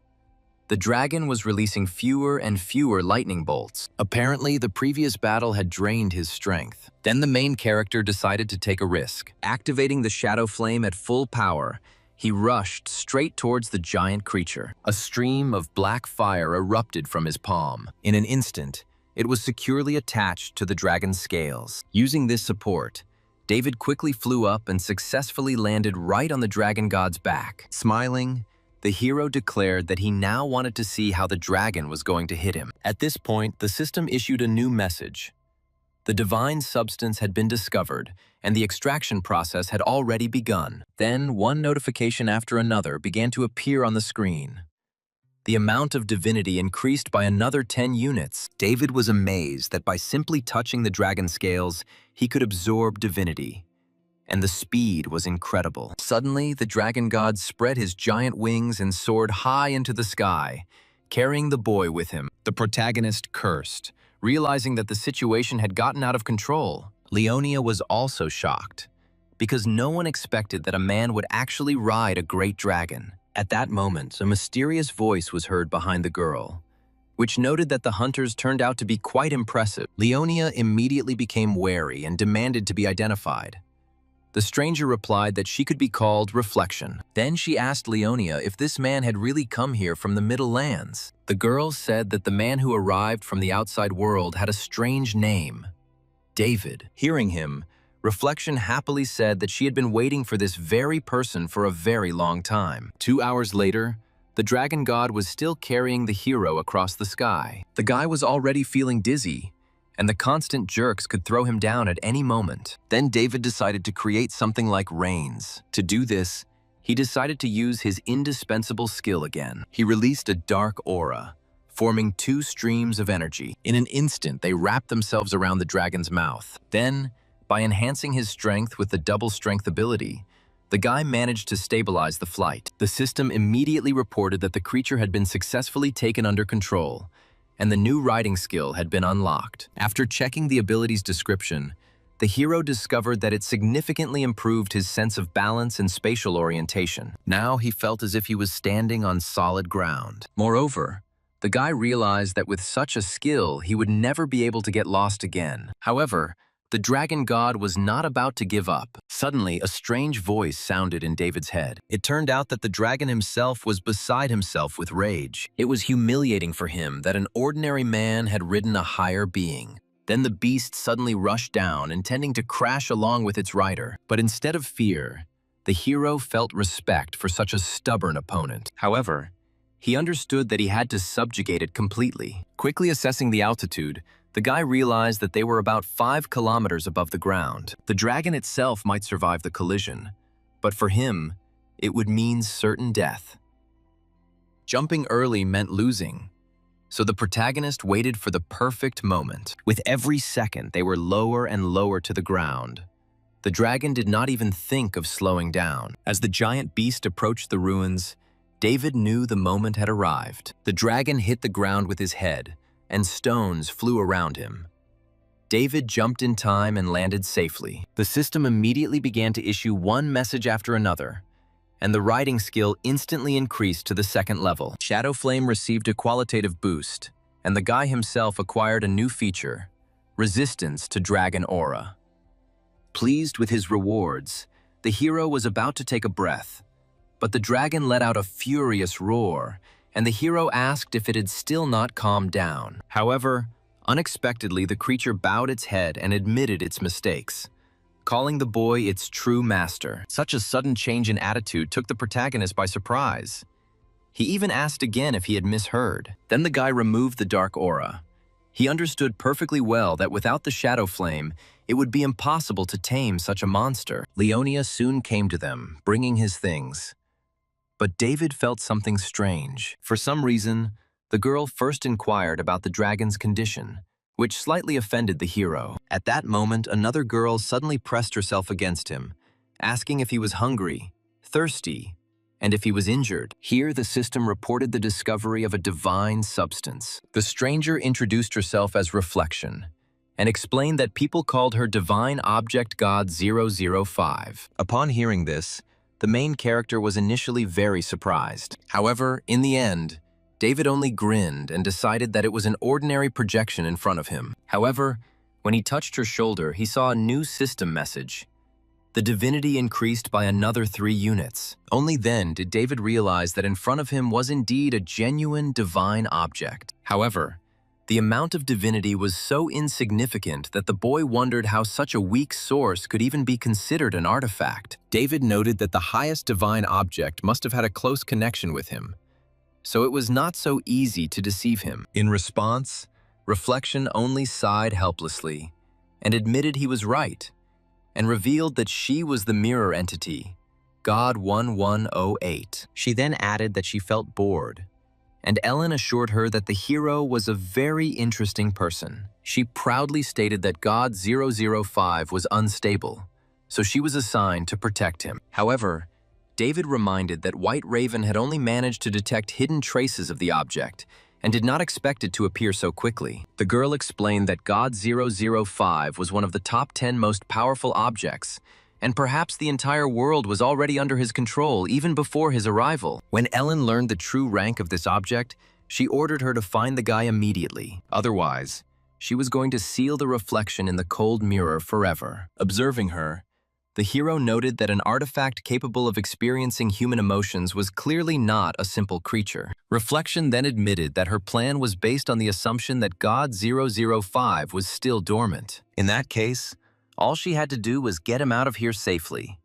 The dragon was releasing fewer and fewer lightning bolts. Apparently, the previous battle had drained his strength. Then the main character decided to take a risk. Activating the shadow flame at full power, he rushed straight towards the giant creature. A stream of black fire erupted from his palm. In an instant, it was securely attached to the dragon's scales. Using this support, David quickly flew up and successfully landed right on the dragon god's back. Smiling, the hero declared that he now wanted to see how the dragon was going to hit him. At this point, the system issued a new message. The divine substance had been discovered, and the extraction process had already begun. Then, one notification after another began to appear on the screen. The amount of divinity increased by another 10 units. David was amazed that by simply touching the dragon scales, he could absorb divinity. And the speed was incredible. Suddenly, the dragon god spread his giant wings and soared high into the sky, carrying the boy with him. The protagonist cursed, realizing that the situation had gotten out of control. Leonia was also shocked, because no one expected that a man would actually ride a great dragon. At that moment, a mysterious voice was heard behind the girl, which noted that the hunters turned out to be quite impressive. Leonia immediately became wary and demanded to be identified. The stranger replied that she could be called Reflection. Then she asked Leonia if this man had really come here from the Middle Lands. The girl said that the man who arrived from the outside world had a strange name, David. Hearing him, Reflection happily said that she had been waiting for this very person for a very long time. 2 hours later, the dragon god was still carrying the hero across the sky. The guy was already feeling dizzy, and the constant jerks could throw him down at any moment. Then David decided to create something like reins. To do this, he decided to use his indispensable skill again. He released a dark aura, forming 2 streams of energy. In an instant, they wrapped themselves around the dragon's mouth. Then, by enhancing his strength with the double strength ability, the guy managed to stabilize the flight. The system immediately reported that the creature had been successfully taken under control, and the new riding skill had been unlocked. After checking the ability's description, the hero discovered that it significantly improved his sense of balance and spatial orientation. Now he felt as if he was standing on solid ground. Moreover, the guy realized that with such a skill, he would never be able to get lost again. However, the dragon god was not about to give up. Suddenly, a strange voice sounded in David's head. It turned out that the dragon himself was beside himself with rage. It was humiliating for him that an ordinary man had ridden a higher being. Then the beast suddenly rushed down, intending to crash along with its rider. But instead of fear, the hero felt respect for such a stubborn opponent. However, he understood that he had to subjugate it completely. Quickly assessing the altitude, the guy realized that they were about 5 kilometers above the ground. The dragon itself might survive the collision, but for him, it would mean certain death. Jumping early meant losing, so the protagonist waited for the perfect moment. With every second, they were lower and lower to the ground. The dragon did not even think of slowing down. As the giant beast approached the ruins, David knew the moment had arrived. The dragon hit the ground with his head, and stones flew around him. David jumped in time and landed safely. The system immediately began to issue one message after another, and the riding skill instantly increased to the 2nd level. Shadow Flame received a qualitative boost, and the guy himself acquired a new feature, Resistance to Dragon Aura. Pleased with his rewards, the hero was about to take a breath, but the dragon let out a furious roar, and the hero asked if it had still not calmed down. However, unexpectedly, the creature bowed its head and admitted its mistakes, calling the boy its true master. Such a sudden change in attitude took the protagonist by surprise. He even asked again if he had misheard. Then the guy removed the dark aura. He understood perfectly well that without the shadow flame, it would be impossible to tame such a monster. Leonia soon came to them, bringing his things. But David felt something strange. For some reason, the girl first inquired about the dragon's condition, which slightly offended the hero. At that moment, another girl suddenly pressed herself against him, asking if he was hungry, thirsty, and if he was injured. Here, the system reported the discovery of a divine substance. The stranger introduced herself as Reflection, and explained that people called her Divine Object God 005. Upon hearing this, the main character was initially very surprised. However, in the end, David only grinned and decided that it was an ordinary projection in front of him. However, when he touched her shoulder, he saw a new system message. The divinity increased by another 3 units. Only then did David realize that in front of him was indeed a genuine divine object. However, the amount of divinity was so insignificant that the boy wondered how such a weak source could even be considered an artifact. David noted that the highest divine object must have had a close connection with him, so it was not so easy to deceive him. In response, Reflection only sighed helplessly and admitted he was right, and revealed that she was the mirror entity, God 1108. She then added that she felt bored, and Ellen assured her that the hero was a very interesting person. She proudly stated that God 005 was unstable, so she was assigned to protect him. However, David reminded that White Raven had only managed to detect hidden traces of the object and did not expect it to appear so quickly. The girl explained that God 005 was one of the top 10 most powerful objects, and perhaps the entire world was already under his control even before his arrival. When Ellen learned the true rank of this object, she ordered her to find the guy immediately. Otherwise, she was going to seal the reflection in the cold mirror forever. Observing her, the hero noted that an artifact capable of experiencing human emotions was clearly not a simple creature. Reflection then admitted that her plan was based on the assumption that God 005 was still dormant. In that case, all she had to do was get him out of here safely.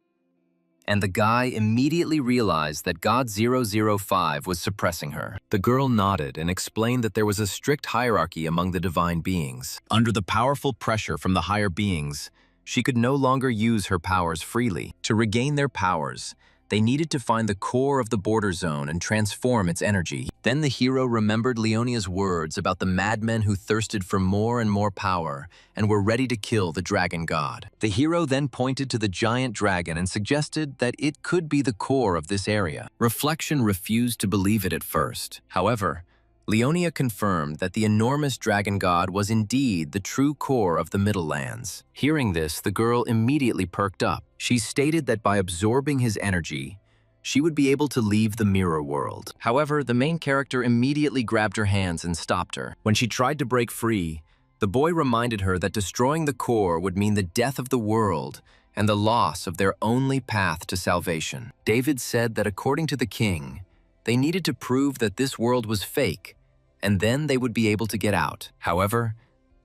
And the guy immediately realized that God 005 was suppressing her. The girl nodded and explained that there was a strict hierarchy among the divine beings. Under the powerful pressure from the higher beings, she could no longer use her powers freely. To regain their powers, they needed to find the core of the border zone and transform its energy. Then the hero remembered Leonia's words about the madmen who thirsted for more and more power and were ready to kill the dragon god. The hero then pointed to the giant dragon and suggested that it could be the core of this area. Reflection refused to believe it at first. However, Leonia confirmed that the enormous dragon god was indeed the true core of the Middle Lands. Hearing this, the girl immediately perked up. She stated that by absorbing his energy, she would be able to leave the mirror world. However, the main character immediately grabbed her hands and stopped her. When she tried to break free, the boy reminded her that destroying the core would mean the death of the world and the loss of their only path to salvation. David said that according to the king, they needed to prove that this world was fake, and then they would be able to get out. However,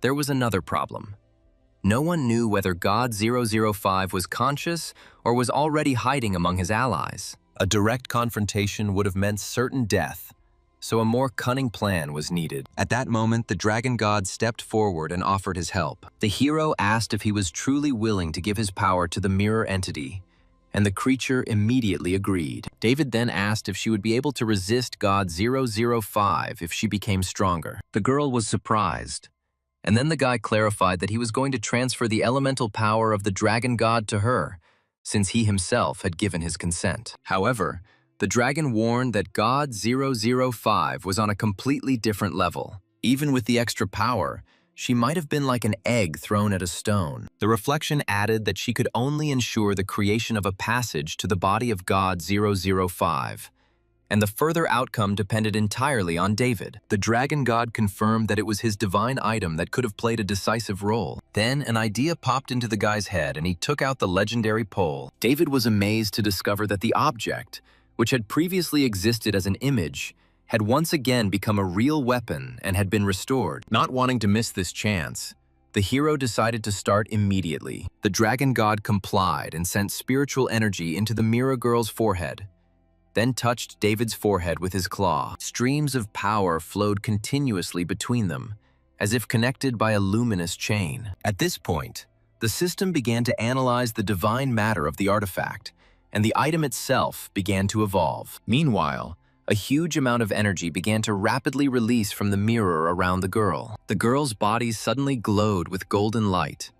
there was another problem. No one knew whether God 005 was conscious or was already hiding among his allies. A direct confrontation would have meant certain death, so a more cunning plan was needed. At that moment, the dragon god stepped forward and offered his help. The hero asked if he was truly willing to give his power to the mirror entity, and the creature immediately agreed. David then asked if she would be able to resist God 005 if she became stronger. The girl was surprised, and then the guy clarified that he was going to transfer the elemental power of the dragon god to her, since he himself had given his consent. However, the dragon warned that God 005 was on a completely different level. Even with the extra power, she might have been like an egg thrown at a stone. The reflection added that she could only ensure the creation of a passage to the body of God 005, and the further outcome depended entirely on David. The dragon god confirmed that it was his divine item that could have played a decisive role. Then an idea popped into the guy's head and he took out the legendary pole. David was amazed to discover that the object, which had previously existed as an image, had once again become a real weapon and had been restored. Not wanting to miss this chance, the hero decided to start immediately. The dragon god complied and sent spiritual energy into the mirror girl's forehead, then touched David's forehead with his claw. Streams of power flowed continuously between them, as if connected by a luminous chain. At this point, the system began to analyze the divine matter of the artifact, and the item itself began to evolve. Meanwhile, a huge amount of energy began to rapidly release from the mirror around the girl. The girl's body suddenly glowed with golden light,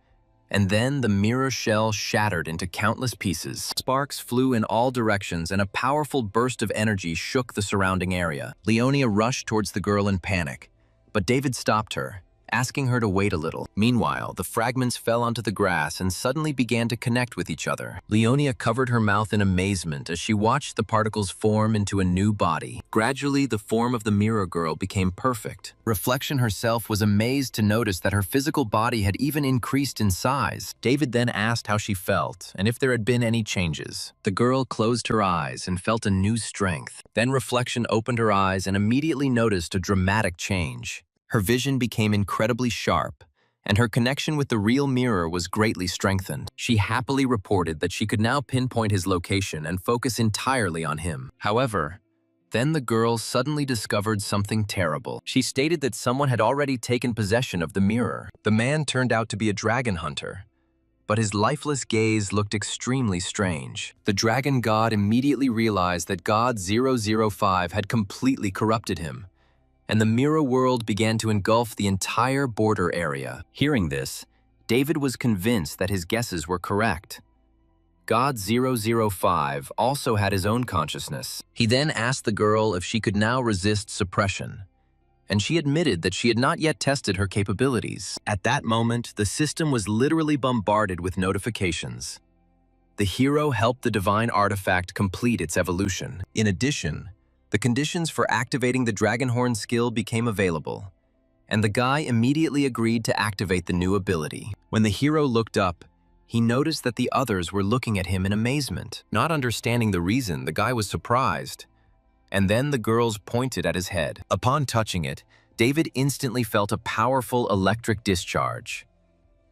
and then the mirror shell shattered into countless pieces. Sparks flew in all directions, and a powerful burst of energy shook the surrounding area. Leonia rushed towards the girl in panic, but David stopped her, asking her to wait a little. Meanwhile, the fragments fell onto the grass and suddenly began to connect with each other. Leonia covered her mouth in amazement as she watched the particles form into a new body. Gradually, the form of the mirror girl became perfect. Reflection herself was amazed to notice that her physical body had even increased in size. David then asked how she felt and if there had been any changes. The girl closed her eyes and felt a new strength. Then Reflection opened her eyes and immediately noticed a dramatic change. Her vision became incredibly sharp, and her connection with the real mirror was greatly strengthened. She happily reported that she could now pinpoint his location and focus entirely on him. However, then the girl suddenly discovered something terrible. She stated that someone had already taken possession of the mirror. The man turned out to be a dragon hunter, but his lifeless gaze looked extremely strange. The dragon god immediately realized that God 005 had completely corrupted him, and the mirror world began to engulf the entire border area. Hearing this, David was convinced that his guesses were correct. God 005 also had his own consciousness. He then asked the girl if she could now resist suppression, and she admitted that she had not yet tested her capabilities. At that moment, the system was literally bombarded with notifications. The hero helped the divine artifact complete its evolution. In addition, the conditions for activating the Dragonhorn skill became available, and the guy immediately agreed to activate the new ability. When the hero looked up, he noticed that the others were looking at him in amazement. Not understanding the reason, the guy was surprised, and then the girls pointed at his head. Upon touching it, David instantly felt a powerful electric discharge.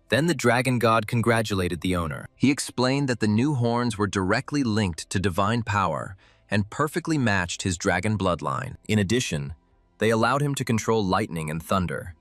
Then the dragon god congratulated the owner. He explained that the new horns were directly linked to divine power and perfectly matched his dragon bloodline. In addition, they allowed him to control lightning and thunder,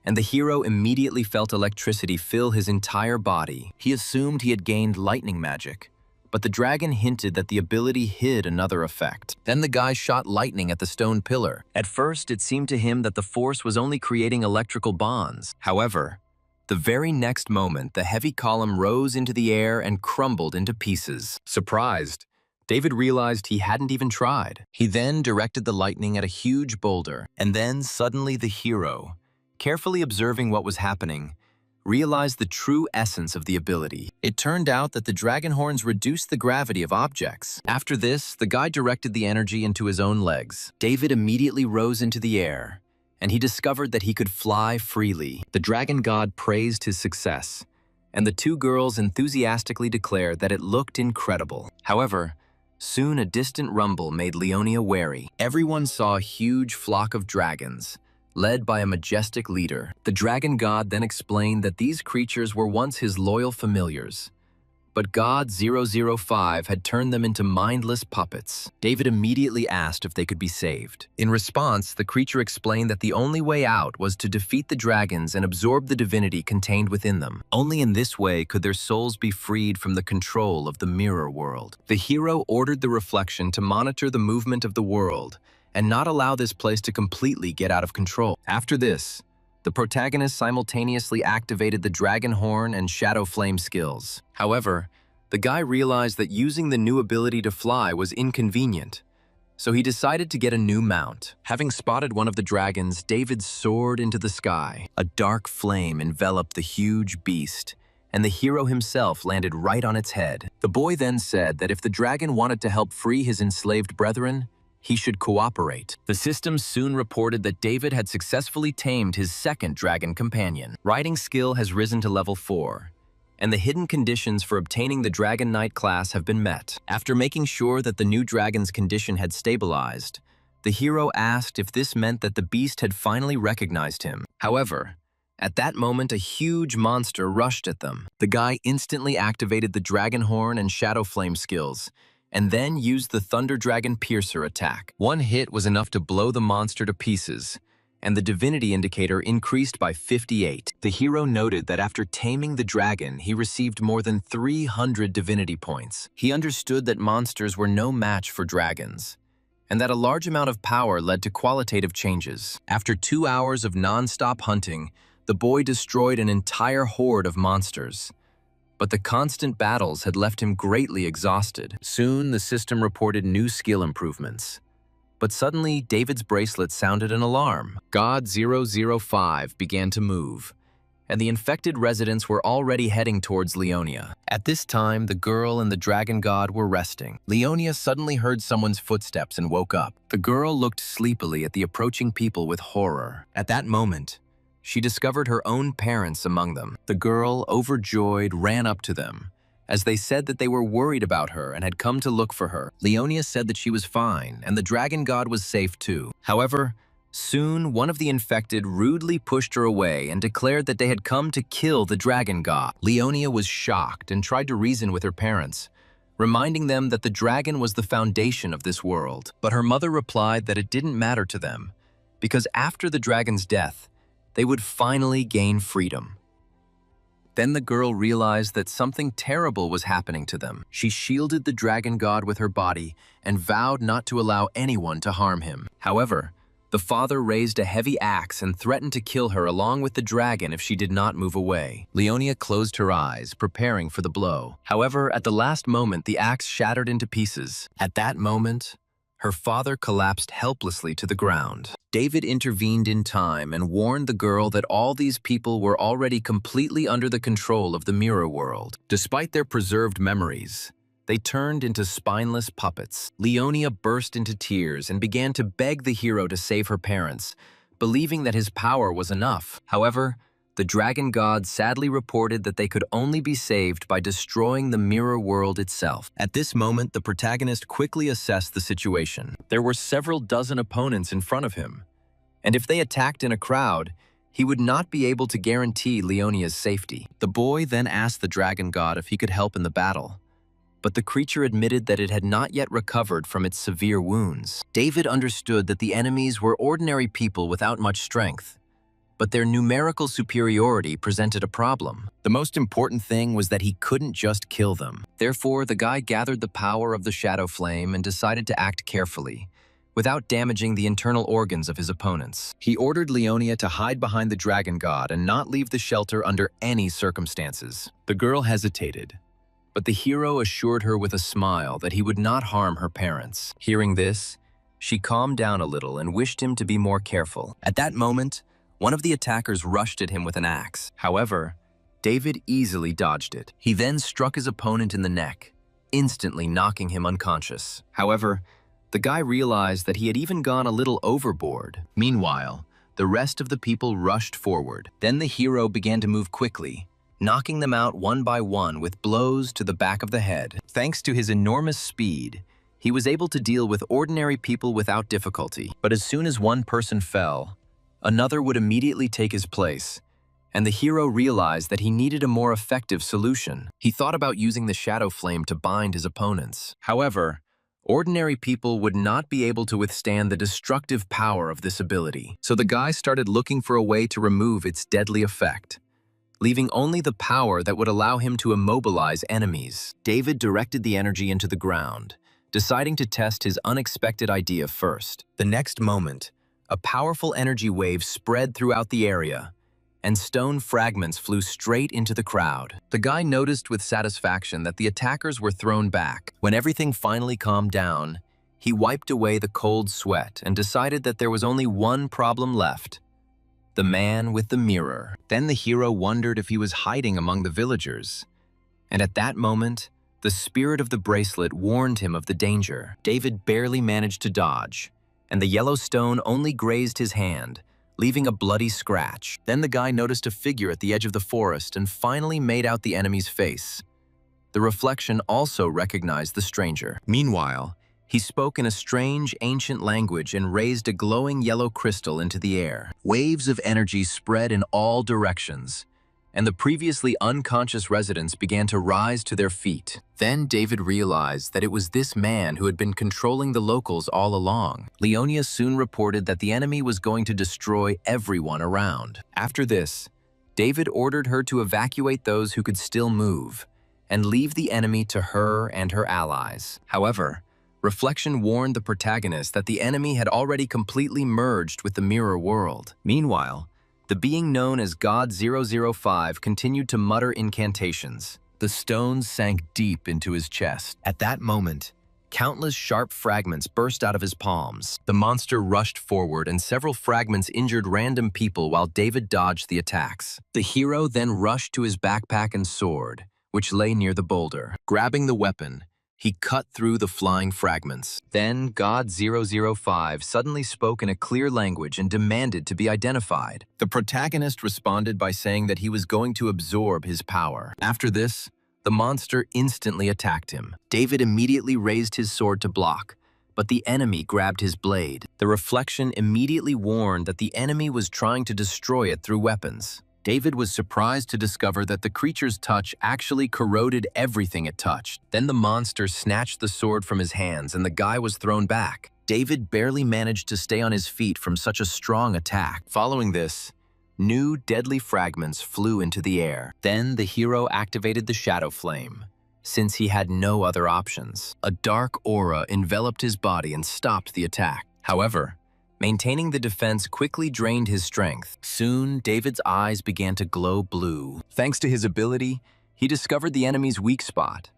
and the hero immediately felt electricity fill his entire body. He assumed he had gained lightning magic, but the dragon hinted that the ability hid another effect. Then the guy shot lightning at the stone pillar. At first, it seemed to him that the force was only creating electrical bonds. However, the very next moment, the heavy column rose into the air and crumbled into pieces. Surprised, David realized he hadn't even tried. He then directed the lightning at a huge boulder, and then suddenly the hero, carefully observing what was happening, realized the true essence of the ability. It turned out that the dragon horns reduced the gravity of objects. After this, the guy directed the energy into his own legs. David immediately rose into the air, and he discovered that he could fly freely. The dragon god praised his success, and the two girls enthusiastically declared that it looked incredible. However, soon a distant rumble made Leonia wary. Everyone saw a huge flock of dragons, led by a majestic leader. The dragon god then explained that these creatures were once his loyal familiars, but God 005 had turned them into mindless puppets. David immediately asked if they could be saved. In response, the creature explained that the only way out was to defeat the dragons and absorb the divinity contained within them. Only in this way could their souls be freed from the control of the mirror world. The hero ordered the reflection to monitor the movement of the world and not allow this place to completely get out of control. After this, the protagonist simultaneously activated the Dragon Horn and Shadow Flame skills. However, the guy realized that using the new ability to fly was inconvenient, so he decided to get a new mount. Having spotted one of the dragons, David soared into the sky. A dark flame enveloped the huge beast, and the hero himself landed right on its head. The boy then said that if the dragon wanted to help free his enslaved brethren, he should cooperate. The system soon reported that David had successfully tamed his second dragon companion. Riding skill has risen to level 4, and the hidden conditions for obtaining the Dragon Knight class have been met. After making sure that the new dragon's condition had stabilized, the hero asked if this meant that the beast had finally recognized him. However, at that moment, a huge monster rushed at them. The guy instantly activated the Dragon Horn and Shadow Flame skills, and then used the Thunder Dragon Piercer attack. One hit was enough to blow the monster to pieces, and the divinity indicator increased by 58. The hero noted that after taming the dragon, he received more than 300 divinity points. He understood that monsters were no match for dragons, and that a large amount of power led to qualitative changes. After 2 hours of non-stop hunting, the boy destroyed an entire horde of monsters. But the constant battles had left him greatly exhausted. Soon, the system reported new skill improvements, But suddenly, David's bracelet sounded an alarm. God 005 began to move, and the infected residents were already heading towards Leonia. At this time, the girl and the dragon god were resting. Leonia suddenly heard someone's footsteps and woke up. The girl looked sleepily at the approaching people with horror. At that moment, she discovered her own parents among them. The girl, overjoyed, ran up to them, as they said that they were worried about her and had come to look for her. Leonia said that she was fine, and the dragon god was safe too. However, soon one of the infected rudely pushed her away and declared that they had come to kill the dragon god. Leonia was shocked and tried to reason with her parents, reminding them that the dragon was the foundation of this world. But her mother replied that it didn't matter to them, because after the dragon's death, they would finally gain freedom. Then the girl realized that something terrible was happening to them. She shielded the dragon god with her body and vowed not to allow anyone to harm him. However, the father raised a heavy axe and threatened to kill her along with the dragon if she did not move away. Leonia closed her eyes, preparing for the blow. However, at the last moment, the axe shattered into pieces. At that moment, her father collapsed helplessly to the ground. David intervened in time and warned the girl that all these people were already completely under the control of the mirror world. Despite their preserved memories, they turned into spineless puppets. Leonia burst into tears and began to beg the hero to save her parents, believing that his power was enough. However, the dragon god sadly reported that they could only be saved by destroying the mirror world itself. At this moment, the protagonist quickly assessed the situation. There were several dozen opponents in front of him, and if they attacked in a crowd, he would not be able to guarantee Leonia's safety. The boy then asked the dragon god if he could help in the battle, but the creature admitted that it had not yet recovered from its severe wounds. David understood that the enemies were ordinary people without much strength, but their numerical superiority presented a problem. The most important thing was that he couldn't just kill them. Therefore, the guy gathered the power of the shadow flame and decided to act carefully, without damaging the internal organs of his opponents. He ordered Leonia to hide behind the dragon god and not leave the shelter under any circumstances. The girl hesitated, but the hero assured her with a smile that he would not harm her parents. Hearing this, she calmed down a little and wished him to be more careful. At that moment, one of the attackers rushed at him with an axe. However, David easily dodged it. He then struck his opponent in the neck, instantly knocking him unconscious. However, the guy realized that he had even gone a little overboard. Meanwhile, the rest of the people rushed forward. Then the hero began to move quickly, knocking them out one by one with blows to the back of the head. Thanks to his enormous speed, he was able to deal with ordinary people without difficulty. But as soon as one person fell, another would immediately take his place, and the hero realized that he needed a more effective solution. He thought about using the shadow flame to bind his opponents. However, ordinary people would not be able to withstand the destructive power of this ability. So the guy started looking for a way to remove its deadly effect, leaving only the power that would allow him to immobilize enemies. David directed the energy into the ground, deciding to test his unexpected idea first. The next moment, a powerful energy wave spread throughout the area, and stone fragments flew straight into the crowd. The guy noticed with satisfaction that the attackers were thrown back. When everything finally calmed down, he wiped away the cold sweat and decided that there was only one problem left: the man with the mirror. Then the hero wondered if he was hiding among the villagers, and at that moment, the spirit of the bracelet warned him of the danger. David barely managed to dodge, and the yellow stone only grazed his hand, leaving a bloody scratch. Then the guy noticed a figure at the edge of the forest and finally made out the enemy's face. The reflection also recognized the stranger. Meanwhile, he spoke in a strange, ancient language and raised a glowing yellow crystal into the air. Waves of energy spread in all directions, and the previously unconscious residents began to rise to their feet. Then David realized that it was this man who had been controlling the locals all along. Leonia soon reported that the enemy was going to destroy everyone around. After this, David ordered her to evacuate those who could still move and leave the enemy to her and her allies. However, reflection warned the protagonist that the enemy had already completely merged with the mirror world. Meanwhile, the being known as God 005 continued to mutter incantations. The stones sank deep into his chest. At that moment, Countless sharp fragments burst out of his palms. The monster rushed forward, and several fragments injured random people while David dodged the attacks. The hero then rushed to his backpack and sword, which lay near the boulder. Grabbing the weapon, he cut through the flying fragments. Then God-005 suddenly spoke in a clear language and demanded to be identified. The protagonist responded by saying that he was going to absorb his power. After this, the monster instantly attacked him. David immediately raised his sword to block, but the enemy grabbed his blade. The reflection immediately warned that the enemy was trying to destroy it through weapons. David was surprised to discover that the creature's touch actually corroded everything it touched. Then the monster snatched the sword from his hands and the guy was thrown back. David barely managed to stay on his feet from such a strong attack. Following this, new deadly fragments flew into the air. Then the hero activated the shadow flame, since he had no other options. A dark aura enveloped his body and stopped the attack. However, maintaining the defense quickly drained his strength. Soon, David's eyes began to glow blue. Thanks to his ability, he discovered the enemy's weak spot,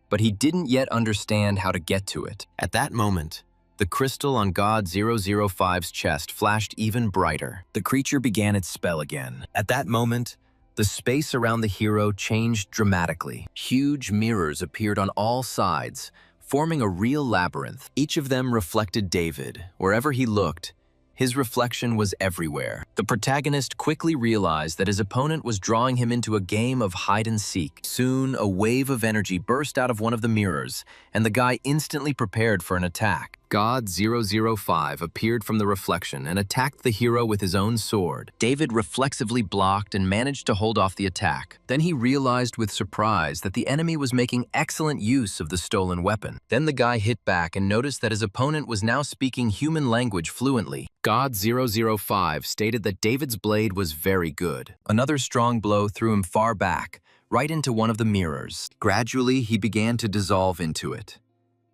but he didn't yet understand how to get to it. At that moment, the crystal on God-005's chest flashed even brighter. The creature began its spell again. At that moment, the space around the hero changed dramatically. Huge mirrors appeared on all sides, forming a real labyrinth. Each of them reflected David. Wherever he looked, his reflection was everywhere. The protagonist quickly realized that his opponent was drawing him into a game of hide-and-seek. Soon, a wave of energy burst out of one of the mirrors, and the guy instantly prepared for an attack. God-005 appeared from the reflection and attacked the hero with his own sword. David reflexively blocked and managed to hold off the attack. Then he realized with surprise that the enemy was making excellent use of the stolen weapon. Then the guy hit back and noticed that his opponent was now speaking human language fluently. God-005 stated that David's blade was very good. Another strong blow threw him far back, right into one of the mirrors. Gradually, he began to dissolve into it,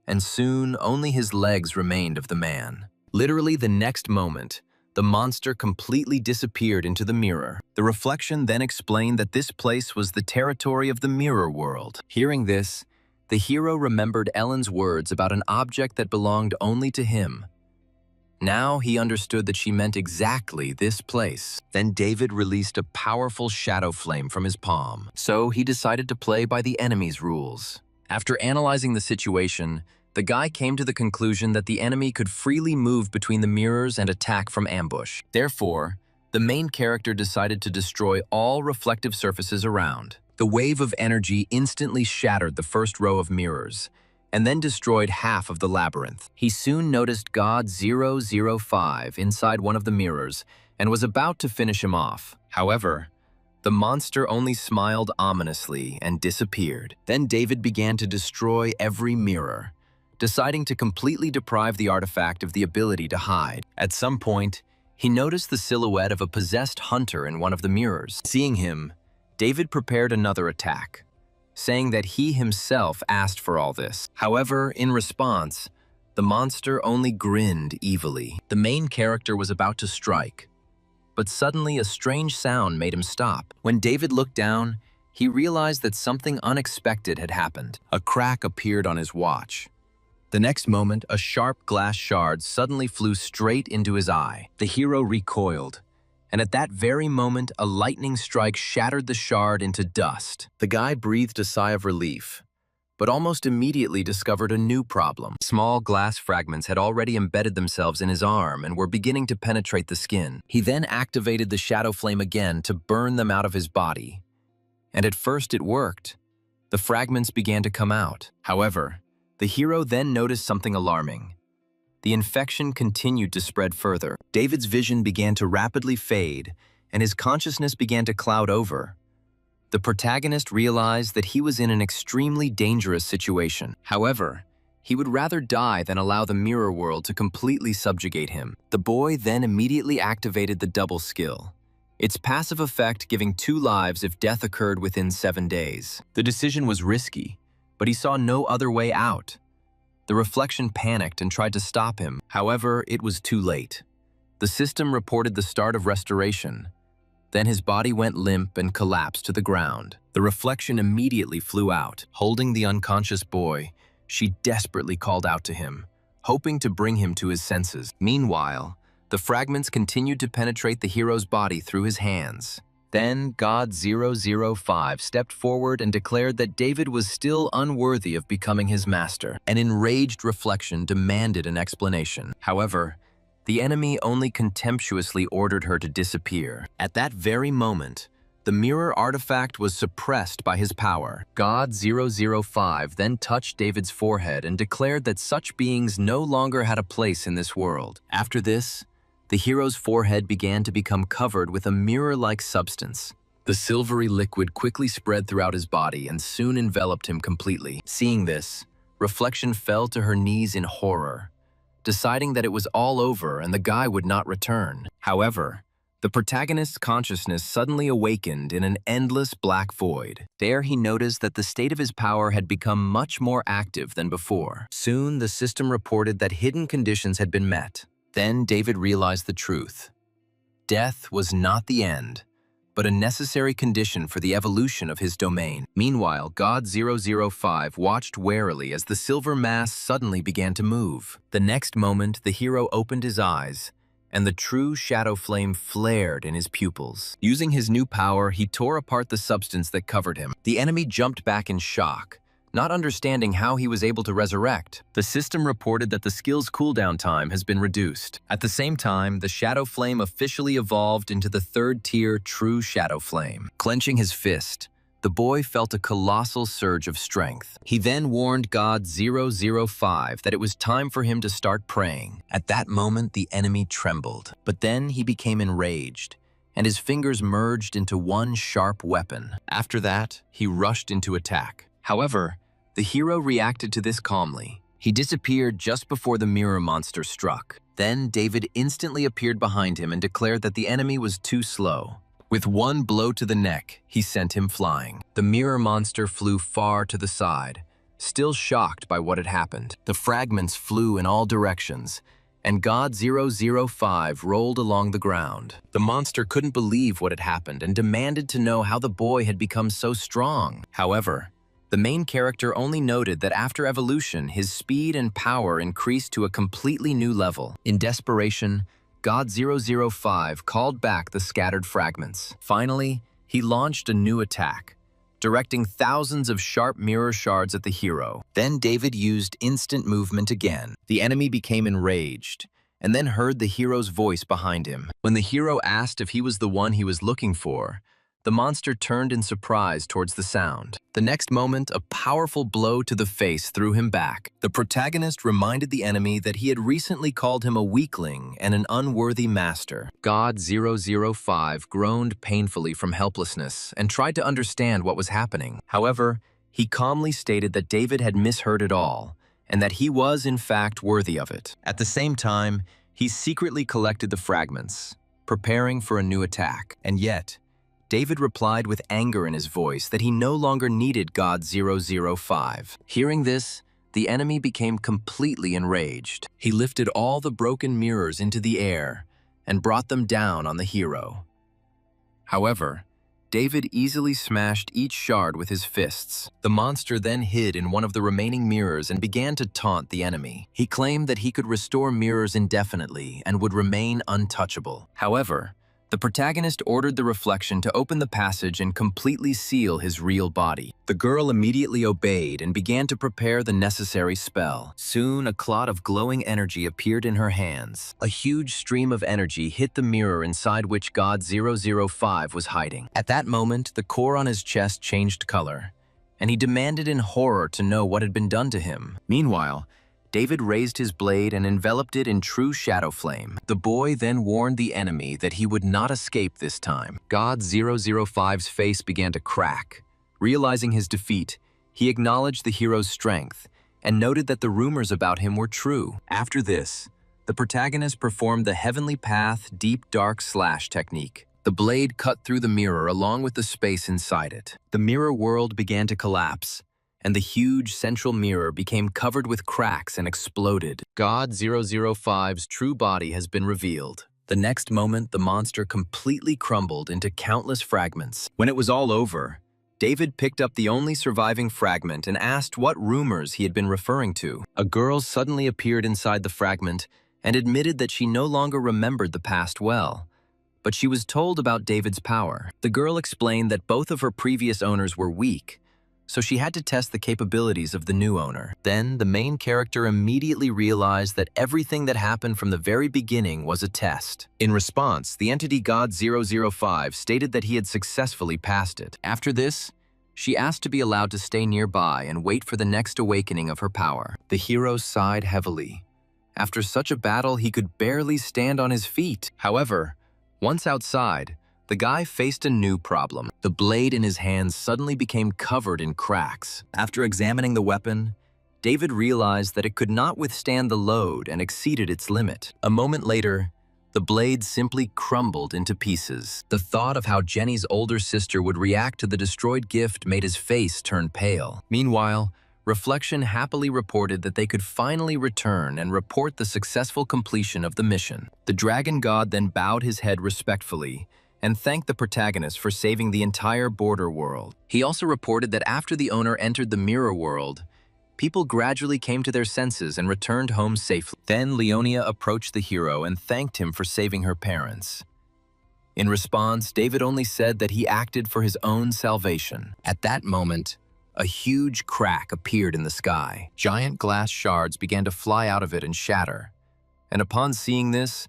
and soon only his legs remained of the man. Literally the next moment, the monster completely disappeared into the mirror. The reflection then explained that this place was the territory of the mirror world. Hearing this, the hero remembered Ellen's words about an object that belonged only to him. Now he understood that she meant exactly this place. Then David released a powerful shadow flame from his palm. So he decided to play by the enemy's rules. After analyzing the situation, the guy came to the conclusion that the enemy could freely move between the mirrors and attack from ambush. Therefore, the main character decided to destroy all reflective surfaces around. The wave of energy instantly shattered the first row of mirrors, and then destroyed half of the labyrinth. He soon noticed God-005 inside one of the mirrors and was about to finish him off. However, the monster only smiled ominously and disappeared. Then David began to destroy every mirror, deciding to completely deprive the artifact of the ability to hide. At some point, he noticed the silhouette of a possessed hunter in one of the mirrors. Seeing him, David prepared another attack, saying that he himself asked for all this. However, in response, the monster only grinned evilly. The main character was about to strike, but suddenly a strange sound made him stop. When David looked down, he realized that something unexpected had happened. A crack appeared on his watch. The next moment, a sharp glass shard suddenly flew straight into his eye. The hero recoiled, and at that very moment, a lightning strike shattered the shard into dust. The guy breathed a sigh of relief, but almost immediately discovered a new problem. Small glass fragments had already embedded themselves in his arm and were beginning to penetrate the skin. He then activated the shadow flame again to burn them out of his body. And at first it worked. The fragments began to come out. However, the hero then noticed something alarming. The infection continued to spread further. David's vision began to rapidly fade, and his consciousness began to cloud over. The protagonist realized that he was in an extremely dangerous situation. However, he would rather die than allow the mirror world to completely subjugate him. The boy then immediately activated the double skill, its passive effect giving 2 lives if death occurred within 7 days. The decision was risky, but he saw no other way out. The reflection panicked and tried to stop him. However, it was too late. The system reported the start of restoration. Then his body went limp and collapsed to the ground. The reflection immediately flew out. Holding the unconscious boy, She desperately called out to him, hoping to bring him to his senses. Meanwhile, the fragments continued to penetrate the hero's body through his hands. Then God-005 stepped forward and declared that David was still unworthy of becoming his master. An enraged reflection demanded an explanation. However, the enemy only contemptuously ordered her to disappear. At that very moment, the mirror artifact was suppressed by his power. God-005 then touched David's forehead and declared that such beings no longer had a place in this world. After this, the hero's forehead began to become covered with a mirror-like substance. The silvery liquid quickly spread throughout his body and soon enveloped him completely. Seeing this, Reflection fell to her knees in horror, deciding that it was all over and the guy would not return. However, the protagonist's consciousness suddenly awakened in an endless black void. There he noticed that the state of his power had become much more active than before. Soon, the system reported that hidden conditions had been met. Then David realized the truth. Death was not the end, but a necessary condition for the evolution of his domain. Meanwhile, God-005 watched warily as the silver mass suddenly began to move. The next moment, the hero opened his eyes, and the true shadow flame flared in his pupils. Using his new power, he tore apart the substance that covered him. The enemy jumped back in shock, not understanding how he was able to resurrect. The system reported that the skill's cooldown time has been reduced. At the same time, the shadow flame officially evolved into the third-tier true shadow flame. Clenching his fist, the boy felt a colossal surge of strength. He then warned God-005 that it was time for him to start praying. At that moment, the enemy trembled. But then he became enraged, and his fingers merged into one sharp weapon. After that, he rushed into attack. However, the hero reacted to this calmly. He disappeared just before the mirror monster struck. Then David instantly appeared behind him and declared that the enemy was too slow. With one blow to the neck, he sent him flying. The mirror monster flew far to the side, still shocked by what had happened. The fragments flew in all directions, and God-005 rolled along the ground. The monster couldn't believe what had happened and demanded to know how the boy had become so strong. However, the main character only noted that after evolution, his speed and power increased to a completely new level. In desperation, God-005 called back the scattered fragments. Finally, he launched a new attack, directing thousands of sharp mirror shards at the hero. Then David used instant movement again. The enemy became enraged, and then heard the hero's voice behind him. When the hero asked if he was the one he was looking for, the monster turned in surprise towards the sound. The next moment, a powerful blow to the face threw him back. The protagonist reminded the enemy that he had recently called him a weakling and an unworthy master. God-005 groaned painfully from helplessness and tried to understand what was happening. However, he calmly stated that David had misheard it all, and that he was in fact worthy of it. At the same time, he secretly collected the fragments, preparing for a new attack. And yet, David replied with anger in his voice that he no longer needed God-005. Hearing this, the enemy became completely enraged. He lifted all the broken mirrors into the air and brought them down on the hero. However, David easily smashed each shard with his fists. The monster then hid in one of the remaining mirrors and began to taunt the enemy. He claimed that he could restore mirrors indefinitely and would remain untouchable. However, the protagonist ordered the reflection to open the passage and completely seal his real body. The girl immediately obeyed and began to prepare the necessary spell. Soon, a clot of glowing energy appeared in her hands. A huge stream of energy hit the mirror inside which God-005 was hiding. At that moment, the core on his chest changed color, and he demanded in horror to know what had been done to him. Meanwhile, David raised his blade and enveloped it in true shadow flame. The boy then warned the enemy that he would not escape this time. God-005's face began to crack. Realizing his defeat, he acknowledged the hero's strength and noted that the rumors about him were true. After this, the protagonist performed the Heavenly Path Deep Dark Slash technique. The blade cut through the mirror along with the space inside it. The mirror world began to collapse, and the huge central mirror became covered with cracks and exploded. God-005's true body has been revealed. The next moment, the monster completely crumbled into countless fragments. When it was all over, David picked up the only surviving fragment and asked what rumors he had been referring to. A girl suddenly appeared inside the fragment and admitted that she no longer remembered the past well, but she was told about David's power. The girl explained that both of her previous owners were weak, so she had to test the capabilities of the new owner. Then, the main character immediately realized that everything that happened from the very beginning was a test. In response, the entity God 005 stated that he had successfully passed it. After this, she asked to be allowed to stay nearby and wait for the next awakening of her power. The hero sighed heavily. After such a battle, he could barely stand on his feet. However, once outside, the guy faced a new problem. The blade in his hands suddenly became covered in cracks. After examining the weapon, David realized that it could not withstand the load and exceeded its limit. A moment later, the blade simply crumbled into pieces. The thought of how Jenny's older sister would react to the destroyed gift made his face turn pale. Meanwhile, Reflection happily reported that they could finally return and report the successful completion of the mission. The dragon god then bowed his head respectfully and thanked the protagonist for saving the entire border world. He also reported that after the owner entered the mirror world, people gradually came to their senses and returned home safely. Then Leonia approached the hero and thanked him for saving her parents. In response, David only said that he acted for his own salvation. At that moment, a huge crack appeared in the sky. Giant glass shards began to fly out of it and shatter. And upon seeing this,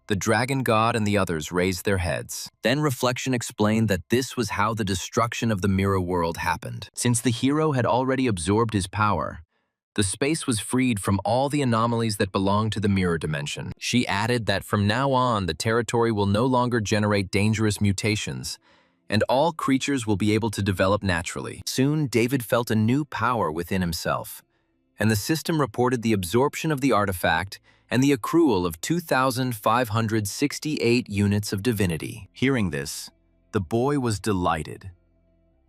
the dragon god and the others raised their heads. Then Reflection explained that this was how the destruction of the mirror world happened. Since the hero had already absorbed his power, the space was freed from all the anomalies that belonged to the mirror dimension. She added that from now on, the territory will no longer generate dangerous mutations, and all creatures will be able to develop naturally. Soon, David felt a new power within himself, and the system reported the absorption of the artifact and the accrual of 2,568 units of divinity. Hearing this, the boy was delighted.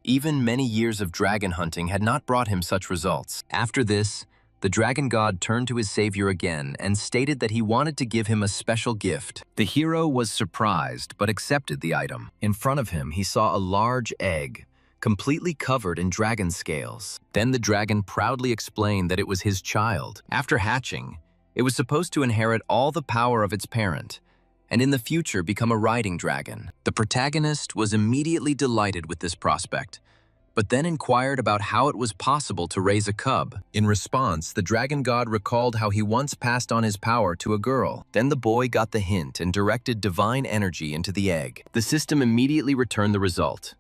Even many years of dragon hunting had not brought him such results. After this, the dragon god turned to his savior again and stated that he wanted to give him a special gift. The hero was surprised but accepted the item. In front of him, he saw a large egg, completely covered in dragon scales. Then the dragon proudly explained that it was his child. After hatching, it was supposed to inherit all the power of its parent, and in the future become a riding dragon. The protagonist was immediately delighted with this prospect, but then inquired about how it was possible to raise a cub. In response, the dragon god recalled how he once passed on his power to a girl. Then the boy got the hint and directed divine energy into the egg. The system immediately returned the result.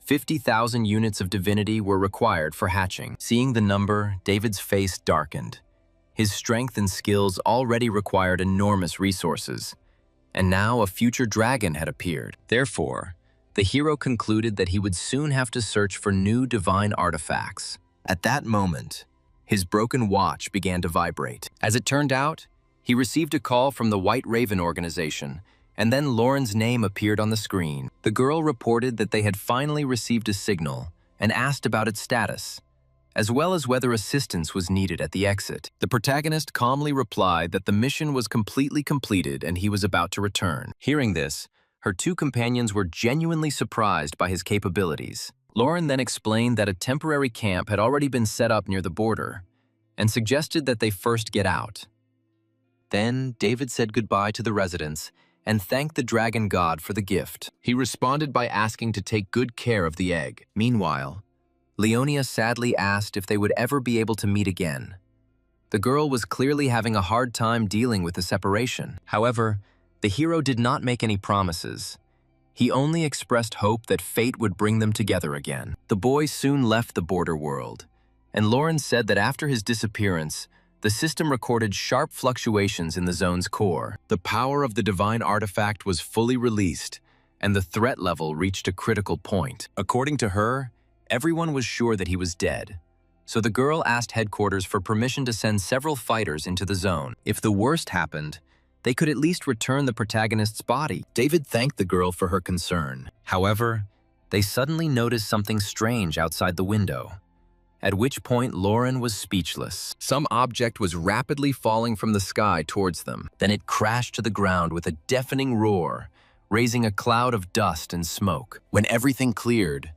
50,000 units of divinity were required for hatching. Seeing the number, David's face darkened. His strength and skills already required enormous resources, and now a future dragon had appeared. Therefore, the hero concluded that he would soon have to search for new divine artifacts. At that moment, his broken watch began to vibrate. As it turned out, he received a call from the White Raven organization, and then Lauren's name appeared on the screen. The girl reported that they had finally received a signal and asked about its status, as well as whether assistance was needed at the exit. The protagonist calmly replied that the mission was completely completed and he was about to return. Hearing this, her two companions were genuinely surprised by his capabilities. Lauren then explained that a temporary camp had already been set up near the border and suggested that they first get out. Then David said goodbye to the residents and thanked the dragon god for the gift. He responded by asking to take good care of the egg. Meanwhile, Leonia sadly asked if they would ever be able to meet again. The girl was clearly having a hard time dealing with the separation. However, the hero did not make any promises. He only expressed hope that fate would bring them together again. The boy soon left the border world, and Lauren said that after his disappearance, the system recorded sharp fluctuations in the zone's core. The power of the divine artifact was fully released, and the threat level reached a critical point. According to her, everyone was sure that he was dead, so the girl asked headquarters for permission to send several fighters into the zone. If the worst happened, they could at least return the protagonist's body. David thanked the girl for her concern. However, they suddenly noticed something strange outside the window, at which point Lauren was speechless. Some object was rapidly falling from the sky towards them. Then it crashed to the ground with a deafening roar, raising a cloud of dust and smoke. When everything cleared,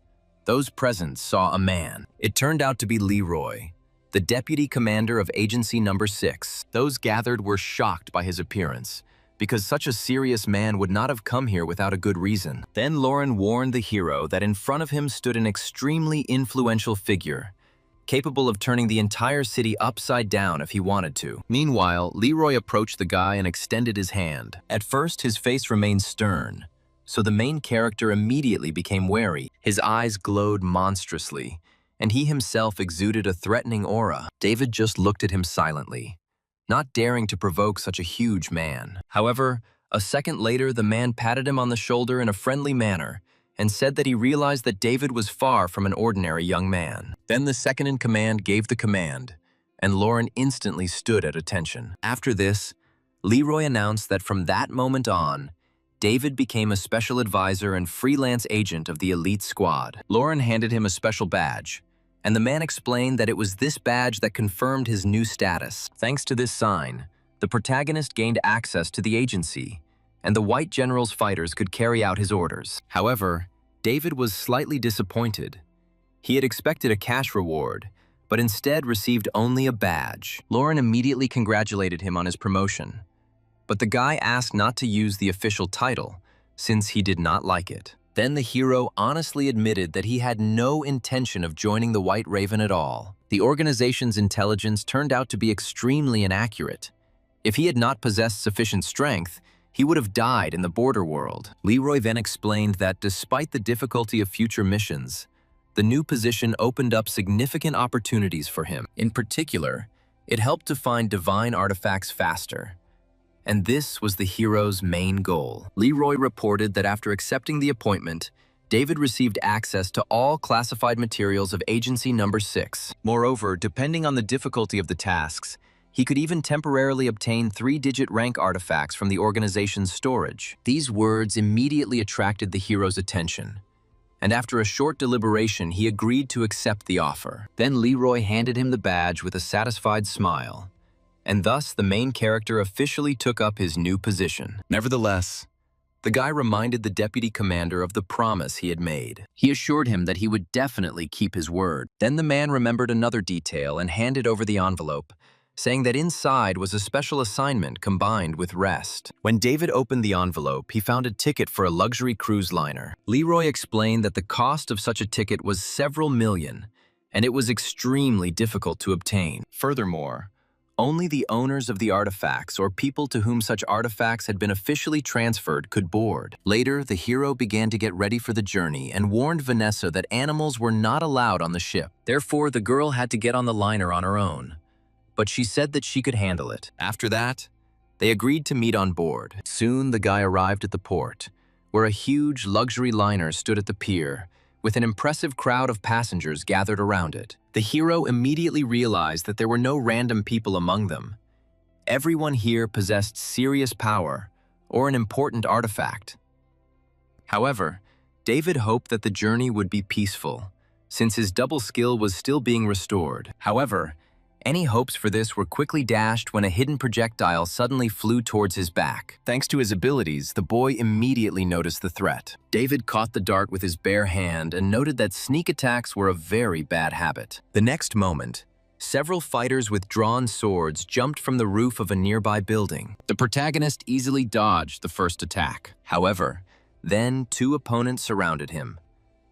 Those present saw a man. It turned out to be Leroy, the deputy commander of Agency Number 6. Those gathered were shocked by his appearance, because such a serious man would not have come here without a good reason. Then Lauren warned the hero that in front of him stood an extremely influential figure, capable of turning the entire city upside down if he wanted to. Meanwhile, Leroy approached the guy and extended his hand. At first, his face remained stern, so the main character immediately became wary. His eyes glowed monstrously, and he himself exuded a threatening aura. David just looked at him silently, not daring to provoke such a huge man. However, a second later, the man patted him on the shoulder in a friendly manner and said that he realized that David was far from an ordinary young man. Then the second-in-command gave the command, and Lauren instantly stood at attention. After this, Leroy announced that from that moment on, David became a special advisor and freelance agent of the elite squad. Lauren handed him a special badge, and the man explained that it was this badge that confirmed his new status. Thanks to this sign, the protagonist gained access to the agency, and the White General's fighters could carry out his orders. However, David was slightly disappointed. He had expected a cash reward, but instead received only a badge. Lauren immediately congratulated him on his promotion, but the guy asked not to use the official title, since he did not like it. Then the hero honestly admitted that he had no intention of joining the White Raven at all. The organization's intelligence turned out to be extremely inaccurate. If he had not possessed sufficient strength, he would have died in the border world. Leroy then explained that despite the difficulty of future missions, the new position opened up significant opportunities for him. In particular, it helped to find divine artifacts faster. And this was the hero's main goal. Leroy reported that after accepting the appointment, David received access to all classified materials of Agency Number 6. Moreover, depending on the difficulty of the tasks, he could even temporarily obtain 3-digit rank artifacts from the organization's storage. These words immediately attracted the hero's attention, and after a short deliberation, he agreed to accept the offer. Then Leroy handed him the badge with a satisfied smile, and thus the main character officially took up his new position. Nevertheless, the guy reminded the deputy commander of the promise he had made. He assured him that he would definitely keep his word. Then the man remembered another detail and handed over the envelope, saying that inside was a special assignment combined with rest. When David opened the envelope, he found a ticket for a luxury cruise liner. Leroy explained that the cost of such a ticket was several million, and it was extremely difficult to obtain. Furthermore, only the owners of the artifacts or people to whom such artifacts had been officially transferred could board. Later, the hero began to get ready for the journey and warned Vanessa that animals were not allowed on the ship. Therefore, the girl had to get on the liner on her own, but she said that she could handle it. After that, they agreed to meet on board. Soon, the guy arrived at the port, where a huge luxury liner stood at the pier, with an impressive crowd of passengers gathered around it. The hero immediately realized that there were no random people among them. Everyone here possessed serious power or an important artifact. However, David hoped that the journey would be peaceful, since his double skill was still being restored. However, any hopes for this were quickly dashed when a hidden projectile suddenly flew towards his back. Thanks to his abilities, the boy immediately noticed the threat. David caught the dart with his bare hand and noted that sneak attacks were a very bad habit. The next moment, several fighters with drawn swords jumped from the roof of a nearby building. The protagonist easily dodged the first attack. However, then 2 opponents surrounded him,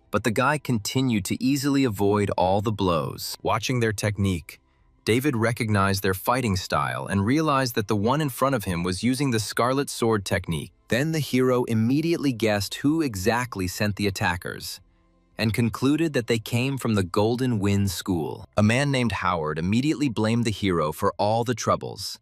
but the guy continued to easily avoid all the blows. Watching their technique, David recognized their fighting style and realized that the one in front of him was using the Scarlet Sword technique. Then the hero immediately guessed who exactly sent the attackers and concluded that they came from the Golden Wind School. A man named Howard immediately blamed the hero for all the troubles.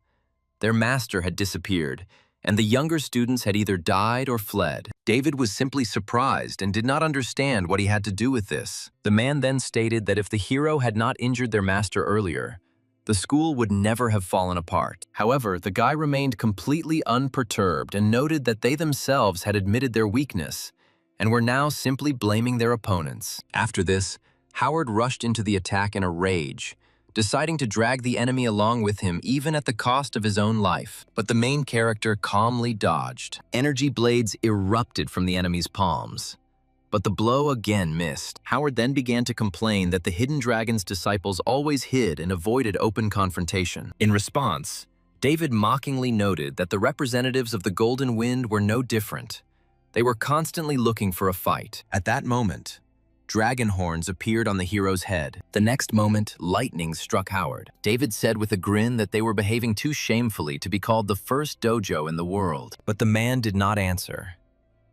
Their master had disappeared, and the younger students had either died or fled. David was simply surprised and did not understand what he had to do with this. The man then stated that if the hero had not injured their master earlier, the school would never have fallen apart. However, the guy remained completely unperturbed and noted that they themselves had admitted their weakness and were now simply blaming their opponents. After this, Howard rushed into the attack in a rage, deciding to drag the enemy along with him even at the cost of his own life. But the main character calmly dodged. Energy blades erupted from the enemy's palms. but the blow again missed. Howard then began to complain that the Hidden Dragon's disciples always hid and avoided open confrontation. In response, David mockingly noted that the representatives of the Golden Wind were no different. They were constantly looking for a fight. At that moment, dragon horns appeared on the hero's head. The next moment, lightning struck Howard. David said with a grin that they were behaving too shamefully to be called the first dojo in the world. But the man did not answer,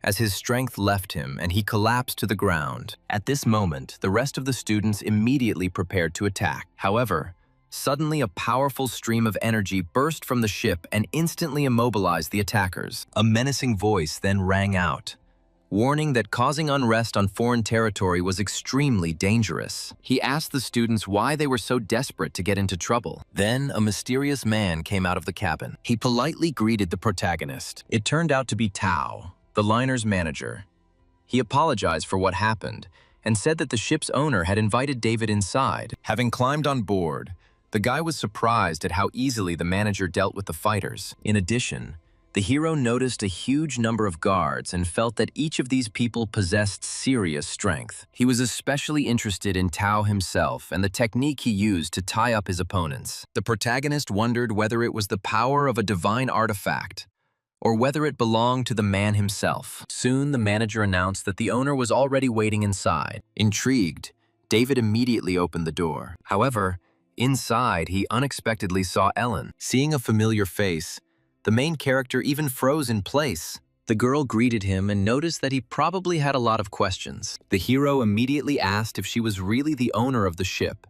as his strength left him and he collapsed to the ground. At this moment, the rest of the students immediately prepared to attack. However, suddenly a powerful stream of energy burst from the ship and instantly immobilized the attackers. A menacing voice then rang out, warning that causing unrest on foreign territory was extremely dangerous. He asked the students why they were so desperate to get into trouble. Then a mysterious man came out of the cabin. He politely greeted the protagonist. It turned out to be Tao, the liner's manager. He apologized for what happened and said that the ship's owner had invited David inside. Having climbed on board, the guy was surprised at how easily the manager dealt with the fighters. In addition, the hero noticed a huge number of guards and felt that each of these people possessed serious strength. He was especially interested in Tao himself and the technique he used to tie up his opponents. The protagonist wondered whether it was the power of a divine artifact or whether it belonged to the man himself. Soon, the manager announced that the owner was already waiting inside. Intrigued, David immediately opened the door. However, inside, he unexpectedly saw Ellen. Seeing a familiar face, the main character even froze in place. The girl greeted him and noticed that he probably had a lot of questions. The hero immediately asked if she was really the owner of the ship,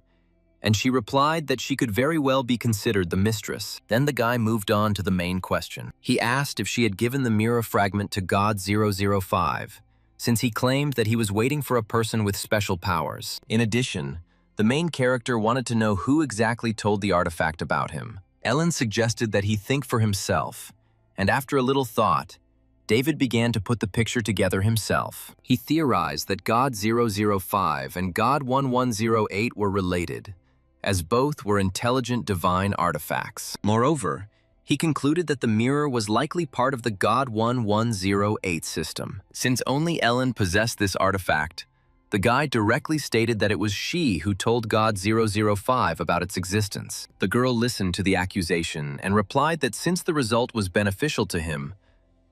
and she replied that she could very well be considered the mistress. Then the guy moved on to the main question. He asked if she had given the mirror fragment to God 005, since he claimed that he was waiting for a person with special powers. In addition, the main character wanted to know who exactly told the artifact about him. Ellen suggested that he think for himself, and after a little thought, David began to put the picture together himself. He theorized that God 005 and God 1108 were related, as both were intelligent divine artifacts. Moreover, he concluded that the mirror was likely part of the God 1108 system. Since only Ellen possessed this artifact, the guy directly stated that it was she who told God 005 about its existence. The girl listened to the accusation and replied that since the result was beneficial to him,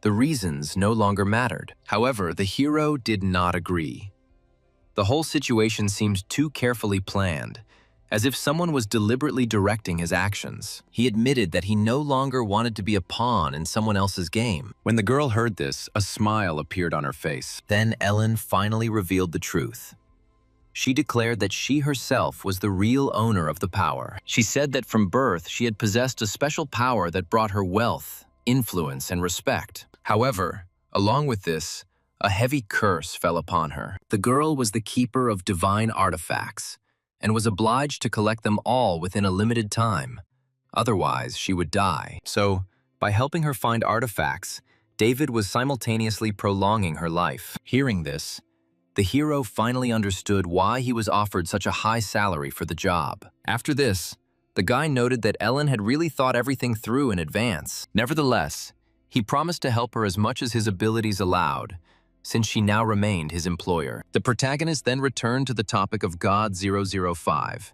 the reasons no longer mattered. However, the hero did not agree. The whole situation seemed too carefully planned, as if someone was deliberately directing his actions. He admitted that he no longer wanted to be a pawn in someone else's game. When the girl heard this, a smile appeared on her face. Then Ellen finally revealed the truth. She declared that she herself was the real owner of the power. She said that from birth she had possessed a special power that brought her wealth, influence, and respect. However, along with this, a heavy curse fell upon her. The girl was the keeper of divine artifacts, and was obliged to collect them all within a limited time. Otherwise, she would die. So, by helping her find artifacts, David was simultaneously prolonging her life. Hearing this, the hero finally understood why he was offered such a high salary for the job. After this, the guy noted that Ellen had really thought everything through in advance. Nevertheless, he promised to help her as much as his abilities allowed, since she now remained his employer. The protagonist then returned to the topic of God 005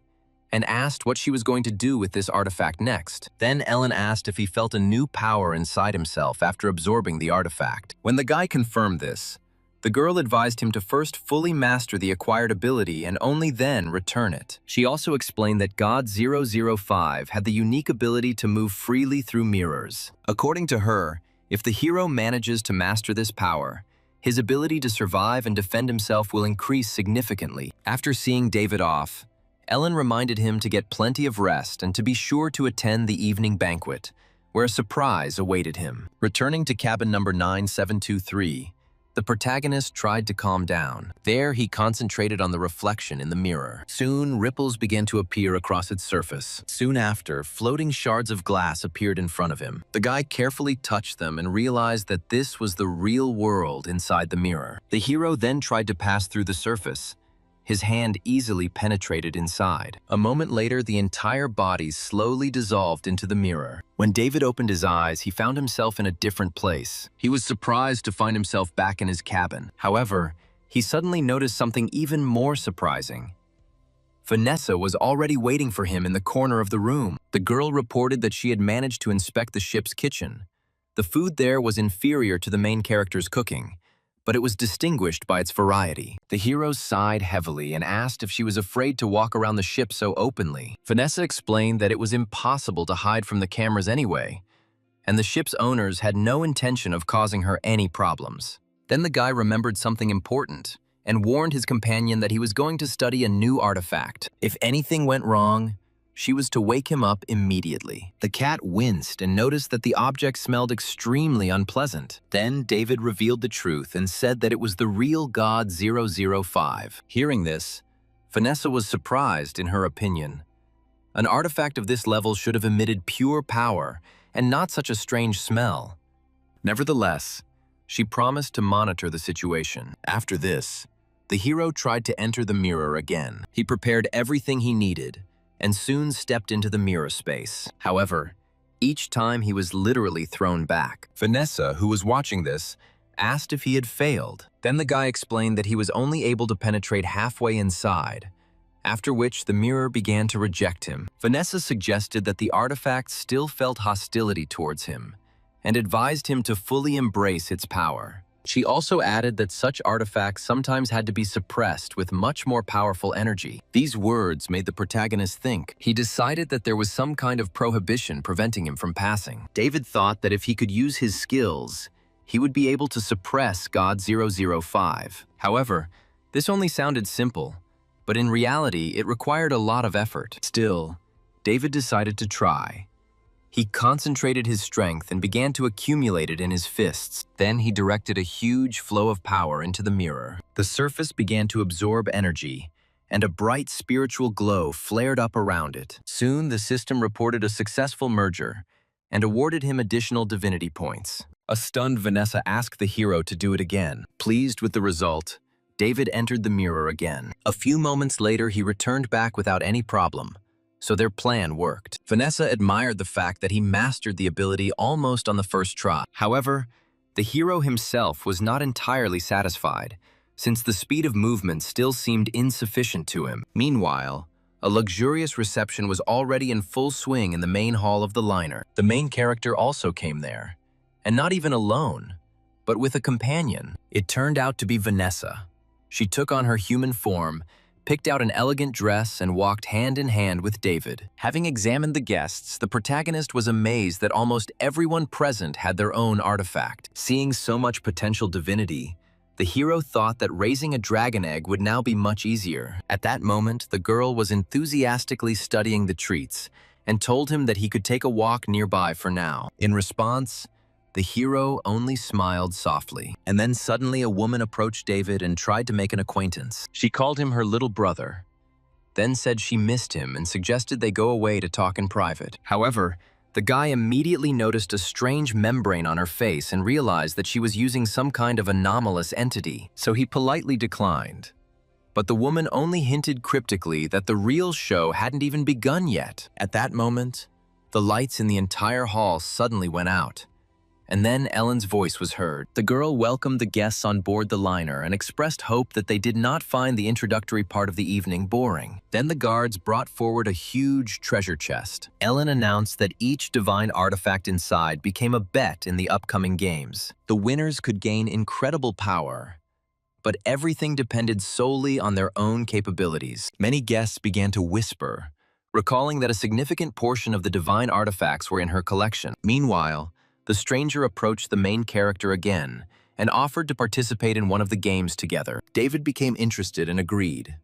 and asked what she was going to do with this artifact next. Then Ellen asked if he felt a new power inside himself after absorbing the artifact. When the guy confirmed this, the girl advised him to first fully master the acquired ability and only then return it. She also explained that God 005 had the unique ability to move freely through mirrors. According to her, if the hero manages to master this power, his ability to survive and defend himself will increase significantly. After seeing David off, Ellen reminded him to get plenty of rest and to be sure to attend the evening banquet, where a surprise awaited him. Returning to cabin number 9723, the protagonist tried to calm down. There, he concentrated on the reflection in the mirror. Soon, ripples began to appear across its surface. Soon after, floating shards of glass appeared in front of him. The guy carefully touched them and realized that this was the real world inside the mirror. The hero then tried to pass through the surface. His hand easily penetrated inside. A moment later, the entire body slowly dissolved into the mirror. When David opened his eyes, he found himself in a different place. He was surprised to find himself back in his cabin. However, he suddenly noticed something even more surprising. Vanessa was already waiting for him in the corner of the room. The girl reported that she had managed to inspect the ship's kitchen. The food there was inferior to the main character's cooking, but it was distinguished by its variety. The hero sighed heavily and asked if she was afraid to walk around the ship so openly. Vanessa explained that it was impossible to hide from the cameras anyway, and the ship's owners had no intention of causing her any problems. Then the guy remembered something important and warned his companion that he was going to study a new artifact. If anything went wrong, she was to wake him up immediately. The cat winced and noticed that the object smelled extremely unpleasant. Then David revealed the truth and said that it was the real god 005. Hearing this, Vanessa was surprised in her opinion. An artifact of this level should have emitted pure power and not such a strange smell. Nevertheless, she promised to monitor the situation. After this, the hero tried to enter the mirror again. He prepared everything he needed and soon stepped into the mirror space. However, each time he was literally thrown back. Vanessa, who was watching this, asked if he had failed. Then the guy explained that he was only able to penetrate halfway inside, after which the mirror began to reject him. Vanessa suggested that the artifact still felt hostility towards him and advised him to fully embrace its power. She also added that such artifacts sometimes had to be suppressed with much more powerful energy. These words made the protagonist think. He decided that there was some kind of prohibition preventing him from passing. David thought that if he could use his skills, he would be able to suppress God 005. However, this only sounded simple, but in reality, it required a lot of effort. Still, David decided to try. He concentrated his strength and began to accumulate it in his fists. Then he directed a huge flow of power into the mirror. The surface began to absorb energy, and a bright spiritual glow flared up around it. Soon, the system reported a successful merger and awarded him additional divinity points. A stunned Vanessa asked the hero to do it again. Pleased with the result, David entered the mirror again. A few moments later, he returned back without any problem. So their plan worked. Vanessa admired the fact that he mastered the ability almost on the first try. However, the hero himself was not entirely satisfied, since the speed of movement still seemed insufficient to him. Meanwhile, a luxurious reception was already in full swing in the main hall of the liner. The main character also came there, and not even alone, but with a companion. It turned out to be Vanessa. She took on her human form, picked out an elegant dress, and walked hand in hand with David. Having examined the guests, the protagonist was amazed that almost everyone present had their own artifact. Seeing so much potential divinity, the hero thought that raising a dragon egg would now be much easier. At that moment, the girl was enthusiastically studying the treats and told him that he could take a walk nearby for now. In response, the hero only smiled softly. And then suddenly a woman approached David and tried to make an acquaintance. She called him her little brother, then said she missed him and suggested they go away to talk in private. However, the guy immediately noticed a strange membrane on her face and realized that she was using some kind of anomalous entity, so he politely declined. But the woman only hinted cryptically that the real show hadn't even begun yet. At that moment, the lights in the entire hall suddenly went out. And then Ellen's voice was heard. The girl welcomed the guests on board the liner and expressed hope that they did not find the introductory part of the evening boring. Then the guards brought forward a huge treasure chest. Ellen announced that each divine artifact inside became a bet in the upcoming games. The winners could gain incredible power, but everything depended solely on their own capabilities. Many guests began to whisper, recalling that a significant portion of the divine artifacts were in her collection. Meanwhile, the stranger approached the main character again and offered to participate in one of the games together. David became interested and agreed.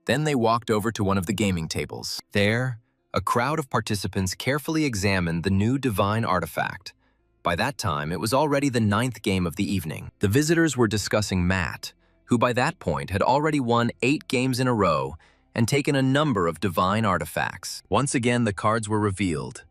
Then they walked over to one of the gaming tables. There, a crowd of participants carefully examined the new divine artifact. By that time, it was already the 9th game of the evening. The visitors were discussing Matt, who by that point had already won 8 games in a row and taken a number of divine artifacts. Once again, the cards were revealed,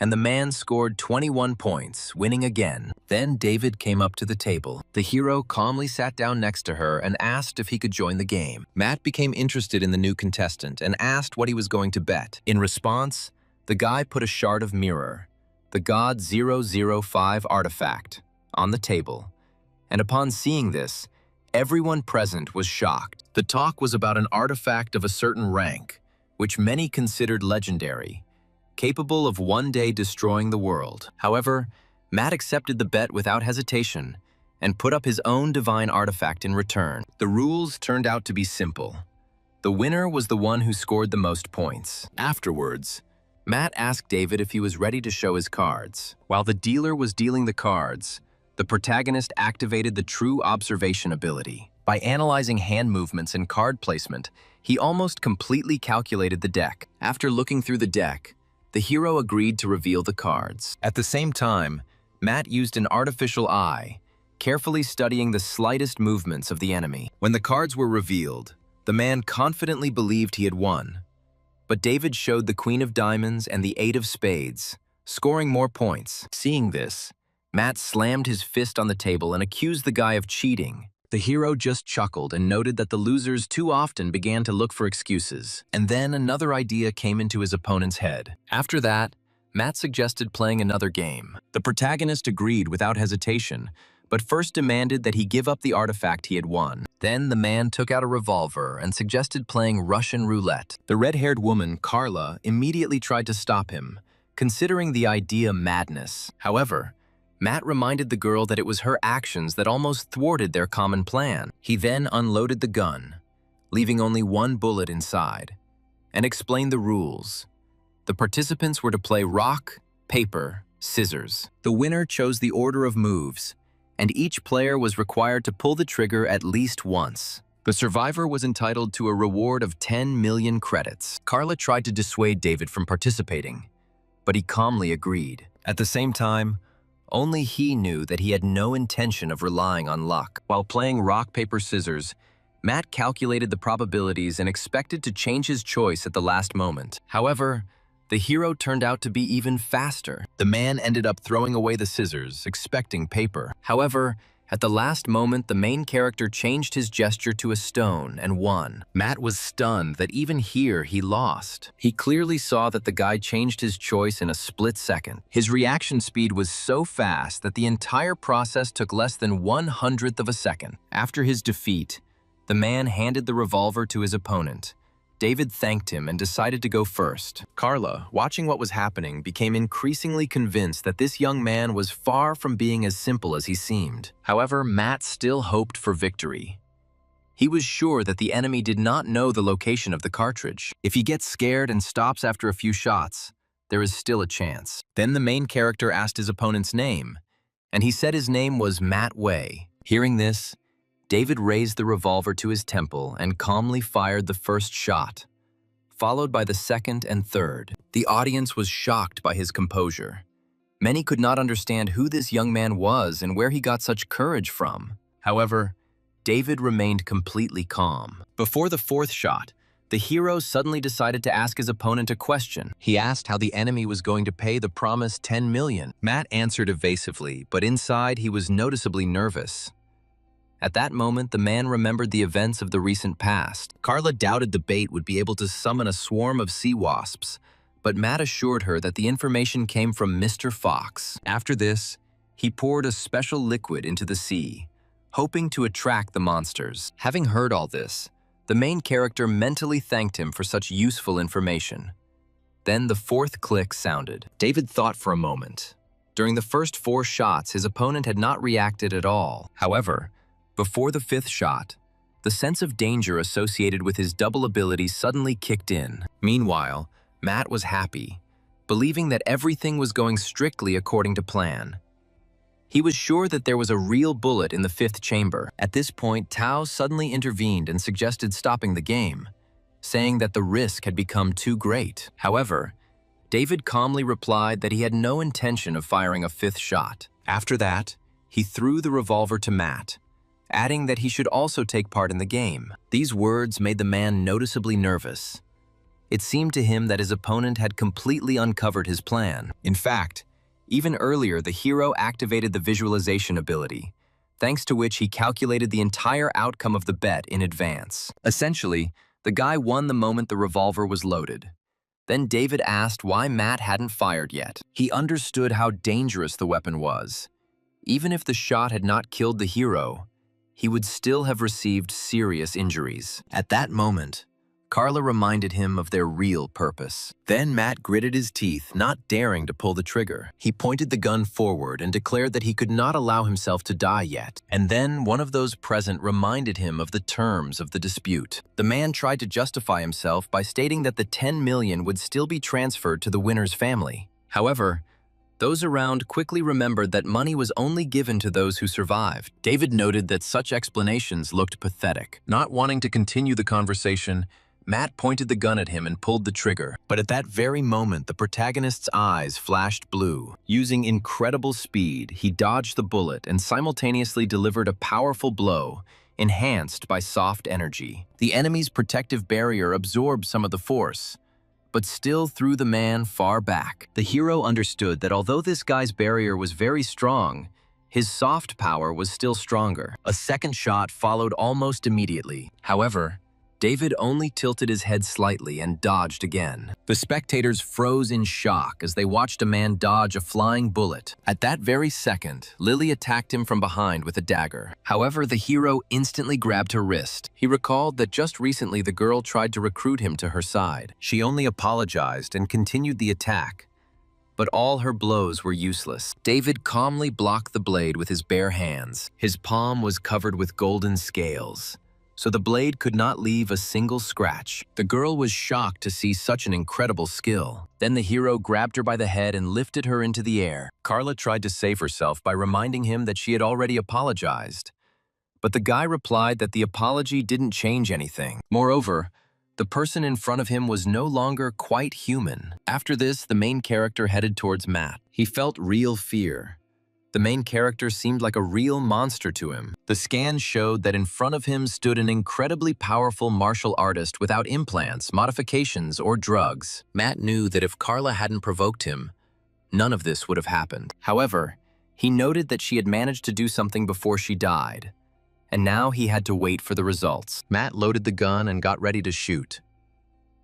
and the man scored 21 points, winning again. Then David came up to the table. The hero calmly sat down next to her and asked if he could join the game. Matt became interested in the new contestant and asked what he was going to bet. In response, the guy put a shard of mirror, the God 005 artifact, on the table. And upon seeing this, Everyone present was shocked. The talk was about an artifact of a certain rank, which many considered legendary, capable of one day destroying the world. However, Matt accepted the bet without hesitation and put up his own divine artifact in return. The rules turned out to be simple. The winner was the one who scored the most points. Afterwards, Matt asked David if he was ready to show his cards. While the dealer was dealing the cards, the protagonist activated the true observation ability. By analyzing hand movements and card placement, he almost completely calculated the deck. After looking through the deck, the hero agreed to reveal the cards. At the same time, Matt used an artificial eye, carefully studying the slightest movements of the enemy. When the cards were revealed, the man confidently believed he had won. But David showed the Queen of Diamonds and the Eight of Spades, scoring more points. Seeing this, Matt slammed his fist on the table and accused the guy of cheating. The hero just chuckled and noted that the losers too often began to look for excuses. And then another idea came into his opponent's head. After that, Matt suggested playing another game. The protagonist agreed without hesitation, but first demanded that he give up the artifact he had won. Then the man took out a revolver and suggested playing Russian roulette. The red-haired woman, Carla, immediately tried to stop him, considering the idea madness. However, Matt reminded the girl that it was her actions that almost thwarted their common plan. He then unloaded the gun, leaving only one bullet inside, and explained the rules. The participants were to play rock, paper, scissors. The winner chose the order of moves, and each player was required to pull the trigger at least once. The survivor was entitled to a reward of 10 million credits. Carla tried to dissuade David from participating, but he calmly agreed. At the same time, only he knew that he had no intention of relying on luck. While playing rock, paper, scissors, Matt calculated the probabilities and expected to change his choice at the last moment. However, the hero turned out to be even faster. The man ended up throwing away the scissors, expecting paper. However, at the last moment, the main character changed his gesture to a stone and won. Matt was stunned that even here he lost. He clearly saw that the guy changed his choice in a split second. His reaction speed was so fast that the entire process took less than 1/100th of a second. After his defeat, the man handed the revolver to his opponent. David thanked him and decided to go first. Carla, watching what was happening, became increasingly convinced that this young man was far from being as simple as he seemed. However, Matt still hoped for victory. He was sure that the enemy did not know the location of the cartridge. If he gets scared and stops after a few shots, there is still a chance. Then the main character asked his opponent's name, and he said his name was Matt Way. Hearing this, David raised the revolver to his temple and calmly fired the first shot, followed by the second and third. The audience was shocked by his composure. Many could not understand who this young man was and where he got such courage from. However, David remained completely calm. Before the fourth shot, the hero suddenly decided to ask his opponent a question. He asked how the enemy was going to pay the promised 10 million. Matt answered evasively, but inside he was noticeably nervous. At that moment, the man remembered the events of the recent past. Carla doubted the bait would be able to summon a swarm of sea wasps, but Matt assured her that the information came from Mr. Fox. After this, he poured a special liquid into the sea, hoping to attract the monsters. Having heard all this, the main character mentally thanked him for such useful information. Then the fourth click sounded. David thought for a moment. During the first 4 shots, his opponent had not reacted at all. However, before the 5th shot, the sense of danger associated with his double ability suddenly kicked in. Meanwhile, Matt was happy, believing that everything was going strictly according to plan. He was sure that there was a real bullet in the 5th chamber. At this point, Tao suddenly intervened and suggested stopping the game, saying that the risk had become too great. However, David calmly replied that he had no intention of firing a 5th shot. After that, he threw the revolver to Matt, adding that he should also take part in the game. These words made the man noticeably nervous. It seemed to him that his opponent had completely uncovered his plan. In fact, even earlier, the hero activated the visualization ability, thanks to which he calculated the entire outcome of the bet in advance. Essentially, the guy won the moment the revolver was loaded. Then David asked why Matt hadn't fired yet. He understood how dangerous the weapon was. Even if the shot had not killed the hero, he would still have received serious injuries. At that moment, Carla reminded him of their real purpose. Then Matt gritted his teeth, not daring to pull the trigger. He pointed the gun forward and declared that he could not allow himself to die yet. And then one of those present reminded him of the terms of the dispute. The man tried to justify himself by stating that the 10 million would still be transferred to the winner's family. However, those around quickly remembered that money was only given to those who survived. David noted that such explanations looked pathetic. Not wanting to continue the conversation, Matt pointed the gun at him and pulled the trigger. But at that very moment, the protagonist's eyes flashed blue. Using incredible speed, he dodged the bullet and simultaneously delivered a powerful blow, enhanced by soft energy. The enemy's protective barrier absorbed some of the force, but still threw the man far back. The hero understood that although this guy's barrier was very strong, his soft power was still stronger. A second shot followed almost immediately. However, David only tilted his head slightly and dodged again. The spectators froze in shock as they watched a man dodge a flying bullet. At that very second, Lily attacked him from behind with a dagger. However, the hero instantly grabbed her wrist. He recalled that just recently the girl tried to recruit him to her side. She only apologized and continued the attack, but all her blows were useless. David calmly blocked the blade with his bare hands. His palm was covered with golden scales, so the blade could not leave a single scratch. The girl was shocked to see such an incredible skill. Then the hero grabbed her by the head and lifted her into the air. Carla tried to save herself by reminding him that she had already apologized. But the guy replied that the apology didn't change anything. Moreover, the person in front of him was no longer quite human. After this, the main character headed towards Matt. He felt real fear. The main character seemed like a real monster to him. The scan showed that in front of him stood an incredibly powerful martial artist without implants, modifications, or drugs. Matt knew that if Carla hadn't provoked him, none of this would have happened. However, he noted that she had managed to do something before she died, and now he had to wait for the results. Matt loaded the gun and got ready to shoot,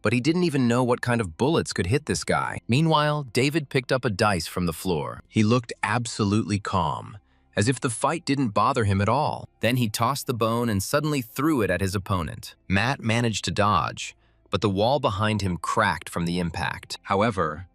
but he didn't even know what kind of bullets could hit this guy. Meanwhile, David picked up a dice from the floor. He looked absolutely calm, as if the fight didn't bother him at all. Then he tossed the bone and suddenly threw it at his opponent. Matt managed to dodge, but the wall behind him cracked from the impact. However,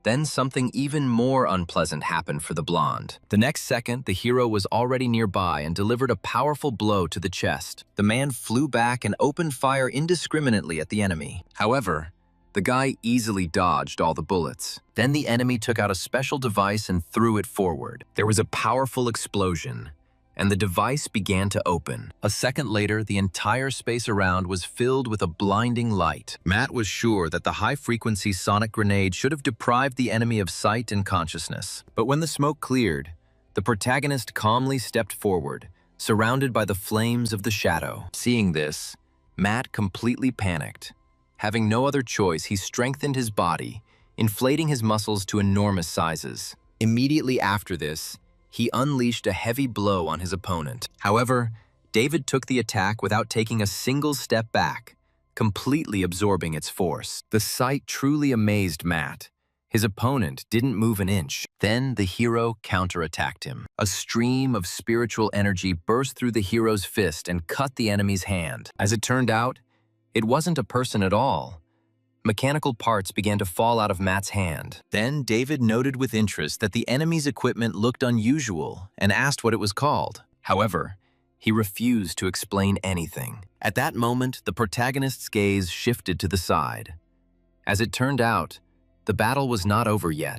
then something even more unpleasant happened for the blonde. The next second, the hero was already nearby and delivered a powerful blow to the chest. The man flew back and opened fire indiscriminately at the enemy. However, the guy easily dodged all the bullets. Then the enemy took out a special device and threw it forward. There was a powerful explosion, and the device began to open. A second later, the entire space around was filled with a blinding light. Matt was sure that the high-frequency sonic grenade should have deprived the enemy of sight and consciousness. But when the smoke cleared, the protagonist calmly stepped forward, surrounded by the flames of the shadow. Seeing this, Matt completely panicked. Having no other choice, he strengthened his body, inflating his muscles to enormous sizes. Immediately after this, he unleashed a heavy blow on his opponent. However, David took the attack without taking a single step back, completely absorbing its force. The sight truly amazed Matt. His opponent didn't move an inch. Then the hero counterattacked him. A stream of spiritual energy burst through the hero's fist and cut the enemy's hand. As it turned out, it wasn't a person at all. Mechanical parts began to fall out of Matt's hand. Then David noted with interest that the enemy's equipment looked unusual and asked what it was called. However, he refused to explain anything. At that moment, the protagonist's gaze shifted to the side. As it turned out, the battle was not over yet.